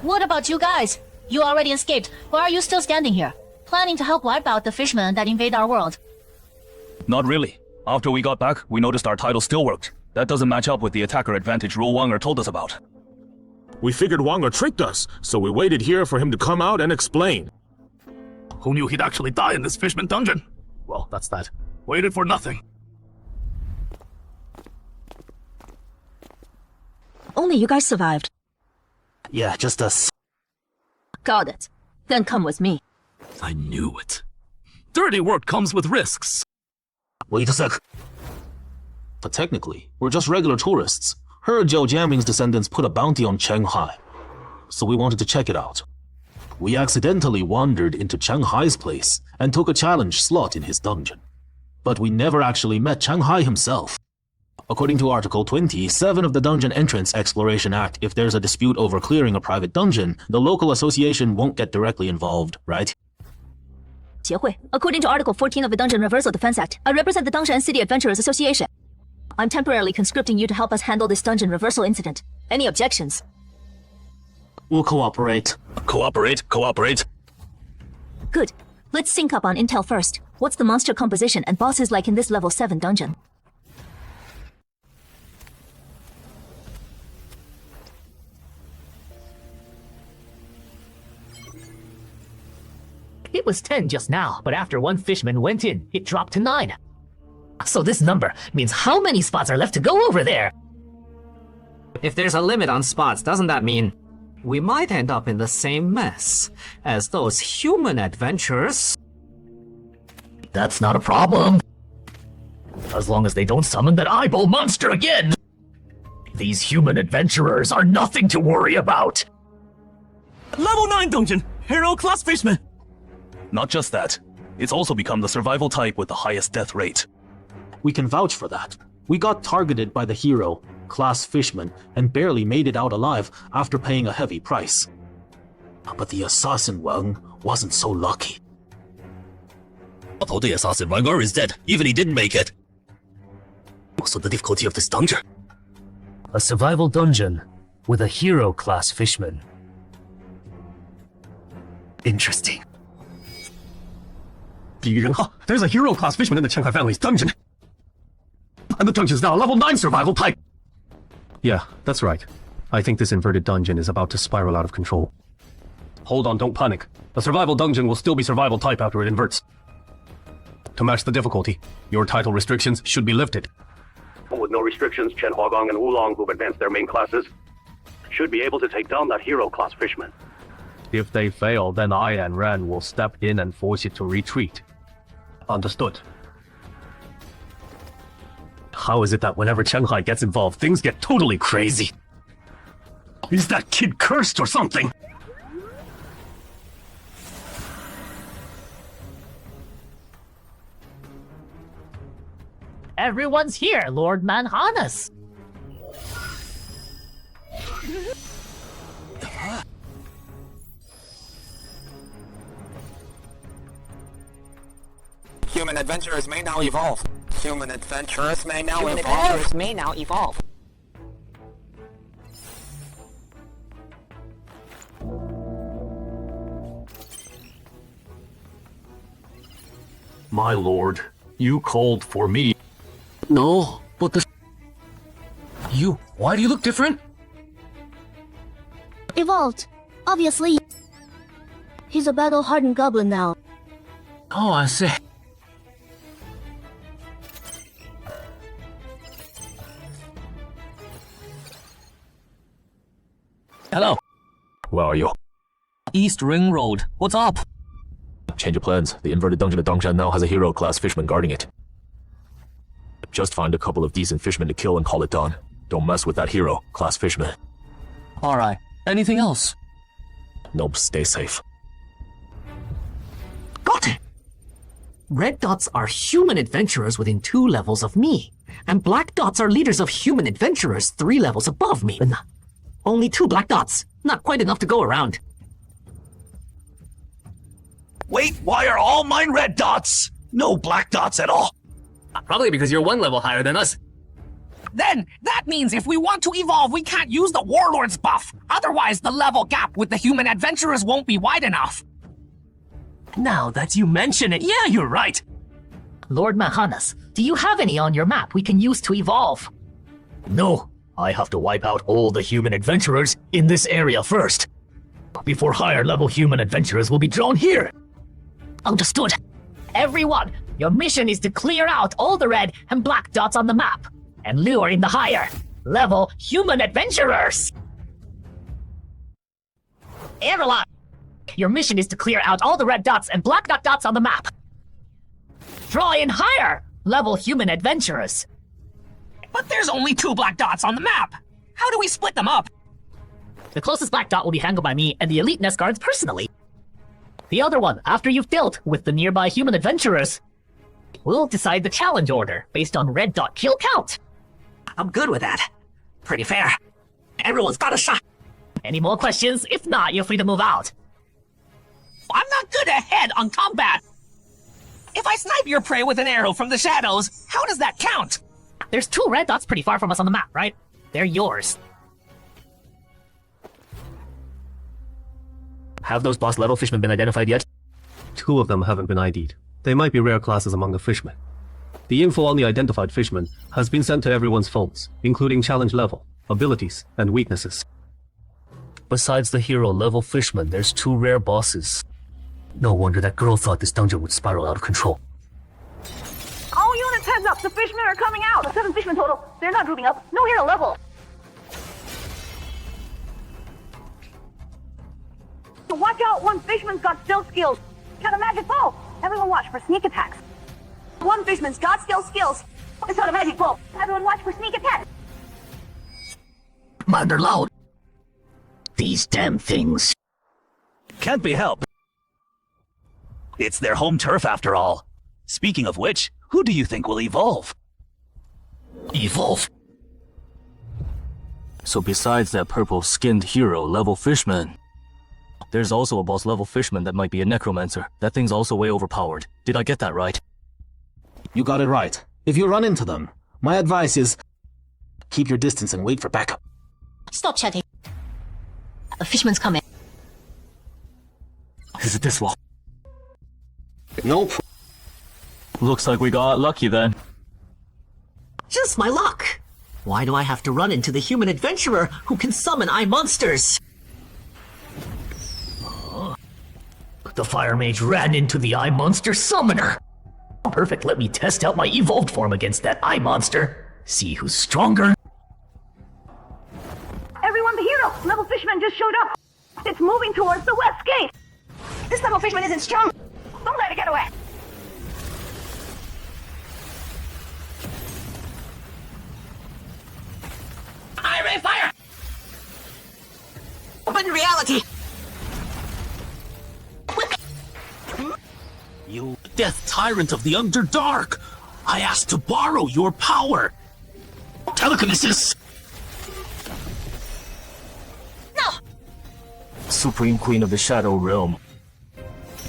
What about you guys? You already escaped. Why are you still standing here? Planning to help wipe out the fishmen that invade our world? Not really. After we got back, we noticed our title still worked. That doesn't match up with the attacker advantage rule Wanger told us about. We figured Wanga tricked us, so we waited here for him to come out and explain. Who knew he'd actually die in this fishman dungeon? Well, that's that. Waited for nothing. Only you guys survived. Yeah, just us. Got it. Then come with me. I knew it. Dirty work comes with risks. Wait a sec. But technically, we're just regular tourists. Heard Zhou Jianming's descendants put a bounty on Shanghai, so we wanted to check it out. We accidentally wandered into Shanghai's place and took a challenge slot in his dungeon. But we never actually met Shanghai himself. According to Article 27 of the Dungeon Entrance Exploration Act, if there's a dispute over clearing a private dungeon, the local association won't get directly involved, right? 协会. According to Article 14 of the Dungeon Reversal Defense Act, I represent the Dongshan City Adventurers Association. I'm temporarily conscripting you to help us handle this dungeon reversal incident. Any objections? We'll cooperate. Cooperate. Good. Let's sync up on intel first. What's the monster composition and bosses like in this level 7 dungeon? It was 10 just now, but after one fishman went in, it dropped to 9. So this number means how many spots are left to go over there? If there's a limit on spots, doesn't that mean we might end up in the same mess as those human adventurers? That's not a problem. As long as they don't summon that eyeball monster again. These human adventurers are nothing to worry about. Level 9 dungeon! Hero class fishman! Not just that. It's also become the survival type with the highest death rate. We can vouch for that. We got targeted by the hero, class fishman, and barely made it out alive after paying a heavy price. But the assassin Wang wasn't so lucky. Although the assassin Wang is dead, even he didn't make it. So the difficulty of this dungeon? A survival dungeon with a hero class fishman. Interesting. There's a hero class fishman in the Shanghai family's dungeon. And the dungeon's now a level 9 survival type. Yeah, that's right. I think this inverted dungeon is about to spiral out of control. Hold on, don't panic. The survival dungeon will still be survival type after it inverts. To match the difficulty, your title restrictions should be lifted. With no restrictions, Chen Huagong and Wulong, who've advanced their main classes, should be able to take down that hero class fishman. If they fail, then I and Ran will step in and force it to retreat. Understood. How is it that whenever Shanghai gets involved, things get totally crazy? Is that kid cursed or something? Everyone's here, Lord Manhanus. Human adventurers may now evolve. Human adventurers may now evolve. My lord, you called for me. No, but the... Why do you look different? Evolved. Obviously. He's a battle-hardened goblin now. Oh, I see. Hello. Where are you? East Ring Road. What's up? Change of plans. The inverted dungeon at Dongshan now has a hero class fishman guarding it. Just find a couple of decent fishmen to kill and call it done. Don't mess with that hero class fishman. Alright. Anything else? Nope, stay safe. Got it! Red dots are human adventurers within 2 levels of me, and black dots are leaders of human adventurers 3 levels above me. Only 2 black dots. Not quite enough to go around. Wait, why are all mine red dots? No black dots at all. Probably because you're 1 level higher than us. Then, that means if we want to evolve, we can't use the Warlord's buff. Otherwise, the level gap with the human adventurers won't be wide enough. Now that you mention it, yeah, you're right. Lord Mahanas, do you have any on your map we can use to evolve? No, I have to wipe out all the human adventurers in this area first, before higher level human adventurers will be drawn here. Understood. Everyone, your mission is to clear out all the red and black dots on the map and lure in the higher level human adventurers. Everyone, your mission is to clear out all the red dots and black dots on the map. Draw in higher level human adventurers. But there's only 2 black dots on the map. How do we split them up? The closest black dot will be handled by me and the elite nest guards personally. The other one, after you've dealt with the nearby human adventurers, we'll decide the challenge order based on red dot kill count. I'm good with that. Pretty fair. Everyone's got a shot. Any more questions? If not, you're free to move out. I'm not good at head on combat. If I snipe your prey with an arrow from the shadows, how does that count? There's 2 red dots pretty far from us on the map, right? They're yours. Have those boss level fishmen been identified yet? 2 of them haven't been ID'd. They might be rare classes among the fishmen. The info on the identified fishmen has been sent to everyone's phones, including challenge level, abilities, and weaknesses. Besides the hero level fishmen, there's 2 rare bosses. No wonder that girl thought this dungeon would spiral out of control. All units, heads up! The fishmen are coming out! 7 fishmen total. They're not grouping up. No hero level. So watch out! One fishman's got stealth skills. Got a magic bow. Everyone watch for sneak attacks. One fishman's got stealth skills. It's got a magic bow. Everyone watch for sneak attacks. Mother loud. These damn things. Can't be helped. It's their home turf after all. Speaking of which, who do you think will evolve? Evolve? So besides that purple-skinned hero level fishman, there's also a boss level fishman that might be a necromancer. That thing's also way overpowered. Did I get that right? You got it right. If you run into them, my advice is keep your distance and wait for backup. Stop chatting. A fishman's coming. Is it this wall? Nope. Looks like we got lucky then. Just my luck. Why do I have to run into the human adventurer who can summon eye monsters? The fire mage ran into the eye monster summoner. Perfect, let me test out my evolved form against that eye monster. See who's stronger. Everyone, the hero level fishman just showed up. It's moving towards the west gate. This level fishman isn't strong. Don't let it get away. I ray fire! Open reality! You death tyrant of the Underdark! I asked to borrow your power! Telekinesis! No! Supreme Queen of the Shadow Realm,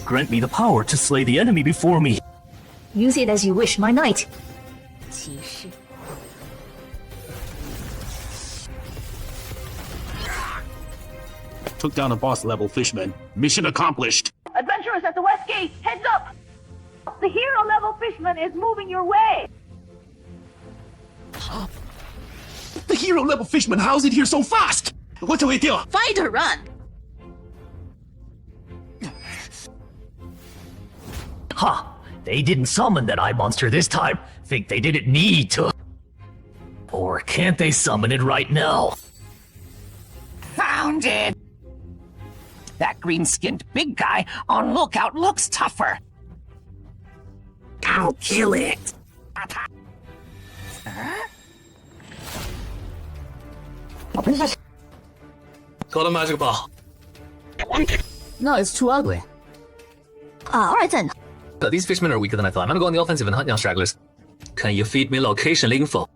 grant me the power to slay the enemy before me. Use it as you wish, my knight. 骑士 Took down a boss level fishman. Mission accomplished! Adventurers at the west gate, heads up! The hero level fishman is moving your way. The hero level fishman, how's it here so fast? What do we do? Fight or run? Ha! They didn't summon that eye monster this time. Think they didn't need to. Or can't they summon it right now? Found it! That green-skinned big guy on lookout looks tougher. I'll kill it. Got a magic ball. No, it's too ugly. Alright then. These fishmen are weaker than I thought. I'm gonna go on the offensive and hunt down stragglers. Can you feed me location info?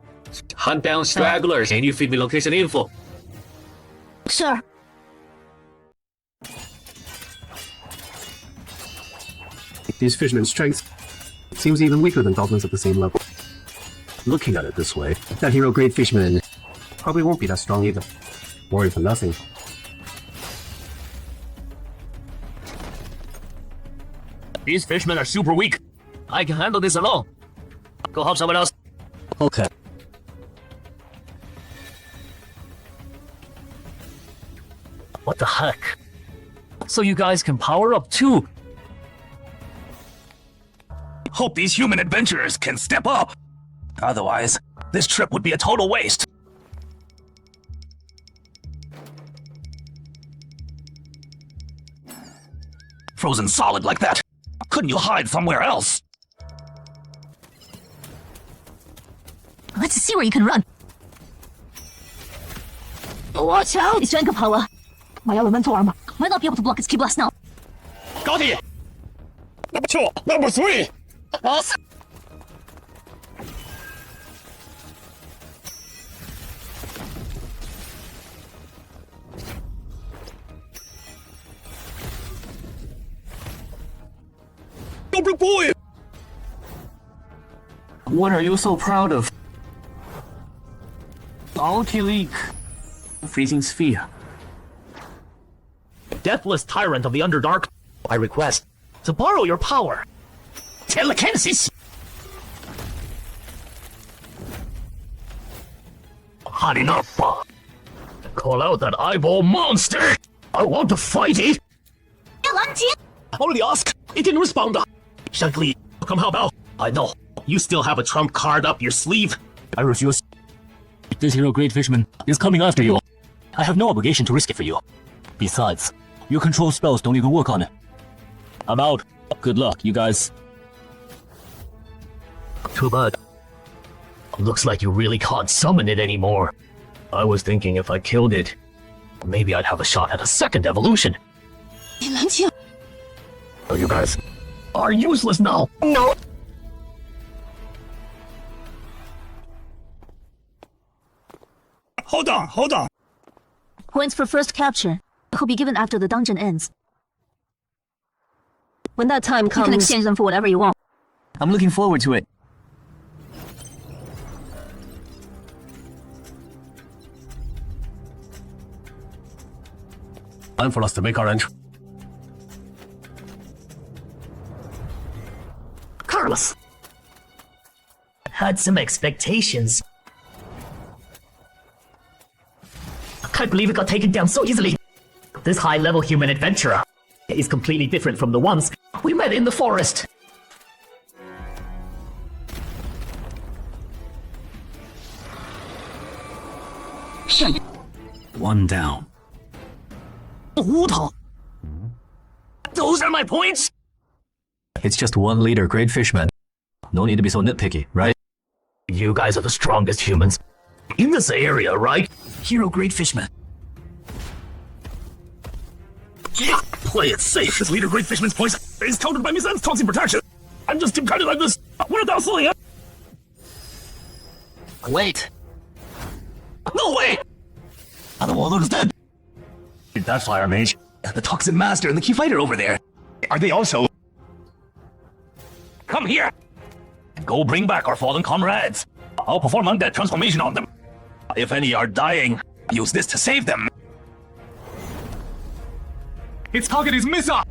Hunt down stragglers. Can you feed me location info? Sure. These fishermen's strength seems even weaker than goblins at the same level. Looking at it this way, that hero grade fishman probably won't be that strong either. Worry for nothing. These fishmen are super weak. I can handle this alone. Go help someone else. Okay. What the heck? So you guys can power up too. Hope these human adventurers can step up. Otherwise, this trip would be a total waste. Frozen solid like that. Couldn't you hide somewhere else? Let's see where you can run. Watch out! It's Jenga power. My elemental armor might not be able to block its ki blast now. Got it! Number 2! Number 3! Awesome. Number boy! What are you so proud of? Ulti-Leak. Freezing Sphere. Deathless Tyrant of the Underdark, I request to borrow your power. Telekinesis! Hot enough. Call out that eyeball monster. I want to fight it. Only ask. It didn't respond. Shankly, come help out. I know. You still have a trump card up your sleeve. I refuse. This hero Great Fishman is coming after you. I have no obligation to risk it for you. Besides, your control spells don't even work on it. I'm out. Good luck, you guys. Too bad. Looks like you really can't summon it anymore. I was thinking if I killed it, maybe I'd have a shot at a second evolution. Oh, you guys are useless now. No. Hold on. Points for first capture will be given after the dungeon ends. When that time comes, you can exchange them for whatever you want. I'm looking forward to it. Time for us to make our entry. Carlos had some expectations. I can't believe it got taken down so easily. This high-level human adventurer is completely different from the ones we met in the forest. One down. Those are my points! It's just one leader, Great Fishman. No need to be so nitpicky, right? You guys are the strongest humans in this area, right? Hero Great Fishman. Yeah, play it safe. This leader Great Fishman's poison is countered by Miss N's toxin protection. I'm just kind of like this. What are they saying? Wait. No way! The warlord is dead. That fire mage, the toxin master, and the key fighter over there. Are they also? Come here! Go bring back our fallen comrades. I'll perform undead transformation on them. If any are dying, use this to save them. Its target is Missa!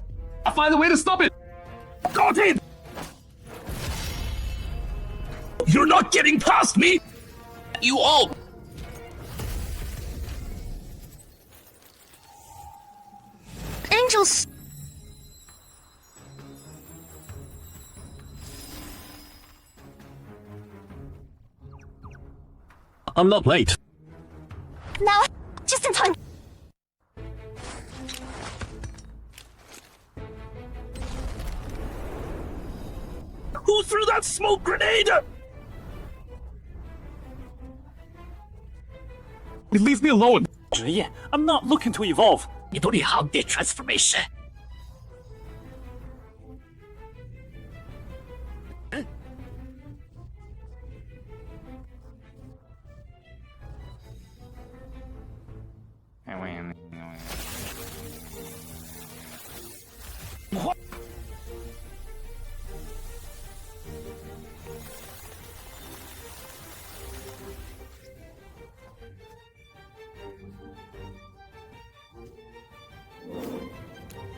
I'll find a way to stop it! Got it! You're not getting past me! You all... Angels! I'm not late. Now, just in time. Who threw that smoke grenade? Leave me alone! I'm not looking to evolve. You don't need how this transformation. What?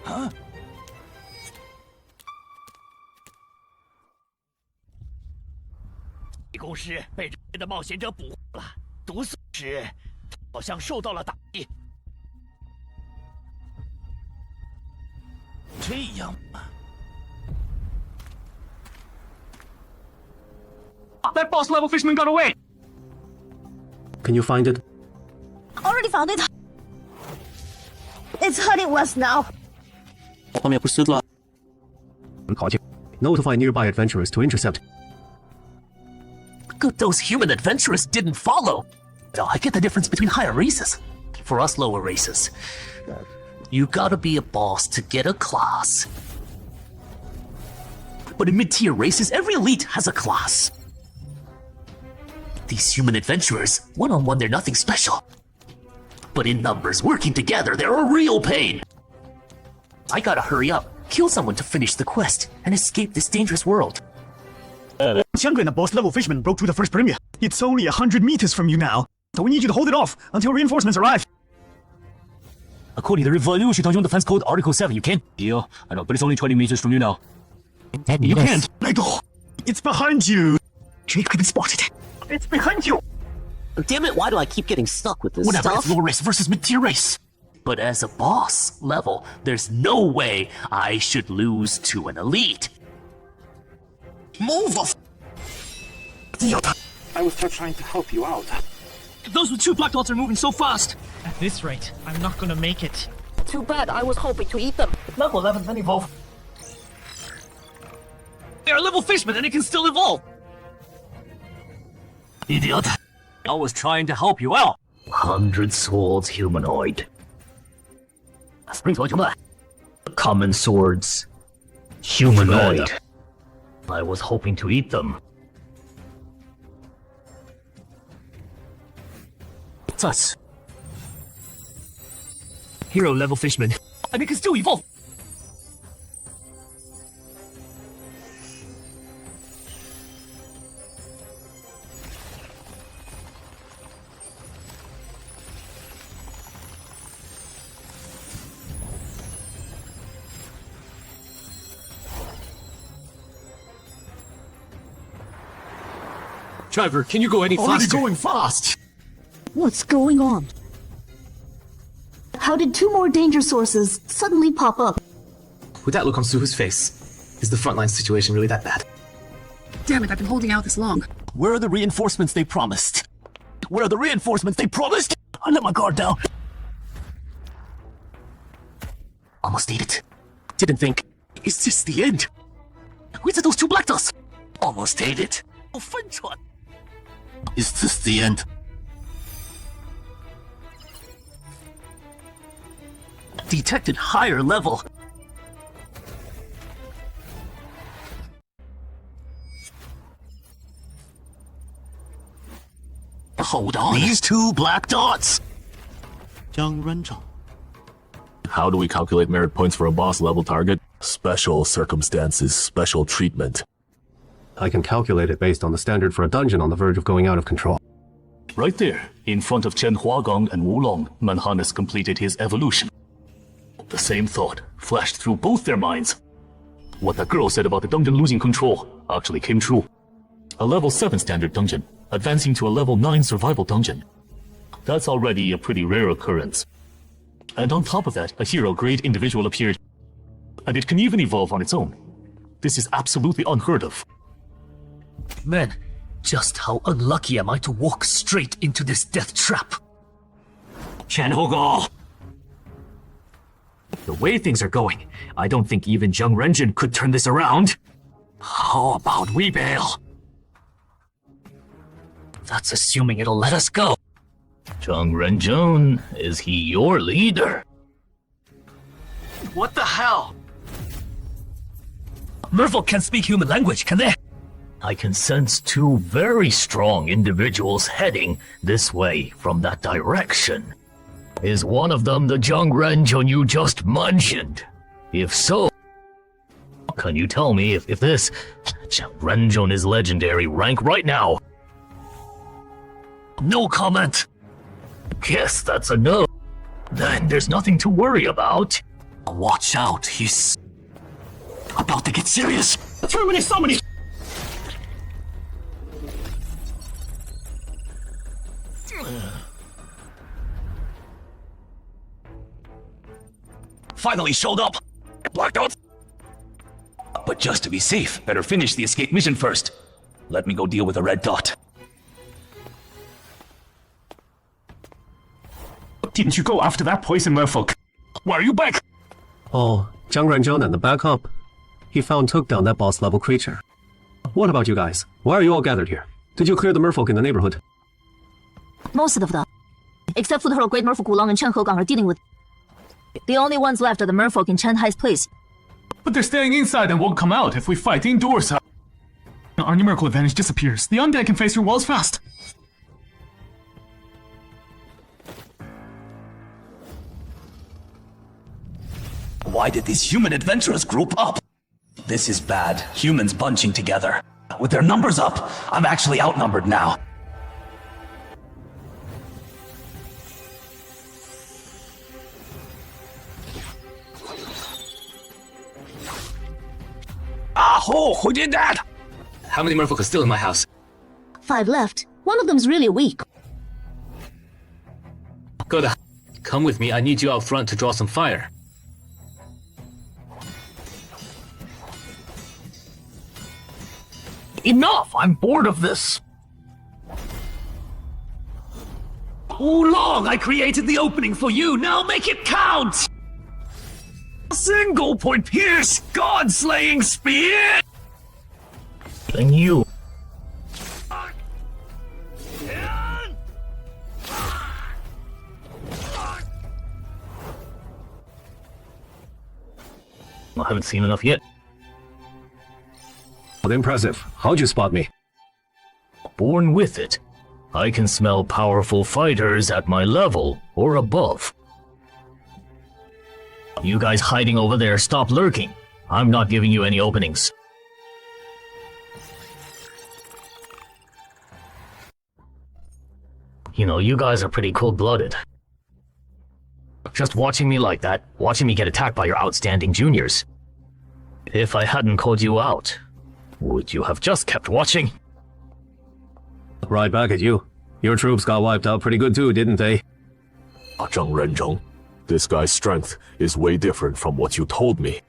Huh? 地公师被人类的冒险者捕获了，毒死时好像受到了打击。这样吗？ That boss level fisherman got away! Can you find it? Already found it. It's heading west now. Notify nearby adventurers to intercept. Good those human adventurers didn't follow. Now, I get the difference between higher races. For us lower races, you gotta be a boss to get a class. But in mid-tier races, every elite has a class. These human adventurers, one-on-one they're nothing special. But in numbers, working together, they're a real pain. I gotta hurry up, kill someone to finish the quest, and escape this dangerous world. Xiang and the boss level fisherman broke through the first perimeter. It's only 100 meters from you now. So we need you to hold it off until reinforcements arrive. According to the Revolution Dungeon Defense Code Article 7, you can? Yeah, I know, but it's only 20 meters from you now. You can't. Let go. It's behind you. Jake, I've been spotted. It's behind you. Damn it, why do I keep getting stuck with this Whatever, stuff? it's low race versus mid-tier race. But as a boss level, there's no way I should lose to an elite. Move off. I was just trying to help you out. Those with 2 black dots are moving so fast. At this rate, I'm not gonna make it. Too bad. I was hoping to eat them. Level 11, then evolve. They are level fishmen and it can still evolve. Idiot. I was trying to help you out. 100 swords humanoid. Common swords. Humanoid. I was hoping to eat them. Sus. Hero level fishman. And it can still evolve. Driver, can you go any Already faster? going fast. What's going on? How did 2 more danger sources suddenly pop up? With that look on Suhu's face, is the frontline situation really that bad? Damn it, I've been holding out this long. Where are the reinforcements they promised? Where are the reinforcements they promised? I let my guard down. Almost ate it. Didn't think. Is this the end? Where's those 2 black dots? Almost ate it. Oh, fun one. Is this the end? Detected higher level. Hold on. These 2 black dots. How do we calculate merit points for a boss level target? Special circumstances, special treatment. I can calculate it based on the standard for a dungeon on the verge of going out of control. Right there, in front of Chen Huagong and Wulong, Manhannes completed his evolution. The same thought flashed through both their minds. What the girl said about the dungeon losing control actually came true. A level 7 standard dungeon, advancing to a level 9 survival dungeon. That's already a pretty rare occurrence. And on top of that, a hero-grade individual appeared. And it can even evolve on its own. This is absolutely unheard of. Man, just how unlucky am I to walk straight into this death trap? Chen Hogo! The way things are going, I don't think even Zheng Renjun could turn this around. How about we bail? That's assuming it'll let us go. Zheng Renjun, is he your leader? What the hell? Merfolk can't speak human language, can they? I can sense 2 very strong individuals heading this way from that direction. Is one of them the Zheng Renjun you just mentioned? If so, can you tell me if this Zheng Renjun is legendary rank right now? No comment. Guess that's a no. Then there's nothing to worry about. Watch out, he's about to get serious. Terminate summoning. Finally showed up. But just to be safe, better finish the escape mission first. Let me go deal with the red dot. Didn't you go after that poison merfolk? Why are you back? Oh, Jiang Renzhou and the backup. He found took down that boss level creature. What about you guys? Why are you all gathered here? Did you clear the merfolk in the neighborhood? Most of them, except for the great merfolk Wulong and Chen Hegang, are dealing with. The only ones left are the merfolk in Chen Hai's place. But they're staying inside and won't come out if we fight indoors. Our numerical advantage disappears. The undead can face through walls fast. Why did these human adventurers group up? This is bad. Humans bunching together. With their numbers up, I'm actually outnumbered now. Who did that? How many merfolk are still in my house? 5 left. One of them's really weak. Good. Come with me, I need you out front to draw some fire. Enough! I'm bored of this! Wulong, I created the opening for you, now make it count! Single point pierce, god-slaying spear! And you. I haven't seen enough yet. But impressive. How'd you spot me? Born with it. I can smell powerful fighters at my level or above. You guys hiding over there, stop lurking. I'm not giving you any openings. You know, you guys are pretty cold-blooded. Just watching me like that, watching me get attacked by your outstanding juniors. If I hadn't called you out, would you have just kept watching? Right back at you. Your troops got wiped out pretty good too, didn't they? Zhang Renzhong, this guy's strength is way different from what you told me.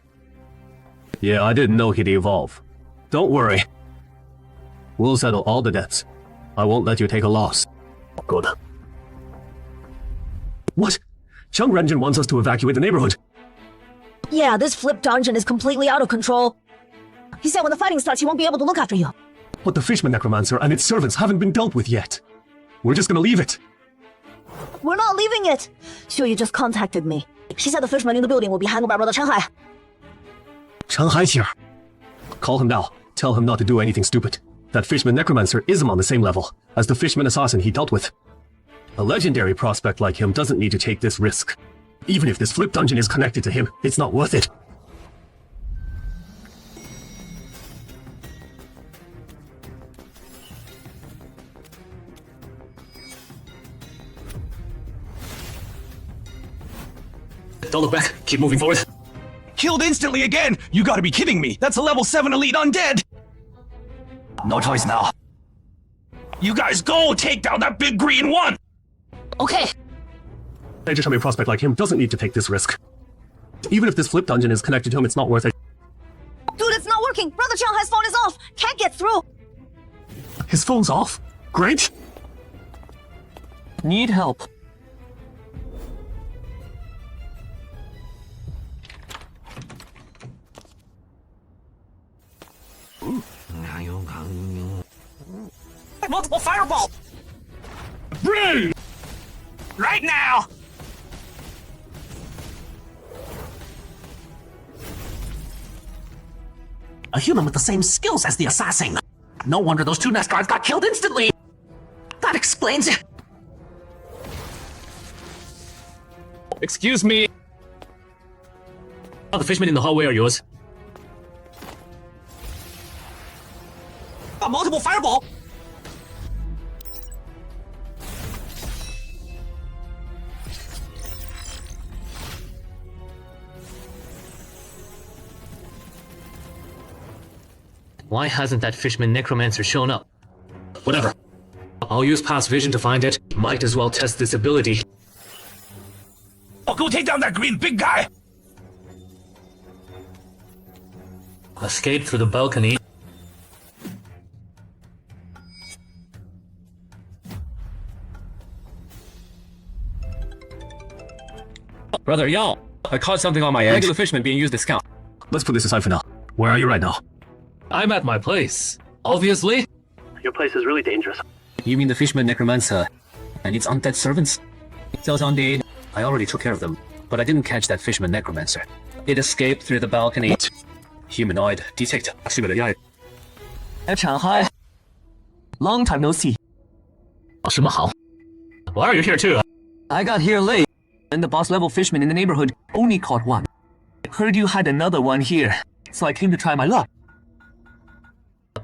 Yeah, I didn't know he'd evolve. Don't worry. We'll settle all the debts. I won't let you take a loss. Good. What? Jiang Renzhou wants us to evacuate the neighborhood. Yeah, this flip dungeon is completely out of control. He said when the fighting starts, he won't be able to look after you. But the Fishman Necromancer and its servants haven't been dealt with yet. We're just gonna leave it. We're not leaving it. Xiuyu just contacted me. She said the Fishman in the building will be handled by Brother Chen Hai. Chen Hai's here. Call him now. Tell him not to do anything stupid. That Fishman Necromancer isn't on the same level as the Fishman Assassin he dealt with. A legendary prospect like him doesn't need to take this risk. Even if this flip dungeon is connected to him, it's not worth it. Don't look back. Keep moving forward. Killed instantly again! You gotta be kidding me! That's a level 7 elite undead! No choice now. You guys go take down that big green one! Okay. A determined prospect like him doesn't need to take this risk. Even if this flip dungeon is connected to him, it's not worth it. Dude, it's not working! Brother Chen Hai's phone is off! Can't get through! His phone's off? Great! Need help. Multiple fireball! Bring! Right now! A human with the same skills as the assassin. No wonder those 2 nest guards got killed instantly. That explains it. Excuse me. Oh, the fishmen in the hallway are yours. A multiple fireball! Why hasn't that Fishman Necromancer shown up? Whatever. I'll use past vision to find it. Might as well test this ability. Oh, go take down that green big guy! Escape through the balcony. Brother Yao, I caught something on my end. Regular fisherman being used as scout. Let's put this aside for now. Where are you right now? I'm at my place. Obviously. Your place is really dangerous. You mean the fisherman necromancer and its undead servants? Those undead. I already took care of them, but I didn't catch that fisherman necromancer. It escaped through the balcony. What? Humanoid detector. Shanghai. Long time no see. Why are you here too? I got here late, and the boss level fisherman in the neighborhood only caught one. Heard you had another one here, so I came to try my luck.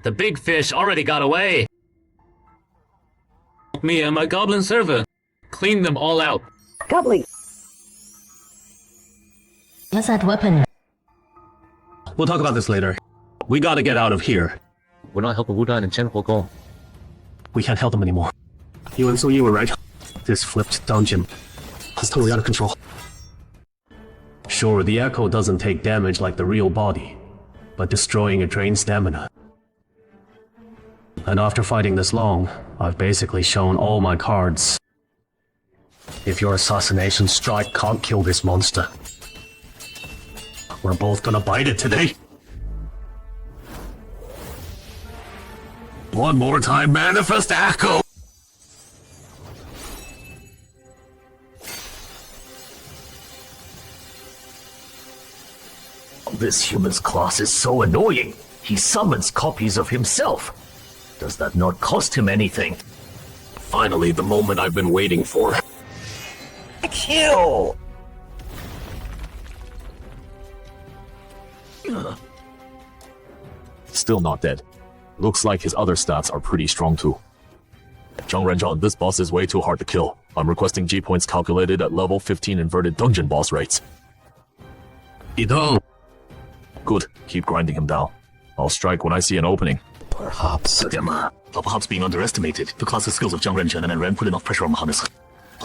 The big fish already got away. Me and my goblin servant cleaned them all out. Goblin. What's that weapon? We'll talk about this later. We gotta get out of here. We're not helping Wudan and Chen Huogong. We can't help them anymore. You and Su Yi were right. This flipped dungeon is totally out of control. Sure, the echo doesn't take damage like the real body, but destroying it drains stamina. And after fighting this long, I've basically shown all my cards. If your assassination strike can't kill this monster, we're both gonna bite it today. One more time, manifest echo! This human's class is so annoying. He summons copies of himself. Does that not cost him anything? Finally, the moment I've been waiting for. Kill! Still not dead. Looks like his other stats are pretty strong too. Zhang Renzhang, this boss is way too hard to kill. I'm requesting G points calculated at level 15 inverted dungeon boss rates. Good, keep grinding him down. I'll strike when I see an opening. Perhaps being underestimated. The classic skills of Zhang Renzhang and Ren put enough pressure on Mahanis.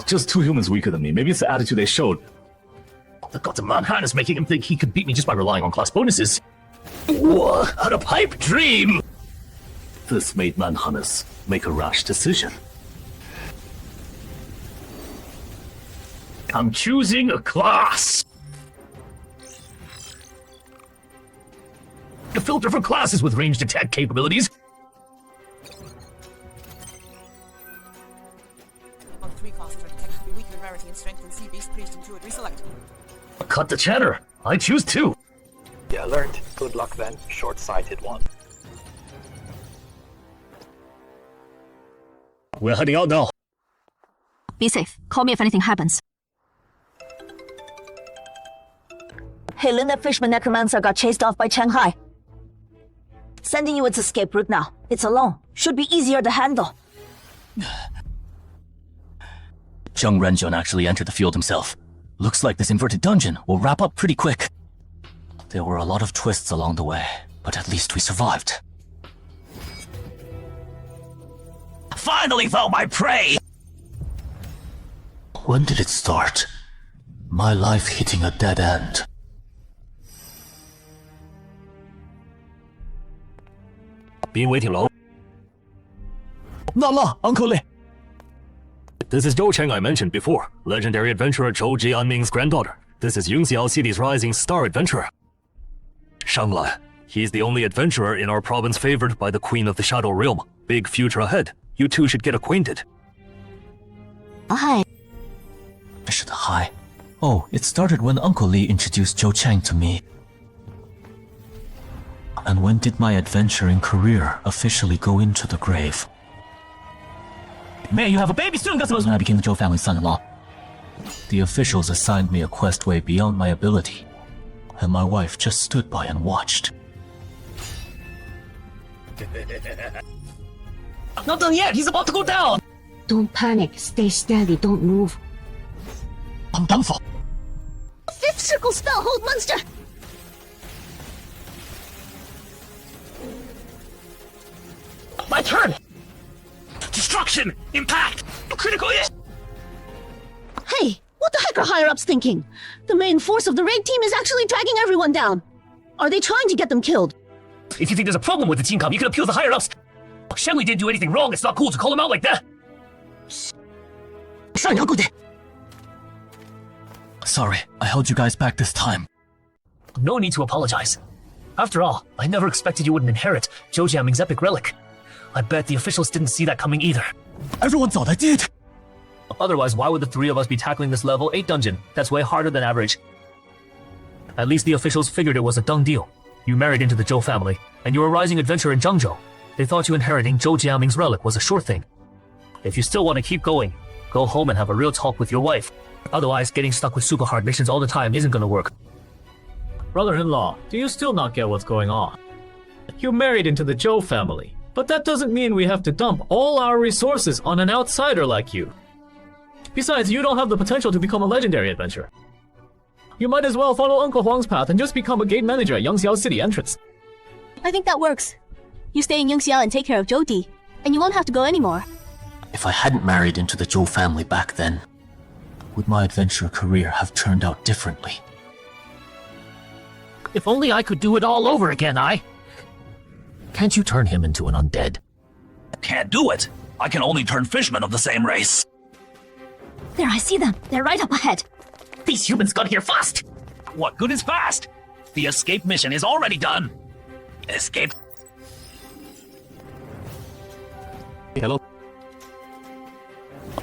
Just two humans weaker than me. Maybe it's the attitude they showed. The gods of Manhattan is making him think he could beat me just by relying on class bonuses. What a pipe dream! This made Manhannes make a rash decision. I'm choosing a class! A filter for classes with ranged attack capabilities. Of three classes are detected to be weaker in rarity and strength than sea-based priest and druid. Reselect. Cut the chatter. I choose two. Yeah, learned. Good luck then, short-sighted one. We're heading out now. Be safe. Call me if anything happens. Hey, Lin, that fisherman necromancer got chased off by Shanghai. Sending you its escape route now. It's alone. Should be easier to handle. Zhang Renzhang actually entered the field himself. Looks like this inverted dungeon will wrap up pretty quick. There were a lot of twists along the way, but at least we survived. Finally found my prey! When did it start? My life hitting a dead end. Been waiting long? No, Uncle Li. This is Zhou Cheng I mentioned before, legendary adventurer Zhou Jianming's granddaughter. This is Yingxiao City's rising star adventurer. Shanglan. He's the only adventurer in our province favored by the Queen of the Shadow Realm. Big future ahead. You two should get acquainted. Hi. Hi. Oh, it started when Uncle Li introduced Zhou Cheng to me. And when did my adventuring career officially go into the grave? Man, you have a baby soon, That was when I became the Zhou family's son-in-law. The officials assigned me a quest way beyond my ability, and my wife just stood by and watched. Not done yet, he's about to go down! Don't panic. Stay steady. Don't move. I'm done for. Fifth circle spell, hold monster! My turn! Destruction! Impact! Critical hit! Hey, what the heck are higher-ups thinking? The main force of the raid team is actually dragging everyone down. Are they trying to get them killed? if you think there's a problem with the team comp, you can appeal to the higher ups. Shenli didn't do anything wrong. It's not cool to call him out like that. Sorry, I held you guys back this time. No need to apologize. After all, I never expected you wouldn't inherit Zhou Jiaming's epic relic. I bet the officials didn't see that coming either. Everyone thought I did. Otherwise, why would the three of us be tackling this level 8 dungeon? That's way harder than average. At least the officials figured it was a done deal. You married into the Zhou family, and you're a rising adventurer in Zhengzhou. They thought you inheriting Zhou Jiaming's relic was a sure thing. If you still want to keep going, go home and have a real talk with your wife. Otherwise, getting stuck with super hard missions all the time isn't gonna work. Brother-in-law, do you still not get what's going on? You married into the Zhou family, but that doesn't mean we have to dump all our resources on an outsider like you. Besides, you don't have the potential to become a legendary adventurer. You might as well follow Uncle Huang's path and just become a gate manager at Yangxiao City entrance. I think that works. You stay in Yangxiao and take care of Zhou, and you won't have to go anymore. If I hadn't married into the Zhou family back then, would my adventure career have turned out differently? If only I could do it all over again, Can't you turn him into an undead? Can't do it. I can only turn fishmen of the same race. There, I see them. They're right up ahead. These humans got here fast. What good is fast? The escape mission is already done. Escape. Hello?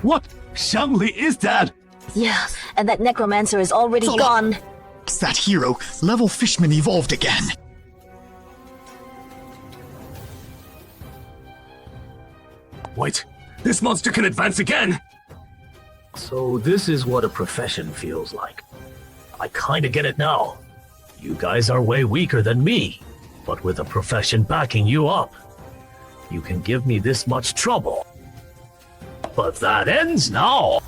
What? Shangli is dead! Yeah, and that necromancer is already gone. It's that hero. Level Fishman evolved again. Wait, this monster can advance again! So this is what a profession feels like. I kinda get it now. You guys are way weaker than me, but with a profession backing you up, you can give me this much trouble. But that ends now!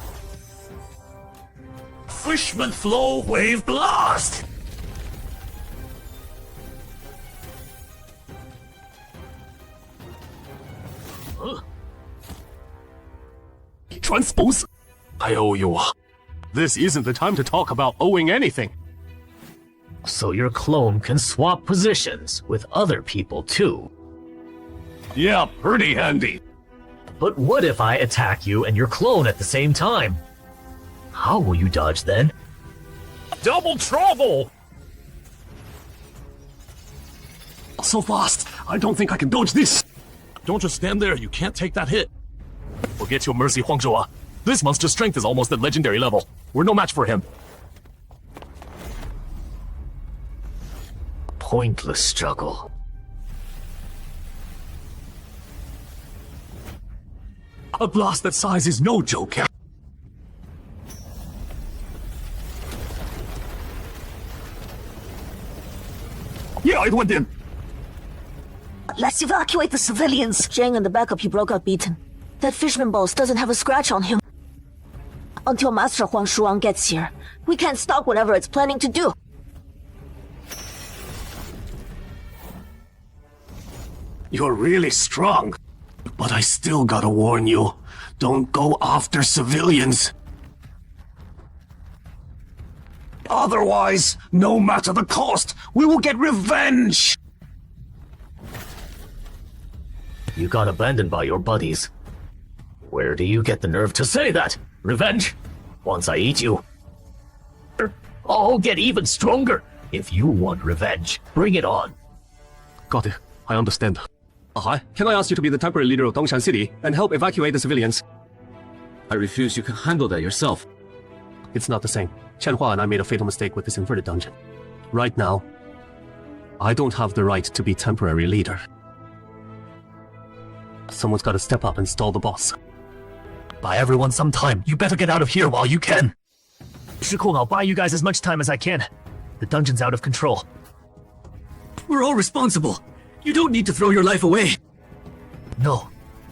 Fishman Flow Wave Blast! Transpose? I owe you. This isn't the time to talk about owing anything. So your clone can swap positions with other people too. Yeah, pretty handy. But what if I attack you and your clone at the same time? How will you dodge then? Double trouble! So fast, I don't think I can dodge this. Don't just stand there, you can't take that hit. Forget your mercy, Huangzhou. This monster's strength is almost at legendary level. We're no match for him. Pointless struggle. A blast that size is no joke. Yeah, it went in. Let's evacuate the civilians. Zhang and the backup he broke out beaten. That fisherman boss doesn't have a scratch on him. Until Master Huang Shuang gets here, we can't stop whatever it's planning to do. You're really strong. But I still gotta warn you. Don't go after civilians. Otherwise, no matter the cost, we will get revenge! You got abandoned by your buddies. Where do you get the nerve to say that? Revenge? Once I eat you, I'll get even stronger. If you want revenge, bring it on. Got it. I understand. Hi, can I ask you to be the temporary leader of Dongshan City and help evacuate the civilians? I refuse. You can handle that yourself. It's not the same. Chenhua and I made a fatal mistake with this inverted dungeon. Right now, I don't have the right to be temporary leader. Someone's got to step up and stall the boss. Buy everyone some time. You better get out of here while you can. Shikong, I'll buy you guys as much time as I can. The dungeon's out of control. We're all responsible. You don't need to throw your life away. No,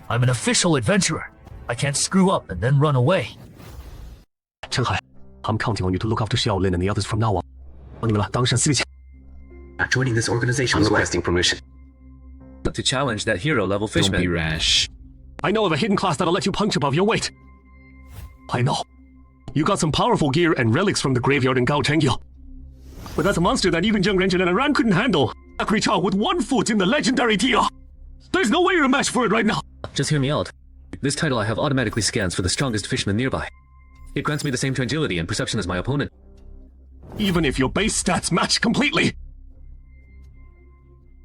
I'm an official adventurer. I can't screw up and then run away. Chenhai, I'm counting on you to look after Xiaolin and the others from now on. Joining this organization is requesting permission to challenge that hero level fishman. Don't be rash. I know of a hidden class that'll let you punch above your weight. I know. You got some powerful gear and relics from the graveyard in Gaochengyo. But that's a monster that even Zheng Renjin and Aran couldn't handle. creature with 1 foot in the legendary tier. There's no way you're a match for it right now. Just hear me out. This title I have automatically scans for the strongest fisherman nearby. It grants me the same agility and perception as my opponent. Even if your base stats match completely.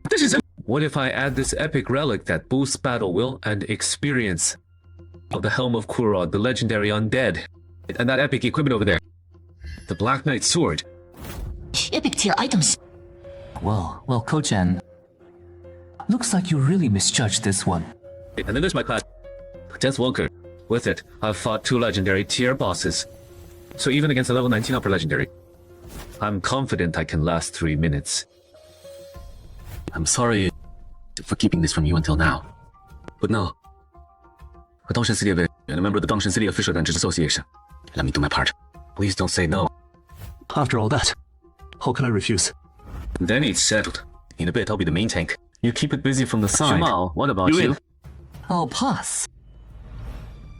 This is What if I add this epic relic that boosts battle will and experience of the Helm of Kurod, the legendary undead, and that epic equipment over there, the Black Knight sword. Epic tier items. Well, Kochen. Looks like you really misjudged this one. And then there's my class, Death Walker. With it, I've fought 2 legendary tier bosses. So even against a level 19 upper legendary, I'm confident I can last 3 minutes. I'm sorry for keeping this from you until now. But no. A Dongshan City and a member of the Dongshan City Official Dungeons Association. Let me do my part. Please don't say no. After all that, how can I refuse? Then it's settled. In a bit, I'll be the main tank. You keep it busy from the side. Jamal, what about you? I'll pass.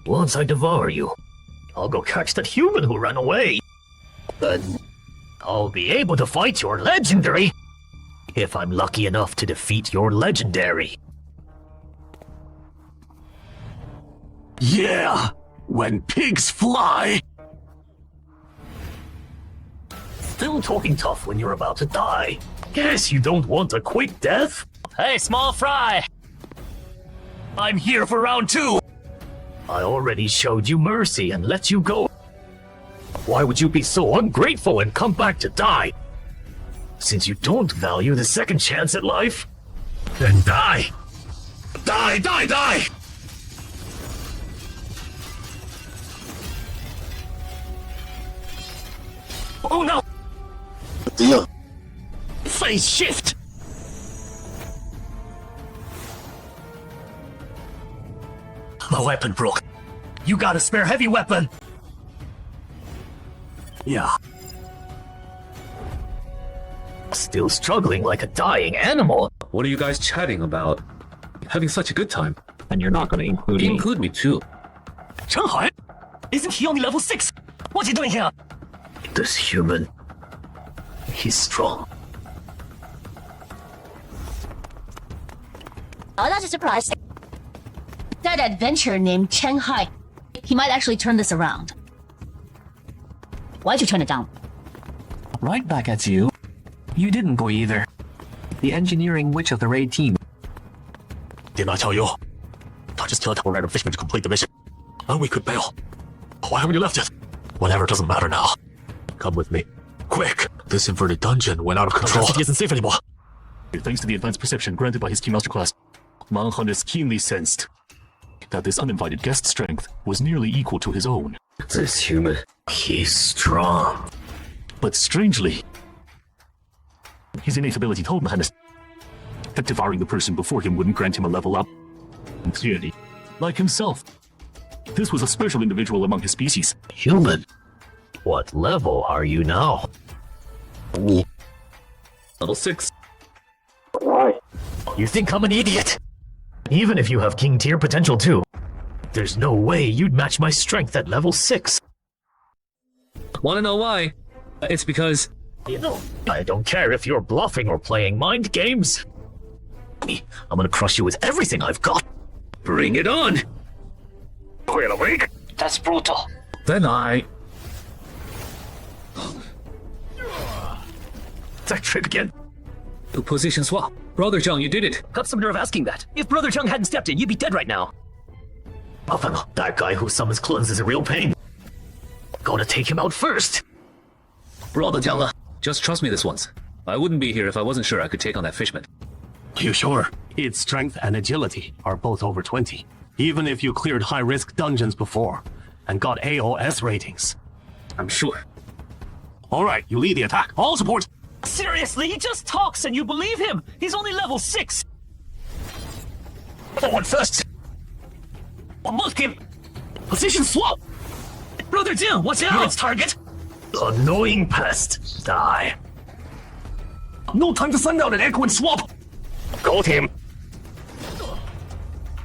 Once I devour you, I'll go catch that human who ran away. Then I'll be able to fight your legendary. If I'm lucky enough to defeat your legendary. Yeah! When pigs fly! Still talking tough when you're about to die. Guess you don't want a quick death? Hey, small fry! I'm here for round 2! I already showed you mercy and let you go. Why would you be so ungrateful and come back to die? Since you don't value the second chance at life, then die! Die, die, die! Oh no! Phase shift! The weapon broke. You got a spare heavy weapon! Yeah. Still struggling like a dying animal. What are you guys chatting about? Having such a good time. And you're not gonna include me. Include me too. Changhai? Isn't he only level 6? What's he doing here? This human. He's strong. Oh, that's a surprise. That adventurer named Chen Hai. He might actually turn this around. Why'd you turn it down? Right back at you. You didn't go either. The engineering witch of the raid team. Didn't I tell you? I just killed a random fishman to complete the mission. And we could bail. Why haven't you left yet? Whatever, doesn't matter now. Come with me. Quick! This inverted dungeon went out of control. The city isn't safe anymore. Thanks to the advanced perception granted by his key master class, Manhunters keenly sensed that this uninvited guest strength was nearly equal to his own. This human, he's strong. But strangely, his innate ability told Manhunters that devouring the person before him wouldn't grant him a level up. And clearly, like himself, this was a special individual among his species. Human? What level are you now? Level 6. Why? You think I'm an idiot? Even if you have king tier potential too, there's no way you'd match my strength at level 6. Wanna know why? It's because... I don't care if you're bluffing or playing mind games. I'm gonna crush you with everything I've got. Bring it on! Wait a week? That's brutal. Then I... That trick again. Position swap. Brother Zhang, you did it. Got some nerve asking that. If Brother Zhang hadn't stepped in, you'd be dead right now. Buffalo, that guy who summons clones is a real pain. Gotta take him out first. Brother Zhang, just trust me this once. I wouldn't be here if I wasn't sure I could take on that fishman. You sure? Its strength and agility are both over 20. Even if you cleared high-risk dungeons before and got AOS ratings. I'm sure. Alright, you lead the attack. All support! Seriously, he just talks and you believe him. He's only level 6. Forward first. Mulk him. Position swap. Brother Jim, watch out. Its target. Annoying pest. Die. No time to send out an echo and swap. Got him.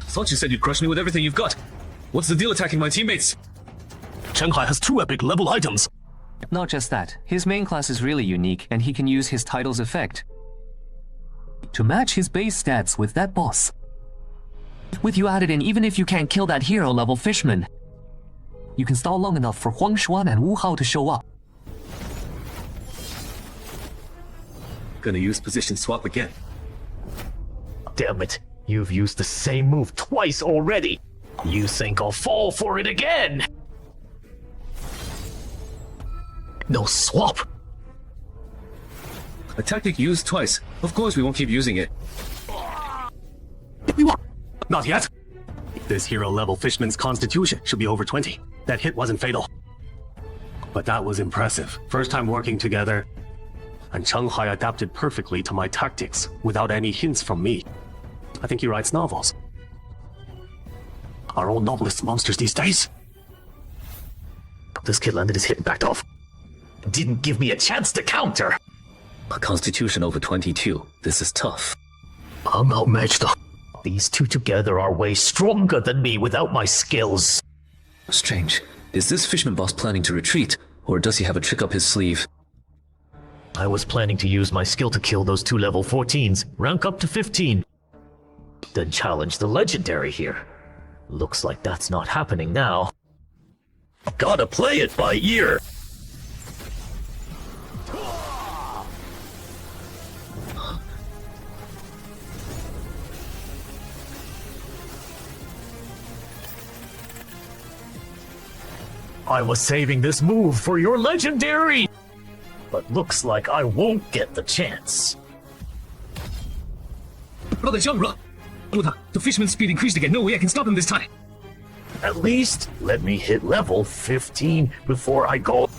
Thought you said you'd crush me with everything you've got. What's the deal attacking my teammates? Shanghai has 2 epic level items. Not just that, his main class is really unique, and he can use his title's effect. to match his base stats with that boss. With you added in, even if you can't kill that hero level fishman, you can stall long enough for Huang Xuan and Wu Hao to show up. Gonna use position swap again. Damn it, you've used the same move twice already. You think I'll fall for it again? No swap. A tactic used twice. Of course we won't keep using it. Not yet. This hero level fishman's constitution should be over 20. That hit wasn't fatal. But that was impressive. First time working together. And Chenghai adapted perfectly to my tactics without any hints from me. I think he writes novels. Are all novelists monsters these days? This kid landed his hit and backed off. Didn't give me a chance to counter. A constitution over 22. This is tough. I'm outmatched. These two together are way stronger than me without my skills. Strange. Is this fisherman boss planning to retreat, or does he have a trick up his sleeve? I was planning to use my skill to kill those two level 14s, rank up to 15. Then challenge the legendary here. Looks like that's not happening now. Gotta play it by ear. I was saving this move for your legendary! But looks like I won't get the chance. Brother Zhang, the fisherman's speed increased again. No way I can stop him this time. At least let me hit level 15 before I go.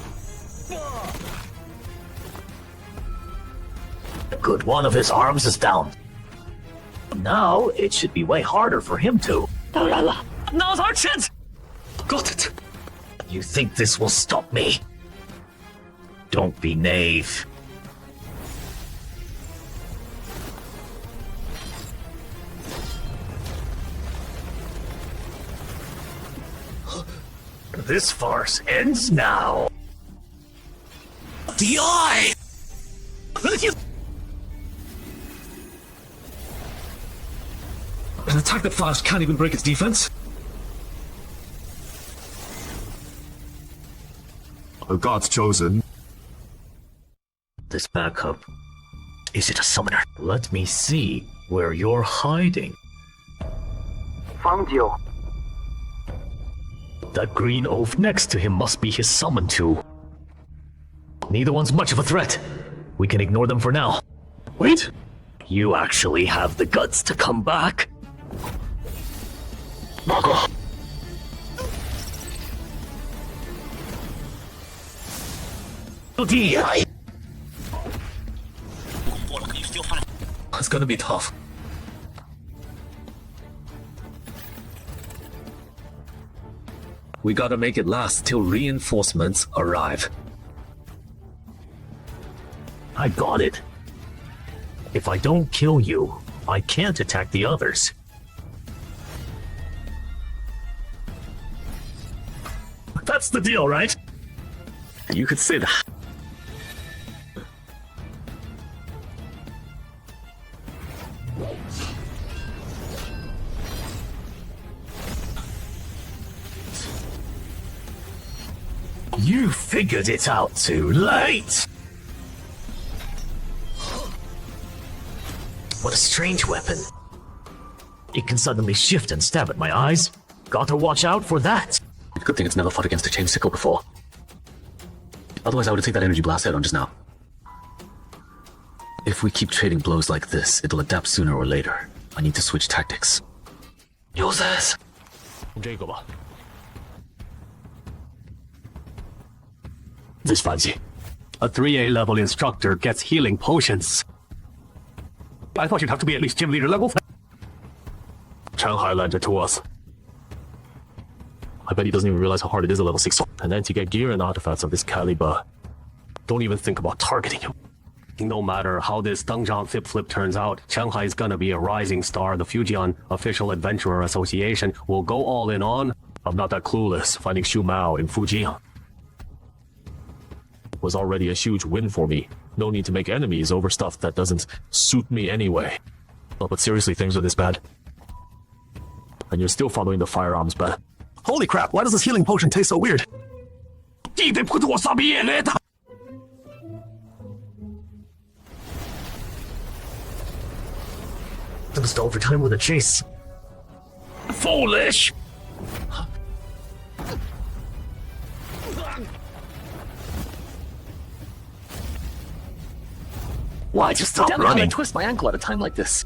Good, one of his arms is down. Now it should be way harder for him to. Now's our chance! Got it! You think this will stop me? Don't be naive. This farce ends now. DI! An attack that fast can't even break its defense? The gods chosen. This backup. Is it a summoner? Let me see where you're hiding. Found you. That green oaf next to him must be his summon tool. Neither one's much of a threat. We can ignore them for now. Wait! You actually have the guts to come back? It's gonna be tough. We gotta make it last till reinforcements arrive. I got it. If I don't kill you, I can't attack the others. That's the deal, right? You could say that. You figured it out too late! What a strange weapon. It can suddenly shift and stab at my eyes. Gotta watch out for that. Good thing it's never fought against a chain sickle before. Otherwise I would have taken that energy blast head on just now. If we keep trading blows like this, it'll adapt sooner or later. I need to switch tactics. Use this. This fancy. A 3A level instructor gets healing potions. I thought you'd have to be at least gym leader level. Shanghai landed to us. I bet he doesn't even realize how hard it is at level 6. And then to get gear and artifacts of this caliber, don't even think about targeting him. No matter how this Dengzhang flip turns out, Shanghai is gonna be a rising star. The Fujian Official Adventurer Association will go all in on. I'm not that clueless finding Xu Mao in Fujian. was already a huge win for me. No need to make enemies over stuff that doesn't suit me anyway. Oh, but seriously, things are this bad. And you're still following the firearms ban. Holy crap, why does this healing potion taste so weird? Just overtime with a chase. Foolish! Why just stop Damn it, how did I running? twist my ankle at a time like this?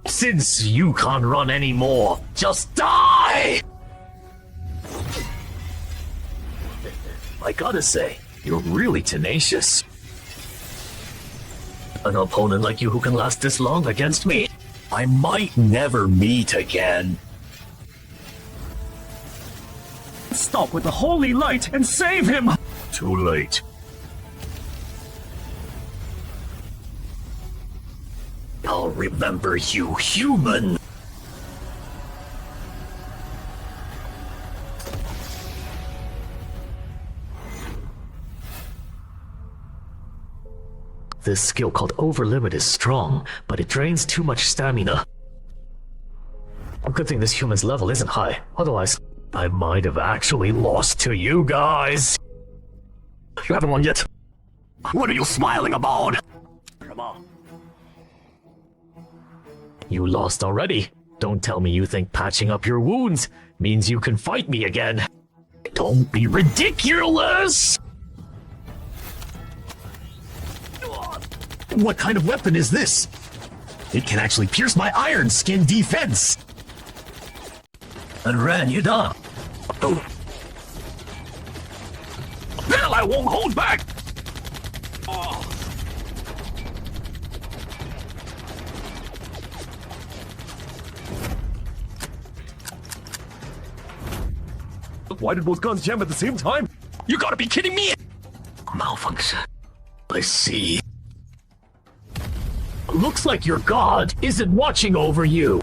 Since you can't run anymore, just die! I gotta say, you're really tenacious. An opponent like you who can last this long against me, I might never meet again. Stop with the holy light and save him! Too late. I'll remember you, human! This skill called Over Limit is strong, but it drains too much stamina. Good thing this human's level isn't high, otherwise I might have actually lost to you guys. You haven't won yet. What are you smiling about? Come on. You lost already. Don't tell me you think patching up your wounds means you can fight me again. Don't be ridiculous! What kind of weapon is this? It can actually pierce my iron skin defense. And ran you down. Oh. Well, I won't hold back! Oh. Why did both guns jam at the same time? You gotta be kidding me! Malfunction. I see. Looks like your god isn't watching over you.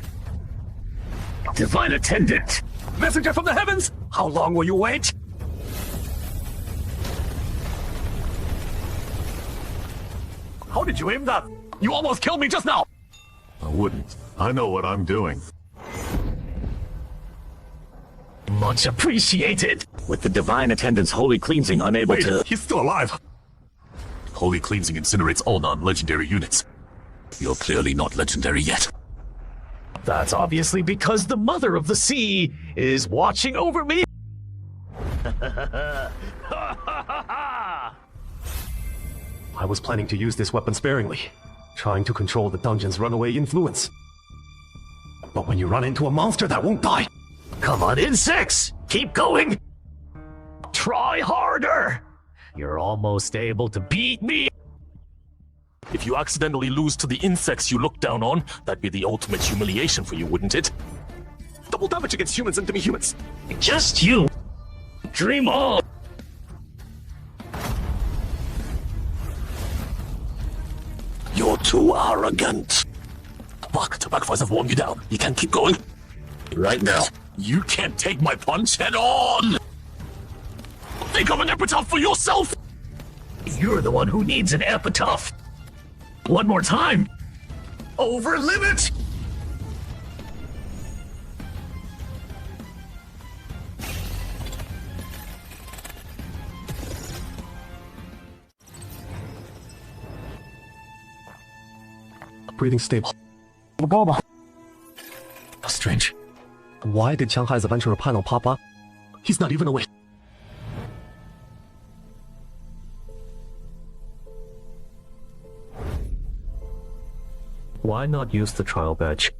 Divine Attendant. Messenger from the heavens! How long will you wait? How did you aim that? You almost killed me just now! I wouldn't. I know what I'm doing. Much appreciated. With the Divine Attendant's holy cleansing unable Wait, to... he's still alive! Holy cleansing incinerates all non-legendary units. You're clearly not legendary yet. That's obviously because the Mother of the Sea is watching over me. I was planning to use this weapon sparingly, trying to control the dungeon's runaway influence. But when you run into a monster that won't die... Come on, insects! Keep going! Try harder! You're almost able to beat me! If you accidentally lose to the insects you look down on, that'd be the ultimate humiliation for you, wouldn't it? Double damage against humans and demi-humans. Just you! Dream on! You're too arrogant. Fuck, Tobacco have worn you down. You can't keep going. Right now. You can't take my punch head on! Think of an epitaph for yourself! You're the one who needs an epitaph! One more time! Over limit! Breathing stable. Strange. Why did Shanghai's adventurer panel pop up? He's not even awake. Why not use the trial badge?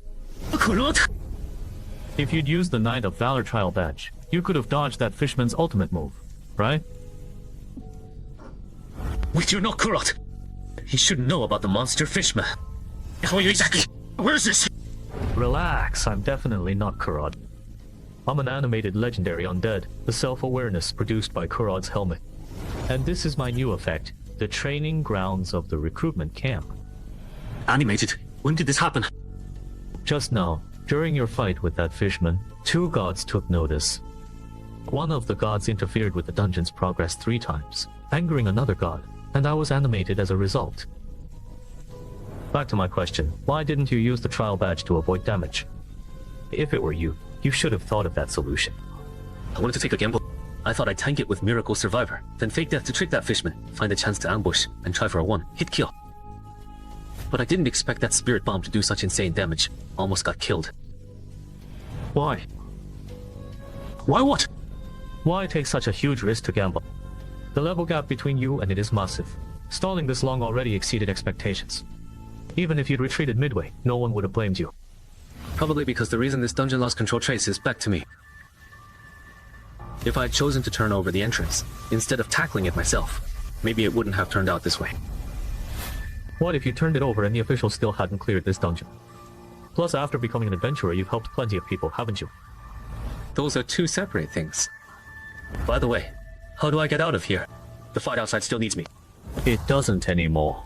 If you'd used the Knight of Valor trial badge, you could have dodged that fishman's ultimate move, right? We do not Kurot. He shouldn't know about the monster fishman. How are you exactly? Where is this? Relax, I'm definitely not Kurot. I'm an animated legendary undead, the self-awareness produced by Kurod's helmet. And this is my new effect, the training grounds of the recruitment camp. Animated? When did this happen? Just now, during your fight with that fishman, 2 gods took notice. One of the gods interfered with the dungeon's progress 3 times, angering another god, and I was animated as a result. Back to my question, why didn't you use the trial badge to avoid damage? If it were you, you should have thought of that solution. I wanted to take a gamble. I thought I'd tank it with Miracle Survivor, then fake death to trick that fishman, find a chance to ambush, and try for a one-hit kill. But I didn't expect that spirit bomb to do such insane damage. Almost got killed. Why? Why what? Why take such a huge risk to gamble? The level gap between you and it is massive. Stalling this long already exceeded expectations. Even if you'd retreated midway, no one would have blamed you. Probably because the reason this dungeon lost control trace is back to me. If I had chosen to turn over the entrance, instead of tackling it myself, maybe it wouldn't have turned out this way. What if you turned it over and the officials still hadn't cleared this dungeon? Plus, after becoming an adventurer, you've helped plenty of people, haven't you? Those are two separate things. By the way, how do I get out of here? The fight outside still needs me. It doesn't anymore.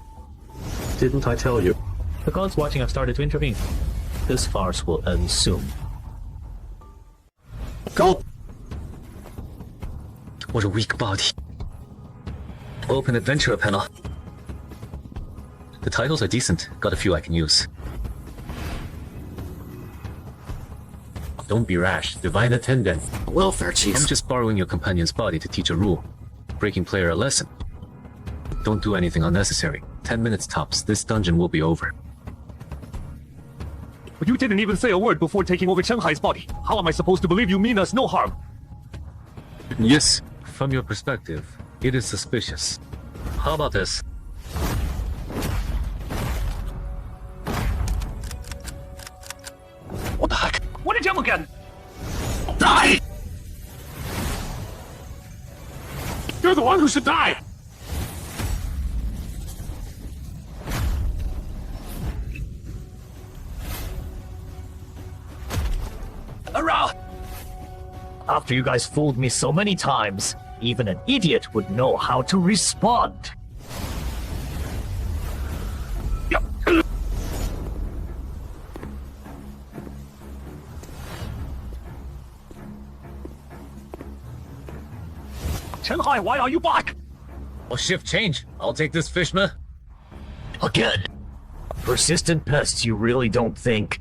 Didn't I tell you? The gods watching have started to intervene. This farce will end soon. Go! What a weak body. Open adventurer panel. The titles are decent. Got a few I can use. Don't be rash. Divine Attendant. Welfare chief. I'm just borrowing your companion's body to teach a rule. Breaking player a lesson. Don't do anything unnecessary. 10 minutes tops. This dungeon will be over. But you didn't even say a word before taking over Shanghai's body. How am I supposed to believe you mean us no harm? Yes, from your perspective, it is suspicious. How about this? What the heck? What did you again? Die! You're the one who should die! Hurrah! After you guys fooled me so many times, even an idiot would know how to respond. Shanghai, why are you back? I'll shift change. I'll take this fishman. Again. Persistent pests, you really don't think.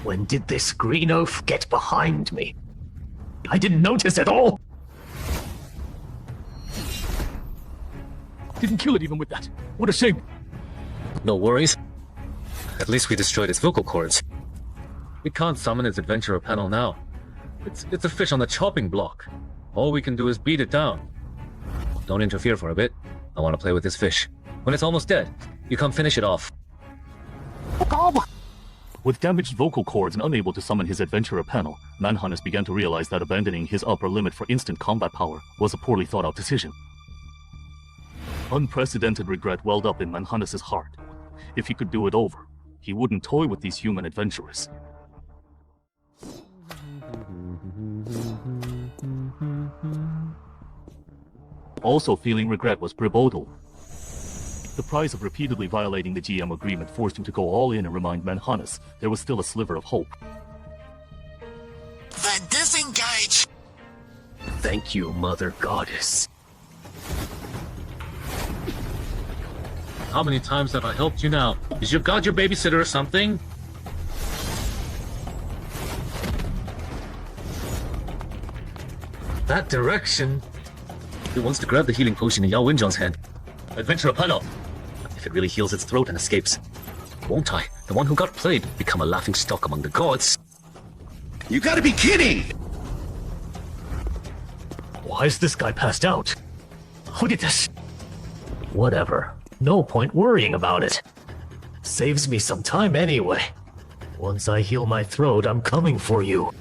When did this green oaf get behind me? I didn't notice at all. Didn't kill it even with that. What a shame. No worries. At least we destroyed its vocal cords. We can't summon its adventurer panel now. It's a fish on the chopping block. All we can do is beat it down. Don't interfere for a bit. I want to play with this fish. When it's almost dead, you come finish it off. With damaged vocal cords and unable to summon his adventurer panel, Manhunters began to realize that abandoning his upper limit for instant combat power was a poorly thought out decision. Unprecedented regret welled up in Manhunters' heart. If he could do it over, he wouldn't toy with these human adventurers. Also feeling regret was Bribodal. The price of repeatedly violating the GM agreement forced him to go all in and remind Manhunters there was still a sliver of hope. Then disengage! Thank you, Mother Goddess. How many times have I helped you now? Is your god your babysitter or something? That direction. It wants to grab the healing potion in Yao Wenjiang's hand. Adventurer panel. If it really heals its throat and escapes, won't I, the one who got played, become a laughing stock among the gods? You gotta be kidding! Why is this guy passed out? Look at this. Whatever. No point worrying about it. Saves me some time anyway. Once I heal my throat, I'm coming for you.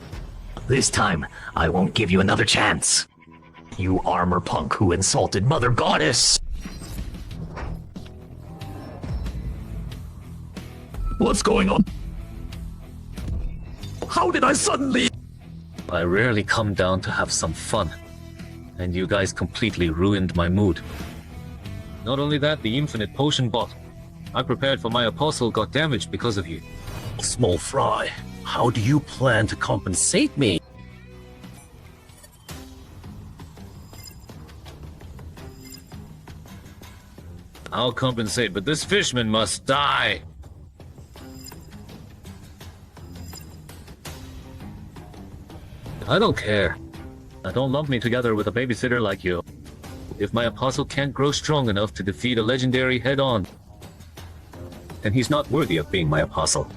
This time, I won't give you another chance. You armor punk who insulted Mother Goddess! What's going on? How did I suddenly... I rarely come down to have some fun. And you guys completely ruined my mood. Not only that, the infinite potion bottle I prepared for my apostle got damaged because of you. Small fry, how do you plan to compensate me? I'll compensate, but this fishman must die. I don't care. Don't lump me together with a babysitter like you. If my apostle can't grow strong enough to defeat a legendary head-on, then he's not worthy of being my apostle.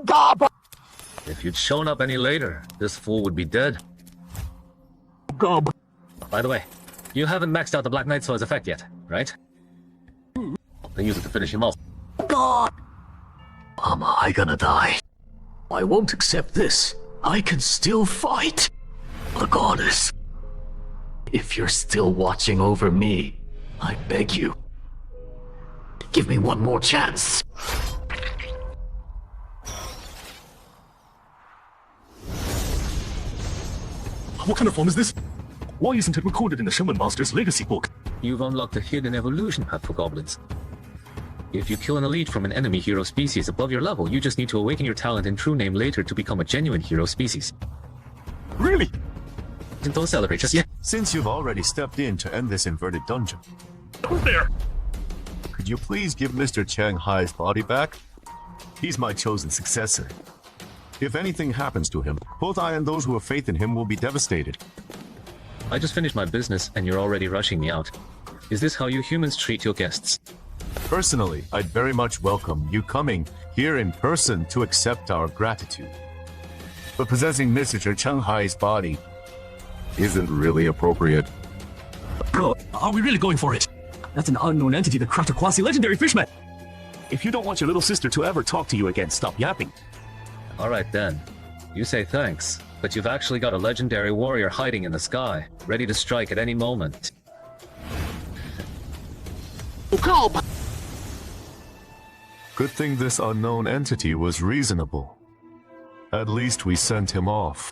Gob! If you'd shown up any later, this fool would be dead. Gob! By the way, you haven't maxed out the Black Knight Sword's effect yet, right? Then use it to finish him off. God! Am I gonna die? I won't accept this. I can still fight. The goddess. If you're still watching over me, I beg you. Give me one more chance. What kind of form is this? Why isn't it recorded in the Shaman Master's legacy book? You've unlocked a hidden evolution path for goblins. If you kill an elite from an enemy hero species above your level, you just need to awaken your talent and true name later to become a genuine hero species. Really? Don't celebrate just yet. Since you've already stepped in to end this inverted dungeon, Who's there? could you please give Mr. Chang Hai's body back? He's my chosen successor. If anything happens to him, both I and those who have faith in him will be devastated. I just finished my business and you're already rushing me out. Is this how you humans treat your guests? Personally, I'd very much welcome you coming here in person to accept our gratitude. But possessing Mr. Chang Hai's body isn't really appropriate. Bro, are we really going for it? That's an unknown entity that cracked a quasi-legendary fishman! If you don't want your little sister to ever talk to you again, stop yapping. Alright then. You say thanks, but you've actually got a legendary warrior hiding in the sky, ready to strike at any moment. Gob! Good thing this unknown entity was reasonable. At least we sent him off.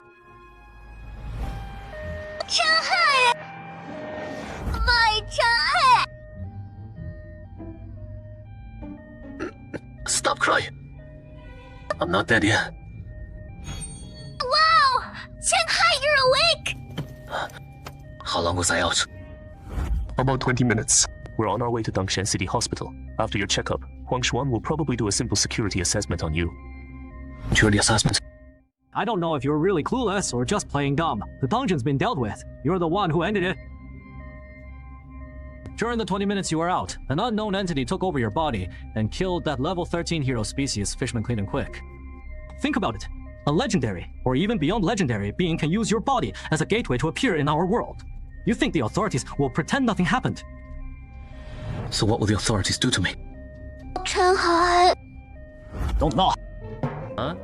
Chang-hai! My Chang-hai! Stop crying. I'm not dead yet. Wow! Chang-hai, you're awake! How long was I out? About 20 minutes. We're on our way to Dangshan City Hospital. After your checkup, Huang Xuan will probably do a simple security assessment on you. Security assessment? I don't know if you're really clueless or just playing dumb. The dungeon's been dealt with. You're the one who ended it. During the 20 minutes you were out, an unknown entity took over your body and killed that level 13 hero species, Fishman Clean and Quick. Think about it. A legendary, or even beyond legendary, being can use your body as a gateway to appear in our world. You think the authorities will pretend nothing happened? So what will the authorities do to me? Chang-hai... Don't know. Huh?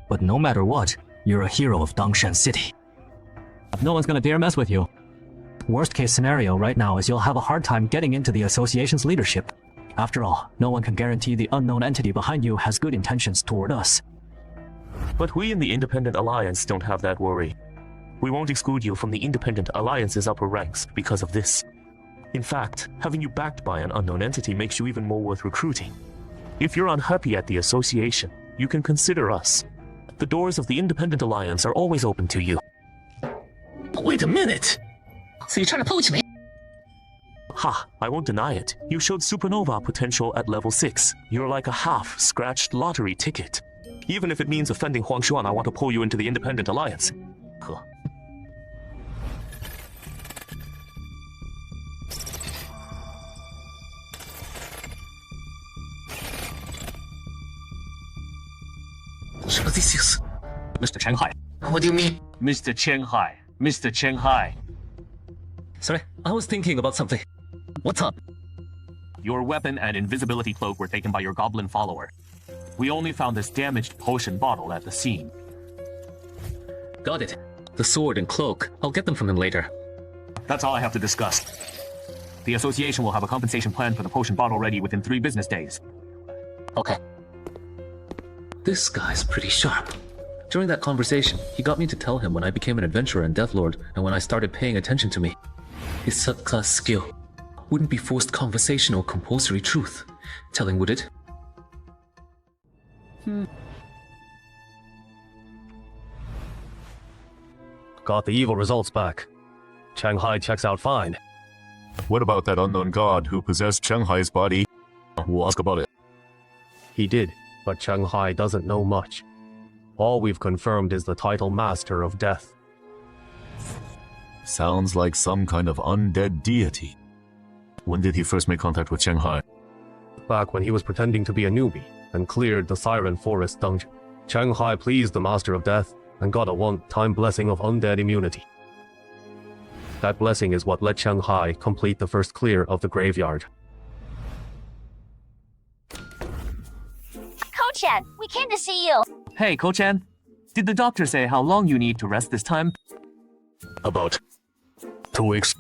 But no matter what, you're a hero of Dangshan City. No one's gonna dare mess with you. Worst case scenario right now is you'll have a hard time getting into the association's leadership. After all, no one can guarantee the unknown entity behind you has good intentions toward us. But we in the Independent Alliance don't have that worry. We won't exclude you from the Independent Alliance's upper ranks because of this. In fact, having you backed by an unknown entity makes you even more worth recruiting. If you're unhappy at the association, you can consider us. The doors of the Independent Alliance are always open to you. Wait a minute! So you're trying to poach me? Ha, I won't deny it. You showed supernova potential at level 6. You're like a half-scratched lottery ticket. Even if it means offending Huang Xuan, I want to pull you into the Independent Alliance. Huh. Mr. Chang Hai. What do you mean? Mr. Chang Hai. Mr. Chang Hai. Sorry, I was thinking about something. What's up? Your weapon and invisibility cloak were taken by your goblin follower. We only found this damaged potion bottle at the scene. Got it. The sword and cloak. I'll get them from him later. That's all I have to discuss. The association will have a compensation plan for the potion bottle ready within 3 business days. Okay. This guy's pretty sharp. During that conversation, he got me to tell him when I became an adventurer and Deathlord, and when I started paying attention to me. His subclass skill wouldn't be forced conversation or compulsory truth. Telling, would it? Got the evil results back. Shanghai checks out fine. What about that unknown god who possessed Shanghai's body? We'll ask about it. He did, but Shanghai doesn't know much. All we've confirmed is the title Master of Death. Sounds like some kind of undead deity. When did he first make contact with Shanghai? Back when he was pretending to be a newbie and cleared the Siren Forest dungeon. Shanghai pleased the Master of Death and got a one-time blessing of undead immunity. That blessing is what let Shanghai complete the first clear of the graveyard. Ko-chan, we came to see you. Hey, Ko-chan. Did the doctor say how long you need to rest this time? About 2 weeks.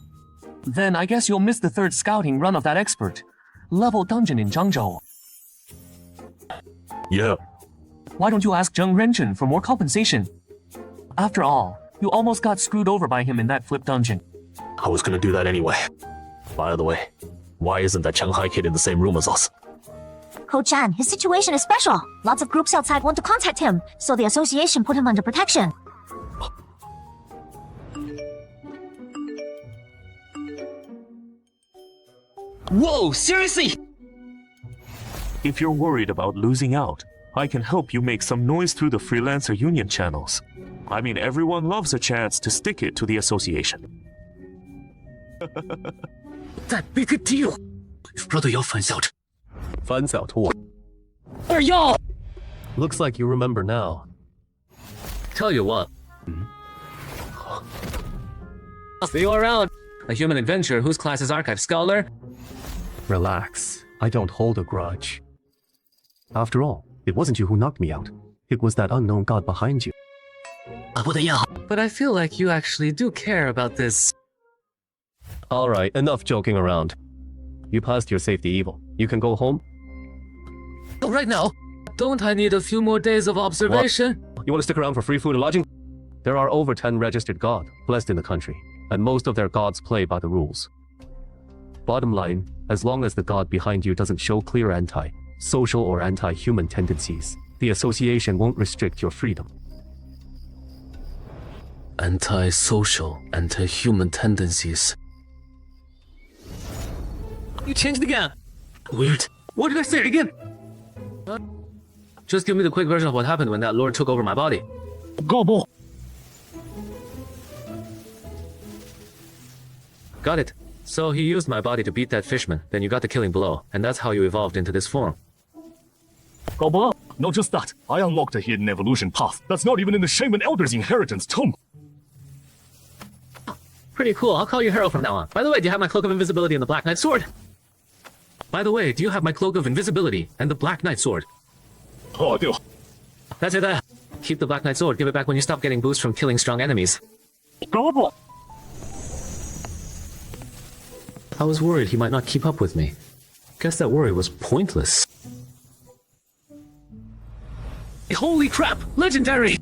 Then I guess you'll miss the third scouting run of that expert. Level dungeon in Zhangzhou. Yeah. Why don't you ask Zheng Renchen for more compensation? After all, you almost got screwed over by him in that flip dungeon. I was gonna do that anyway. By the way, why isn't that Shanghai kid in the same room as us? Ko-chan, his situation is special. Lots of groups outside want to contact him, so the association put him under protection. Whoa, seriously? If you're worried about losing out, I can help you make some noise through the freelancer union channels. I mean, everyone loves a chance to stick it to the association. That big a deal. If brother y'all finds out. Finds out what? Are y'all? Looks like you remember now. Tell you what. I'll see you around. A human adventurer whose class is Archive Scholar. Relax. I don't hold a grudge. After all, it wasn't you who knocked me out. It was that unknown god behind you. But I feel like you actually do care about this. Alright, enough joking around. You passed your safety evil. You can go home? Right now? Don't I need a few more days of observation? What? You want to stick around for free food and lodging? There are over 10 registered gods blessed in the country, and most of their gods play by the rules. Bottom line, as long as the god behind you doesn't show clear anti-social or anti-human tendencies, the association won't restrict your freedom. Anti-social, anti-human tendencies. You changed again. Weird. What did I say again? Just give me the quick version of what happened when that lord took over my body. Go. Got it. So he used my body to beat that fishman, then you got the killing blow, and that's how you evolved into this form. Gobo, not just that. I unlocked a hidden evolution path that's not even in the Shaman Elder's inheritance tome. Pretty cool. I'll call you Hero from now on. By the way, do you have my Cloak of Invisibility and the Black Knight Sword? By the way, do you have my Cloak of Invisibility and the Black Knight Sword? Oh, I do. That's it. Keep the Black Knight Sword. Give it back when you stop getting boosts from killing strong enemies. Go. I was worried he might not keep up with me. Guess that worry was pointless. Holy crap! Legendary!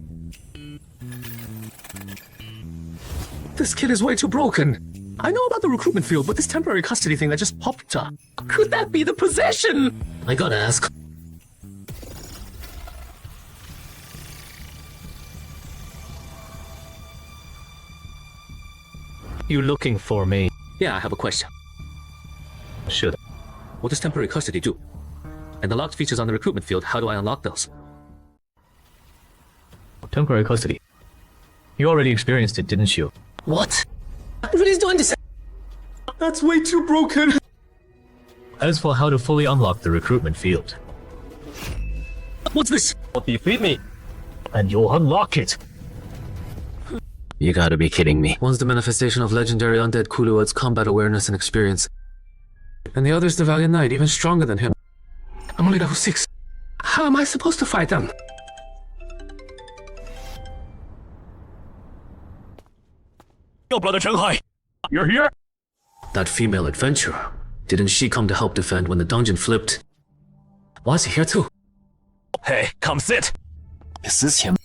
This kid is way too broken. I know about the recruitment field, but this temporary custody thing that just popped up. Could that be the possession? I gotta ask. You looking for me? Yeah, I have a question. Should. What does temporary custody do? And the locked features on the recruitment field, how do I unlock those? Temporary custody. You already experienced it, didn't you? What? Everybody's doing this. That's way too broken. As for how to fully unlock the recruitment field. What's this? Defeat me, and you'll unlock it. You gotta be kidding me. One's the manifestation of legendary undead Kuluad's combat awareness and experience. And the other's the Valiant Knight, even stronger than him. I'm only level 6. How am I supposed to fight them? Yo, brother Shanghai, you're here? That female adventurer. Didn't she come to help defend when the dungeon flipped? Why is he here too? Hey, come sit. Is this him?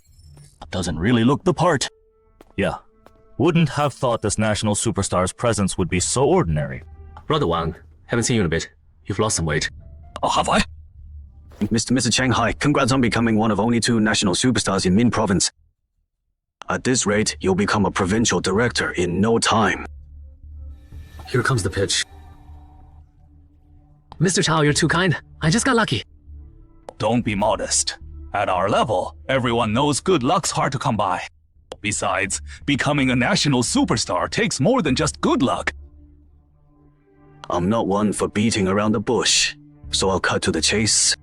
Doesn't really look the part. Yeah. Wouldn't have thought this national superstar's presence would be so ordinary. Brother Wang, haven't seen you in a bit. You've lost some weight. Oh, have I? Mr. Shanghai, congrats on becoming one of only 2 national superstars in Min Province. At this rate, you'll become a provincial director in no time. Here comes the pitch. Mr. Chao, you're too kind. I just got lucky. Don't be modest. At our level, everyone knows good luck's hard to come by. Besides, becoming a national superstar takes more than just good luck. I'm not one for beating around the bush, so I'll cut to the chase.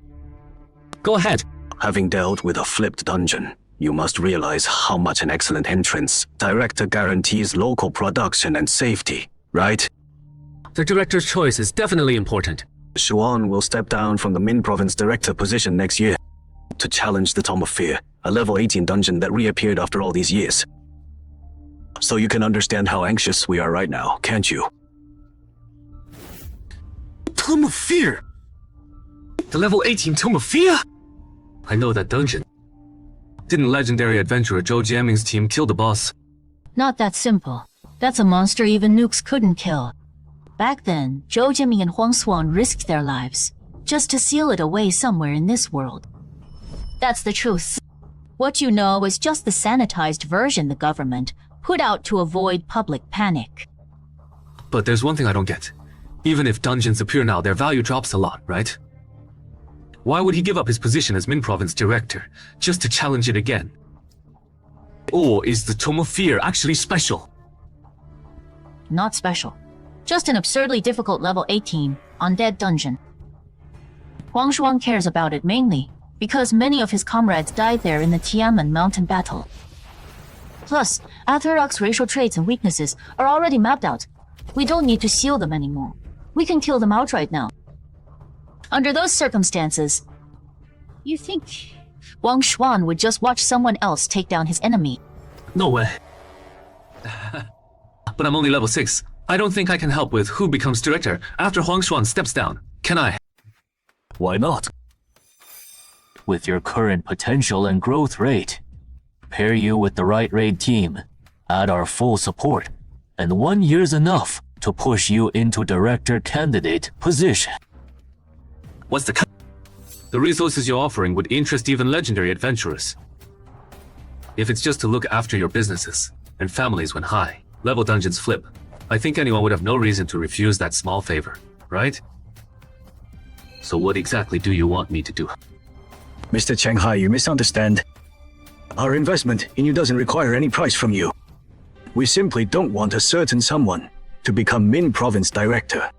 Go ahead. Having dealt with a flipped dungeon, you must realize how much an excellent entrance director guarantees local production and safety, right? The director's choice is definitely important. Xuan will step down from the Min Province director position next year to challenge the Tome of Fear, a level 18 dungeon that reappeared after all these years. So you can understand how anxious we are right now, can't you? Tome of Fear! The level 18 Tome of Fear? I know that dungeon. Didn't legendary adventurer Zhou Jiaming's team kill the boss? Not that simple. That's a monster even nukes couldn't kill. Back then, Zhou Jiaming and Huang Xuan risked their lives just to seal it away somewhere in this world. That's the truth. What you know is just the sanitized version the government put out to avoid public panic. But there's one thing I don't get. Even if dungeons appear now, their value drops a lot, right? Why would he give up his position as Min Province director just to challenge it again? Or is the Tome of Fear actually special? Not special. Just an absurdly difficult level 18 undead dungeon. Huang Xuan cares about it mainly because many of his comrades died there in the Tianmen mountain battle. Plus, Atharok's racial traits and weaknesses are already mapped out. We don't need to seal them anymore. We can kill them outright now. Under those circumstances, you think Huang Xuan would just watch someone else take down his enemy? No way. But I'm only level 6. I don't think I can help with who becomes director after Huang Xuan steps down. Can I? Why not? With your current potential and growth rate, pair you with the right raid team, add our full support, and 1 year's enough to push you into director candidate position. What's the resources you're offering would interest even legendary adventurers. If it's just to look after your businesses and families when high, level dungeons flip. I think anyone would have no reason to refuse that small favor, right? So what exactly do you want me to do? Mr. Chenghai, you misunderstand. Our investment in you doesn't require any price from you. We simply don't want a certain someone to become Min Province director.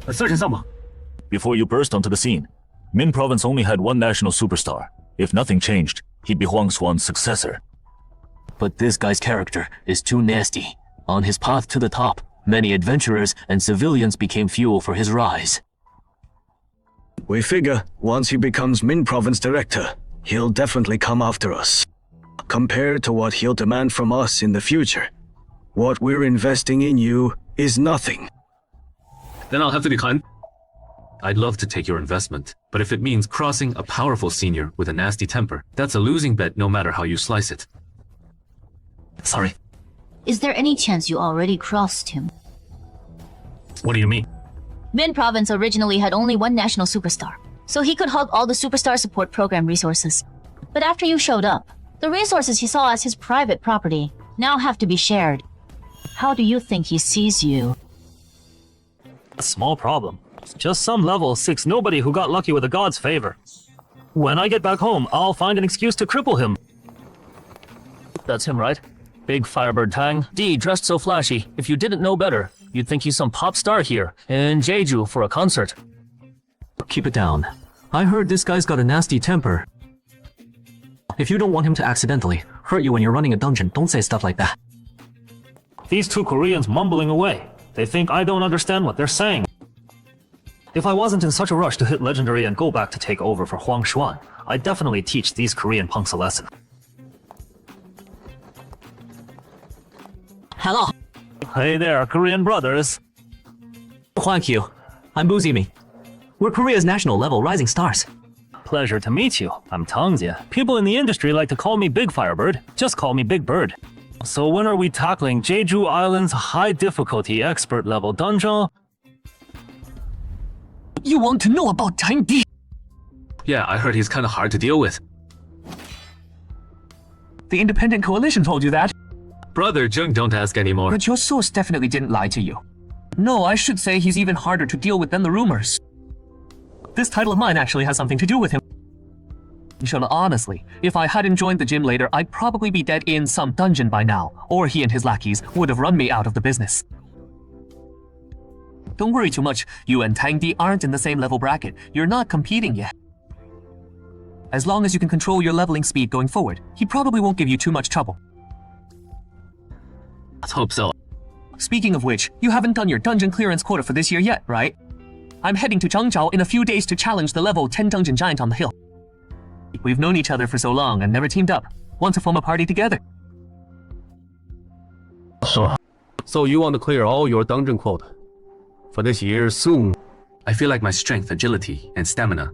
A certain someone? Before you burst onto the scene, Min Province only had one national superstar. If nothing changed, he'd be Huang Xuan's successor. But this guy's character is too nasty. On his path to the top, many adventurers and civilians became fuel for his rise. We figure once he becomes Min Province director, he'll definitely come after us. Compared to what he'll demand from us in the future, what we're investing in you is nothing. Then I'll have to decline. I'd love to take your investment, but if it means crossing a powerful senior with a nasty temper, that's a losing bet no matter how you slice it. Sorry. Is there any chance you already crossed him? What do you mean? Min Province originally had only one national superstar, so he could hog all the superstar support program resources. But after you showed up, the resources he saw as his private property now have to be shared. How do you think he sees you? A small problem. Just some level 6 nobody who got lucky with the god's favor. When I get back home, I'll find an excuse to cripple him. That's him, right? Big Firebird Tang. D, dressed so flashy. If you didn't know better, you'd think he's some pop star here in Jeju for a concert. Keep it down. I heard this guy's got a nasty temper. If you don't want him to accidentally hurt you when you're running a dungeon, don't say stuff like that. These two Koreans mumbling away. They think I don't understand what they're saying. If I wasn't in such a rush to hit legendary and go back to take over for Huang Xuan, I'd definitely teach these Korean punks a lesson. Hello. Hey there, Korean brothers. Thank you. I'm Buzimi. We're Korea's national level rising stars. Pleasure to meet you. I'm Tangzia. People in the industry like to call me Big Firebird. Just call me Big Bird. So when are we tackling Jeju Island's high difficulty expert level dungeon? You want to know about Tang Di? Yeah, I heard he's kinda hard to deal with. The Independent Coalition told you that. Brother Jung, don't ask anymore. But your source definitely didn't lie to you. No, I should say he's even harder to deal with than the rumors. This title of mine actually has something to do with him. Shona, honestly, if I hadn't joined the gym later, I'd probably be dead in some dungeon by now, or he and his lackeys would have run me out of the business. Don't worry too much, you and Tang Di aren't in the same level bracket. You're not competing yet. As long as you can control your leveling speed going forward, he probably won't give you too much trouble. Let's hope so. Speaking of which, you haven't done your dungeon clearance quota for this year yet, right? I'm heading to Changzhou in a few days to challenge the level 10 dungeon giant on the hill. We've known each other for so long and never teamed up. Want to form a party together? So you want to clear all your dungeon quota for this year soon? I feel like my strength, agility, and stamina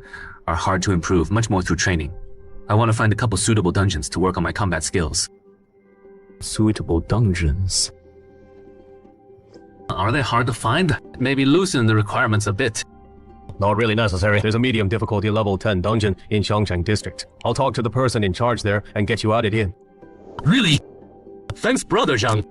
are hard to improve much more through training. I want to find a couple suitable dungeons to work on my combat skills. Suitable dungeons? Are they hard to find? Maybe loosen the requirements a bit. Not really necessary. There's a medium difficulty level 10 dungeon in Xiangsheng district. I'll talk to the person in charge there and get you added in. Really? Thanks, brother Zhang.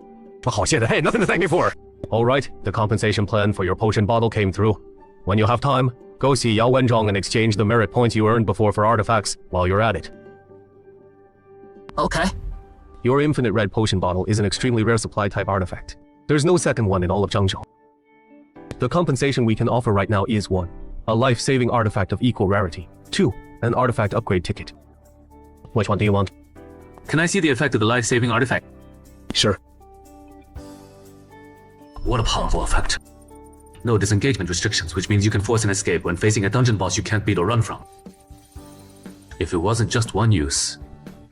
Hey, nothing to thank me for. Alright, the compensation plan for your potion bottle came through. When you have time, go see Yao Wenzhong and exchange the merit points you earned before for artifacts while you're at it. Okay. Your infinite red potion bottle is an extremely rare supply type artifact. There's no second one in all of Zhangzhou. The compensation we can offer right now is 1. A life-saving artifact of equal rarity. 2. An artifact upgrade ticket. Which one do you want? Can I see the effect of the life-saving artifact? Sure. What a powerful effect. No disengagement restrictions, which means you can force an escape when facing a dungeon boss you can't beat or run from. If it wasn't just one use,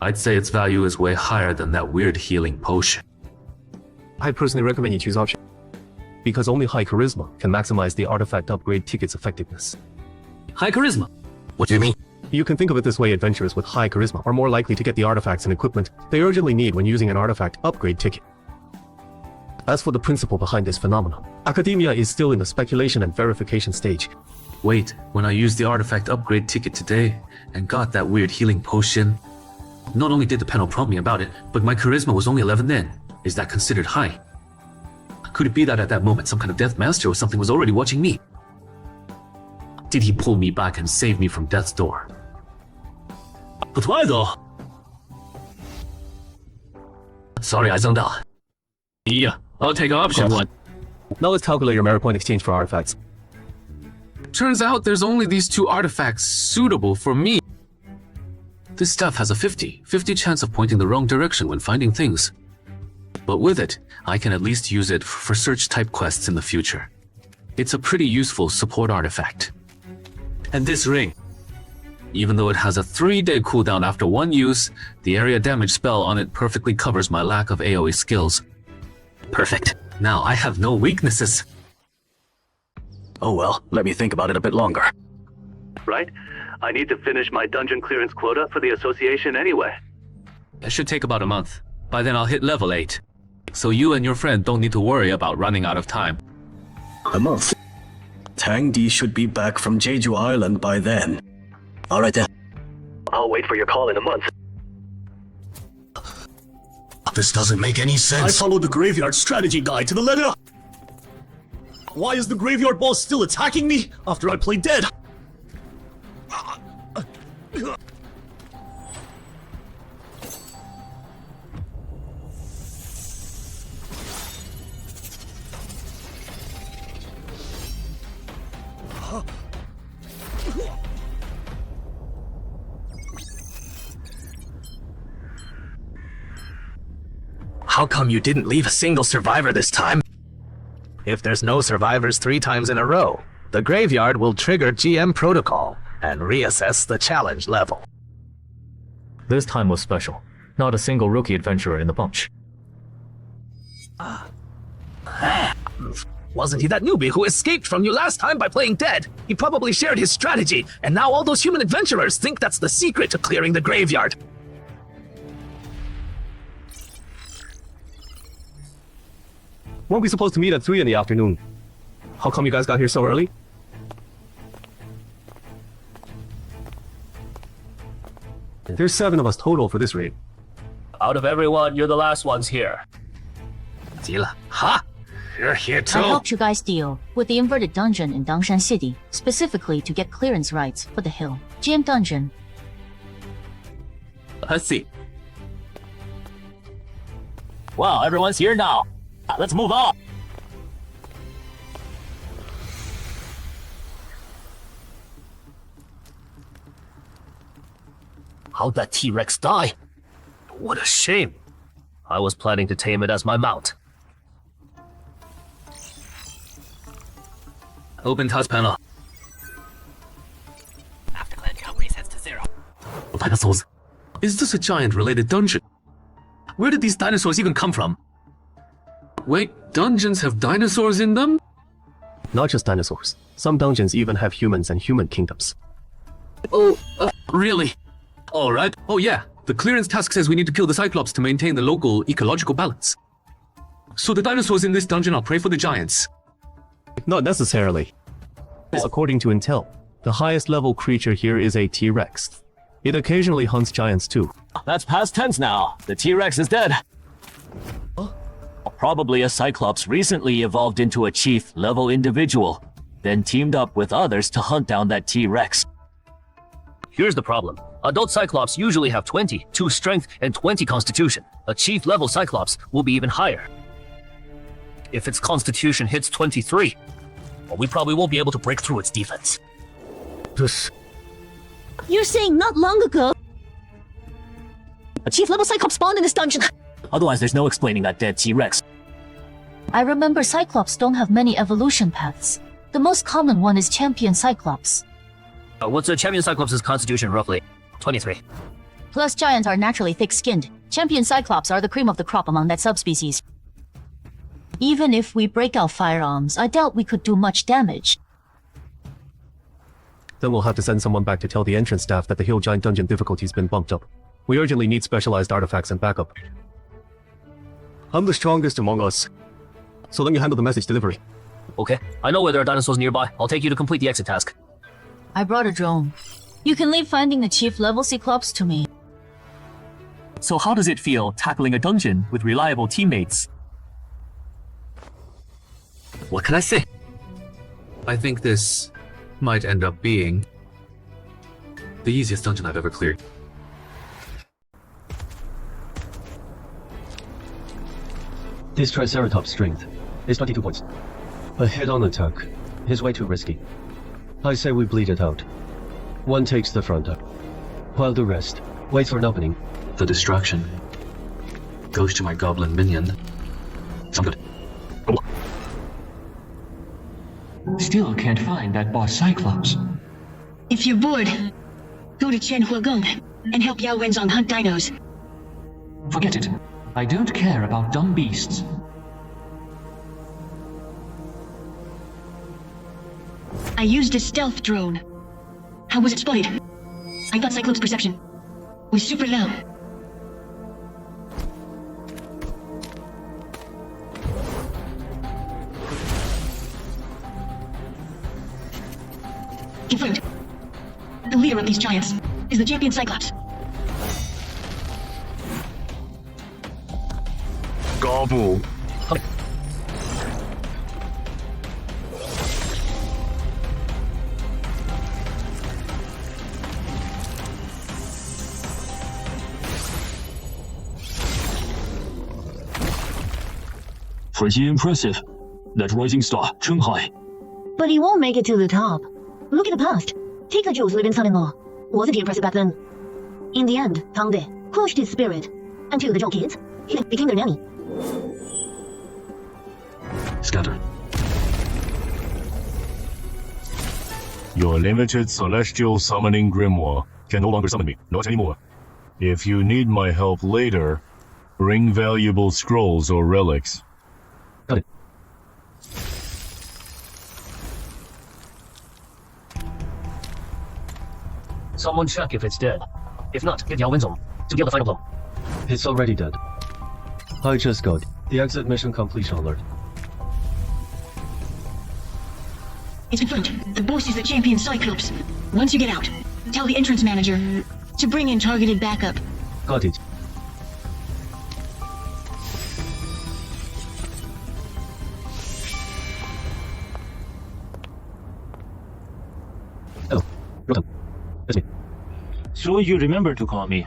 I'd say its value is way higher than that weird healing potion. I personally recommend you choose option, because only high charisma can maximize the artifact upgrade ticket's effectiveness. High charisma? What do you mean? You can think of it this way: adventurers with high charisma are more likely to get the artifacts and equipment they urgently need when using an artifact upgrade ticket. As for the principle behind this phenomenon, academia is still in the speculation and verification stage. Wait, when I used the artifact upgrade ticket today and got that weird healing potion, not only did the panel prompt me about it, but my charisma was only 11 then. Is that considered high? Could it be that at that moment some kind of death master or something was already watching me? Did he pull me back and save me from death's door? But why though? Sorry, I zoned out. Yeah, I'll take option 1. Now let's calculate your merit point exchange for artifacts. Turns out there's only these 2 artifacts suitable for me. This stuff has a 50/50 chance of pointing the wrong direction when finding things. But with it, I can at least use it for search-type quests in the future. It's a pretty useful support artifact. And this ring. Even though it has a 3-day cooldown after 1 use, the area damage spell on it perfectly covers my lack of AoE skills. Perfect. Now I have no weaknesses. Oh well, let me think about it a bit longer. Right? I need to finish my dungeon clearance quota for the association anyway. It should take about a month. By then I'll hit level 8. So you and your friend don't need to worry about running out of time. A month? Tang Di should be back from Jeju Island by then. Alright then. I'll wait for your call in a month. This doesn't make any sense. I followed the graveyard strategy guide to the letter. Why is the graveyard boss still attacking me after I played dead? How come you didn't leave a single survivor this time? If there's no survivors 3 times in a row, the graveyard will trigger GM protocol and reassess the challenge level. This time was special. Not a single rookie adventurer in the bunch. Wasn't he that newbie who escaped from you last time by playing dead? He probably shared his strategy, and now all those human adventurers think that's the secret to clearing the graveyard. Weren't we supposed to meet at 3 in the afternoon? How come you guys got here so early? There's 7 of us total for this raid. Out of everyone, you're the last ones here. 急了，哈 You're here I too. helped you guys deal with the inverted dungeon in Dangshan City, specifically to get clearance rights for the hill. GM Dungeon. I see. Well, everyone's here now. Let's move on. How'd that T-Rex die? What a shame. I was planning to tame it as my mount. Open task panel. After cleansing, resets to 0. Dinosaurs. Is this a giant-related dungeon? Where did these dinosaurs even come from? Wait, dungeons have dinosaurs in them? Not just dinosaurs. Some dungeons even have humans and human kingdoms. Oh, really? Alright. Oh yeah, the clearance task says we need to kill the Cyclops to maintain the local ecological balance. So the dinosaurs in this dungeon are prey for the giants? Not necessarily. According to intel, the highest level creature here is a T-Rex. It occasionally hunts giants too. That's past tense now. The T-Rex is dead. Probably a Cyclops recently evolved into a chief-level individual, then teamed up with others to hunt down that T-Rex. Here's the problem. Adult Cyclops usually have 22 strength and 20 constitution. A chief-level Cyclops will be even higher. If its constitution hits 23, well, we probably won't be able to break through its defense. You're saying not long ago, a chief-level Cyclops spawned in this dungeon? Otherwise, there's no explaining that dead T-Rex. I remember Cyclops don't have many evolution paths. The most common one is Champion Cyclops. What's a Champion Cyclops' constitution, roughly? 23. Plus, giants are naturally thick-skinned. Champion Cyclops are the cream of the crop among that subspecies. Even if we break out firearms, I doubt we could do much damage. Then we'll have to send someone back to tell the entrance staff that the Hill Giant Dungeon difficulty's been bumped up. We urgently need specialized artifacts and backup. I'm the strongest among us, so let me handle the message delivery. Okay, I know where there are dinosaurs nearby. I'll take you to complete the exit task. I brought a drone. You can leave finding the chief-level Cyclops to me. So how does it feel tackling a dungeon with reliable teammates? What can I say? I think this might end up being the easiest dungeon I've ever cleared. This Triceratops' strength is 22 points. A head-on attack is way too risky. I say we bleed it out. One takes the front up, while the rest waits for an opening. The distraction goes to my goblin minion. Sound good. Still can't find that boss Cyclops. If you're bored, go to Chen Huagong and help Yao Wenzong hunt dinos. Forget it. I don't care about dumb beasts. I used a stealth drone. How was it spotted? I thought Cyclops' perception was super low. Confirmed. The leader of these giants is the Champion Cyclops. Gobble. Pretty impressive. That rising star, Chenghai. But he won't make it to the top. Look at the past. Take the Zhou's living son-in-law. Wasn't he impressive back then? In the end, Tang De crushed his spirit, until the Zhou kids became their nanny. Scatter. Your limited celestial summoning grimoire can no longer summon me. Not anymore. If you need my help later, bring valuable scrolls or relics. Got it. Someone check if it's dead. If not, get Yao Wenzong to deal the final blow. It's already dead. I just got the exit mission completion alert. It's confirmed. The boss is the Champion Cyclops. Once you get out, tell the entrance manager to bring in targeted backup. Got it. Rotom. It's me. So you remember to call me.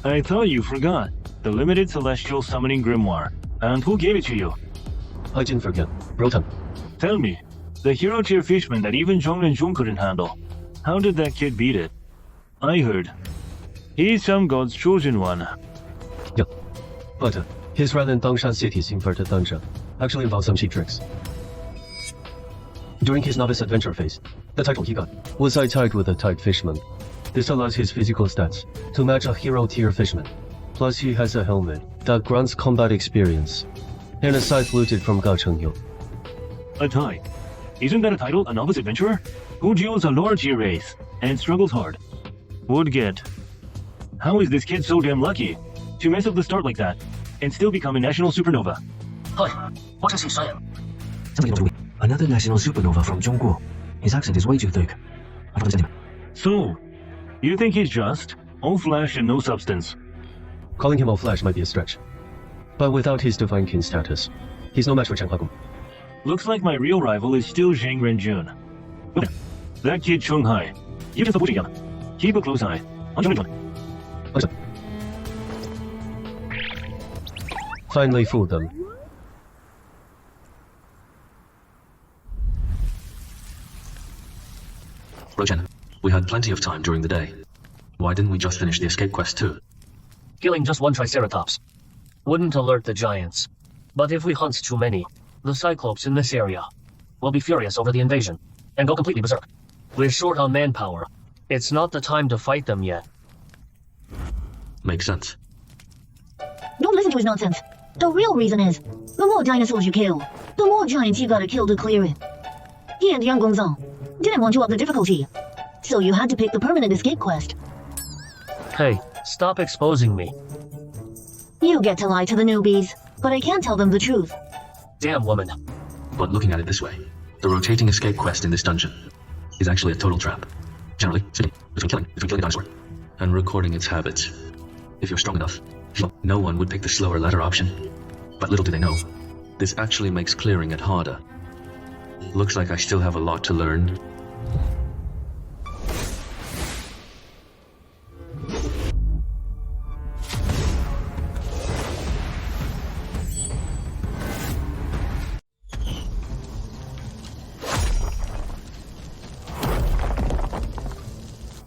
I thought you forgot. The limited celestial summoning grimoire. And who gave it to you? I didn't forget. Rotom. Tell me, the hero tier fishman that even Zhong and Zhong couldn't handle. How did that kid beat it? I heard. He's some god's chosen one. Yeah. But his run in Dangshan City's inverted dungeon actually involved some cheap tricks. During his novice adventure phase, the title he got was I Tied with a Tied Fishman. This allows his physical stats to match a hero tier fishman. Plus he has a helmet that grants combat experience, and a scythe looted from Ga Chengyu. A tie. Isn't that a title, a novice adventurer? Who duels a lower tier race and struggles hard? Would get. How is this kid so damn lucky to mess up the start like that and still become a national supernova? Hi, what is he saying? Another national supernova from Zhongguo. His accent is way too thick. I don't understand him. So, you think he's just all flesh and no substance? Calling him all flesh might be a stretch. But without his divine king status, he's no match for Chen Hagong. Looks like my real rival is still Zhang Renjun. That kid Chung Hai. You just pushing him. Keep a close eye on Zhang Renjun. Finally fooled them. Rochen, we had plenty of time during the day. Why didn't we just finish the escape quest too? Killing just one Triceratops wouldn't alert the giants. But if we hunt too many, the Cyclopes in this area will be furious over the invasion and go completely berserk. We're short on manpower. It's not the time to fight them yet. Makes sense. Don't listen to his nonsense. The real reason is, the more dinosaurs you kill, the more giants you gotta kill to clear it. He and Yang Gongzong didn't want to up the difficulty, so you had to pick the permanent escape quest. Hey, stop exposing me. You get to lie to the newbies, but I can't tell them the truth. Damn woman. But looking at it this way, the rotating escape quest in this dungeon is actually a total trap. Generally, sitting between killing a dinosaur and recording its habits. If you're strong enough, no one would pick the slower latter option. But little do they know, this actually makes clearing it harder. Looks like I still have a lot to learn.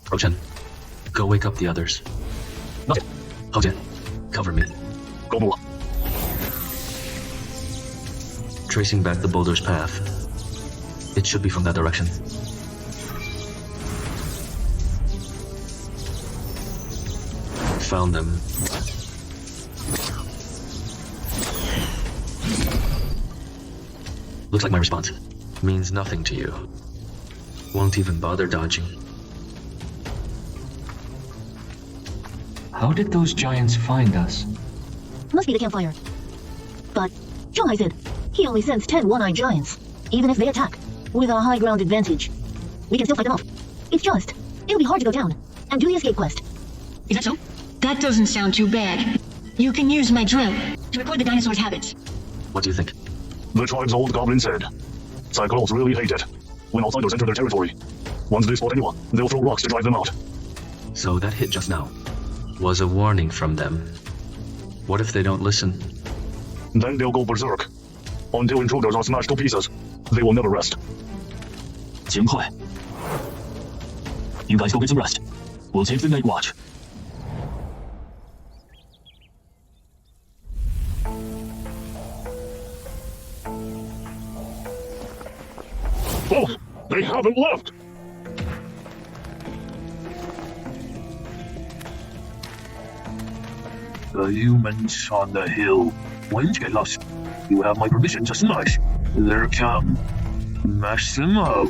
Rochen, go wake up the others. Hojian, cover me. Tracing back the boulder's path. It should be from that direction. Found them. Looks like my response means nothing to you. Won't even bother dodging. How did those giants find us? Must be the campfire. But Zhonghai said he only sends 10 one-eyed giants, even if they attack, with a high ground advantage. We can still fight them off. It's just, it'll be hard to go down and do the escape quest. Is that so? That doesn't sound too bad. You can use my drill to record the dinosaurs' habits. What do you think? The tribe's old goblin said, Cyclops really hate it when outsiders enter their territory. Once they spot anyone, they'll throw rocks to drive them out. So that hit just now was a warning from them. What if they don't listen? Then they'll go berserk. Until intruders are smashed to pieces, they will never rest. 尽快. You guys go get some rest. We'll take the night watch. Oh, they haven't left! The humans on the hill won't get lost. You have my permission to smash their camp, mash them up,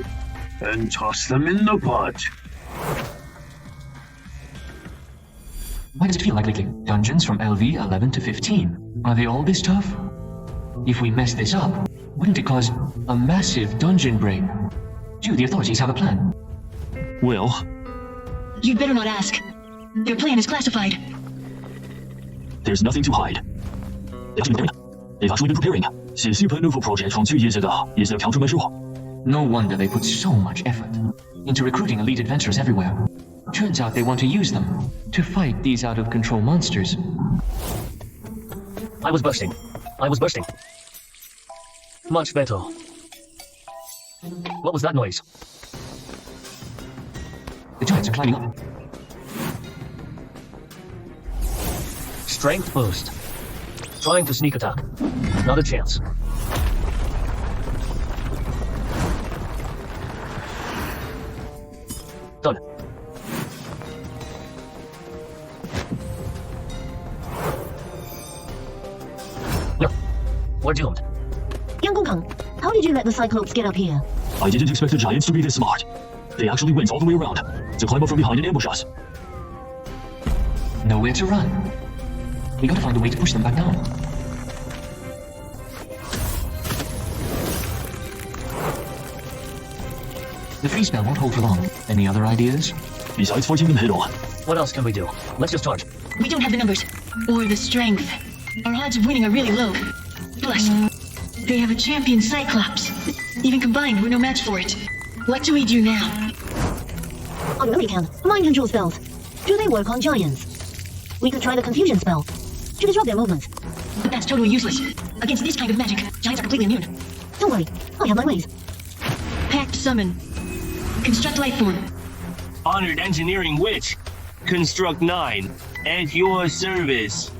and toss them in the pot. Why does it feel like lately? Dungeons from LV 11 to 15. Are they all this tough? If we mess this up, wouldn't it cause a massive dungeon break? Do the authorities have a plan? Well, You'd better not ask. Their plan is classified. there's nothing to hide. They've actually been preparing. Since the Supernova project from 2 years ago is a countermeasure. No wonder they put so much effort into recruiting elite adventurers everywhere. Turns out they want to use them to fight these out-of-control monsters. I was bursting. Much better. What was that noise? The giants are climbing up. Strength boost. Trying to sneak attack. Not a chance. Done. No, we're doomed. Young Gongkang, how did you let the Cyclops get up here? I didn't expect the giants to be this smart. They actually went all the way around to climb up from behind and ambush us. Nowhere to run. We gotta find a way to push them back down. The free spell won't hold for long. Any other ideas? Besides fighting them head on. What else can we do? Let's just charge. We don't have the numbers or the strength. Our odds of winning are really low. Plus, they have a champion Cyclops. Even combined, we're no match for it. What do we do now? On the weekend, mind control spells. Do they work on giants? We could try the confusion spell to disrupt their movements. But that's totally useless. Against this kind of magic, giants are completely immune. Don't worry, I have my ways. Pact summon. Construct life form. Honored Engineering Witch. Construct 9. At your service.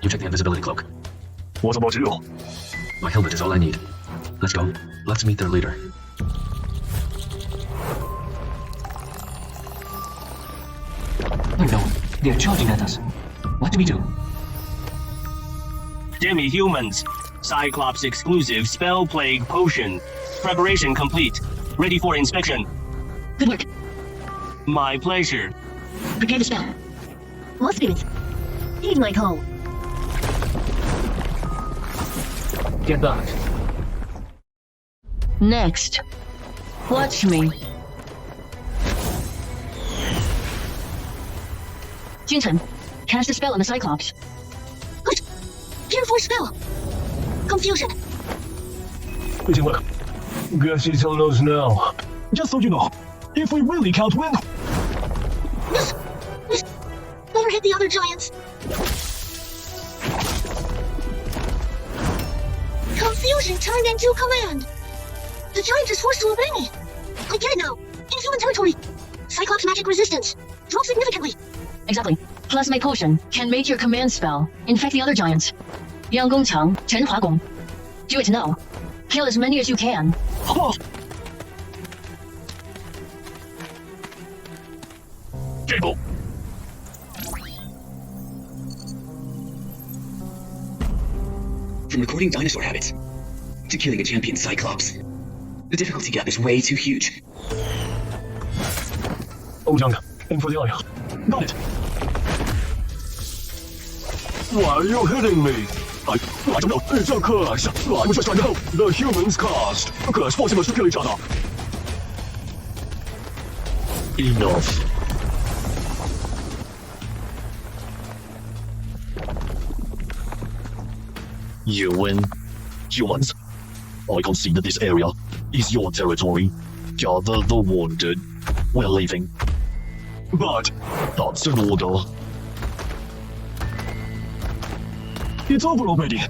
You check the invisibility cloak. What about you? My helmet is all I need. Let's go. Let's meet their leader. Oh no, they're charging at us. What do we do? Demi-humans. Cyclops exclusive spell plague potion. Preparation complete. Ready for inspection. Good work. My pleasure. Prepare the spell. More spirits. Heed my call. Get back. Next. Watch me. Jinchen, cast a spell on the Cyclops. Good. Tier 4 spell. Confusion. Didn't work. Guess you tell us now. Just so you know, if we really can't win, Yes. Better hit the other giants. Confusion turned into command. The giant is forced to obey me. I get it now. In human territory, Cyclops magic resistance drops significantly. Exactly. Plasma potion can make your command spell infect the other giants. Yang Gongqiang, Chen Hua Gong. Do it now. Kill as many as you can. Oh. Cable. From recording dinosaur habits to killing a champion Cyclops, the difficulty gap is way too huge. Ojiang, aim for the eye. Got it. Why are you hitting me? I don't know. It's a curse. I was just trying to help the humans cast. A curse forcing us to kill each other. Enough. You win. Humans, I consider this area is your territory. Gather the wounded. We're leaving. But that's an order. It's over already.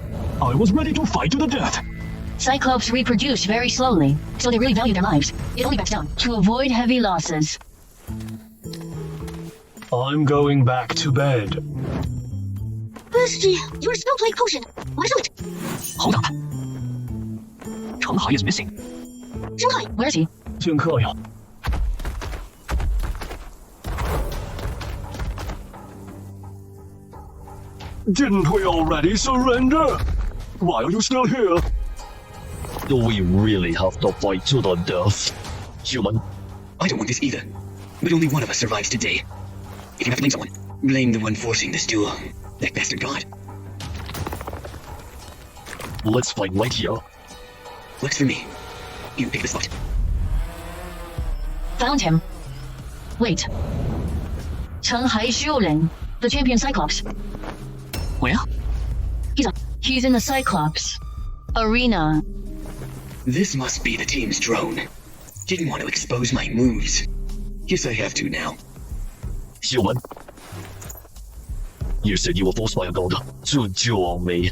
I was ready to fight to the death. Cyclops reproduce very slowly, so they really value their lives. It only backs down to avoid heavy losses. I'm going back to bed. Bestie, your spell plague potion. What is it? Hold up. Changhai is missing. Shanghai, where is he? 剑客呀。Didn't we already surrender? Why are you still here? Do we really have to fight to the death? Human? I don't want this either. But only one of us survives today. If you have to blame someone, blame the one forcing this duel. That bastard god. Let's fight right here. Works for me. You pick the spot. Found him. Wait. Changhai Xiuling, the champion Cyclops. Where? He's in the Cyclops arena. This must be the team's drone. Didn't want to expose my moves. Guess I have to now. Human. You said you were forced by a god to duel me.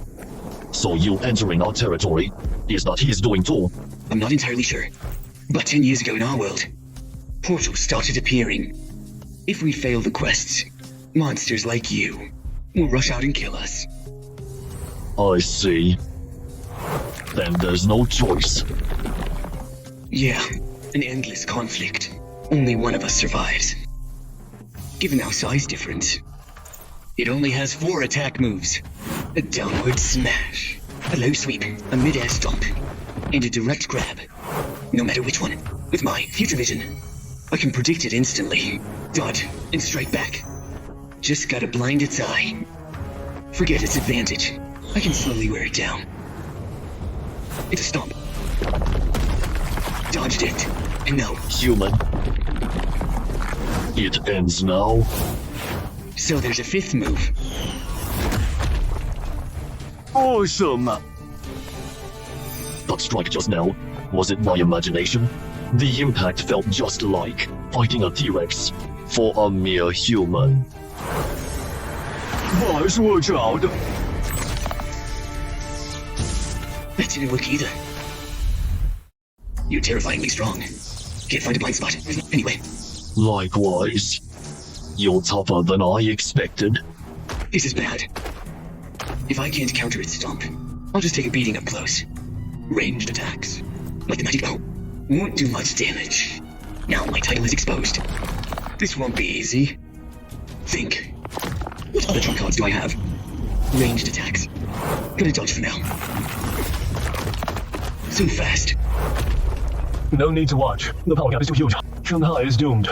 So you entering our territory is not his doing too. I'm not entirely sure. But 10 years ago in our world, portals started appearing. If we fail the quests, monsters like you will rush out and kill us. I see. Then there's no choice. Yeah, an endless conflict. Only one of us survives. Given our size difference, it only has 4 attack moves. A downward smash, a low sweep, a mid-air stomp, and a direct grab. No matter which one, with my future vision, I can predict it instantly, dodge, and strike back. Just gotta blind its eye. Forget its advantage. I can slowly wear it down. It's a stomp. Dodged it, and now... Human. It ends now. So there's a 5th move. Awesome! That strike just now, was it my imagination? The impact felt just like fighting a T-Rex for a mere human. Boys, watch out! That didn't work either. You're terrifyingly strong. Can't find a blind spot. Anyway. Likewise. You're tougher than I expected. This is bad. If I can't counter its stomp, I'll just take a beating up close. Ranged attacks, like the magic bow, won't do much damage. Now my title is exposed. This won't be easy. Think. What other trump cards do I have? Ranged attacks. Gonna dodge for now. So fast. No need to watch. The power gap is too huge. Shanghai is doomed.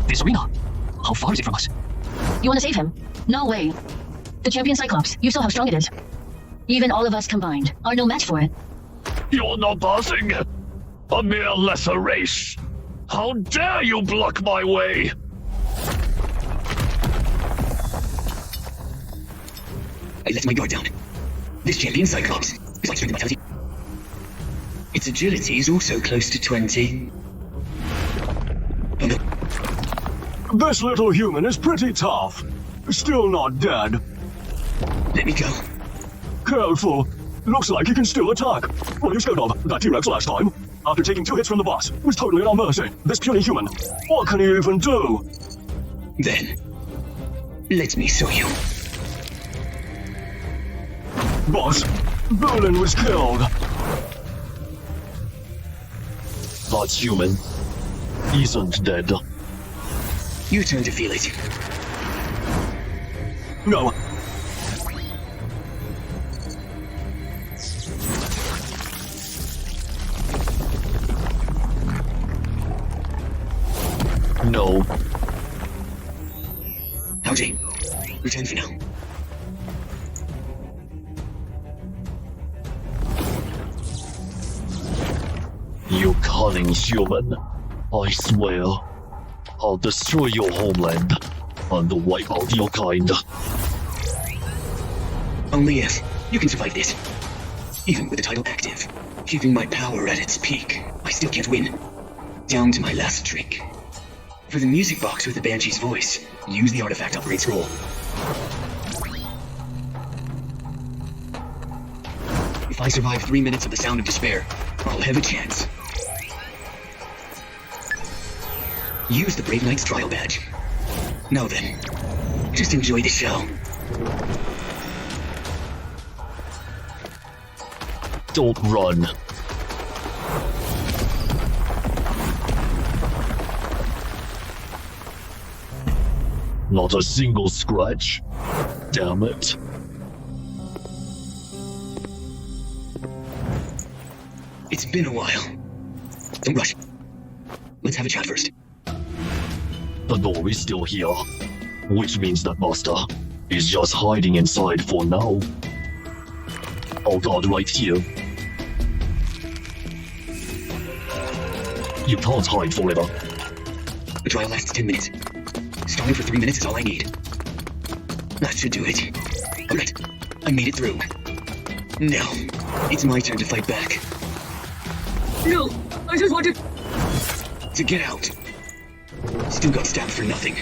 This arena? How far is it from us? You want to save him? No way. The champion Cyclops, you saw how strong it is. Even all of us combined are no match for it. You're not passing. A mere lesser race. How dare you block my way? I let my guard down. This champion Cyclops is like strength and vitality. Its agility is also close to 20. Oh no. This little human is pretty tough. Still not dead. Let me go. Careful. Looks like he can still attack. What are you scared of? That T-Rex last time? After taking 2 hits from the boss, was totally at our mercy. This puny human. What can he even do? Then, let me show you. Boss, Berlin was killed. That human isn't dead. You turn to feel it. No. No. Howdy. Return for now. You cunning human. I swear, I'll destroy your homeland and wipe out your kind. Only if you can survive this. Even with the title active, keeping my power at its peak, I still can't win. Down to my last trick. For the music box with the Banshee's voice, use the artifact upgrade scroll. If I survive 3 minutes of the Sound of Despair, I'll have a chance. Use the Brave Knight's trial badge. Now then, just enjoy the show. Don't run. Not a single scratch. Damn it. It's been a while. Don't rush. Let's have a chat first. The door is still here, which means that Master is just hiding inside for now. I'll guard right here. You can't hide forever. The trial lasts 10 minutes. Stalling for 3 minutes is all I need. That should do it. Alright, I made it through. Now, it's my turn to fight back. No, I just wanted to get out. Still got stabbed for nothing.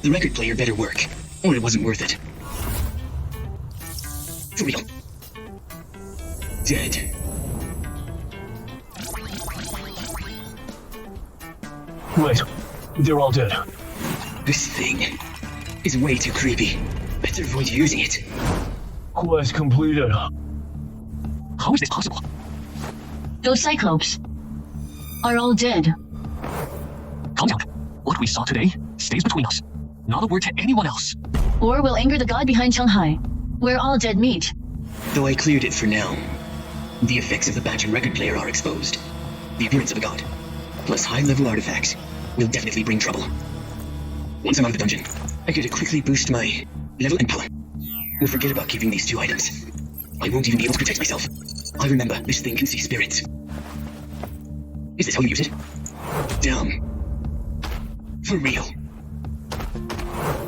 The record player better work, or it wasn't worth it. For real. Dead. Wait, they're all dead. This thing is way too creepy. Better avoid using it. Quest completed. How is this possible? Those Cyclopes are all dead. Calm down. What we saw today stays between us. Not a word to anyone else. Or will anger the god behind Shanghai, where all dead meet. Though I cleared it for now, the effects of the badge and record player are exposed. The appearance of a god, plus high-level artifacts, will definitely bring trouble. Once I'm out of the dungeon, I get to quickly boost my level and power. We'll forget about keeping these two items. I won't even be able to protect myself. I remember, this thing can see spirits. Is this how you use it? Damn. For real.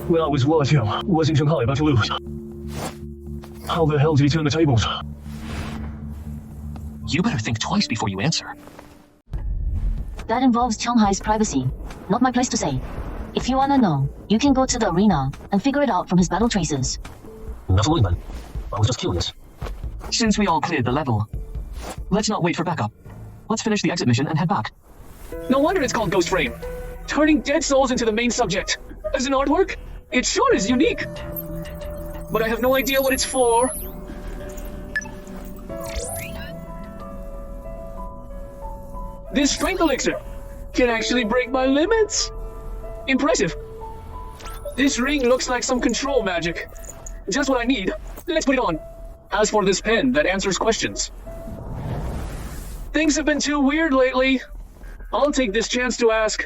When I was watching, wasn't Shanghai about to lose? How the hell did he turn the tables? You better think twice before you answer. That involves Shanghai's privacy. Not my place to say. If you wanna know, you can go to the arena and figure it out from his battle traces. Never mind then. I was just curious. Since we all cleared the level, let's not wait for backup. Let's finish the exit mission and head back. No wonder it's called Ghost Frame. Turning dead souls into the main subject. As an artwork, it sure is unique. But I have no idea what it's for. This strength elixir can actually break my limits. Impressive. This ring looks like some control magic. Just what I need. Let's put it on. As for this pen that answers questions. Things have been too weird lately. I'll take this chance to ask.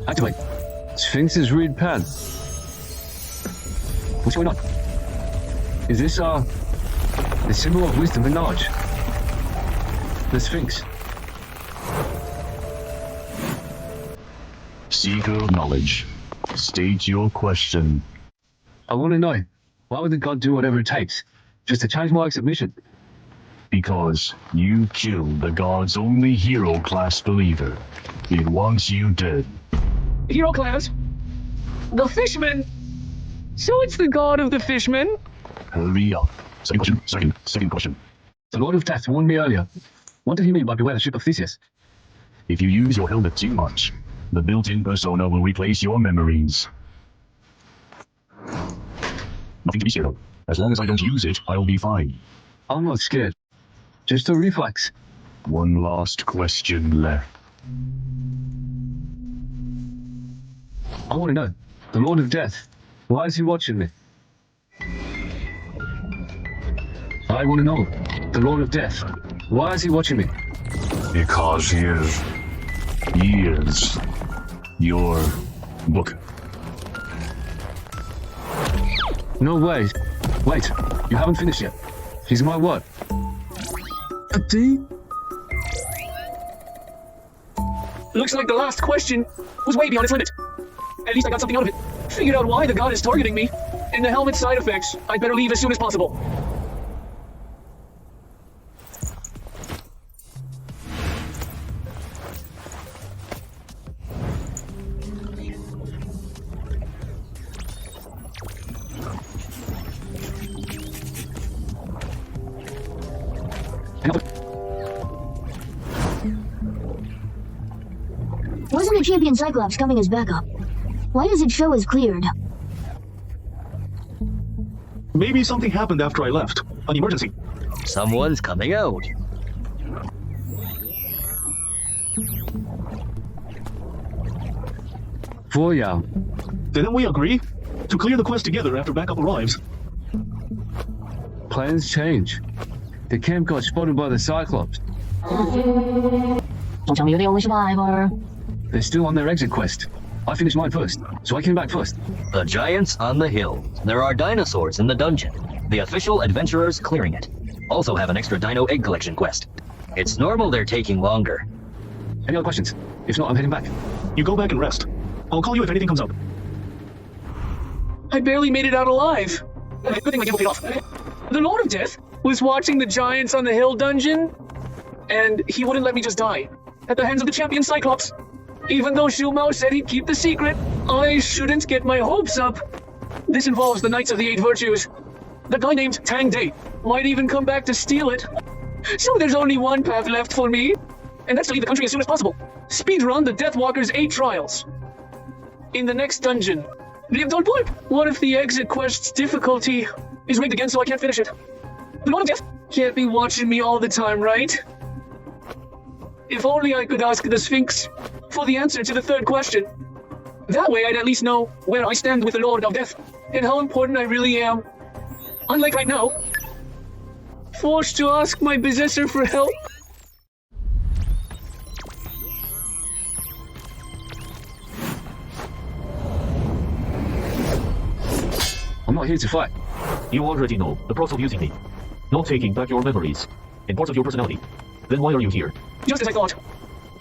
Activate. Sphinx's reed pen. What's going on? Is this, the symbol of wisdom and knowledge? The Sphinx. Seeker of knowledge. State your question. I want to know, why would the god do whatever it takes? Just to change my submission? Because you killed the god's only hero class believer. It wants you dead. Hero class? The Fishman? So it's the god of the Fishmen? Hurry up. Second question. Second question. The Lord of Death warned me earlier. What did he mean by beware the ship of Theseus? If you use your helmet too much, the built-in persona will replace your memories. Nothing to be scared of. As long as I don't use it, I'll be fine. I'm not scared. Just a reflex. One last question left. I want to know, the Lord of Death, why is he watching me? I want to know, the Lord of Death, why is he watching me? Because he is. He is. Your book. No way. Wait, you haven't finished yet. He's my what? A D? Looks like the last question was way beyond its limit. At least I got something out of it. Figured out why the god is targeting me. And the helmet side effects. I'd better leave as soon as possible. Wasn't the champion Cyclops coming as backup? Why does it show as cleared? Maybe something happened after I left. An emergency. Someone's coming out. Voya. Didn't we agree to clear the quest together after backup arrives? Plans change. The camp got spotted by the Cyclops. Don't tell me you're the only survivor. They're still on their exit quest. I finished mine first, so I came back first. The giants on the hill. There are dinosaurs in the dungeon. The official adventurers clearing it. Also have an extra dino egg collection quest. It's normal they're taking longer. Any other questions? If not, I'm heading back. You go back and rest. I'll call you if anything comes up. I barely made it out alive. Good thing my gamble paid off. The Lord of Death was watching the giants on the hill dungeon? and he wouldn't let me just die at the hands of the champion Cyclops. Even though Shu Mao said he'd keep the secret, I shouldn't get my hopes up. This involves the Knights of the Eight Virtues. The guy named Tang Day might even come back to steal it. So there's only one path left for me, and that's to leave the country as soon as possible. Speedrun the Deathwalker's 8 trials. In the next dungeon. What if the exit quest's difficulty is rigged again so I can't finish it? The Lord of Death can't be watching me all the time, right? If only I could ask the Sphinx for the answer to the third question. That way I'd at least know where I stand with the Lord of Death and how important I really am. Unlike right now, forced to ask my possessor for help. I'm not here to fight. You already know the pros of using me. Not taking back your memories and parts of your personality. Then why are you here? Just as I thought.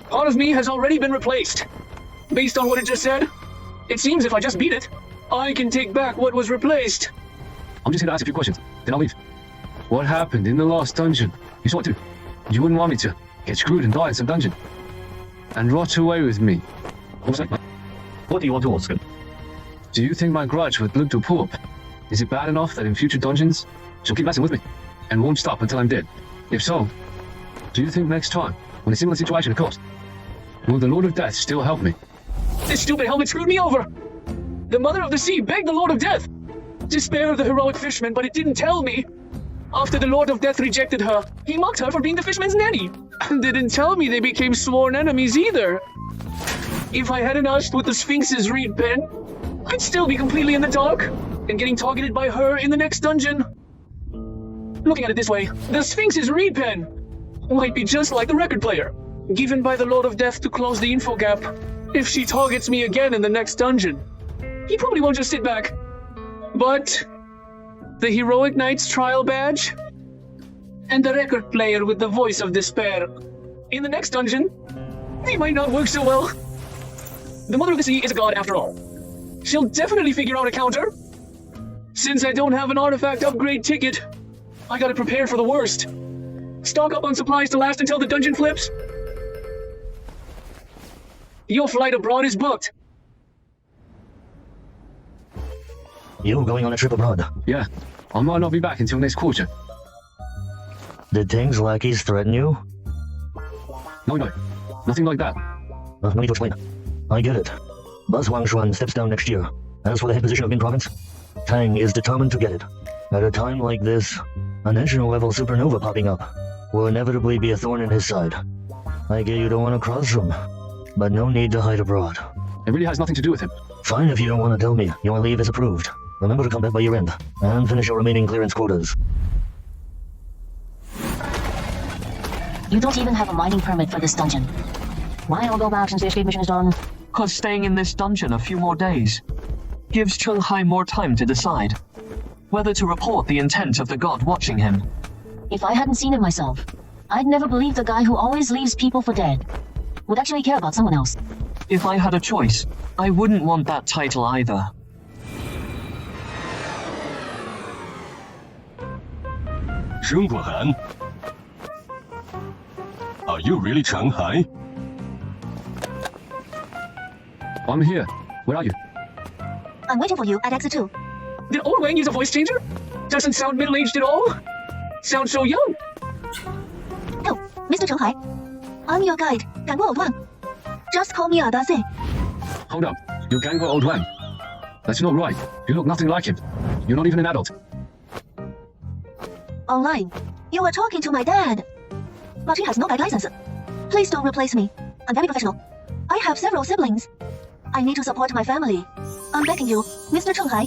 Part of me has already been replaced. Based on what it just said, it seems if I just beat it, I can take back what was replaced. I'm just here to ask a few questions, then I'll leave. What happened in the last dungeon? You saw it too. You wouldn't want me to get screwed and die in some dungeon. And rot away with me. What do you want to ask him? Do you think my grudge with Blood to Poop is it bad enough that in future dungeons she'll keep messing with me and won't stop until I'm dead? If so, do you think next time, when a similar situation occurs, will the Lord of Death still help me? This stupid helmet screwed me over! The Mother of the Sea begged the Lord of Death to spare the heroic fisherman, but it didn't tell me. After the Lord of Death rejected her, he mocked her for being the fisherman's nanny. And didn't tell me they became sworn enemies either. If I hadn't asked with the Sphinx's reed pen, I'd still be completely in the dark and getting targeted by her in the next dungeon. Looking at it this way, the Sphinx's reed pen might be just like the record player, given by the Lord of Death to close the info gap. If she targets me again in the next dungeon, he probably won't just sit back. But the Heroic Knight's trial badge and the record player with the voice of despair in the next dungeon, they might not work so well. The Mother of the Sea is a god after all. She'll definitely figure out a counter. Since I don't have an artifact upgrade ticket, I gotta prepare for the worst. Stock up on supplies to last until the dungeon flips. Your flight abroad is booked. You going on a trip abroad? Yeah, I might not be back until next quarter. Did Tang's lackeys threaten you? No, nothing like that. No need to explain. I get it. Buzz Huangshuan steps down next year. As for the head position of Min Province, Tang is determined to get it. At a time like this, a national-level supernova popping up will inevitably be a thorn in his side. I get you don't want to cross him, but no need to hide abroad. It really has nothing to do with him. Fine if you don't want to tell me. Your leave is approved. Remember to come back by year end, and finish your remaining clearance quotas. You don't even have a mining permit for this dungeon. Why I'll go back since the escape mission is done? Cause staying in this dungeon a few more days gives Cheng Hai more time to decide whether to report the intent of the god watching him. If I hadn't seen it myself, I'd never believe the guy who always leaves people for dead would actually care about someone else. If I had a choice, I wouldn't want that title either. Shun Guohan? Are you really Cheng Hai? I'm here. Where are you? I'm waiting for you at exit 2. Did Old Wang use a voice changer? Doesn't sound middle-aged at all. Sounds so young. No, Mr. Cheng Hai. I'm your guide, Ganguo Old Wang. Just call me Adase. Hold up. You're Ganguo Old Wang. That's not right. You look nothing like him. You're not even an adult. Online. You were talking to my dad. But he has no guide license. Please don't replace me. I'm very professional. I have several siblings. I need to support my family. I'm begging you, Mr. Cheng Hai.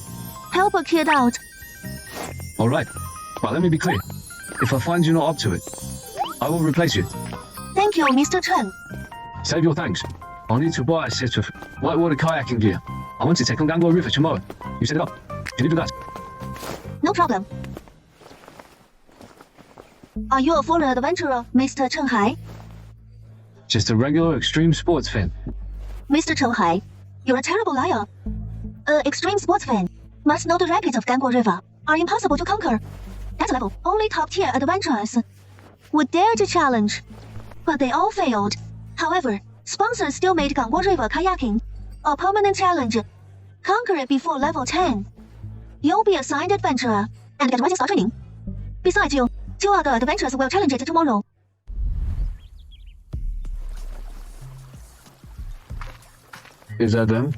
Help a kid out. Alright. But let me be clear. If I find you're not up to it, I will replace you. Thank you, Mr. Chen. Save your thanks. I'll need to buy a set of whitewater kayaking gear. I want to take on Ganguo River tomorrow. You set it up. Can you do that? No problem. Are you a foreign adventurer, Mr. Cheng Hai? Just a regular extreme sports fan. Mr. Cheng Hai, you're a terrible liar. Extreme sports fan must know the rapids of Ganguo River are impossible to conquer. That level only top-tier adventurers would dare to challenge. but they all failed. However, sponsors still made Gangguo River kayaking a permanent challenge. Conquer it before level 10. You'll be assigned adventurer and get rising star training. Besides you, 2 other adventurers will challenge it tomorrow. Is that them?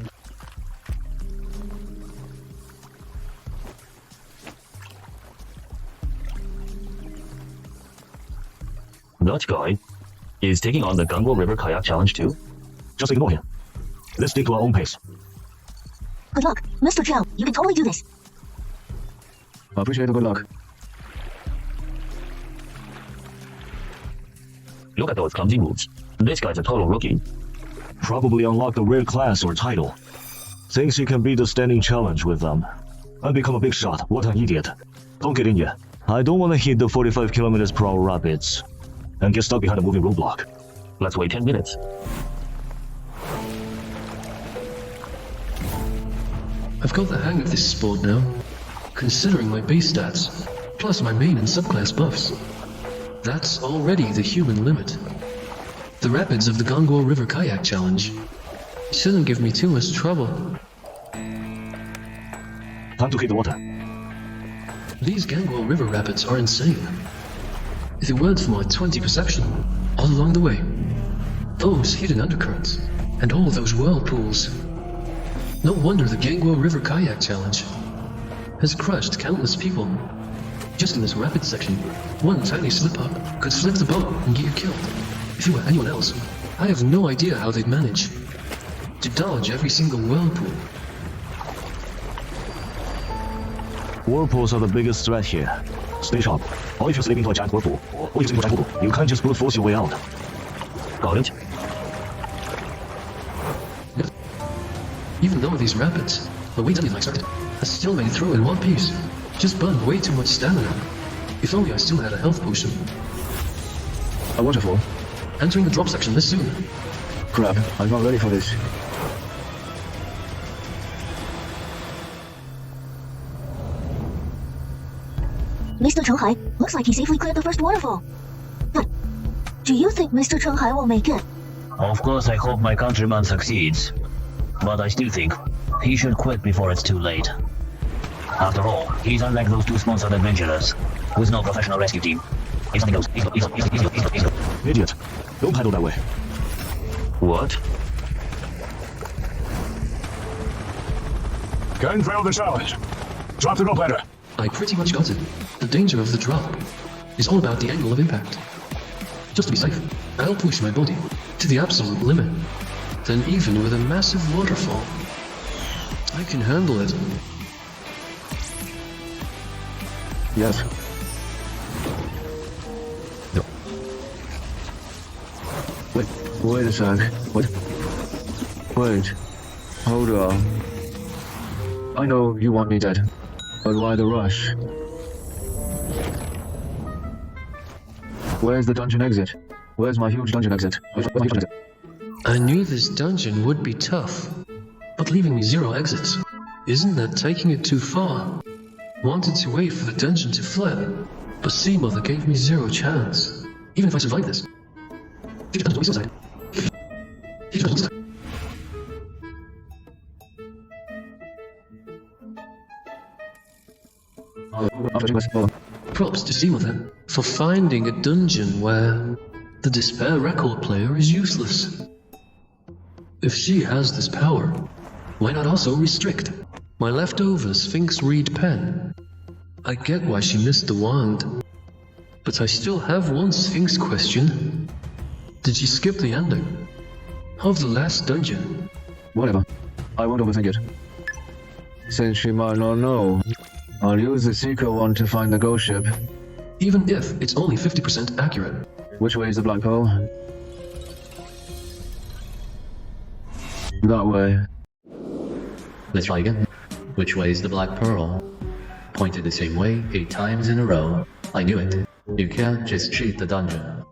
That guy is taking on the Gangguo River Kayak Challenge too? Just ignore him. Let's stick to our own pace. Good luck, Mr. Chow. You can totally do this. I appreciate the good luck. Look at those clumsy moves. This guy's a total rookie. Probably unlocked a rare class or title. Thinks he can beat the standing challenge with them. And become a big shot. What an idiot. Don't get in yet. I don't want to hit the 45 kilometers per hour rapids and get stuck behind a moving roadblock. Let's wait 10 minutes. I've got the hang of this sport now, considering my base stats, plus my main and subclass buffs. That's already the human limit. The rapids of the Gangguo River Kayak Challenge shouldn't give me too much trouble. Time to hit the water. These Gangguo River rapids are insane. If it weren't for my 20 perception all along the way, those hidden undercurrents, and all those whirlpools, no wonder the Gangguo River Kayak Challenge has crushed countless people. Just in this rapid section, one tiny slip-up could flip the boat and get you killed. If it were anyone else, I have no idea how they'd manage to dodge every single whirlpool. Whirlpools are the biggest threat here. Stay sharp. Or if you slip into a giant whirlpool, or you slip into a giant whirlpool, you can't just brute force your way out. Got it? Even though these rapids were way deadlier than I expected, I still made it through in one piece. Just burned way too much stamina. If only I still had a health potion. A waterfall. Entering the drop section this soon. Crap, I'm not ready for this. Mr. Chenghai looks like he safely cleared the first waterfall. But do you think Mr. Chenghai will make it? Of course I hope my countryman succeeds. But I still think he should quit before it's too late. After all, he's unlike those 2 sponsored adventurers, with no professional rescue team. He's nothing else. He's Idiot. Don't paddle that way. What? Can fail the challenge. Drop the rope ladder. I pretty much got it. The danger of the drop is all about the angle of impact. Just to be safe, I'll push my body to the absolute limit. Then even with a massive waterfall, I can handle it. Yes. No. Wait a sec. What? Wait. Hold on. I know you want me dead, but why the rush? Where's the dungeon exit? Where's my huge dungeon exit? I knew this dungeon would be tough, but leaving me 0 exits, isn't that taking it too far? Wanted to wait for the dungeon to flip, but Sea Mother gave me 0 chance. Even if I survive this, future dungeons will be suicide. Future dungeons will be suicide. Props to Sea Mother for finding a dungeon where the Despair record player is useless. If she has this power, why not also restrict my leftover Sphinx Reed pen? I get why she missed the wand, but I still have one Sphinx question. Did she skip the ending of the last dungeon? Whatever. I won't overthink it. Since she might not know, I'll use the secret one to find the ghost ship. Even if it's only 50% accurate. Which way is the Black Pearl? That way. Let's try again. Which way is the Black Pearl? Pointed the same way 8 times in a row. I knew it. You can't just cheat the dungeon.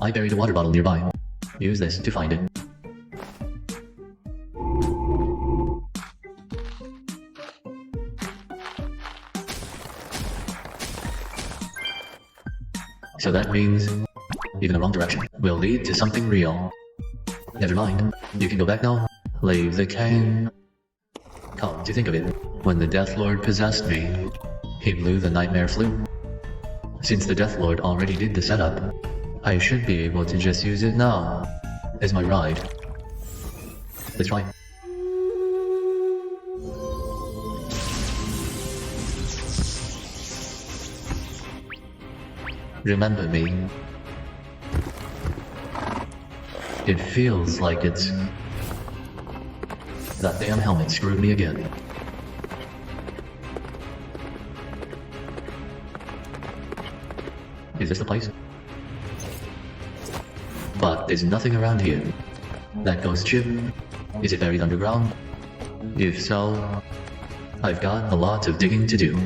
I buried a water bottle nearby. Use this to find it. that means even the wrong direction will lead to something real. Never mind. You can go back now. Leave the cane. Come to think of it, when the Death Lord possessed me, he blew the nightmare flu. Since the Death Lord already did the setup, I should be able to just use it now as my ride. Let's try. Remember me. It feels like it's... That damn helmet screwed me again. Is this the place? But there's nothing around here. That ghost ship, is it buried underground? If so, I've got a lot of digging to do.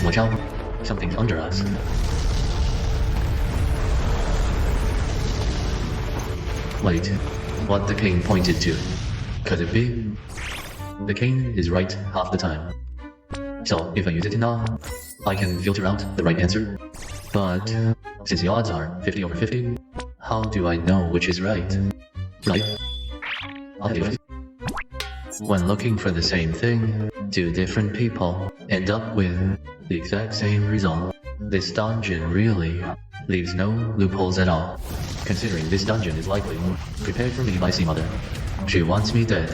Watch out, something's under us. Wait, what the cane pointed to? Could it be? The cane is right half the time. So if I use it now, I can filter out the right answer. But since the odds are 50 over 50, how do I know which is right? Right? I'll do it. When looking for the same thing, two different people end up with the exact same result. This dungeon really leaves no loopholes at all, considering this dungeon is likely prepared for me by Sea Mother. She wants me dead.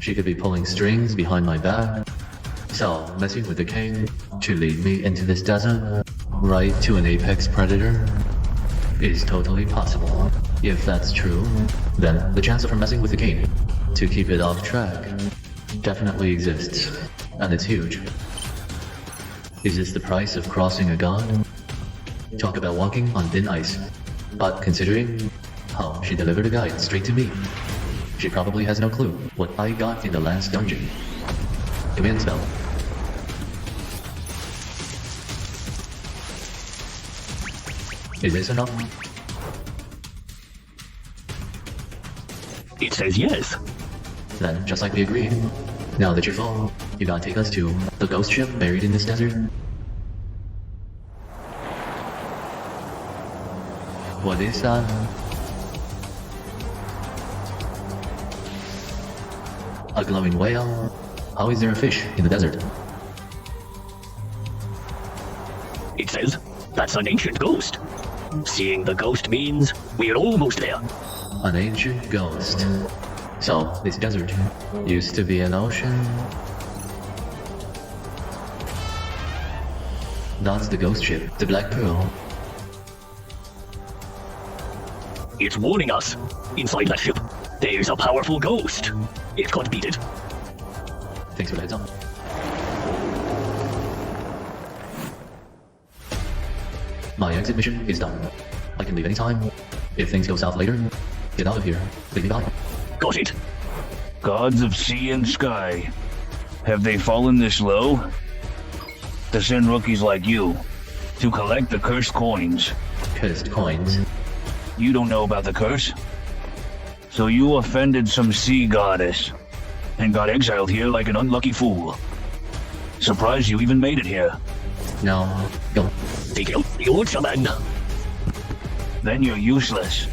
She could be pulling strings behind my back, so messing with the cane to lead me into this desert, right to an apex predator, is totally possible. If that's true, then the chance of her messing with the cane to keep it off track definitely exists, and it's huge. Is this the price of crossing a god? Talk about walking on thin ice. But considering how she delivered a guide straight to me, she probably has no clue what I got in the last dungeon. Command spell. Is this enough? It says yes. Then, just like we agreed, now that you're full, you gotta take us to the ghost ship buried in this desert. What is that? A glowing whale? How is there a fish in the desert? It says that's an ancient ghost. Seeing the ghost means we're almost there. An ancient ghost. So, this desert used to be an ocean? That's the ghost ship, the Black Pearl. It's warning us. Inside that ship, there's a powerful ghost. It can't beat it. Thanks for the heads up. My exit mission is done. I can leave anytime. If things go south later, get out of here. Leave me behind. Got it. Gods of sea and sky, have they fallen this low? To send rookies like you to collect the cursed coins. Cursed coins? You don't know about the curse? So you offended some sea goddess and got exiled here like an unlucky fool. Surprised you even made it here. No, go. Take out the old shaman. Then you're useless.